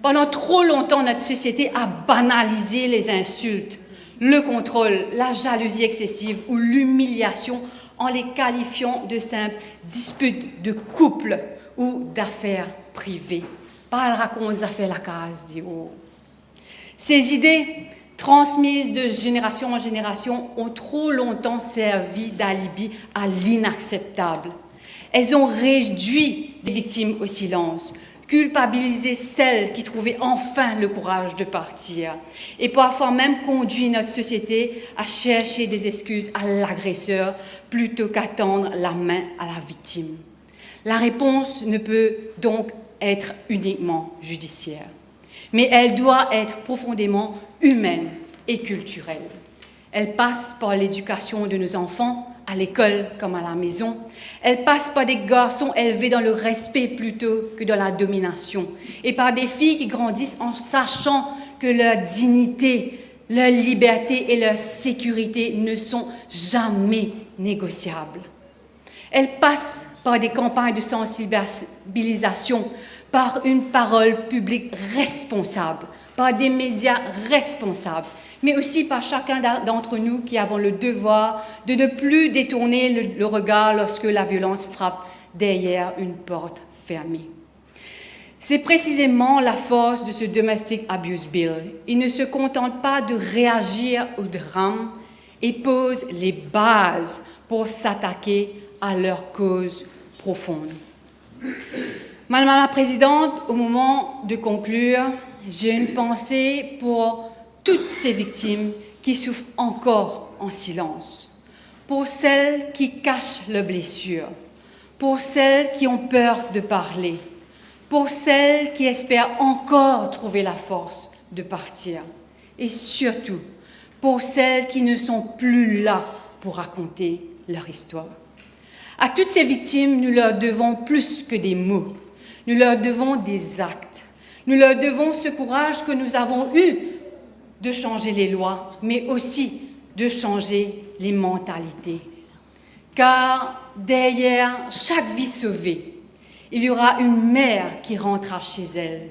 Pendant trop longtemps, notre société a banalisé les insultes, le contrôle, la jalousie excessive ou l'humiliation en les qualifiant de simples disputes de couple ou d'affaires privées. Pas le raconte des affaires la case, dit oh. Ces idées transmises de génération en génération ont trop longtemps servi d'alibi à l'inacceptable. Elles ont réduit les victimes au silence, culpabilisé celles qui trouvaient enfin le courage de partir et parfois même conduit notre société à chercher des excuses à l'agresseur plutôt qu'à tendre la main à la victime. La réponse ne peut donc être uniquement judiciaire, mais elle doit être profondément humaine et culturelle. Elle passe par l'éducation de nos enfants, à l'école comme à la maison. Elle passe par des garçons élevés dans le respect plutôt que dans la domination, et par des filles qui grandissent en sachant que leur dignité, leur liberté et leur sécurité ne sont jamais négociables. Elle passe par des campagnes de sensibilisation, par une parole publique responsable, par des médias responsables, mais aussi par chacun d'entre nous qui avons le devoir de ne plus détourner le regard lorsque la violence frappe derrière une porte fermée. C'est précisément la force de ce Domestic Abuse Bill. Il ne se contente pas de réagir au drame et pose les bases pour s'attaquer à leur cause profonde. Madame la Présidente, au moment de conclure, j'ai une pensée pour toutes ces victimes qui souffrent encore en silence, pour celles qui cachent leurs blessures, pour celles qui ont peur de parler, pour celles qui espèrent encore trouver la force de partir, et surtout pour celles qui ne sont plus là pour raconter leur histoire. À toutes ces victimes, nous leur devons plus que des mots, nous leur devons des actes, nous leur devons ce courage que nous avons eu de changer les lois, mais aussi de changer les mentalités. Car derrière chaque vie sauvée, il y aura une mère qui rentrera chez elle,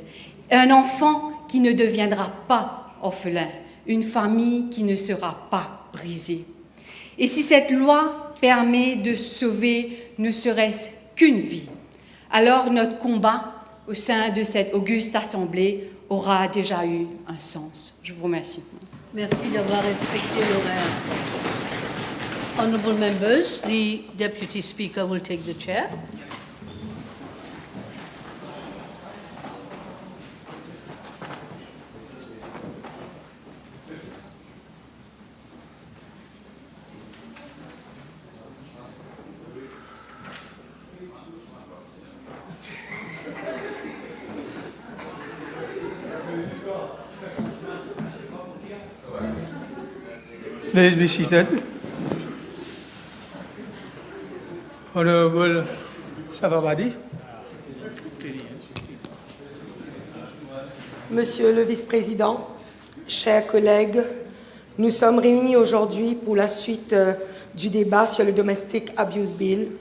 un enfant qui ne deviendra pas orphelin, une famille qui ne sera pas brisée. Et si cette loi permet de sauver ne serait-ce qu'une vie, alors notre combat au sein de cette auguste assemblée aura déjà eu un sens. Je vous remercie. Merci d'avoir respecté l'horaire. Honourable members, the Deputy Speaker will take the chair. Please be seated. Honourable Savavadi. Monsieur le vice-président, chers collègues, nous sommes réunis aujourd'hui pour la suite du débat sur le Domestic Abuse Bill,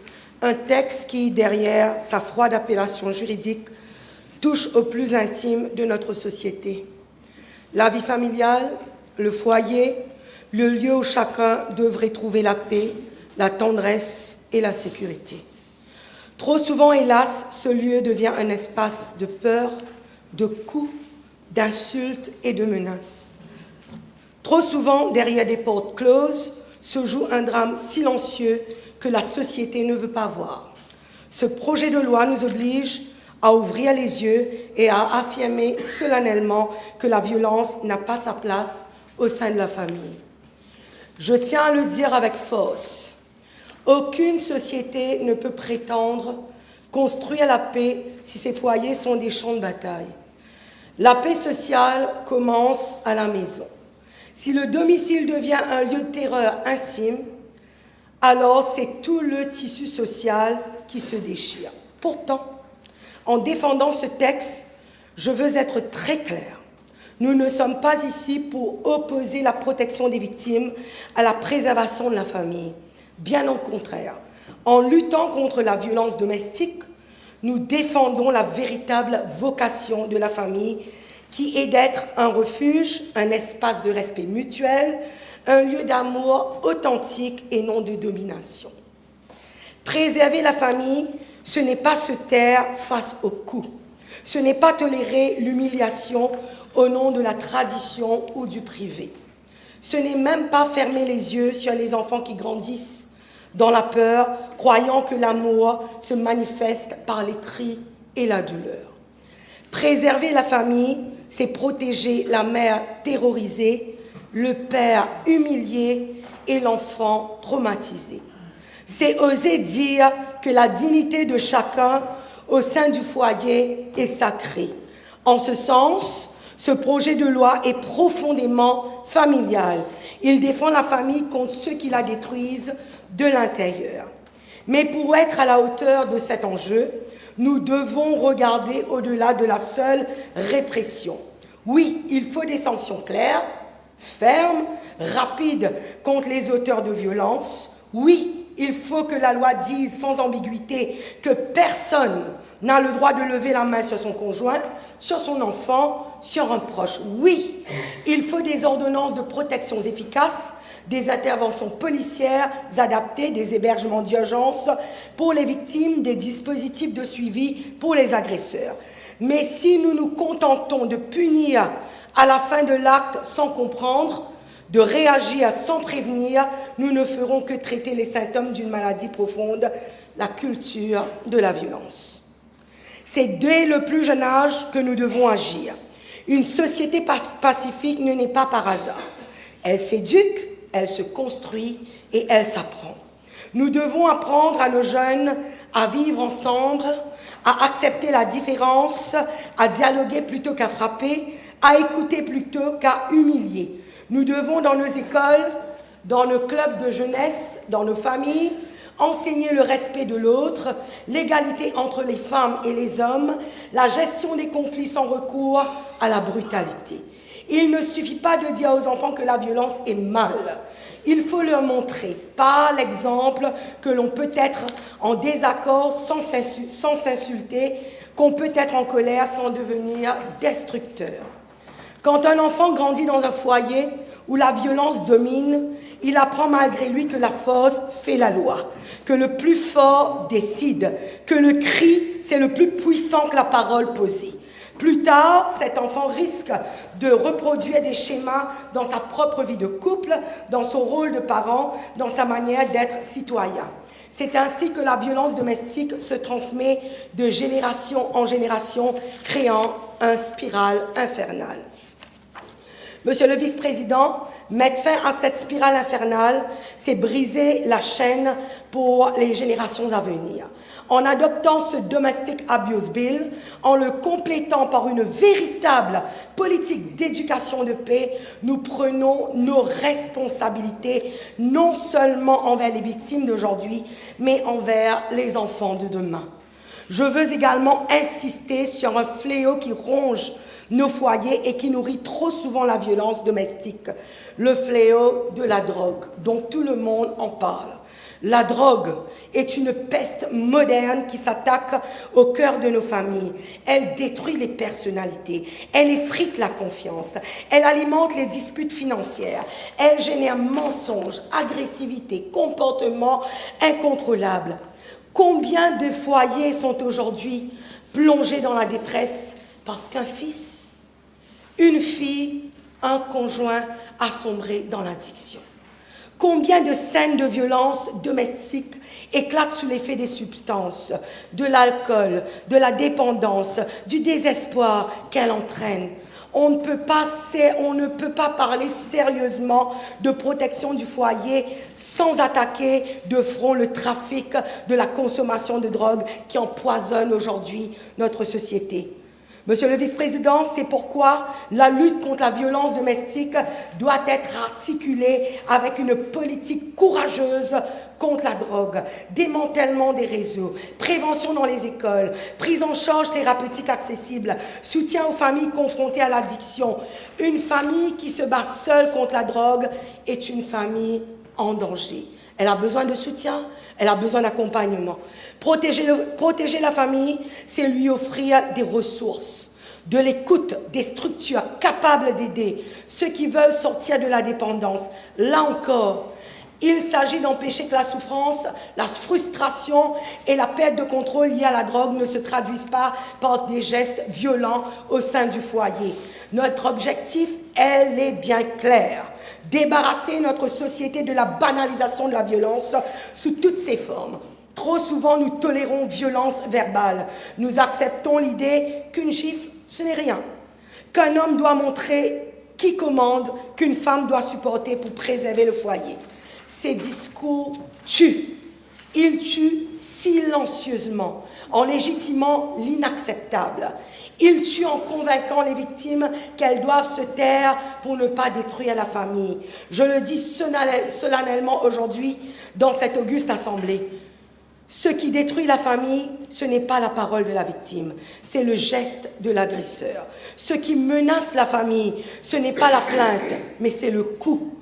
un texte qui, derrière sa froide appellation juridique, touche au plus intime de notre société. La vie familiale, le foyer, le lieu où chacun devrait trouver la paix, la tendresse et la sécurité. Trop souvent, hélas, ce lieu devient un espace de peur, de coups, d'insultes et de menaces. Trop souvent, derrière des portes closes, se joue un drame silencieux que la société ne veut pas voir. Ce projet de loi nous oblige à ouvrir les yeux et à affirmer solennellement que la violence n'a pas sa place au sein de la famille. Je tiens à le dire avec force, aucune société ne peut prétendre construire la paix si ses foyers sont des champs de bataille. La paix sociale commence à la maison. Si le domicile devient un lieu de terreur intime, alors c'est tout le tissu social qui se déchire. Pourtant, en défendant ce texte, je veux être très claire. Nous ne sommes pas ici pour opposer la protection des victimes à la préservation de la famille. Bien au contraire, en luttant contre la violence domestique, nous défendons la véritable vocation de la famille qui est d'être un refuge, un espace de respect mutuel, un lieu d'amour authentique et non de domination. Préserver la famille, ce n'est pas se taire face aux coups. Ce n'est pas tolérer l'humiliation au nom de la tradition ou du privé. Ce n'est même pas fermer les yeux sur les enfants qui grandissent dans la peur, croyant que l'amour se manifeste par les cris et la douleur. Préserver la famille, c'est protéger la mère terrorisée, le père humilié et l'enfant traumatisé. C'est oser dire que la dignité de chacun au sein du foyer est sacrée. En ce sens, ce projet de loi est profondément familial. Il défend la famille contre ceux qui la détruisent de l'intérieur. Mais pour être à la hauteur de cet enjeu, nous devons regarder au-delà de la seule répression. Oui, il faut des sanctions claires, fermes, rapides contre les auteurs de violences. Oui, il faut que la loi dise sans ambiguïté que personne n'a le droit de lever la main sur son conjoint, sur son enfant, sur un proche. Oui, il faut des ordonnances de protection efficaces, des interventions policières adaptées, des hébergements d'urgence pour les victimes, des dispositifs de suivi pour les agresseurs. Mais si nous nous contentons de punir à la fin de l'acte sans comprendre, de réagir sans prévenir, nous ne ferons que traiter les symptômes d'une maladie profonde, la culture de la violence. C'est dès le plus jeune âge que nous devons agir. Une société pacifique ne naît pas par hasard. Elle s'éduque, elle se construit et elle s'apprend. Nous devons apprendre à nos jeunes à vivre ensemble, à accepter la différence, à dialoguer plutôt qu'à frapper, à écouter plutôt qu'à humilier. Nous devons, dans nos écoles, dans nos clubs de jeunesse, dans nos familles, enseigner le respect de l'autre, l'égalité entre les femmes et les hommes, la gestion des conflits sans recours à la brutalité. Il ne suffit pas de dire aux enfants que la violence est mal. Il faut leur montrer, par l'exemple, que l'on peut être en désaccord sans s'insulter, qu'on peut être en colère sans devenir destructeur. Quand un enfant grandit dans un foyer où la violence domine, il apprend malgré lui que la force fait la loi, que le plus fort décide, que le cri, c'est le plus puissant que la parole posée. Plus tard, cet enfant risque de reproduire des schémas dans sa propre vie de couple, dans son rôle de parent, dans sa manière d'être citoyen. C'est ainsi que la violence domestique se transmet de génération en génération, créant une spirale infernale. Monsieur le vice-président, mettre fin à cette spirale infernale, c'est briser la chaîne pour les générations à venir. En adoptant ce Domestic Abuse Bill, en le complétant par une véritable politique d'éducation de paix, nous prenons nos responsabilités, non seulement envers les victimes d'aujourd'hui, mais envers les enfants de demain. Je veux également insister sur un fléau qui ronge nos foyers et qui nourrit trop souvent la violence domestique, le fléau de la drogue, dont tout le monde en parle. La drogue est une peste moderne qui s'attaque au cœur de nos familles. Elle détruit les personnalités, elle effrite la confiance, elle alimente les disputes financières, elle génère mensonges, agressivité, comportements incontrôlables. Combien de foyers sont aujourd'hui plongés dans la détresse parce qu'un fils, une fille, un conjoint a sombré dans l'addiction? Combien de scènes de violence domestique éclatent sous l'effet des substances, de l'alcool, de la dépendance, du désespoir qu'elle entraîne? On ne peut pas parler sérieusement de protection du foyer sans attaquer de front le trafic de la consommation de drogue qui empoisonne aujourd'hui notre société. Monsieur le vice-président, c'est pourquoi la lutte contre la violence domestique doit être articulée avec une politique courageuse contre la drogue, démantèlement des réseaux, prévention dans les écoles, prise en charge thérapeutique accessible, soutien aux familles confrontées à l'addiction. Une famille qui se bat seule contre la drogue est une famille en danger. Elle a besoin de soutien, elle a besoin d'accompagnement. Protéger la famille, c'est lui offrir des ressources, de l'écoute, des structures capables d'aider ceux qui veulent sortir de la dépendance. Là encore, il s'agit d'empêcher que la souffrance, la frustration et la perte de contrôle liée à la drogue ne se traduisent pas par des gestes violents au sein du foyer. Notre objectif, elle est bien clair. débarrasser notre société de la banalisation de la violence sous toutes ses formes. Trop souvent, nous tolérons violence verbale. Nous acceptons l'idée qu'une gifle, ce n'est rien. Qu'un homme doit montrer qui commande, qu'une femme doit supporter pour préserver le foyer. Ces discours tuent. Ils tuent silencieusement, en légitimant l'inacceptable. Ils tuent en convainquant les victimes qu'elles doivent se taire pour ne pas détruire la famille. Je le dis solennellement aujourd'hui dans cette auguste assemblée. Ce qui détruit la famille, ce n'est pas la parole de la victime, c'est le geste de l'agresseur. Ce qui menace la famille, ce n'est pas la plainte, mais c'est le coup.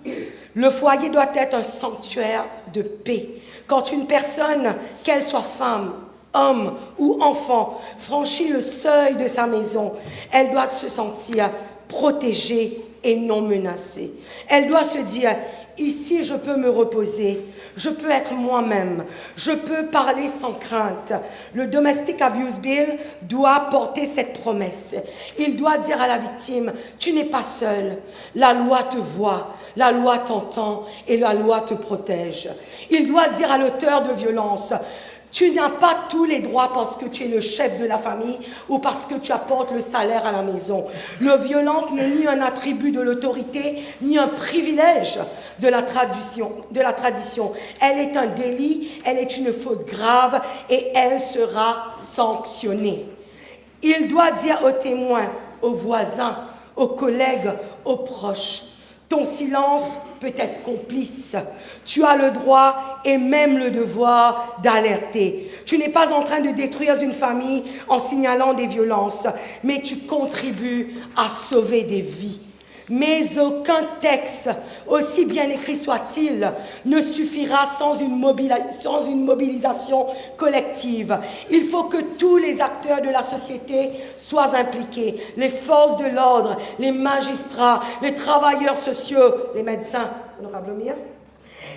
Le foyer doit être un sanctuaire de paix. Quand une personne, qu'elle soit femme, homme ou enfant, franchit le seuil de sa maison, elle doit se sentir protégée et non menacée. Elle doit se dire: ici, je peux me reposer, je peux être moi-même, je peux parler sans crainte. Le Domestic Abuse Bill doit porter cette promesse. Il doit dire à la victime: tu n'es pas seule, la loi te voit, la loi t'entend et la loi te protège. Il doit dire à l'auteur de violence: tu n'as pas tous les droits parce que tu es le chef de la famille ou parce que tu apportes le salaire à la maison. La violence n'est ni un attribut de l'autorité, ni un privilège de la tradition. Elle est un délit, elle est une faute grave et elle sera sanctionnée. Il doit dire aux témoins, aux voisins, aux collègues, aux proches: ton silence peut être complice. Tu as le droit et même le devoir d'alerter. Tu n'es pas en train de détruire une famille en signalant des violences, mais tu contribues à sauver des vies. Mais aucun texte, aussi bien écrit soit-il, ne suffira sans une mobilisation collective. Il faut que tous les acteurs de la société soient impliqués. Les forces de l'ordre, les magistrats, les travailleurs sociaux, les médecins, Honorable Mia,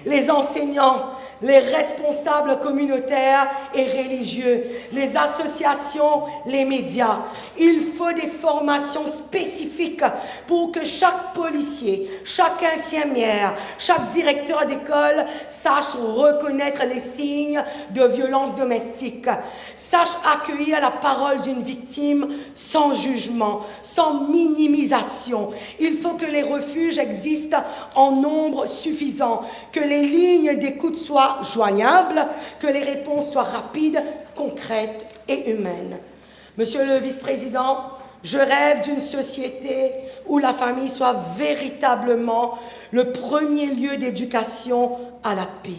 les enseignants, les responsables communautaires et religieux, les associations, les médias. Il faut des formations spécifiques pour que chaque policier, chaque infirmière, chaque directeur d'école sache reconnaître les signes de violence domestique, sache accueillir la parole d'une victime sans jugement, sans minimisation. Il faut que les refuges existent en nombre suffisant, que les lignes d'écoute soient joignables, que les réponses soient rapides, concrètes et humaines. Monsieur le vice-président, je rêve d'une société où la famille soit véritablement le premier lieu d'éducation à la paix.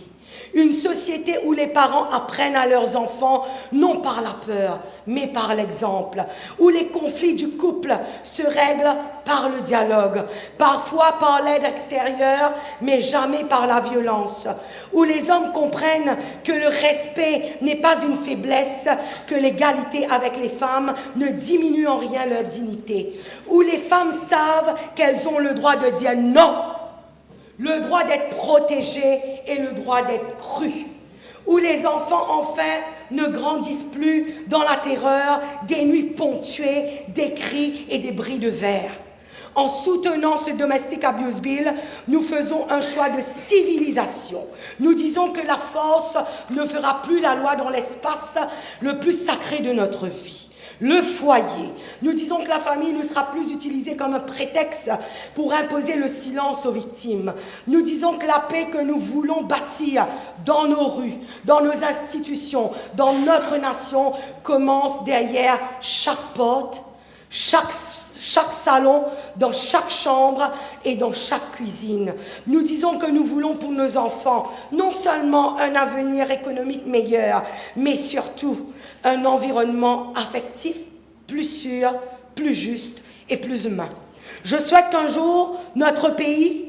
Une société où les parents apprennent à leurs enfants non par la peur, mais par l'exemple. Où les conflits du couple se règlent par le dialogue, parfois par l'aide extérieure, mais jamais par la violence. Où les hommes comprennent que le respect n'est pas une faiblesse, que l'égalité avec les femmes ne diminue en rien leur dignité. Où les femmes savent qu'elles ont le droit de dire non, le droit d'être protégés et le droit d'être crus, où les enfants, enfin, ne grandissent plus dans la terreur des nuits ponctuées, des cris et des bris de verre. En soutenant ce Domestic Abuse Bill, nous faisons un choix de civilisation. Nous disons que la force ne fera plus la loi dans l'espace le plus sacré de notre vie. Le foyer. Nous disons que la famille ne sera plus utilisée comme un prétexte pour imposer le silence aux victimes. Nous disons que la paix que nous voulons bâtir dans nos rues, dans nos institutions, dans notre nation, commence derrière chaque porte, chaque salon, dans chaque chambre et dans chaque cuisine. Nous disons que nous voulons pour nos enfants non seulement un avenir économique meilleur, mais surtout un environnement affectif plus sûr, plus juste et plus humain. Je souhaite qu'un jour, notre pays,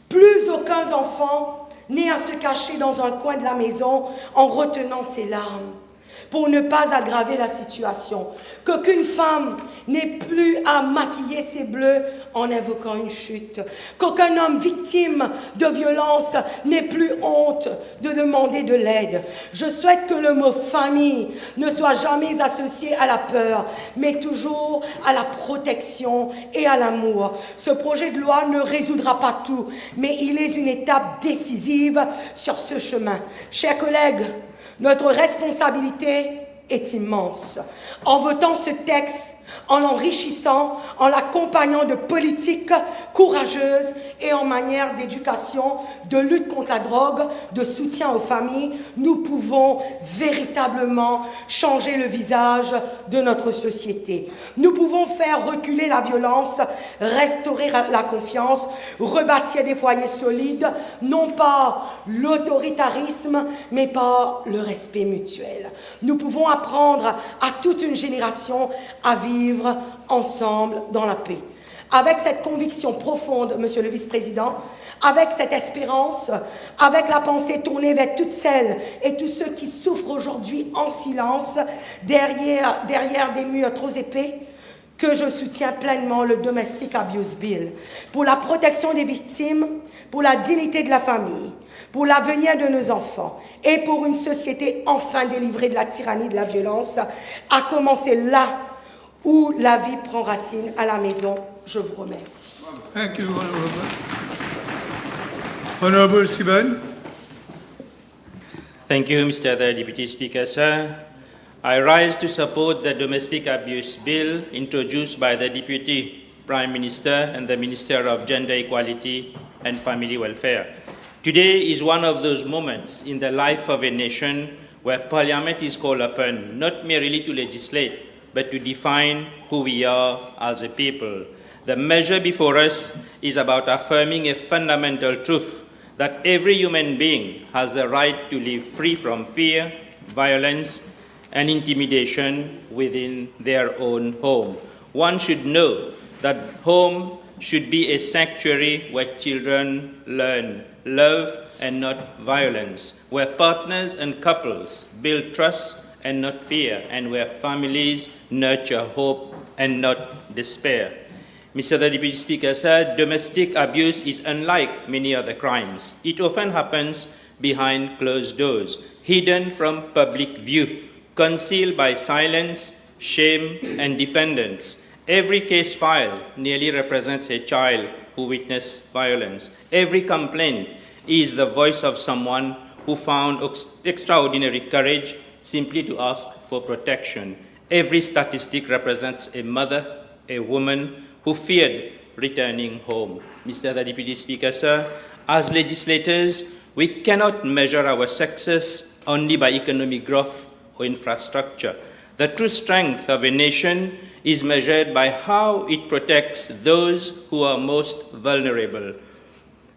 plus aucun enfant n'ait à se cacher dans un coin de la maison en retenant ses larmes. pour ne pas aggraver la situation, qu'aucune femme n'ait plus à maquiller ses bleus en invoquant une chute, qu'aucun homme victime de violence n'ait plus honte de demander de l'aide. Je souhaite que le mot famille ne soit jamais associé à la peur, mais toujours à la protection et à l'amour. Ce projet de loi ne résoudra pas tout, mais il est une étape décisive sur ce chemin. Chers collègues, notre responsabilité est immense. En votant ce texte, en l'enrichissant, en l'accompagnant de politiques courageuses et en manière d'éducation, de lutte contre la drogue, de soutien aux familles, nous pouvons véritablement changer le visage de notre société. Nous pouvons faire reculer la violence, restaurer la confiance, rebâtir des foyers solides, non pas l'autoritarisme, mais par le respect mutuel. Nous pouvons apprendre à toute une génération à vivre ensemble dans la paix. Avec cette conviction profonde, Monsieur le Vice-président, avec cette espérance, avec la pensée tournée vers toutes celles et tous ceux qui souffrent aujourd'hui en silence, derrière des murs trop épais, que je soutiens pleinement le Domestic Abuse Bill, pour la protection des victimes, pour la dignité de la famille, pour l'avenir de nos enfants et pour une société enfin délivrée de la tyrannie de la violence, à commencer là où la vie prend racine à la maison. Je vous remercie. Thank you, Honourable. Honourable Siban. Thank you, Mr. the Deputy Speaker, sir. I rise to support the Domestic Abuse Bill introduced by the Deputy Prime Minister and the Minister of Gender Equality and Family Welfare. Today is one of those moments in the life of a nation where Parliament is called upon not merely to legislate, but to define who we are as a people. The measure before us is about affirming a fundamental truth that every human being has the right to live free from fear, violence, and intimidation within their own home. One should know that home should be a sanctuary where children learn love and not violence, where partners and couples build trust and not fear, and where families nurture hope and not despair. Mr. the Deputy Speaker said, domestic abuse is unlike many other crimes. It often happens behind closed doors, hidden from public view, concealed by silence, shame, and dependence. Every case filed nearly represents a child who witnessed violence. Every complaint is the voice of someone who found extraordinary courage simply to ask for protection. Every statistic represents a mother, a woman who feared returning home. Mr. the Deputy Speaker, sir, as legislators, we cannot measure our success only by economic growth or infrastructure. The true strength of a nation is measured by how it protects those who are most vulnerable.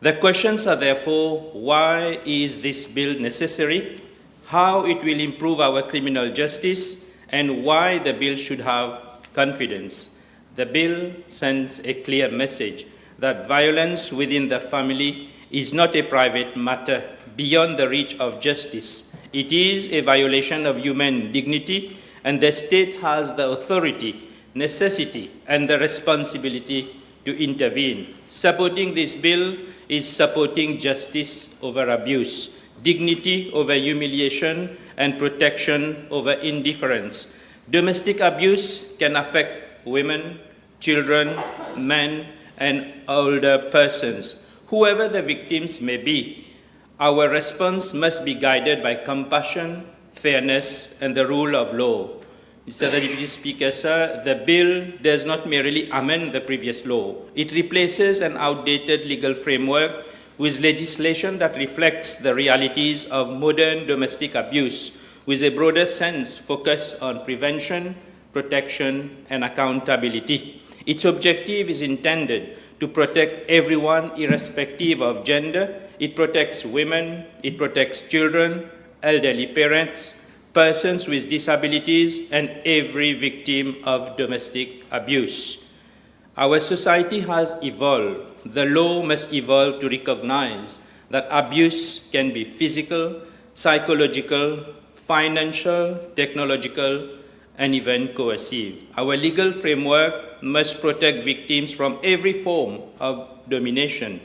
The questions are therefore, why is this bill necessary? How it will improve our criminal justice, and why the bill should have confidence. The bill sends a clear message that violence within the family is not a private matter beyond the reach of justice. It is a violation of human dignity, and the state has the authority, necessity, and the responsibility to intervene. Supporting this bill is supporting justice over abuse, dignity over humiliation, and protection over indifference. Domestic abuse can affect women, children, men, and older persons, whoever the victims may be. Our response must be guided by compassion, fairness, and the rule of law. Mr. the Deputy Speaker, sir, the bill does not merely amend the previous law. It replaces an outdated legal framework with legislation that reflects the realities of modern domestic abuse, with a broader sense focused on prevention, protection, and accountability. Its objective is intended to protect everyone irrespective of gender. It protects women, it protects children, elderly parents, persons with disabilities, and every victim of domestic abuse. Our society has evolved. The law must evolve to recognize that abuse can be physical, psychological, financial, technological, and even coercive. Our legal framework must protect victims from every form of domination.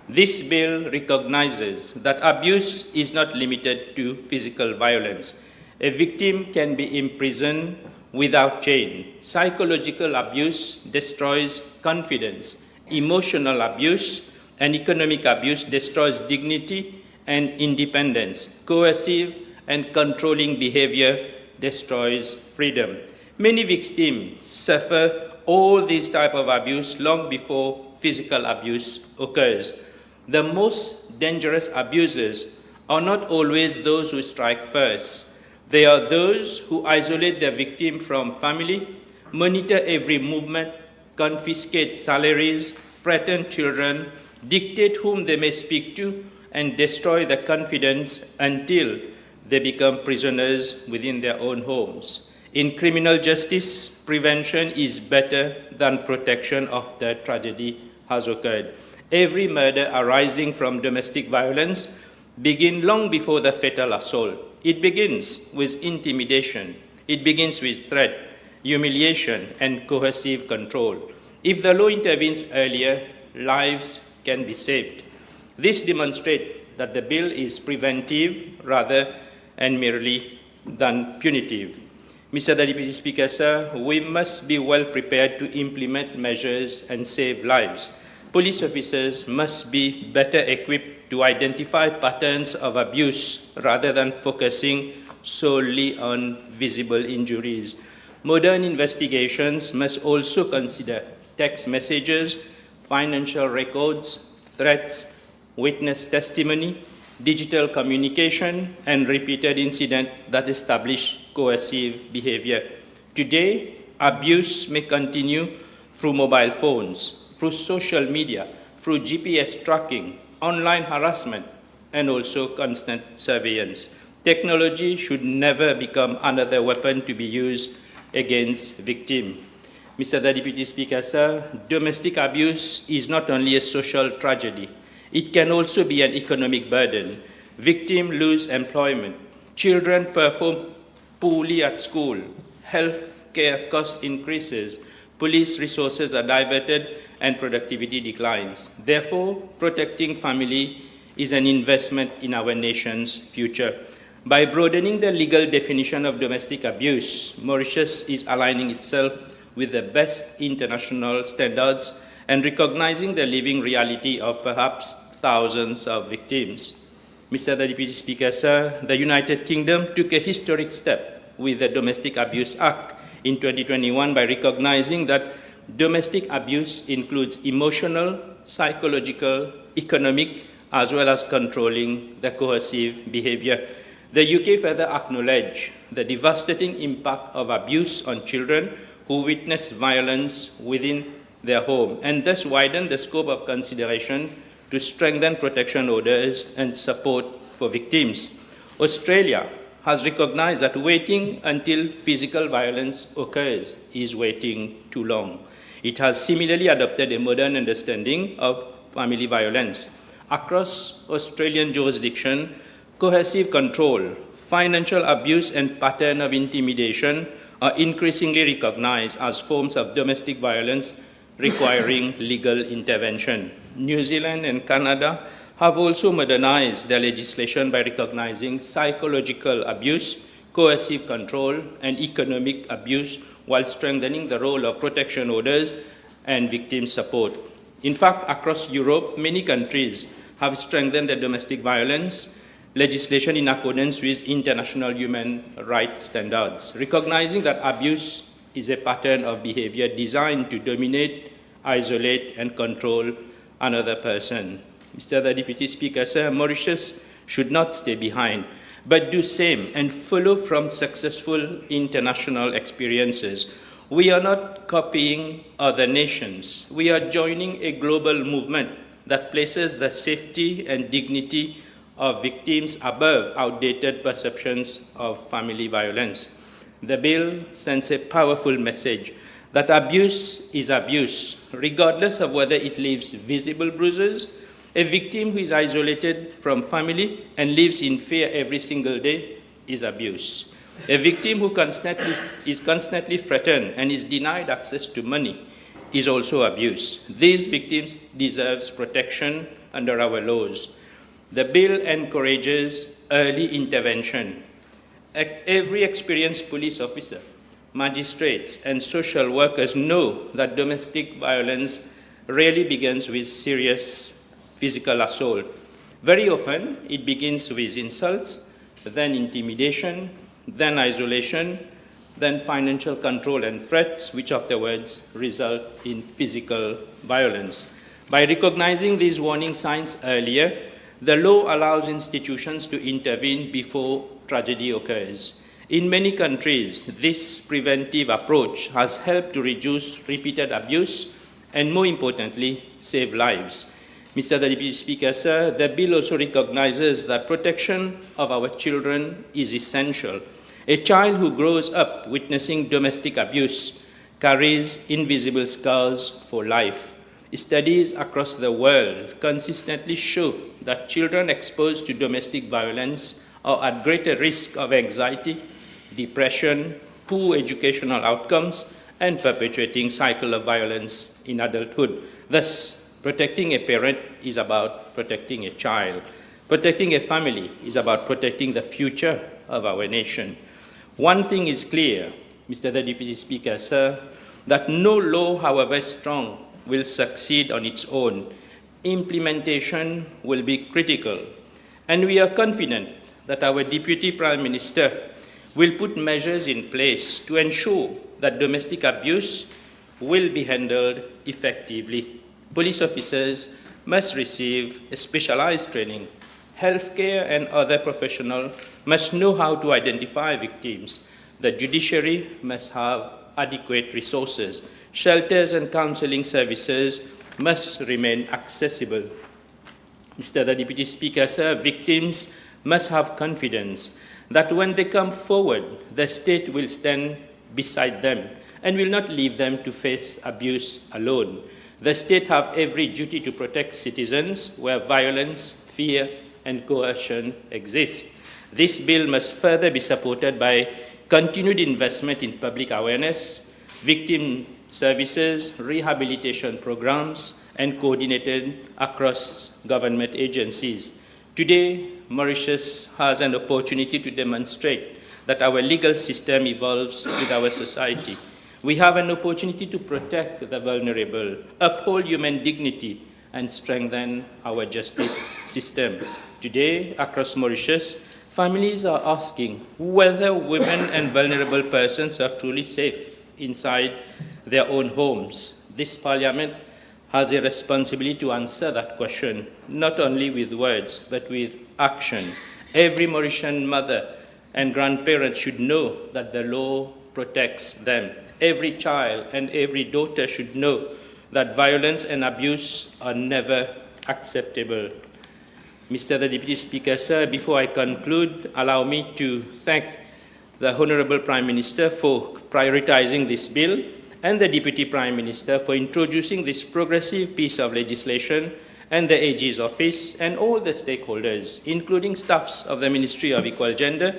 This bill recognizes that abuse is not limited to physical violence. A victim can be imprisoned without chain. Psychological abuse destroys confidence. Emotional abuse and economic abuse destroys dignity and independence. Coercive and controlling behavior destroys freedom. Many victims suffer all these types of abuse long before physical abuse occurs. The most dangerous abusers are not always those who strike first. They are those who isolate their victim from family, monitor every movement, confiscate salaries, threaten children, dictate whom they may speak to, and destroy their confidence until they become prisoners within their own homes. In criminal justice, prevention is better than protection after tragedy has occurred. Every murder arising from domestic violence begins long before the fatal assault. It begins with intimidation. It begins with threat, humiliation, and coercive control. If the law intervenes earlier, lives can be saved. This demonstrates that the bill is preventive rather and merely than punitive. Mr. Deputy Speaker, sir, we must be well prepared to implement measures and save lives. Police officers must be better equipped to identify patterns of abuse rather than focusing solely on visible injuries. Modern investigations must also consider text messages, financial records, threats, witness testimony, digital communication, and repeated incidents that establish coercive behavior. Today, abuse may continue through mobile phones, through social media, through GPS tracking, online harassment, and also constant surveillance. Technology should never become another weapon to be used against victims. Mr. Deputy Speaker, sir, domestic abuse is not only a social tragedy, it can also be an economic burden. Victims lose employment, children perform poorly at school, health care cost increases, police resources are diverted, and productivity declines. Therefore, protecting family is an investment in our nation's future. By broadening the legal definition of domestic abuse, Mauritius is aligning itself with the best international standards and recognizing the living reality of perhaps thousands of victims. Mr. Deputy Speaker, sir, the United Kingdom took a historic step with the Domestic Abuse Act in 2021 by recognizing that domestic abuse includes emotional, psychological, economic, as well as controlling the coercive behavior. The UK further acknowledged the devastating impact of abuse on children who witness violence within their home, and thus widened the scope of consideration to strengthen protection orders and support for victims. Australia has recognized that waiting until physical violence occurs is waiting too long. It has similarly adopted a modern understanding of family violence. Across Australian jurisdiction, coercive control, financial abuse, and pattern of intimidation are increasingly recognized as forms of domestic violence requiring legal intervention. New Zealand and Canada have also modernized their legislation by recognizing psychological abuse, coercive control, and economic abuse while strengthening the role of protection orders and victim support. In fact, across Europe, many countries have strengthened their domestic violence legislation in accordance with international human rights standards, recognizing that abuse is a pattern of behavior designed to dominate, isolate, and control another person. Mr. Deputy Speaker, sir, Mauritius should not stay behind, but do same and follow from successful international experiences. We are not copying other nations. We are joining a global movement that places the safety and dignity of victims above outdated perceptions of family violence. The bill sends a powerful message that abuse is abuse, regardless of whether it leaves visible bruises. A victim who is isolated from family and lives in fear every single day is abuse. A victim who is constantly threatened and is denied access to money is also abuse. These victims deserve protection under our laws. The bill encourages early intervention. Every experienced police officer, magistrates, and social workers know that domestic violence rarely begins with serious physical assault. Very often, it begins with insults, then intimidation, then isolation, then financial control and threats, which afterwards result in physical violence. By recognizing these warning signs earlier, the law allows institutions to intervene before tragedy occurs. In many countries, this preventive approach has helped to reduce repeated abuse and, more importantly, save lives. Mr. Deputy Speaker, sir, the bill also recognizes that protection of our children is essential. A child who grows up witnessing domestic abuse carries invisible scars for life. Studies across the world consistently show that children exposed to domestic violence are at greater risk of anxiety, depression, poor educational outcomes, and perpetuating cycle of violence in adulthood. Thus, protecting a parent is about protecting a child. Protecting a family is about protecting the future of our nation. One thing is clear, Mr. Deputy Speaker, sir, that no law, however strong, will succeed on its own. Implementation will be critical, and we are confident that our Deputy Prime Minister will put measures in place to ensure that domestic abuse will be handled effectively. Police officers must receive specialized training. Healthcare and other professionals must know how to identify victims. The judiciary must have adequate resources. Shelters and counseling services must remain accessible. Mr. Deputy Speaker, sir, victims must have confidence that when they come forward, the state will stand beside them and will not leave them to face abuse alone. The state have every duty to protect citizens where violence, fear, and coercion exist. This bill must further be supported by continued investment in public awareness, victim services, rehabilitation programs, and coordinated across government agencies. Today, Mauritius has an opportunity to demonstrate that our legal system evolves with our society. We have an opportunity to protect the vulnerable, uphold human dignity, and strengthen our justice system. Today, across Mauritius, families are asking whether women and vulnerable persons are truly safe inside their own homes. This Parliament has a responsibility to answer that question, not only with words, but with action. Every Mauritian mother and grandparent should know that the law protects them. Every child and every daughter should know that violence and abuse are never acceptable. Mr. Deputy Speaker, sir, before I conclude, allow me to thank the Honourable Prime Minister for prioritizing this bill and the Deputy Prime Minister for introducing this progressive piece of legislation, and the AG's office and all the stakeholders, including staffs of the Ministry of Equal Gender,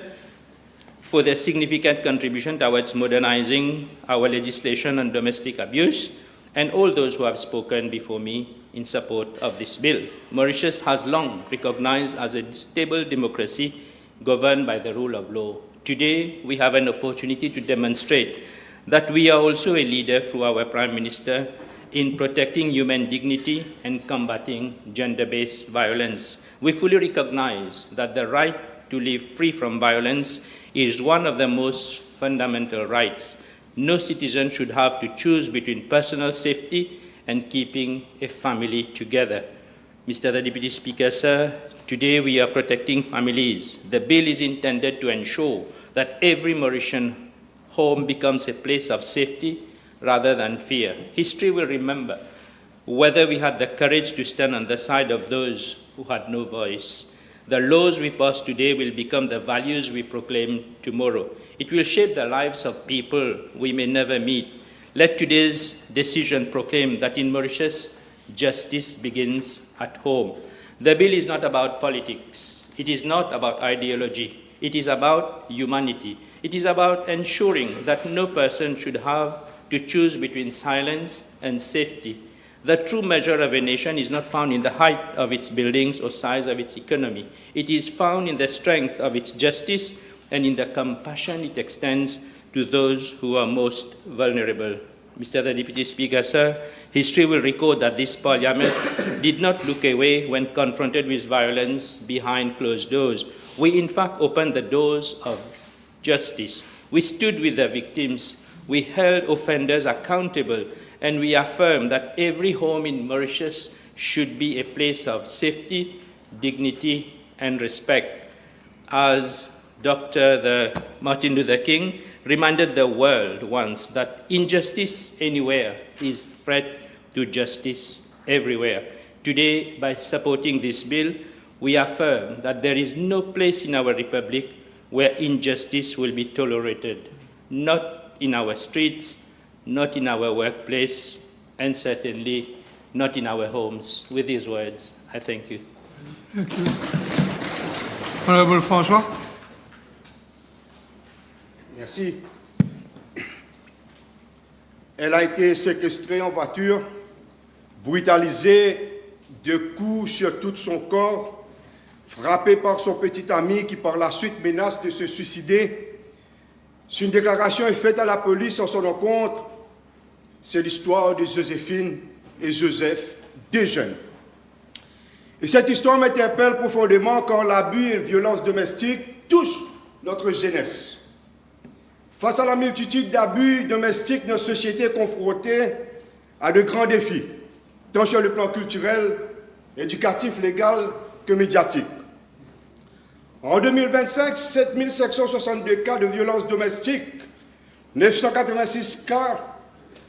for their significant contribution towards modernizing our legislation on domestic abuse, and all those who have spoken before me in support of this bill. Mauritius has long recognized as a stable democracy governed by the rule of law. Today, we have an opportunity to demonstrate that we are also a leader through our Prime Minister in protecting human dignity and combating gender-based violence. We fully recognize that the right to live free from violence is one of the most fundamental rights. No citizen should have to choose between personal safety and keeping a family together. Mr. Deputy Speaker, sir, today we are protecting families. The bill is intended to ensure that every Mauritian home becomes a place of safety rather than fear. History will remember whether we had the courage to stand on the side of those who had no voice. The laws we pass today will become the values we proclaim tomorrow. It will shape the lives of people we may never meet. Let today's decision proclaim that in Mauritius, justice begins at home. The bill is not about politics. It is not about ideology. It is about humanity. It is about ensuring that no person should have to choose between silence and safety. The true measure of a nation is not found in the height of its buildings or size of its economy. It is found in the strength of its justice and in the compassion it extends to those who are most vulnerable. Mr. the Deputy Speaker, sir, history will record that this Parliament did not look away when confronted with violence behind closed doors. We, in fact, opened the doors of justice. We stood with the victims. We held offenders accountable, and we affirmed that every home in Mauritius should be a place of safety, dignity, and respect. As Dr. Martin Luther King reminded the world once that injustice anywhere is threat to justice everywhere. Today, by supporting this bill, we affirm that there is no place in our republic where injustice will be tolerated, not in our streets, not in our workplace, and certainly not in our homes. With these words, I thank you. Thank you. Honourable François. Merci. Elle a été séquestrée en voiture, brutalisée de coups sur tout son corps, frappée par son petit ami qui par la suite menace de se suicider. Si une déclaration est faite à la police en son encontre, c'est l'histoire de Joséphine et Joseph, deux jeunes. Et cette histoire m'interpelle profondément quand l'abus et la violence domestique touchent notre jeunesse. Face à la multitude d'abus domestiques, notre société est confrontée à de grands défis, tant sur le plan culturel, éducatif, légal que médiatique. En 2025, 7562 cas de violences domestiques, 986 cas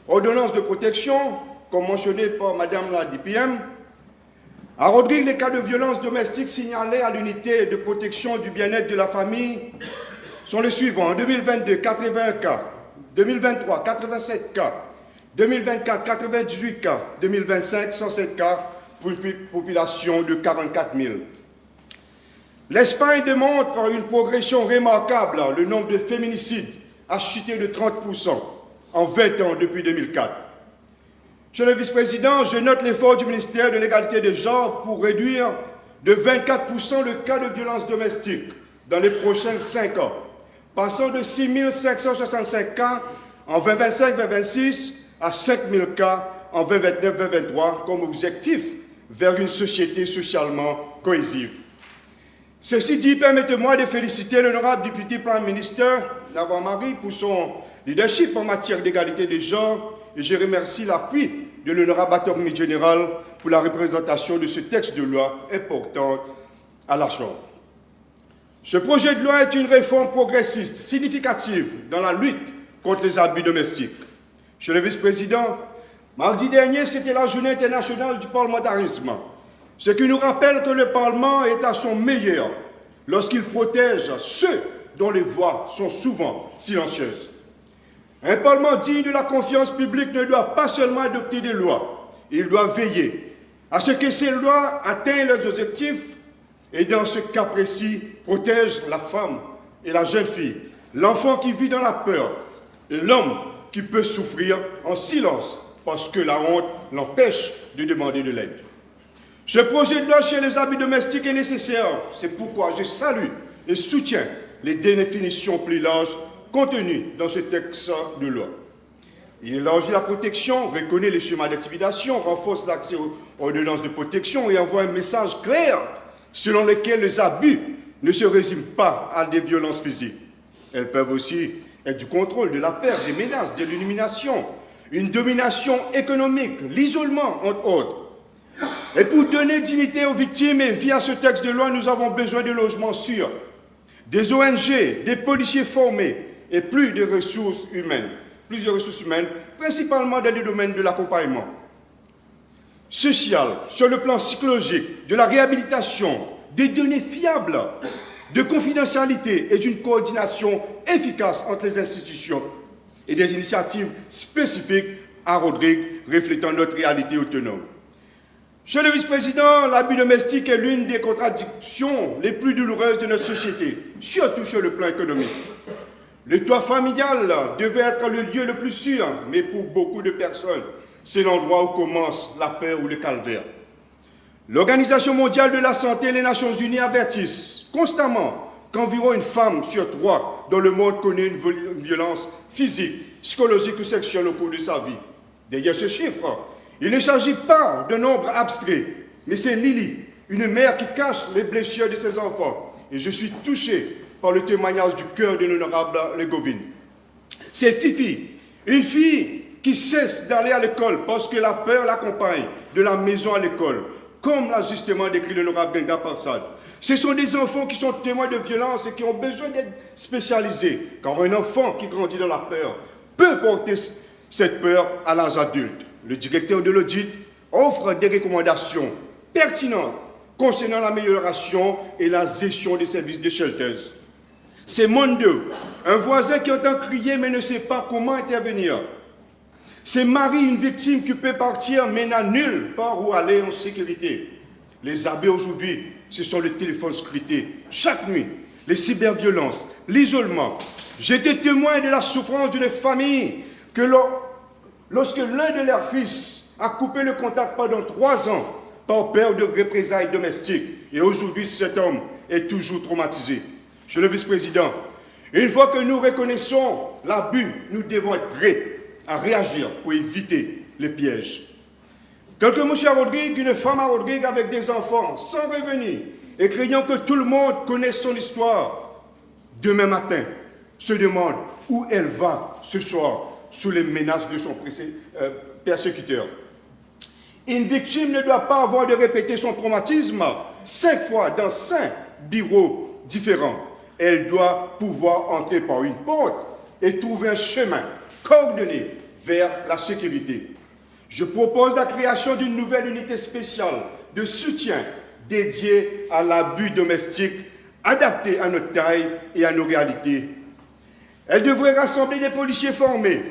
ordonnances de protection, comme mentionné par Madame la DPM. À Rodrigue, les cas de violences domestiques signalés à l'unité de protection du bien-être de la famille sont les suivants. En 2022, 81 cas. 2023, 87 cas. 2024, 98 cas. 2025, 107 cas pour une population de 44 000. L'Espagne démontre une progression remarquable. Le nombre de féminicides a chuté de 30% en 20 ans depuis 2004. Monsieur le vice-président, je note l'effort du ministère de l'égalité des genres pour réduire de 24% le cas de violence domestique dans les prochains 5 ans, passant de 6 565 cas en 2025-2026 à 5 000 cas en 2029-2023 comme objectif vers une société socialement cohésive. Ceci dit, permettez-moi de féliciter l'honorable député Prime Minister NAVARRE-MARIE pour son leadership en matière d'égalité des genres et je remercie l'appui de l'honorable attorney général pour la représentation de ce texte de loi important à la Chambre. Ce projet de loi est une réforme progressiste significative dans la lutte contre les abus domestiques. Monsieur le vice-président, mardi dernier, c'était la journée internationale du parlementarisme, ce qui nous rappelle que le Parlement est à son meilleur lorsqu'il protège ceux dont les voix sont souvent silencieuses. Un Parlement digne de la confiance publique ne doit pas seulement adopter des lois, il doit veiller à ce que ces lois atteignent leurs objectifs et dans ce cas précis, protègent la femme et la jeune fille, l'enfant qui vit dans la peur, et l'homme qui peut souffrir en silence parce que la honte l'empêche de demander de l'aide. Ce projet de loi sur les abus domestiques est nécessaire, c'est pourquoi je salue et soutiens les définitions plus larges contenues dans ce texte de loi. Il élargit la protection, reconnaît les schémas d'intimidation, renforce l'accès aux ordonnances de protection et envoie un message clair selon lequel les abus ne se résument pas à des violences physiques. Elles peuvent aussi être du contrôle, de la perte, des menaces, de l'illumination, une domination économique, l'isolement, entre autres. Et pour donner dignité aux victimes et via ce texte de loi, nous avons besoin de logements sûrs, des ONG, des policiers formés et plus de ressources humaines, principalement dans le domaine de l'accompagnement social, sur le plan psychologique, de la réhabilitation, des données fiables, de confidentialité et d'une coordination efficace entre les institutions et des initiatives spécifiques à Rodrigue reflétant notre réalité autonome. Monsieur le vice-président, l'abus domestique est l'une des contradictions les plus douloureuses de notre société, surtout sur le plan économique. Le toit familial devait être le lieu le plus sûr, mais pour beaucoup de personnes, c'est l'endroit où commence la peur ou le calvaire. L'Organisation mondiale de la santé et les Nations unies avertissent constamment qu'environ une femme sur 3 dans le monde connaît une violence physique, psychologique ou sexuelle au cours de sa vie. Derrière ce chiffre, il ne s'agit pas d'un nombre abstrait, mais c'est Lily, une mère qui cache les blessures de ses enfants. Et je suis touché par le témoignage du cœur de l'honorable Legovine. C'est Fifi, une fille qui cesse d'aller à l'école parce que la peur l'accompagne de la maison à l'école, comme l'a justement décrit l'honorable Genga Parsad. Ce sont des enfants qui sont témoins de violence et qui ont besoin d'être spécialisés, car un enfant qui grandit dans la peur peut porter cette peur à l'âge adulte. Le directeur de l'audit offre des recommandations pertinentes concernant l'amélioration et la gestion des services de shelters. C'est Mondo, un voisin qui entend crier mais ne sait pas comment intervenir. C'est Marie, une victime qui peut partir mais n'a nulle part où aller en sécurité. Les abus aujourd'hui, ce sont les téléphones scrutés chaque nuit, les cyberviolences, l'isolement. J'étais témoin de la souffrance d'une famille que lorsque l'un de leurs fils a coupé le contact pendant 3 ans par peur de représailles domestiques. Et aujourd'hui, cet homme est toujours traumatisé. Monsieur le vice-président, une fois que nous reconnaissons l'abus, nous devons être prêts à réagir pour éviter les pièges. Quelques monsieur à Rodrigue, une femme à Rodrigue avec des enfants, sans revenu, et craignant que tout le monde connaisse son histoire, demain matin, se demande où elle va ce soir, sous les menaces de son persécuteur. Une victime ne doit pas avoir de répéter son traumatisme 5 fois dans 5 bureaux différents. Elle doit pouvoir entrer par une porte et trouver un chemin coordonné vers la sécurité. Je propose la création d'une nouvelle unité spéciale de soutien dédiée à l'abus domestique, adaptée à notre taille et à nos réalités. Elle devrait rassembler des policiers formés,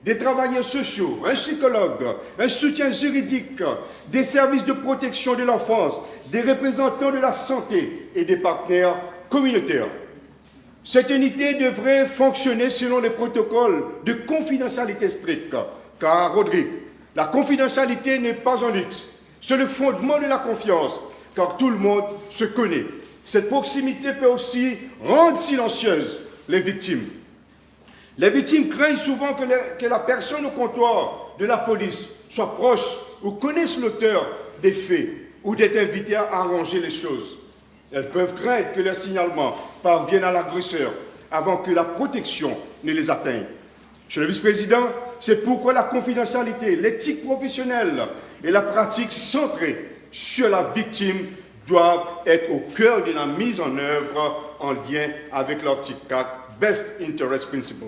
des travailleurs sociaux, un psychologue, un soutien juridique, des services de protection de l'enfance, des représentants de la santé et des partenaires communautaires. Cette unité devrait fonctionner selon les protocoles de confidentialité stricte, car à Rodrigue, la confidentialité n'est pas un luxe, c'est le fondement de la confiance, car tout le monde se connaît. Cette proximité peut aussi rendre silencieuses les victimes. Les victimes craignent souvent que la personne au comptoir de la police soit proche ou connaisse l'auteur des faits ou d'être invitée à arranger les choses. Elles peuvent craindre que leur signalement parvienne à l'agresseur avant que la protection ne les atteigne. Monsieur le vice-président, c'est pourquoi la confidentialité, l'éthique professionnelle et la pratique centrée sur la victime doivent être au cœur de la mise en œuvre en lien avec l'article 4, Best Interest Principles.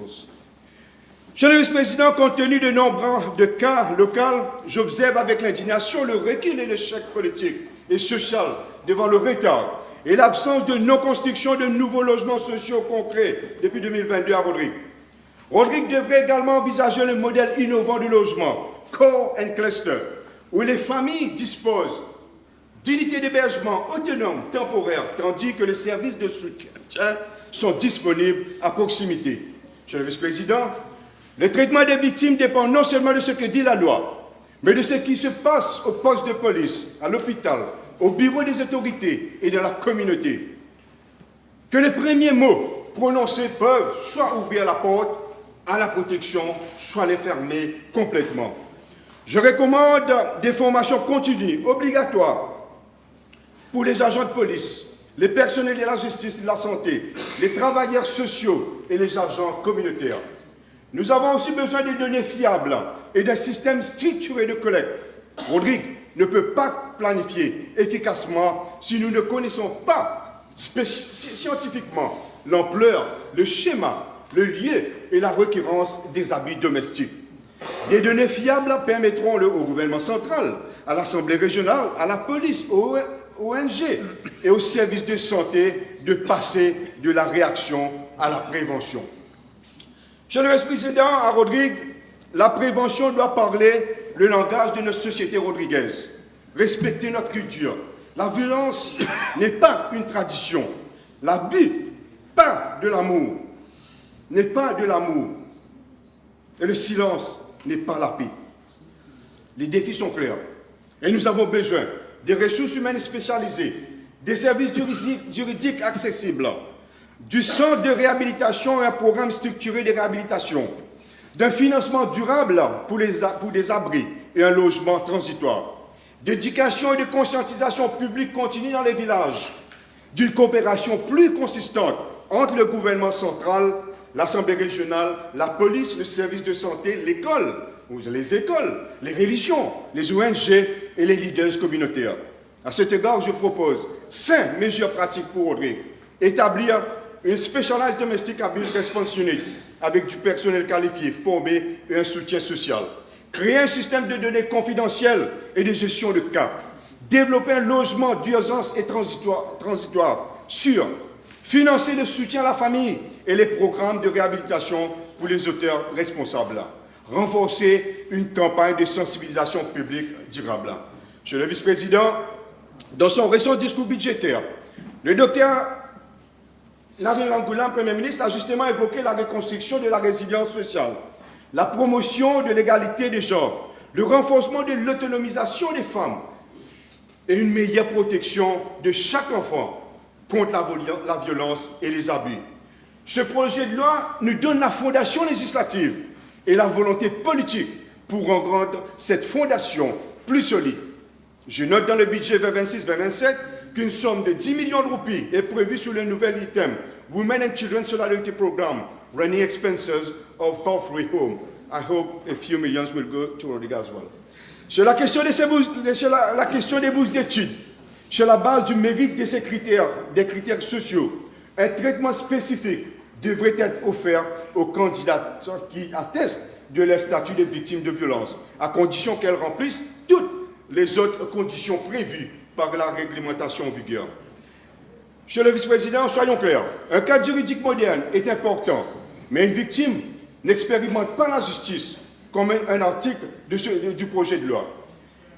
Monsieur le vice-président, compte tenu de nombre de cas locaux, j'observe avec l'indignation le recul et l'échec politique et social devant le retard et l'absence de non-construction de nouveaux logements sociaux concrets depuis 2022 à Rodrigue. Rodrigue devrait également envisager le modèle innovant du logement, Core and Cluster, où les familles disposent d'unités d'hébergement autonomes temporaires, tandis que les services de soutien sont disponibles à proximité. Monsieur le vice-président, le traitement des victimes dépend non seulement de ce que dit la loi, mais de ce qui se passe au poste de police, à l'hôpital, au bureau des autorités et dans la communauté. Que les premiers mots prononcés peuvent soit ouvrir la porte à la protection, soit les fermer complètement. Je recommande des formations continues, obligatoires, pour les agents de police, les personnels de la justice et de la santé, les travailleurs sociaux et les agents communautaires. Nous avons aussi besoin de données fiables et d'un système structuré de collecte. Rodrigue ne peut pas planifier efficacement si nous ne connaissons pas scientifiquement l'ampleur, le schéma, le lieu et la récurrence des abus domestiques. Des données fiables permettront au gouvernement central, à l'Assemblée régionale, à la police, aux ONG et aux services de santé de passer de la réaction à la prévention. Monsieur le vice-président, à Rodrigue, la prévention doit parler le langage de notre société rodriguaise. respecter notre culture. La violence n'est pas une tradition. L'abus, pas de l'amour, n'est pas de l'amour. Et le silence n'est pas la paix. Les défis sont clairs. Et nous avons besoin des ressources humaines spécialisées, des services juridiques accessibles, du centre de réhabilitation et un programme structuré de réhabilitation, d'un financement durable pour des abris et un logement transitoire, d'éducation et de conscientisation publique continue dans les villages, d'une coopération plus consistante entre le gouvernement central, l'Assemblée régionale, la police, le service de santé, l'école, les écoles, les religions, les ONG et les leaders communautaires. À cet égard, je propose 5 mesures pratiques pour Audrey. Établir une Specialized Domestic Abuse Response Unit avec du personnel qualifié, formé et un soutien social. Créer un système de données confidentielles et de gestion de cas. Développer un logement d'urgence et transitoire sûr. Financer le soutien à la famille et les programmes de réhabilitation pour les auteurs responsables. Renforcer une campagne de sensibilisation publique durable. Monsieur le vice-président, dans son récent discours budgétaire, le docteur NAVARRE-MARIE, Premier ministre, a justement évoqué la reconstruction de la résilience sociale, la promotion de l'égalité des genres, le renforcement de l'autonomisation des femmes et une meilleure protection de chaque enfant contre la violence et les abus. Ce projet de loi nous donne la fondation législative et la volonté politique pour rendre cette fondation plus solide. Je note dans le budget 2026-2027 qu'une somme de 10 millions de roupies est prévue sur le nouvel item Women and Children Solidarity Program, Running Expenses of Halfway Home. I hope a few millions will go to Rodrigue as well. Sur la question des bourses d'études, sur la base du mérite de ces critères, des critères sociaux, un traitement spécifique devrait être offert aux candidats qui attestent de leur statut de victime de violence, à condition qu'elles remplissent toutes les autres conditions prévues par la réglementation en vigueur. Monsieur le vice-président, soyons clairs, un cadre juridique moderne est important, mais une victime n'expérimente pas la justice comme un article du projet de loi.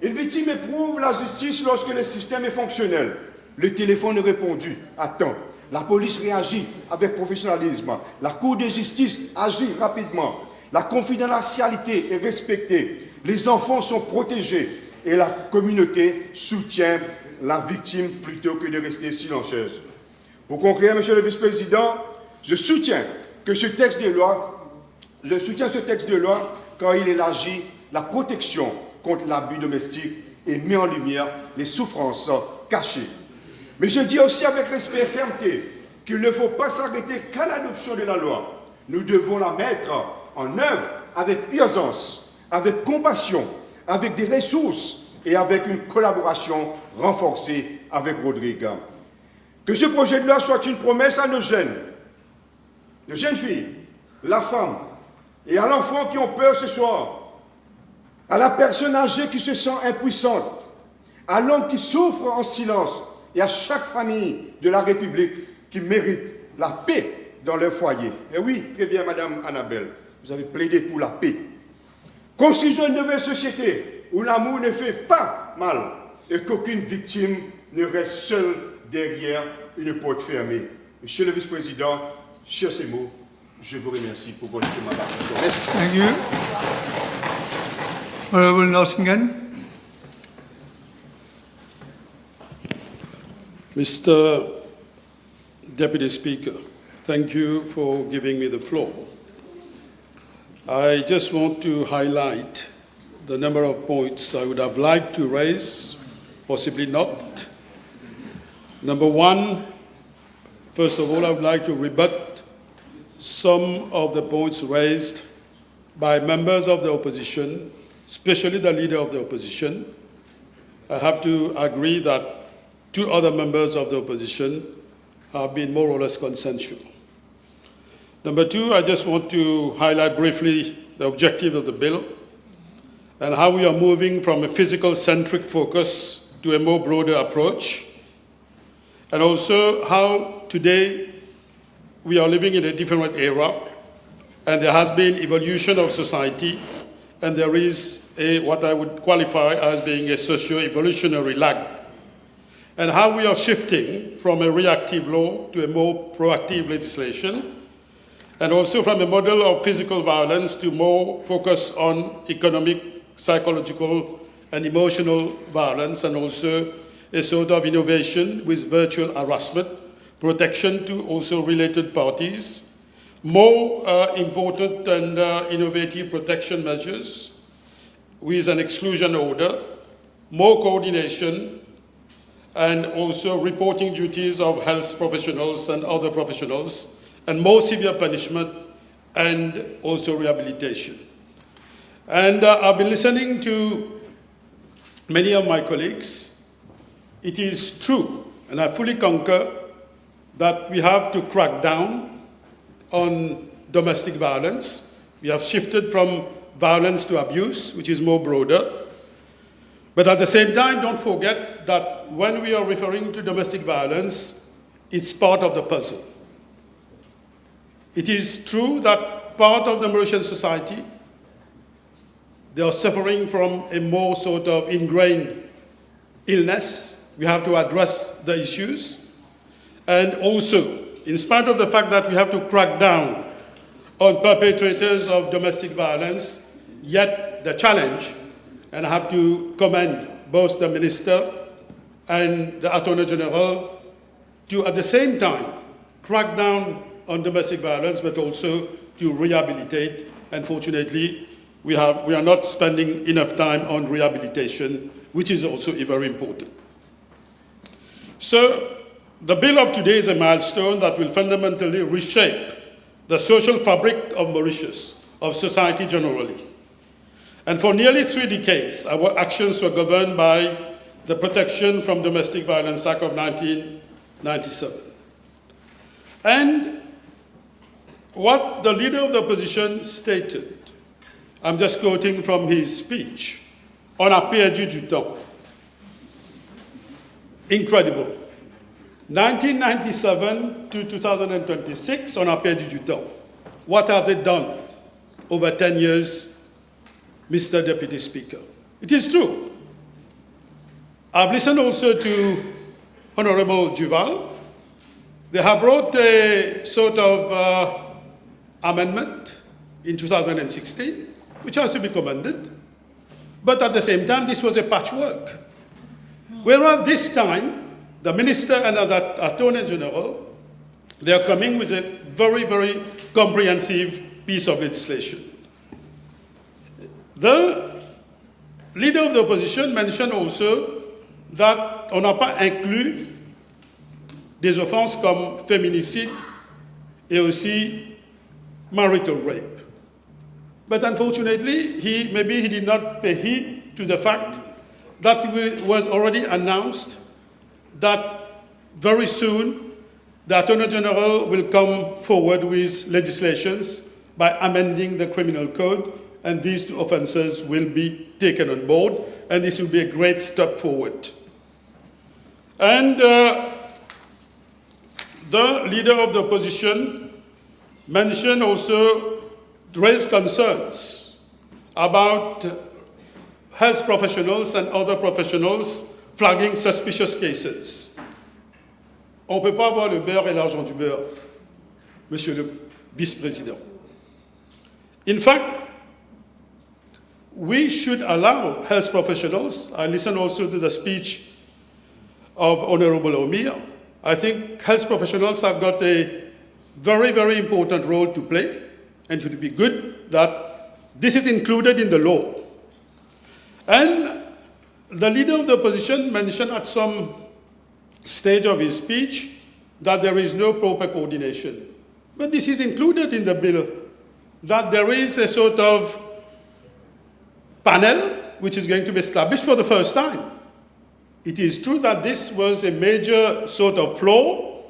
Une victime éprouve la justice lorsque le système est fonctionnel, le téléphone est répondu à temps, la police réagit avec professionnalisme, la Cour de justice agit rapidement, la confidentialité est respectée, les enfants sont protégés et la communauté soutient la victime plutôt que de rester silencieuse. Pour conclure, Monsieur le vice-président, je soutiens ce texte de loi car il élargit la protection contre l'abus domestique et met en lumière les souffrances cachées. Mais je dis aussi avec respect et fermeté qu'il ne faut pas s'arrêter qu'à l'adoption de la loi. Nous devons la mettre en œuvre avec urgence, avec compassion, avec des ressources et avec une collaboration renforcée avec Rodrigue. Que ce projet de loi soit une promesse à nos jeunes filles, la femme et à l'enfant qui ont peur ce soir, à la personne âgée qui se sent impuissante, à l'homme qui souffre en silence et à chaque famille de la République qui mérite la paix dans leur foyer. Et oui, très bien, Madame Annabelle, vous avez plaidé pour la paix. Construisons une nouvelle société où l'amour ne fait pas mal et qu'aucune victime ne reste seule derrière une porte fermée. Monsieur le vice-président, sur ces mots, je vous remercie pour votre mandat. Thank you. Honourable Nelsingen. Mr. Deputy Speaker, thank you for giving me the floor. I just want to highlight the number of points I would have liked to raise, possibly not. Number one, first of all, I would like to rebut some of the points raised by members of the opposition, especially the leader of the opposition. I have to agree that 2 other members of the opposition have been more or less consensual. Number 2, I just want to highlight briefly the objective of the bill and how we are moving from a physical-centric focus to a more broader approach, and also how today we are living in a different era and there has been evolution of society and there is what I would qualify as being a socio-evolutionary lag. And how we are shifting from a reactive law to a more proactive legislation, and also from a model of physical violence to more focus on economic, psychological, and emotional violence, and also a sort of innovation with virtual harassment, protection to also related parties, more important and innovative protection measures with an exclusion order, more coordination, and also reporting duties of health professionals and other professionals, and more severe punishment, and also rehabilitation. And I've been listening to many of my colleagues. It is true, and I fully concur, that we have to crack down on domestic violence. We have shifted from violence to abuse, which is more broader. But at the same time, don't forget that when we are referring to domestic violence, it's part of the puzzle. It is true that part of the Mauritian society, they are suffering from a more sort of ingrained illness. We have to address the issues. And also, in spite of the fact that we have to crack down on perpetrators of domestic violence, yet the challenge, and I have to commend both the Minister and the Attorney General to, at the same time, crack down on domestic violence, but also to rehabilitate. And fortunately, we are not spending enough time on rehabilitation, which is also very important. So, the bill of today is a milestone that will fundamentally reshape the social fabric of Mauritius, of society generally. And for nearly 3 decades, our actions were governed by the Protection from Domestic Violence Act of 1997. And what the leader of the opposition stated, I'm just quoting from his speech, on a perdu du temps. Incredible. 1997 to 2026, on a perdu du temps. What have they done over 10 years, Mr. Deputy Speaker? It is true. I've listened also to Honourable Duval. They have brought a sort of amendment in 2016, which has to be commended. But at the same time, this was a patchwork. Whereas this time, the Minister and the Attorney General, they are coming with a very, very comprehensive piece of legislation. The leader of the opposition mentioned also that on n'a pas inclus des offenses comme féminicide et aussi marital rape. But unfortunately, maybe he did not pay heed to the fact that it was already announced that very soon the Attorney General will come forward with legislations by amending the criminal code, and these 2 offences will be taken on board, and this will be a great step forward. And the leader of the opposition mentioned also, raised concerns about health professionals and other professionals flagging suspicious cases. On ne peut pas avoir le beurre et l'argent du beurre, Monsieur le Vice-président. In fact, we should allow health professionals. I listened also to the speech of Honourable Omir. I think health professionals have got a very, very important role to play, and it would be good that this is included in the law. And the leader of the opposition mentioned at some stage of his speech that there is no proper coordination. But this is included in the bill, that there is a sort of panel which is going to be established for the first time. It is true that this was a major sort of flaw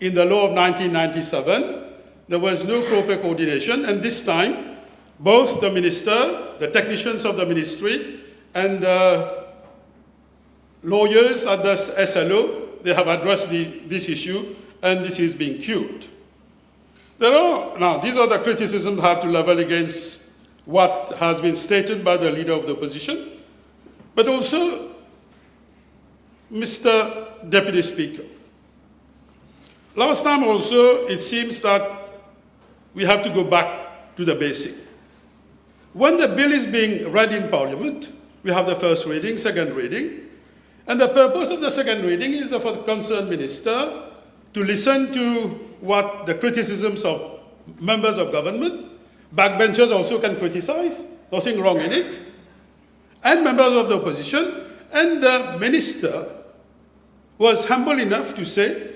in the law of 1997. There was no proper coordination, and this time, both the minister, the technicians of the ministry, and the lawyers at the SLO, they have addressed this issue, and this is being cured. Now, these are the criticisms I have to level against what has been stated by the Leader of the Opposition, but also Mr. Deputy Speaker. Last time also, it seems that we have to go back to the basic. When the bill is being read in Parliament, we have the first reading, second reading, and the purpose of the second reading is for the concerned minister to listen to what the criticisms of members of government, backbenchers also can criticize, nothing wrong in it, and members of the opposition, and the minister was humble enough to say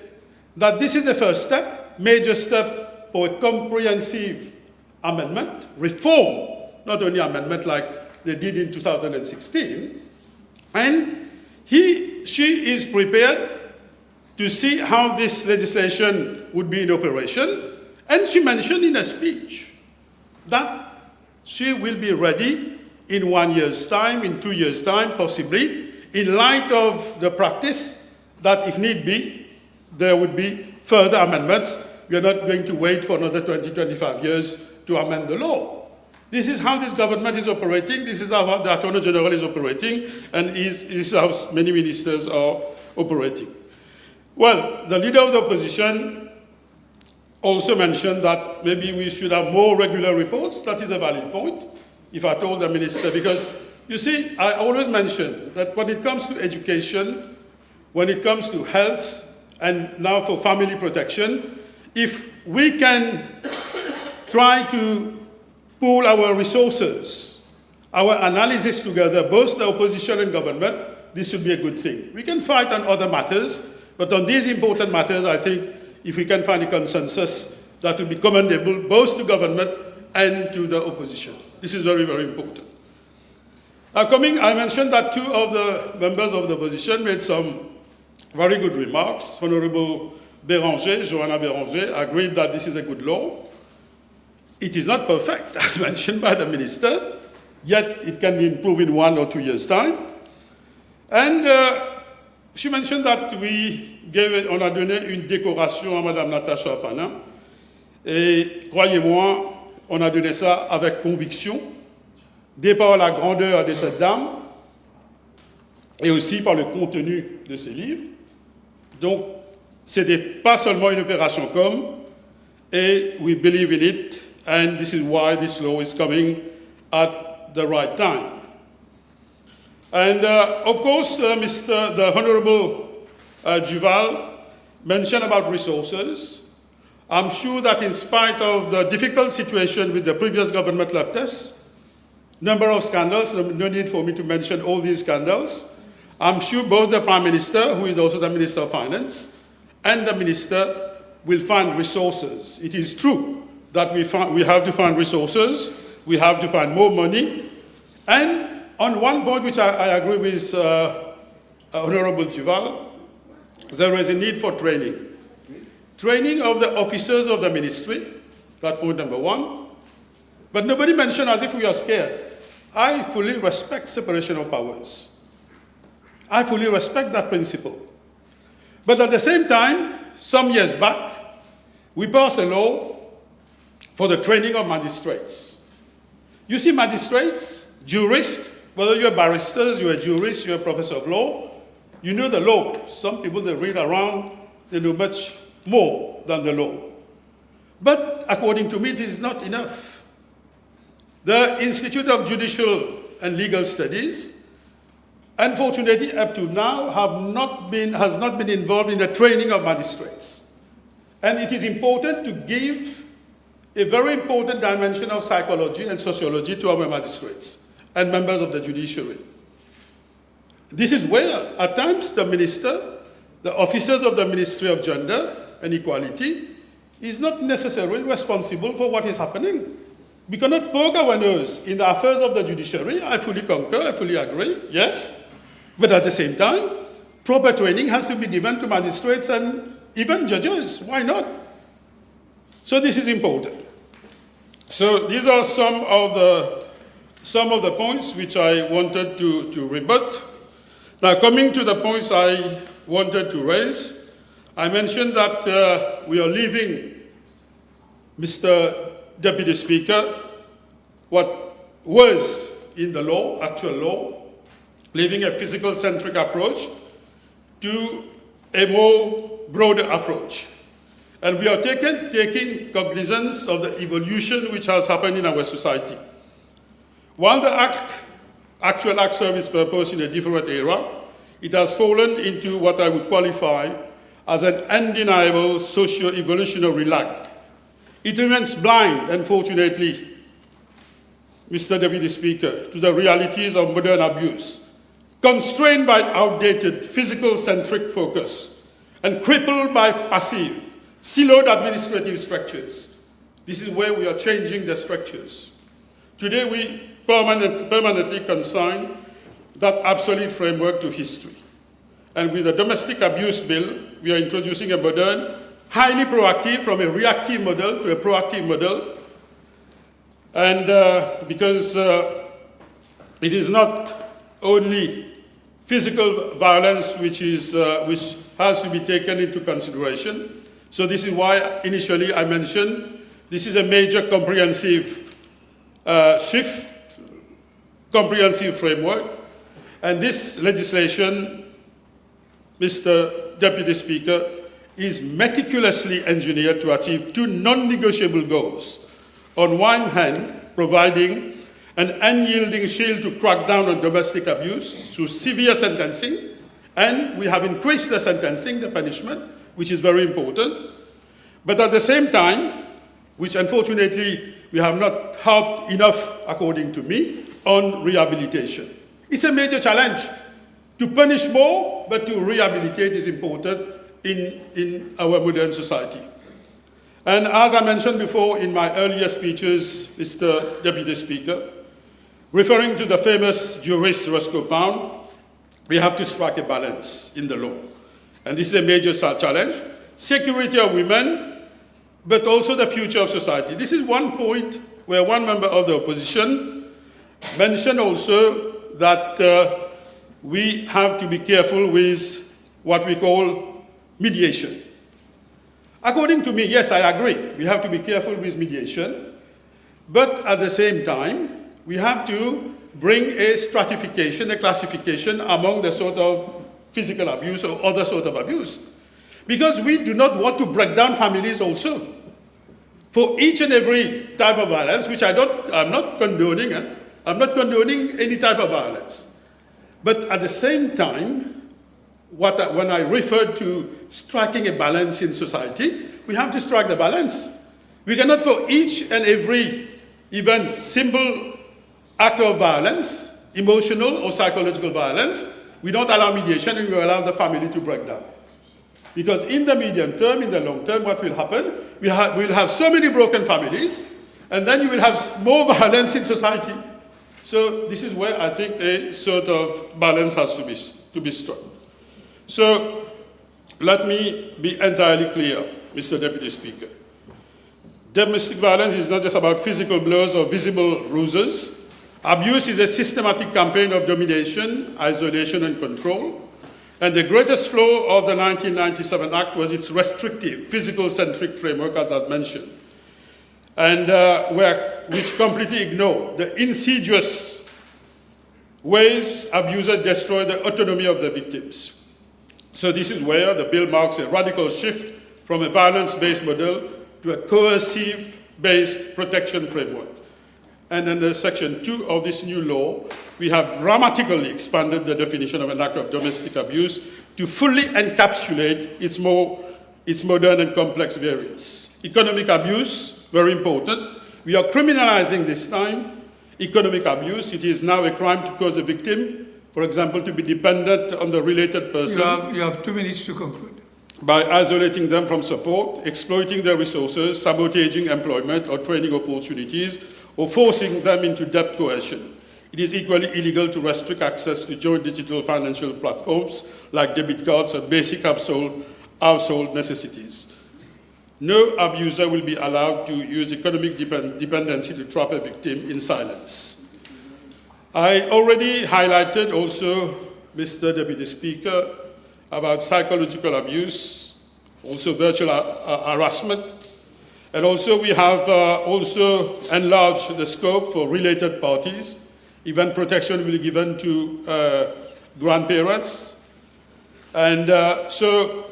that this is a first step, major step for a comprehensive amendment, reform, not only amendment like they did in 2016, and she is prepared to see how this legislation would be in operation, and she mentioned in a speech that she will be ready in 1 year's time, in 2 years' time, possibly, in light of the practice that if need be, there would be further amendments. We are not going to wait for another 20, 25 years to amend the law. This is how this government is operating, this is how the Attorney General is operating, and this is how many ministers are operating. Well, the Leader of the Opposition also mentioned that maybe we should have more regular reports. That is a valid point, if I told the minister, because you see, I always mention that when it comes to education, when it comes to health, and now for family protection, if we can try to pool our resources, our analysis together, both the opposition and government, this should be a good thing. We can fight on other matters, but on these important matters, I think if we can find a consensus, that will be commendable both to government and to the opposition. This is very, very important. Now I mentioned that two of the members of the opposition made some very good remarks. Honourable Joanna Béranger, agreed that this is a good law. It is not perfect, as mentioned by the minister, yet it can be improved in 1 or 2 years' time. And she mentioned that on a donné une décoration à Madame Natacha Panin, et croyez-moi, on a donné ça avec conviction, de par la grandeur de cette dame, et aussi par le contenu de ses livres. Donc, ce n'est pas seulement une opération com, et we believe in it, and this is why this law is coming at the right time. And of course, the Honourable Duval mentioned about resources. I'm sure that in spite of the difficult situation with the previous government left us, number of scandals, no need for me to mention all these scandals, I'm sure both the Prime Minister, who is also the Minister of Finance, and the Minister will find resources. It is true that we have to find resources, we have to find more money, and on one point which I agree with Honourable Duval, there is a need for training. Training of the officers of the ministry, that's point number one. But nobody mentioned as if we are scared. I fully respect separation of powers. I fully respect that principle. But at the same time, some years back, we passed a law for the training of magistrates. You see, magistrates, jurists, whether you're barristers, you're a jurist, you're a professor of law, you know the law. Some people, they read around, they know much more than the law. But according to me, it is not enough. The Institute of Judicial and Legal Studies, unfortunately, up to now, has not been involved in the training of magistrates. And it is important to give a very important dimension of psychology and sociology to our magistrates and members of the judiciary. This is where, at times, the minister, the officers of the Ministry of Gender and Equality, is not necessarily responsible for what is happening. We cannot poke our nose in the affairs of the judiciary. I fully concur, I fully agree, yes. But at the same time, proper training has to be given to magistrates and even judges. Why not? So this is important. So these are some of the points which I wanted to rebut. Now, coming to the points I wanted to raise, I mentioned that we are leaving, Mr. Deputy Speaker, what worse in the law, actual law, leaving a physical-centric approach to a more broader approach. And we are taking cognizance of the evolution which has happened in our society. While the actual act served its purpose in a different era, it has fallen into what I would qualify as an undeniable socio-evolutionary lag. It remains blind, unfortunately, Mr. Deputy Speaker, to the realities of modern abuse, constrained by outdated physical-centric focus and crippled by passive, siloed administrative structures. This is where we are changing the structures. Today we permanently consign that obsolete framework to history. And with the Domestic Abuse Bill, we are introducing a modern, highly proactive, from a reactive model to a proactive model. And because it is not only physical violence which has to be taken into consideration. So this is why initially I mentioned this is a major comprehensive shift, comprehensive framework. And this legislation, Mr. Deputy Speaker, is meticulously engineered to achieve two non-negotiable goals. On one hand, providing an unyielding shield to crack down on domestic abuse through severe sentencing, and we have increased the sentencing, the punishment, which is very important. But at the same time, which unfortunately we have not helped enough, according to me, on rehabilitation. It's a major challenge. To punish more, but to rehabilitate is important in our modern society. And as I mentioned before in my earlier speeches, Mr. Deputy Speaker, referring to the famous jurist Roscoe Pound, we have to strike a balance in the law. And this is a major challenge. Security of women, but also the future of society. This is one point where one member of the opposition mentioned also that we have to be careful with what we call mediation. According to me, yes, I agree. We have to be careful with mediation. But at the same time, we have to bring a stratification, a classification among the sort of physical abuse or other sort of abuse. Because we do not want to break down families also. For each and every type of violence, which I'm not condoning, I'm not condoning any type of violence. But at the same time, when I referred to striking a balance in society, we have to strike the balance. We cannot, for each and every even simple act of violence, emotional or psychological violence, we don't allow mediation and we allow the family to break down. Because in the medium term, in the long term, what will happen? We'll have so many broken families, and then you will have more violence in society. So this is where I think a sort of balance has to be struck. So let me be entirely clear, Mr. Deputy Speaker. Domestic violence is not just about physical blows or visible bruises. Abuse is a systematic campaign of domination, isolation, and control. And the greatest flaw of the 1997 Act was its restrictive, physical-centric framework, as I've mentioned, and which completely ignored the insidious ways abusers destroy the autonomy of the victims. So this is where the bill marks a radical shift from a violence-based model to a coercive-based protection framework. And under Section 2 of this new law, we have dramatically expanded the definition of an act of domestic abuse to fully encapsulate its modern and complex variants. Economic abuse, very important. We are criminalizing this time economic abuse. It is now a crime to cause a victim, for example, to be dependent on the related person. You have 2 minutes to conclude. By isolating them from support, exploiting their resources, sabotaging employment or training opportunities, or forcing them into debt coercion. It is equally illegal to restrict access to joint digital financial platforms like debit cards or basic household necessities. No abuser will be allowed to use economic dependency to trap a victim in silence. I already highlighted also, Mr. Deputy Speaker, about psychological abuse, also virtual harassment. And also we have also enlarged the scope for related parties. Even protection will be given to grandparents. And so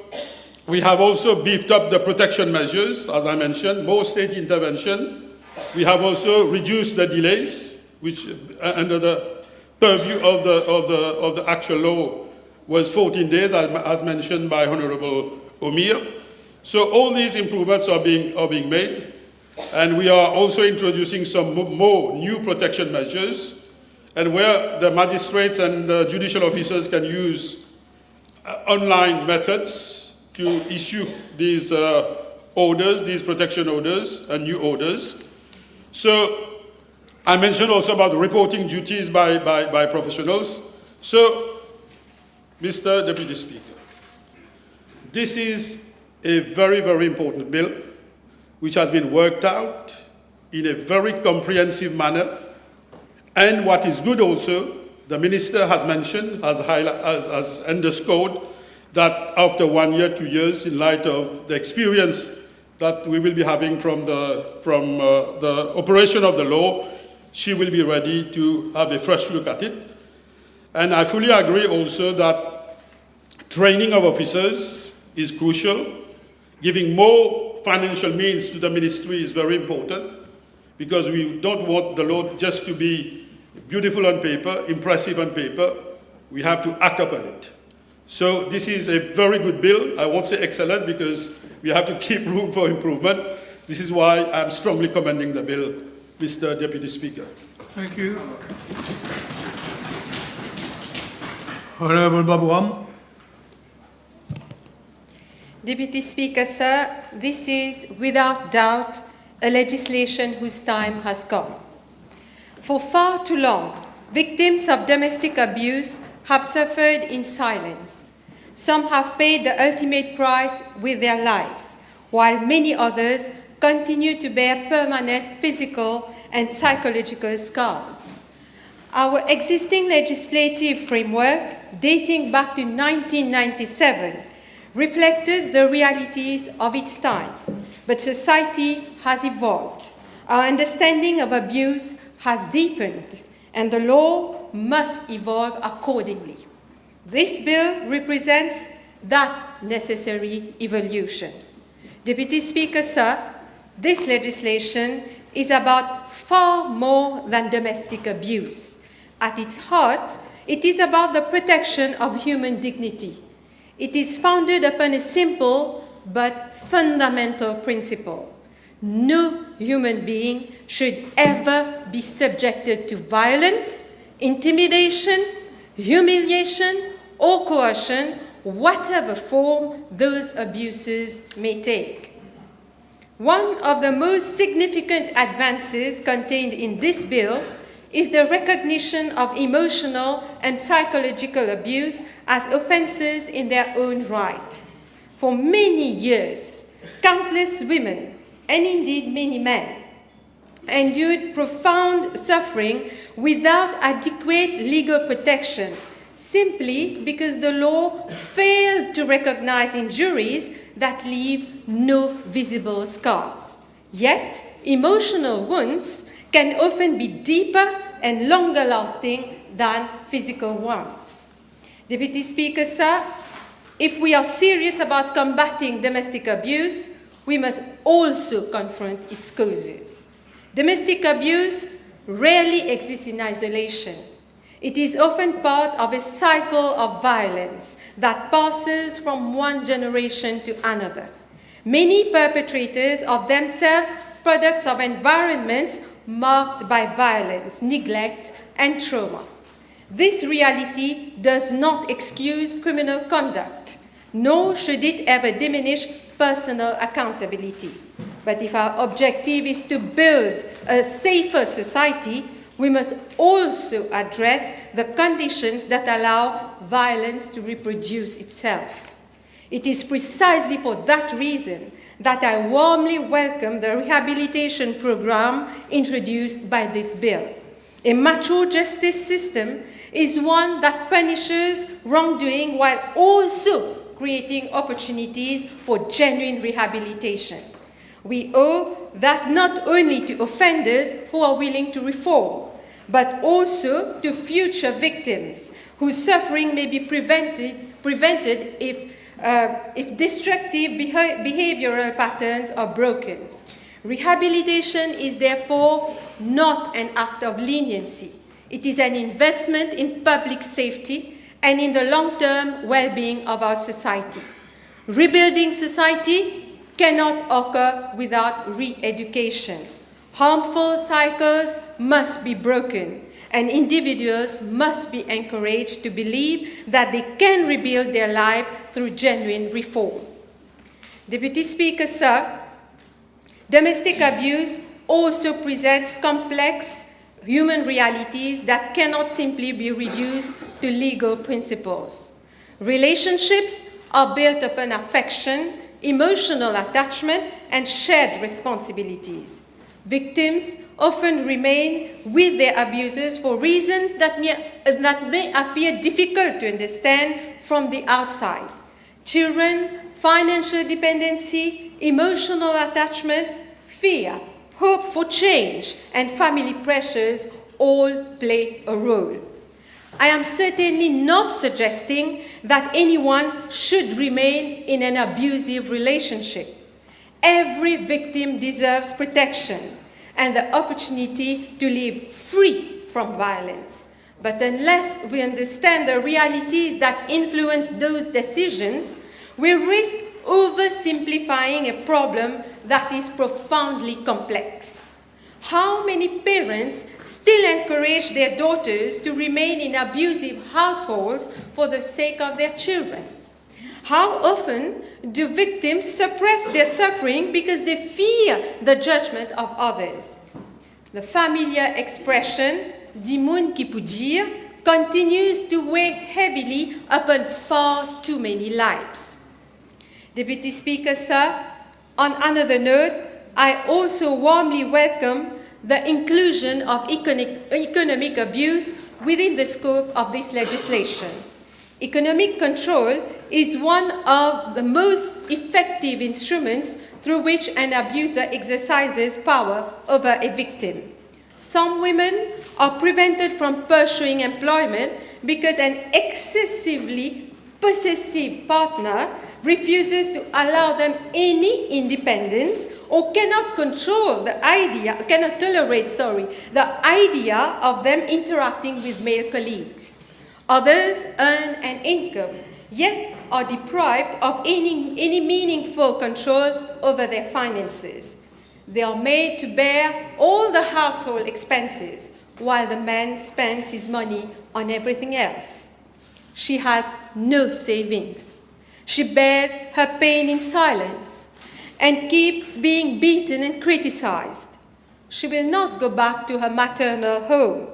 we have also beefed up the protection measures, as I mentioned, more state intervention. We have also reduced the delays, which under the purview of the actual law was 14 days, as mentioned by Honourable Omir. So all these improvements are being made, and we are also introducing some more new protection measures, and where the magistrates and the judicial officers can use online methods to issue these orders, these protection orders and new orders. So I mentioned also about reporting duties by professionals. So, Mr. Deputy Speaker, this is a very, very important bill which has been worked out in a very comprehensive manner. And what is good also, the Minister has mentioned, has underscored that after 1 year, 2 years, in light of the experience that we will be having from the operation of the law, she will be ready to have a fresh look at it. And I fully agree also that training of officers is crucial. Giving more financial means to the ministry is very important, because we don't want the law just to be beautiful on paper, impressive on paper. We have to act upon it. So this is a very good bill. I won't say excellent, because we have to keep room for improvement. This is why I'm strongly commending the bill, Mr. Deputy Speaker. Thank you. Honourable Babuam. Deputy Speaker, sir, this is without doubt a legislation whose time has come. For far too long, victims of domestic abuse have suffered in silence. Some have paid the ultimate price with their lives, while many others continue to bear permanent physical and psychological scars. Our existing legislative framework, dating back to 1997, reflected the realities of its time, but society has evolved. Our understanding of abuse has deepened, and the law must evolve accordingly. This bill represents that necessary evolution. Deputy Speaker, sir, this legislation is about far more than domestic abuse. At its heart, it is about the protection of human dignity. It is founded upon a simple but fundamental principle. No human being should ever be subjected to violence, intimidation, humiliation, or coercion, whatever form those abuses may take. One of the most significant advances contained in this bill is the recognition of emotional and psychological abuse as offenses in their own right. For many years, countless women, and indeed many men, endured profound suffering without adequate legal protection, simply because the law failed to recognize injuries that leave no visible scars. Yet, emotional wounds can often be deeper and longer lasting than physical ones. Deputy Speaker, sir, if we are serious about combating domestic abuse, we must also confront its causes. Domestic abuse rarely exists in isolation. It is often part of a cycle of violence that passes from one generation to another. Many perpetrators are themselves products of environments marked by violence, neglect, and trauma. This reality does not excuse criminal conduct, nor should it ever diminish personal accountability. But if our objective is to build a safer society, we must also address the conditions that allow violence to reproduce itself. It is precisely for that reason that I warmly welcome the rehabilitation program introduced by this bill. A mature justice system is one that punishes wrongdoing while also creating opportunities for genuine rehabilitation. We owe that not only to offenders who are willing to reform, but also to future victims whose suffering may be prevented if destructive behavioral patterns are broken. Rehabilitation is therefore not an act of leniency. It is an investment in public safety and in the long-term well-being of our society. Rebuilding society cannot occur without re-education. Harmful cycles must be broken, and individuals must be encouraged to believe that they can rebuild their life through genuine reform. Deputy Speaker, sir, domestic abuse also presents complex human realities that cannot simply be reduced to legal principles. Relationships are built upon affection, emotional attachment, and shared responsibilities. Victims often remain with their abusers for reasons that may appear difficult to understand from the outside. Children, financial dependency, emotional attachment, fear, hope for change, and family pressures all play a role. I am certainly not suggesting that anyone should remain in an abusive relationship. Every victim deserves protection and the opportunity to live free from violence. But unless we understand the realities that influence those decisions, we risk oversimplifying a problem that is profoundly complex. How many parents still encourage their daughters to remain in abusive households for the sake of their children? How often do victims suppress their suffering because they fear the judgment of others? The familiar expression, "Di moun ki pou dire," continues to weigh heavily upon far too many lives. Deputy Speaker, sir, on another note, I also warmly welcome the inclusion of economic abuse within the scope of this legislation. Economic control is one of the most effective instruments through which an abuser exercises power over a victim. Some women are prevented from pursuing employment because an excessively possessive partner refuses to allow them any independence or cannot tolerate the idea of them interacting with male colleagues. Others earn an income, yet are deprived of any meaningful control over their finances. They are made to bear all the household expenses while the man spends his money on everything else. She has no savings. She bears her pain in silence and keeps being beaten and criticized. She will not go back to her maternal home,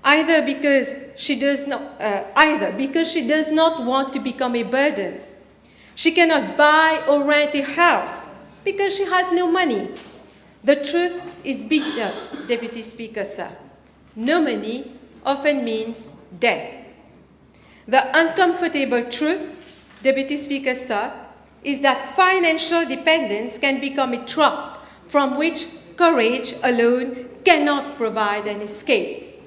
either because she does not want to become a burden. She cannot buy or rent a house because she has no money. The truth is bitter, Deputy Speaker, sir. No money often means death. The uncomfortable truth, Deputy Speaker, sir, is that financial dependence can become a trap from which courage alone cannot provide an escape.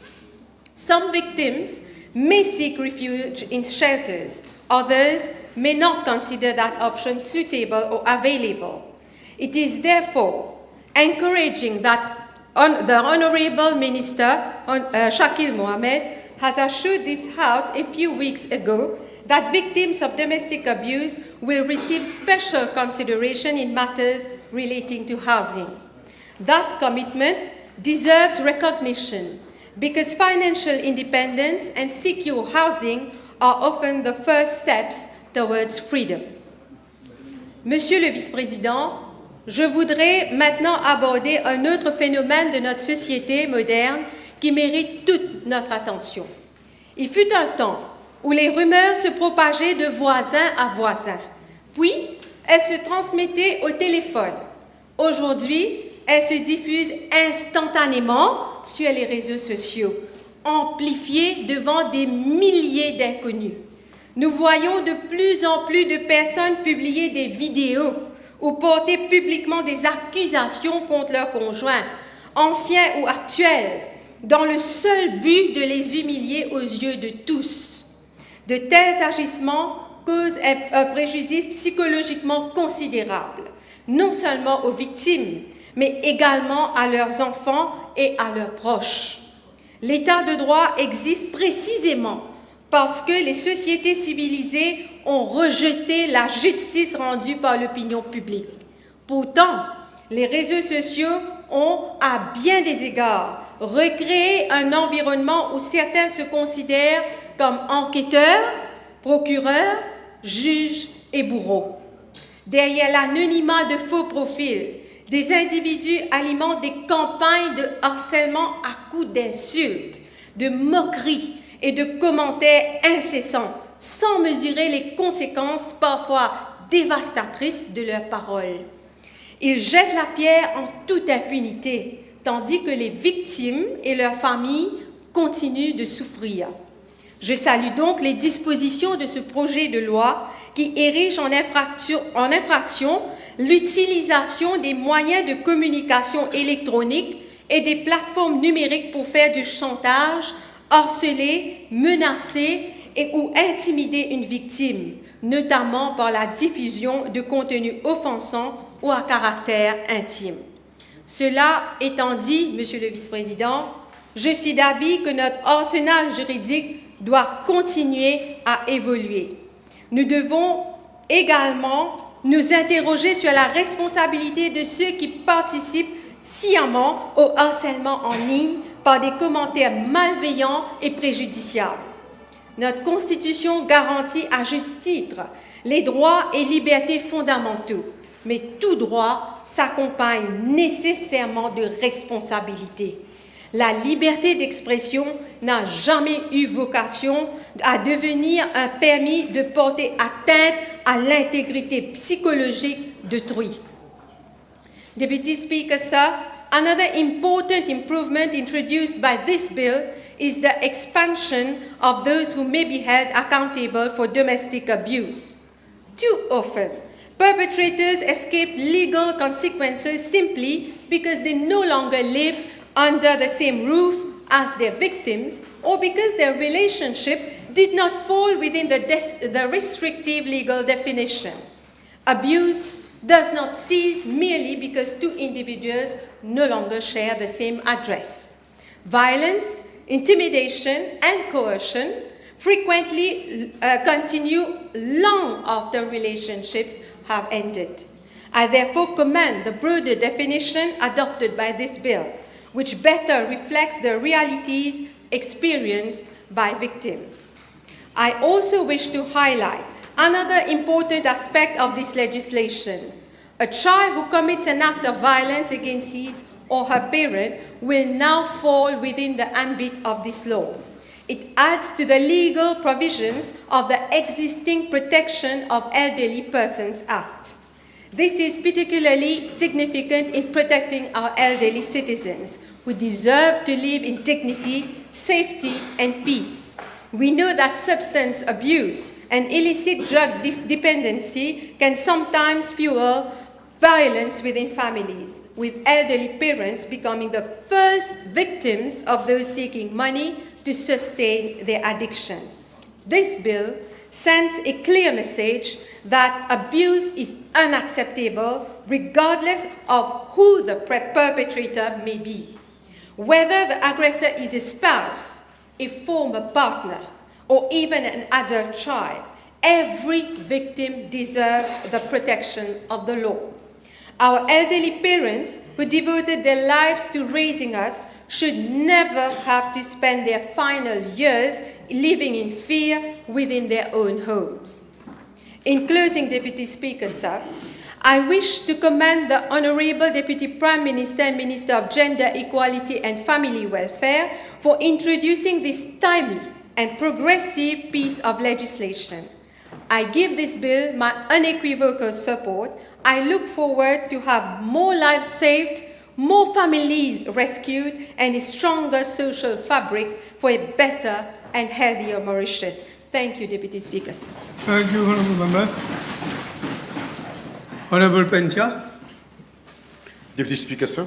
Some victims may seek refuge in shelters. Others may not consider that option suitable or available. It is therefore encouraging that the Honourable Minister, Shakil Mohammed, has assured this House a few weeks ago that victims of domestic abuse will receive special consideration in matters relating to housing. That commitment deserves recognition because financial independence and secure housing are often the first steps towards freedom. Monsieur le Vice-président, je voudrais maintenant aborder un autre phénomène de notre société moderne qui mérite toute notre attention. Il fut un temps où les rumeurs se propageaient de voisin à voisin, puis elles se transmettaient au téléphone. Aujourd'hui, elles se diffusent instantanément sur les réseaux sociaux, amplifiées devant des milliers d'inconnus. Nous voyons de plus en plus de personnes publier des vidéos ou porter publiquement des accusations contre leurs conjoints, anciens ou actuels, dans le seul but de les humilier aux yeux de tous. De tels agissements causent un préjudice psychologiquement considérable, non seulement aux victimes, mais également à leurs enfants et à leurs proches. L'état de droit existe précisément parce que les sociétés civilisées ont rejeté la justice rendue par l'opinion publique. Pourtant, les réseaux sociaux ont, à bien des égards, recréé un environnement où certains se considèrent comme enquêteurs, procureurs, juges et bourreaux. Derrière l'anonymat de faux profils, des individus alimentent des campagnes de harcèlement à coups d'insultes, de moqueries et de commentaires incessants, sans mesurer les conséquences parfois dévastatrices de leurs paroles. Ils jettent la pierre en toute impunité, tandis que les victimes et leurs familles continuent de souffrir. Je salue donc les dispositions de ce projet de loi qui érige en infraction l'utilisation des moyens de communication électronique et des plateformes numériques pour faire du chantage, harceler, menacer ou intimider une victime, notamment par la diffusion de contenus offensants ou à caractère intime. Cela étant dit, Monsieur le Vice-président, je suis d'avis que notre arsenal juridique doit continuer à évoluer. Nous devons également nous interroger sur la responsabilité de ceux qui participent sciemment au harcèlement en ligne par des commentaires malveillants et préjudiciables. Notre Constitution garantit à juste titre les droits et libertés fondamentaux, mais tout droit s'accompagne nécessairement de responsabilités. La liberté d'expression n'a jamais eu vocation à devenir un permis de porter atteinte à l'intégrité psychologique d'autrui. Deputy Speaker, sir, another important improvement introduced by this bill is the expansion of those who may be held accountable for domestic abuse. Too often, perpetrators escape legal consequences simply because they no longer lived under the same roof as their victims, or because their relationship did not fall within the restrictive legal definition. Abuse does not cease merely because two individuals no longer share the same address. Violence, intimidation, and coercion frequently continue long after relationships have ended. I therefore commend the broader definition adopted by this bill, which better reflects the realities experienced by victims. I also wish to highlight another important aspect of this legislation. A child who commits an act of violence against his or her parent will now fall within the ambit of this law. It adds to the legal provisions of the existing Protection of Elderly Persons Act. This is particularly significant in protecting our elderly citizens who deserve to live in dignity, safety, and peace. We know that substance abuse and illicit drug dependency can sometimes fuel violence within families, with elderly parents becoming the first victims of those seeking money to sustain their addiction. This bill sends a clear message that abuse is unacceptable regardless of who the perpetrator may be. Whether the aggressor is a spouse, a former partner, or even an adult child, every victim deserves the protection of the law. Our elderly parents who devoted their lives to raising us should never have to spend their final years living in fear within their own homes. In closing, Deputy Speaker, sir, I wish to commend the Honourable Deputy Prime Minister and Minister of Gender Equality and Family Welfare for introducing this timely and progressive piece of legislation. I give this bill my unequivocal support. I look forward to have more lives saved, more families rescued, and a stronger social fabric for a better and healthier Mauritius. Thank you, Deputy Speaker. Thank you, Honourable Member. Honourable Pentia. Deputy Speaker, sir,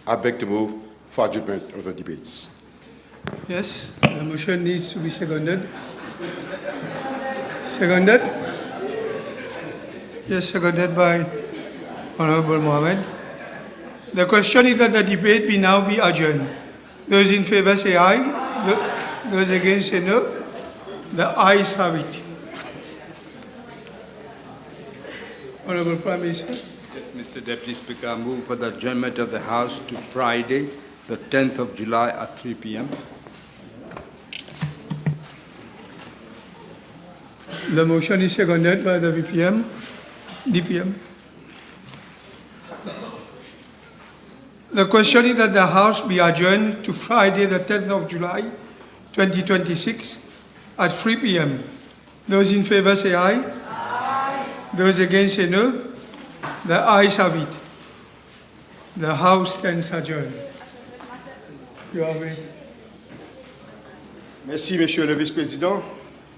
I beg to move for adjournment of the debates. Yes, the motion needs to be seconded. Seconded? Yes, seconded by Honourable Mohammed. The question is that the debate be now be adjourned. Those in favour say aye. Those against say no. The ayes have it. Honourable Prime Minister. Yes, Mr. Deputy Speaker, I move for the adjournment of the House to Friday, the 10th of July at 3 p.m. The motion is seconded by the DPM. The question is that the House be adjourned to Friday, the 10th of July, 2026, at 3 p.m. Those in favour say aye. Aye. Those against say no. The ayes have it. The House stands adjourned. You are ready. Merci, Monsieur le Vice-président.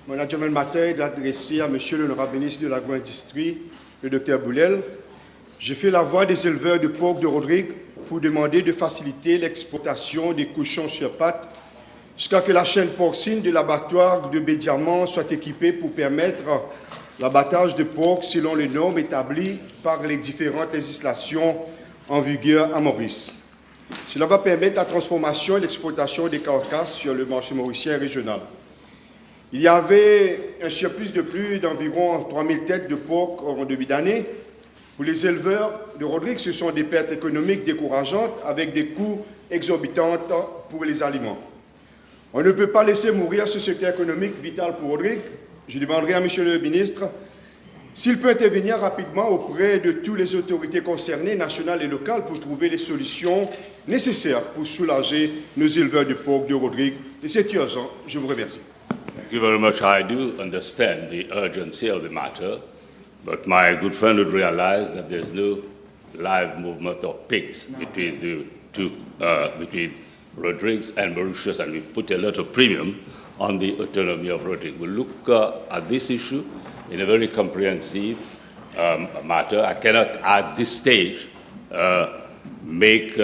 Mon adjoint matin est adressé à Monsieur l'honorable ministre de l'Agro-Industrie, le Dr Boulel. J'ai fait la voix des éleveurs de porc de Rodrigue pour demander de faciliter l'exportation des cochons sur pattes jusqu'à que la chaîne porcine de l'abattoir de Bédiamant soit équipée pour permettre l'abattage de porc selon les normes établies par les différentes législations en vigueur à Maurice. Cela va permettre la transformation et l'exportation des carcasses sur le marché mauricien régional. Il y avait un surplus de plus d'environ 3000 têtes de porc en début d'année. Pour les éleveurs de Rodrigue, ce sont des pertes économiques décourageantes avec des coûts exorbitants pour les aliments. On ne peut pas laisser mourir ce secteur économique vital pour Rodrigue. Je demanderai à M. le ministre s'il peut intervenir rapidement auprès de toutes les autorités concernées, nationales et locales, pour trouver les solutions nécessaires pour soulager nos éleveurs de porc de Rodrigue. Et c'est urgent. Je vous remercie. Thank you very much. I do understand the urgency of the matter, but my good friend would realize that there's no live movement of pigs between the two, between Rodrigues and Mauritius, and we put a lot of premium on the autonomy of Rodrigue. We'll look at this issue in a very comprehensive matter. I cannot at this stage make,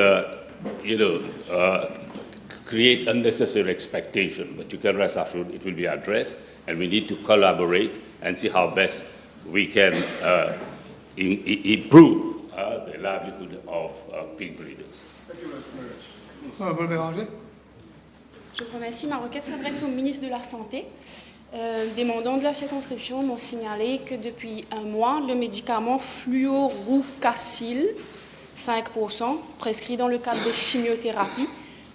create unnecessary expectation, but you can rest assured it will be addressed, and we need to collaborate and see how best we can improve the livelihood of pig breeders. Je vous remercie. Ma requête s'adresse au ministre de la Santé. Des mandants de la circonscription m'ont signalé que depuis un mois, le médicament fluorouracil, 5%, prescrit dans le cadre de chimiothérapie,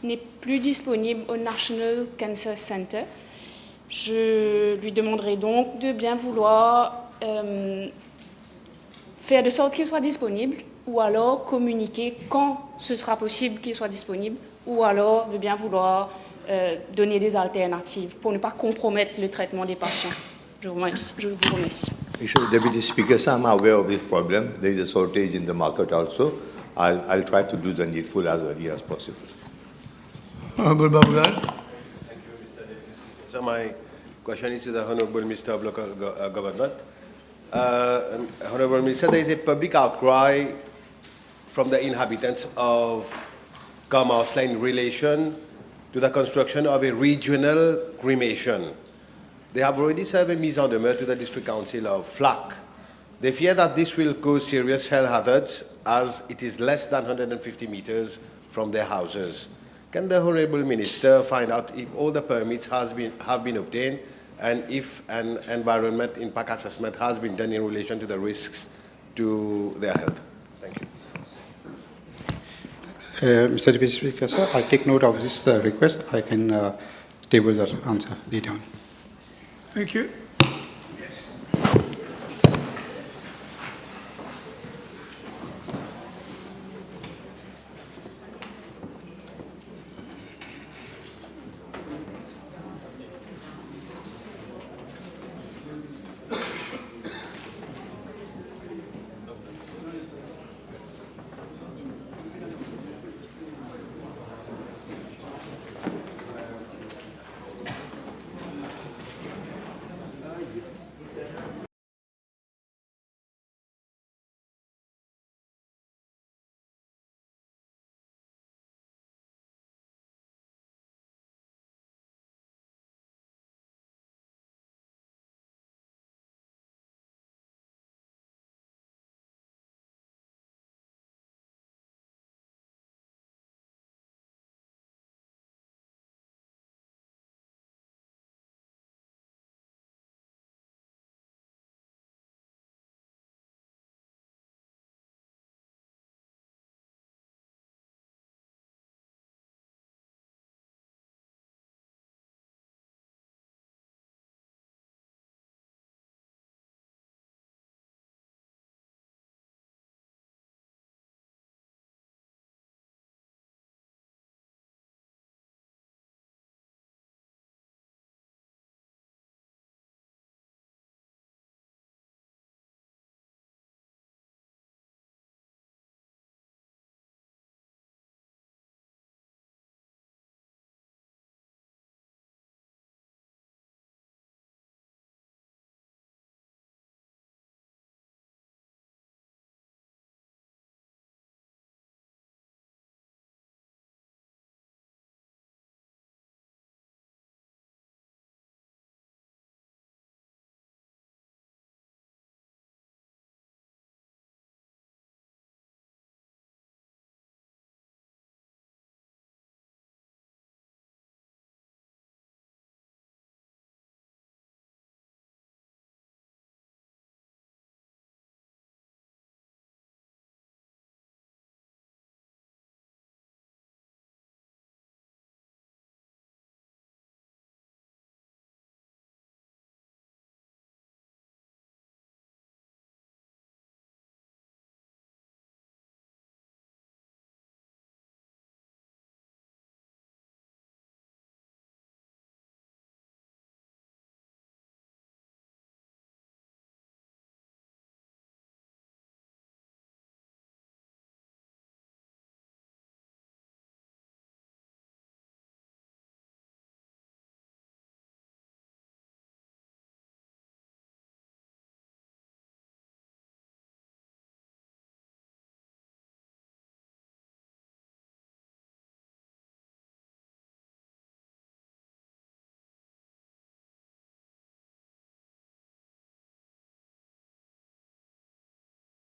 n'est plus disponible au National Cancer Center. Je lui demanderai donc de bien vouloir faire de sorte qu'il soit disponible, ou alors communiquer quand ce sera possible qu'il soit disponible, ou alors de bien vouloir donner des alternatives pour ne pas compromettre le traitement des patients. Je vous remercie. Mr. Deputy Speaker, so I'm aware of this problem. There is a shortage in the market also. I'll try to do the needful as early as possible. Honourable Babulal. Thank you, Mr. Deputy Speaker. So my question is to the Honourable Minister of Local Government. Honourable Minister, there is a public outcry from the inhabitants of Carmarsla in relation to the construction of a regional cremation. They have already served a mise en demeure to the District Council of Flac. They fear that this will cause serious health hazards as it is less than 150 meters from their houses. Can the Honourable Minister find out if all the permits have been obtained and if an environment impact assessment has been done in relation to the risks to their health? Thank you. Mr. Deputy Speaker, sir, I take note of this request. I can table that answer later on. Thank you.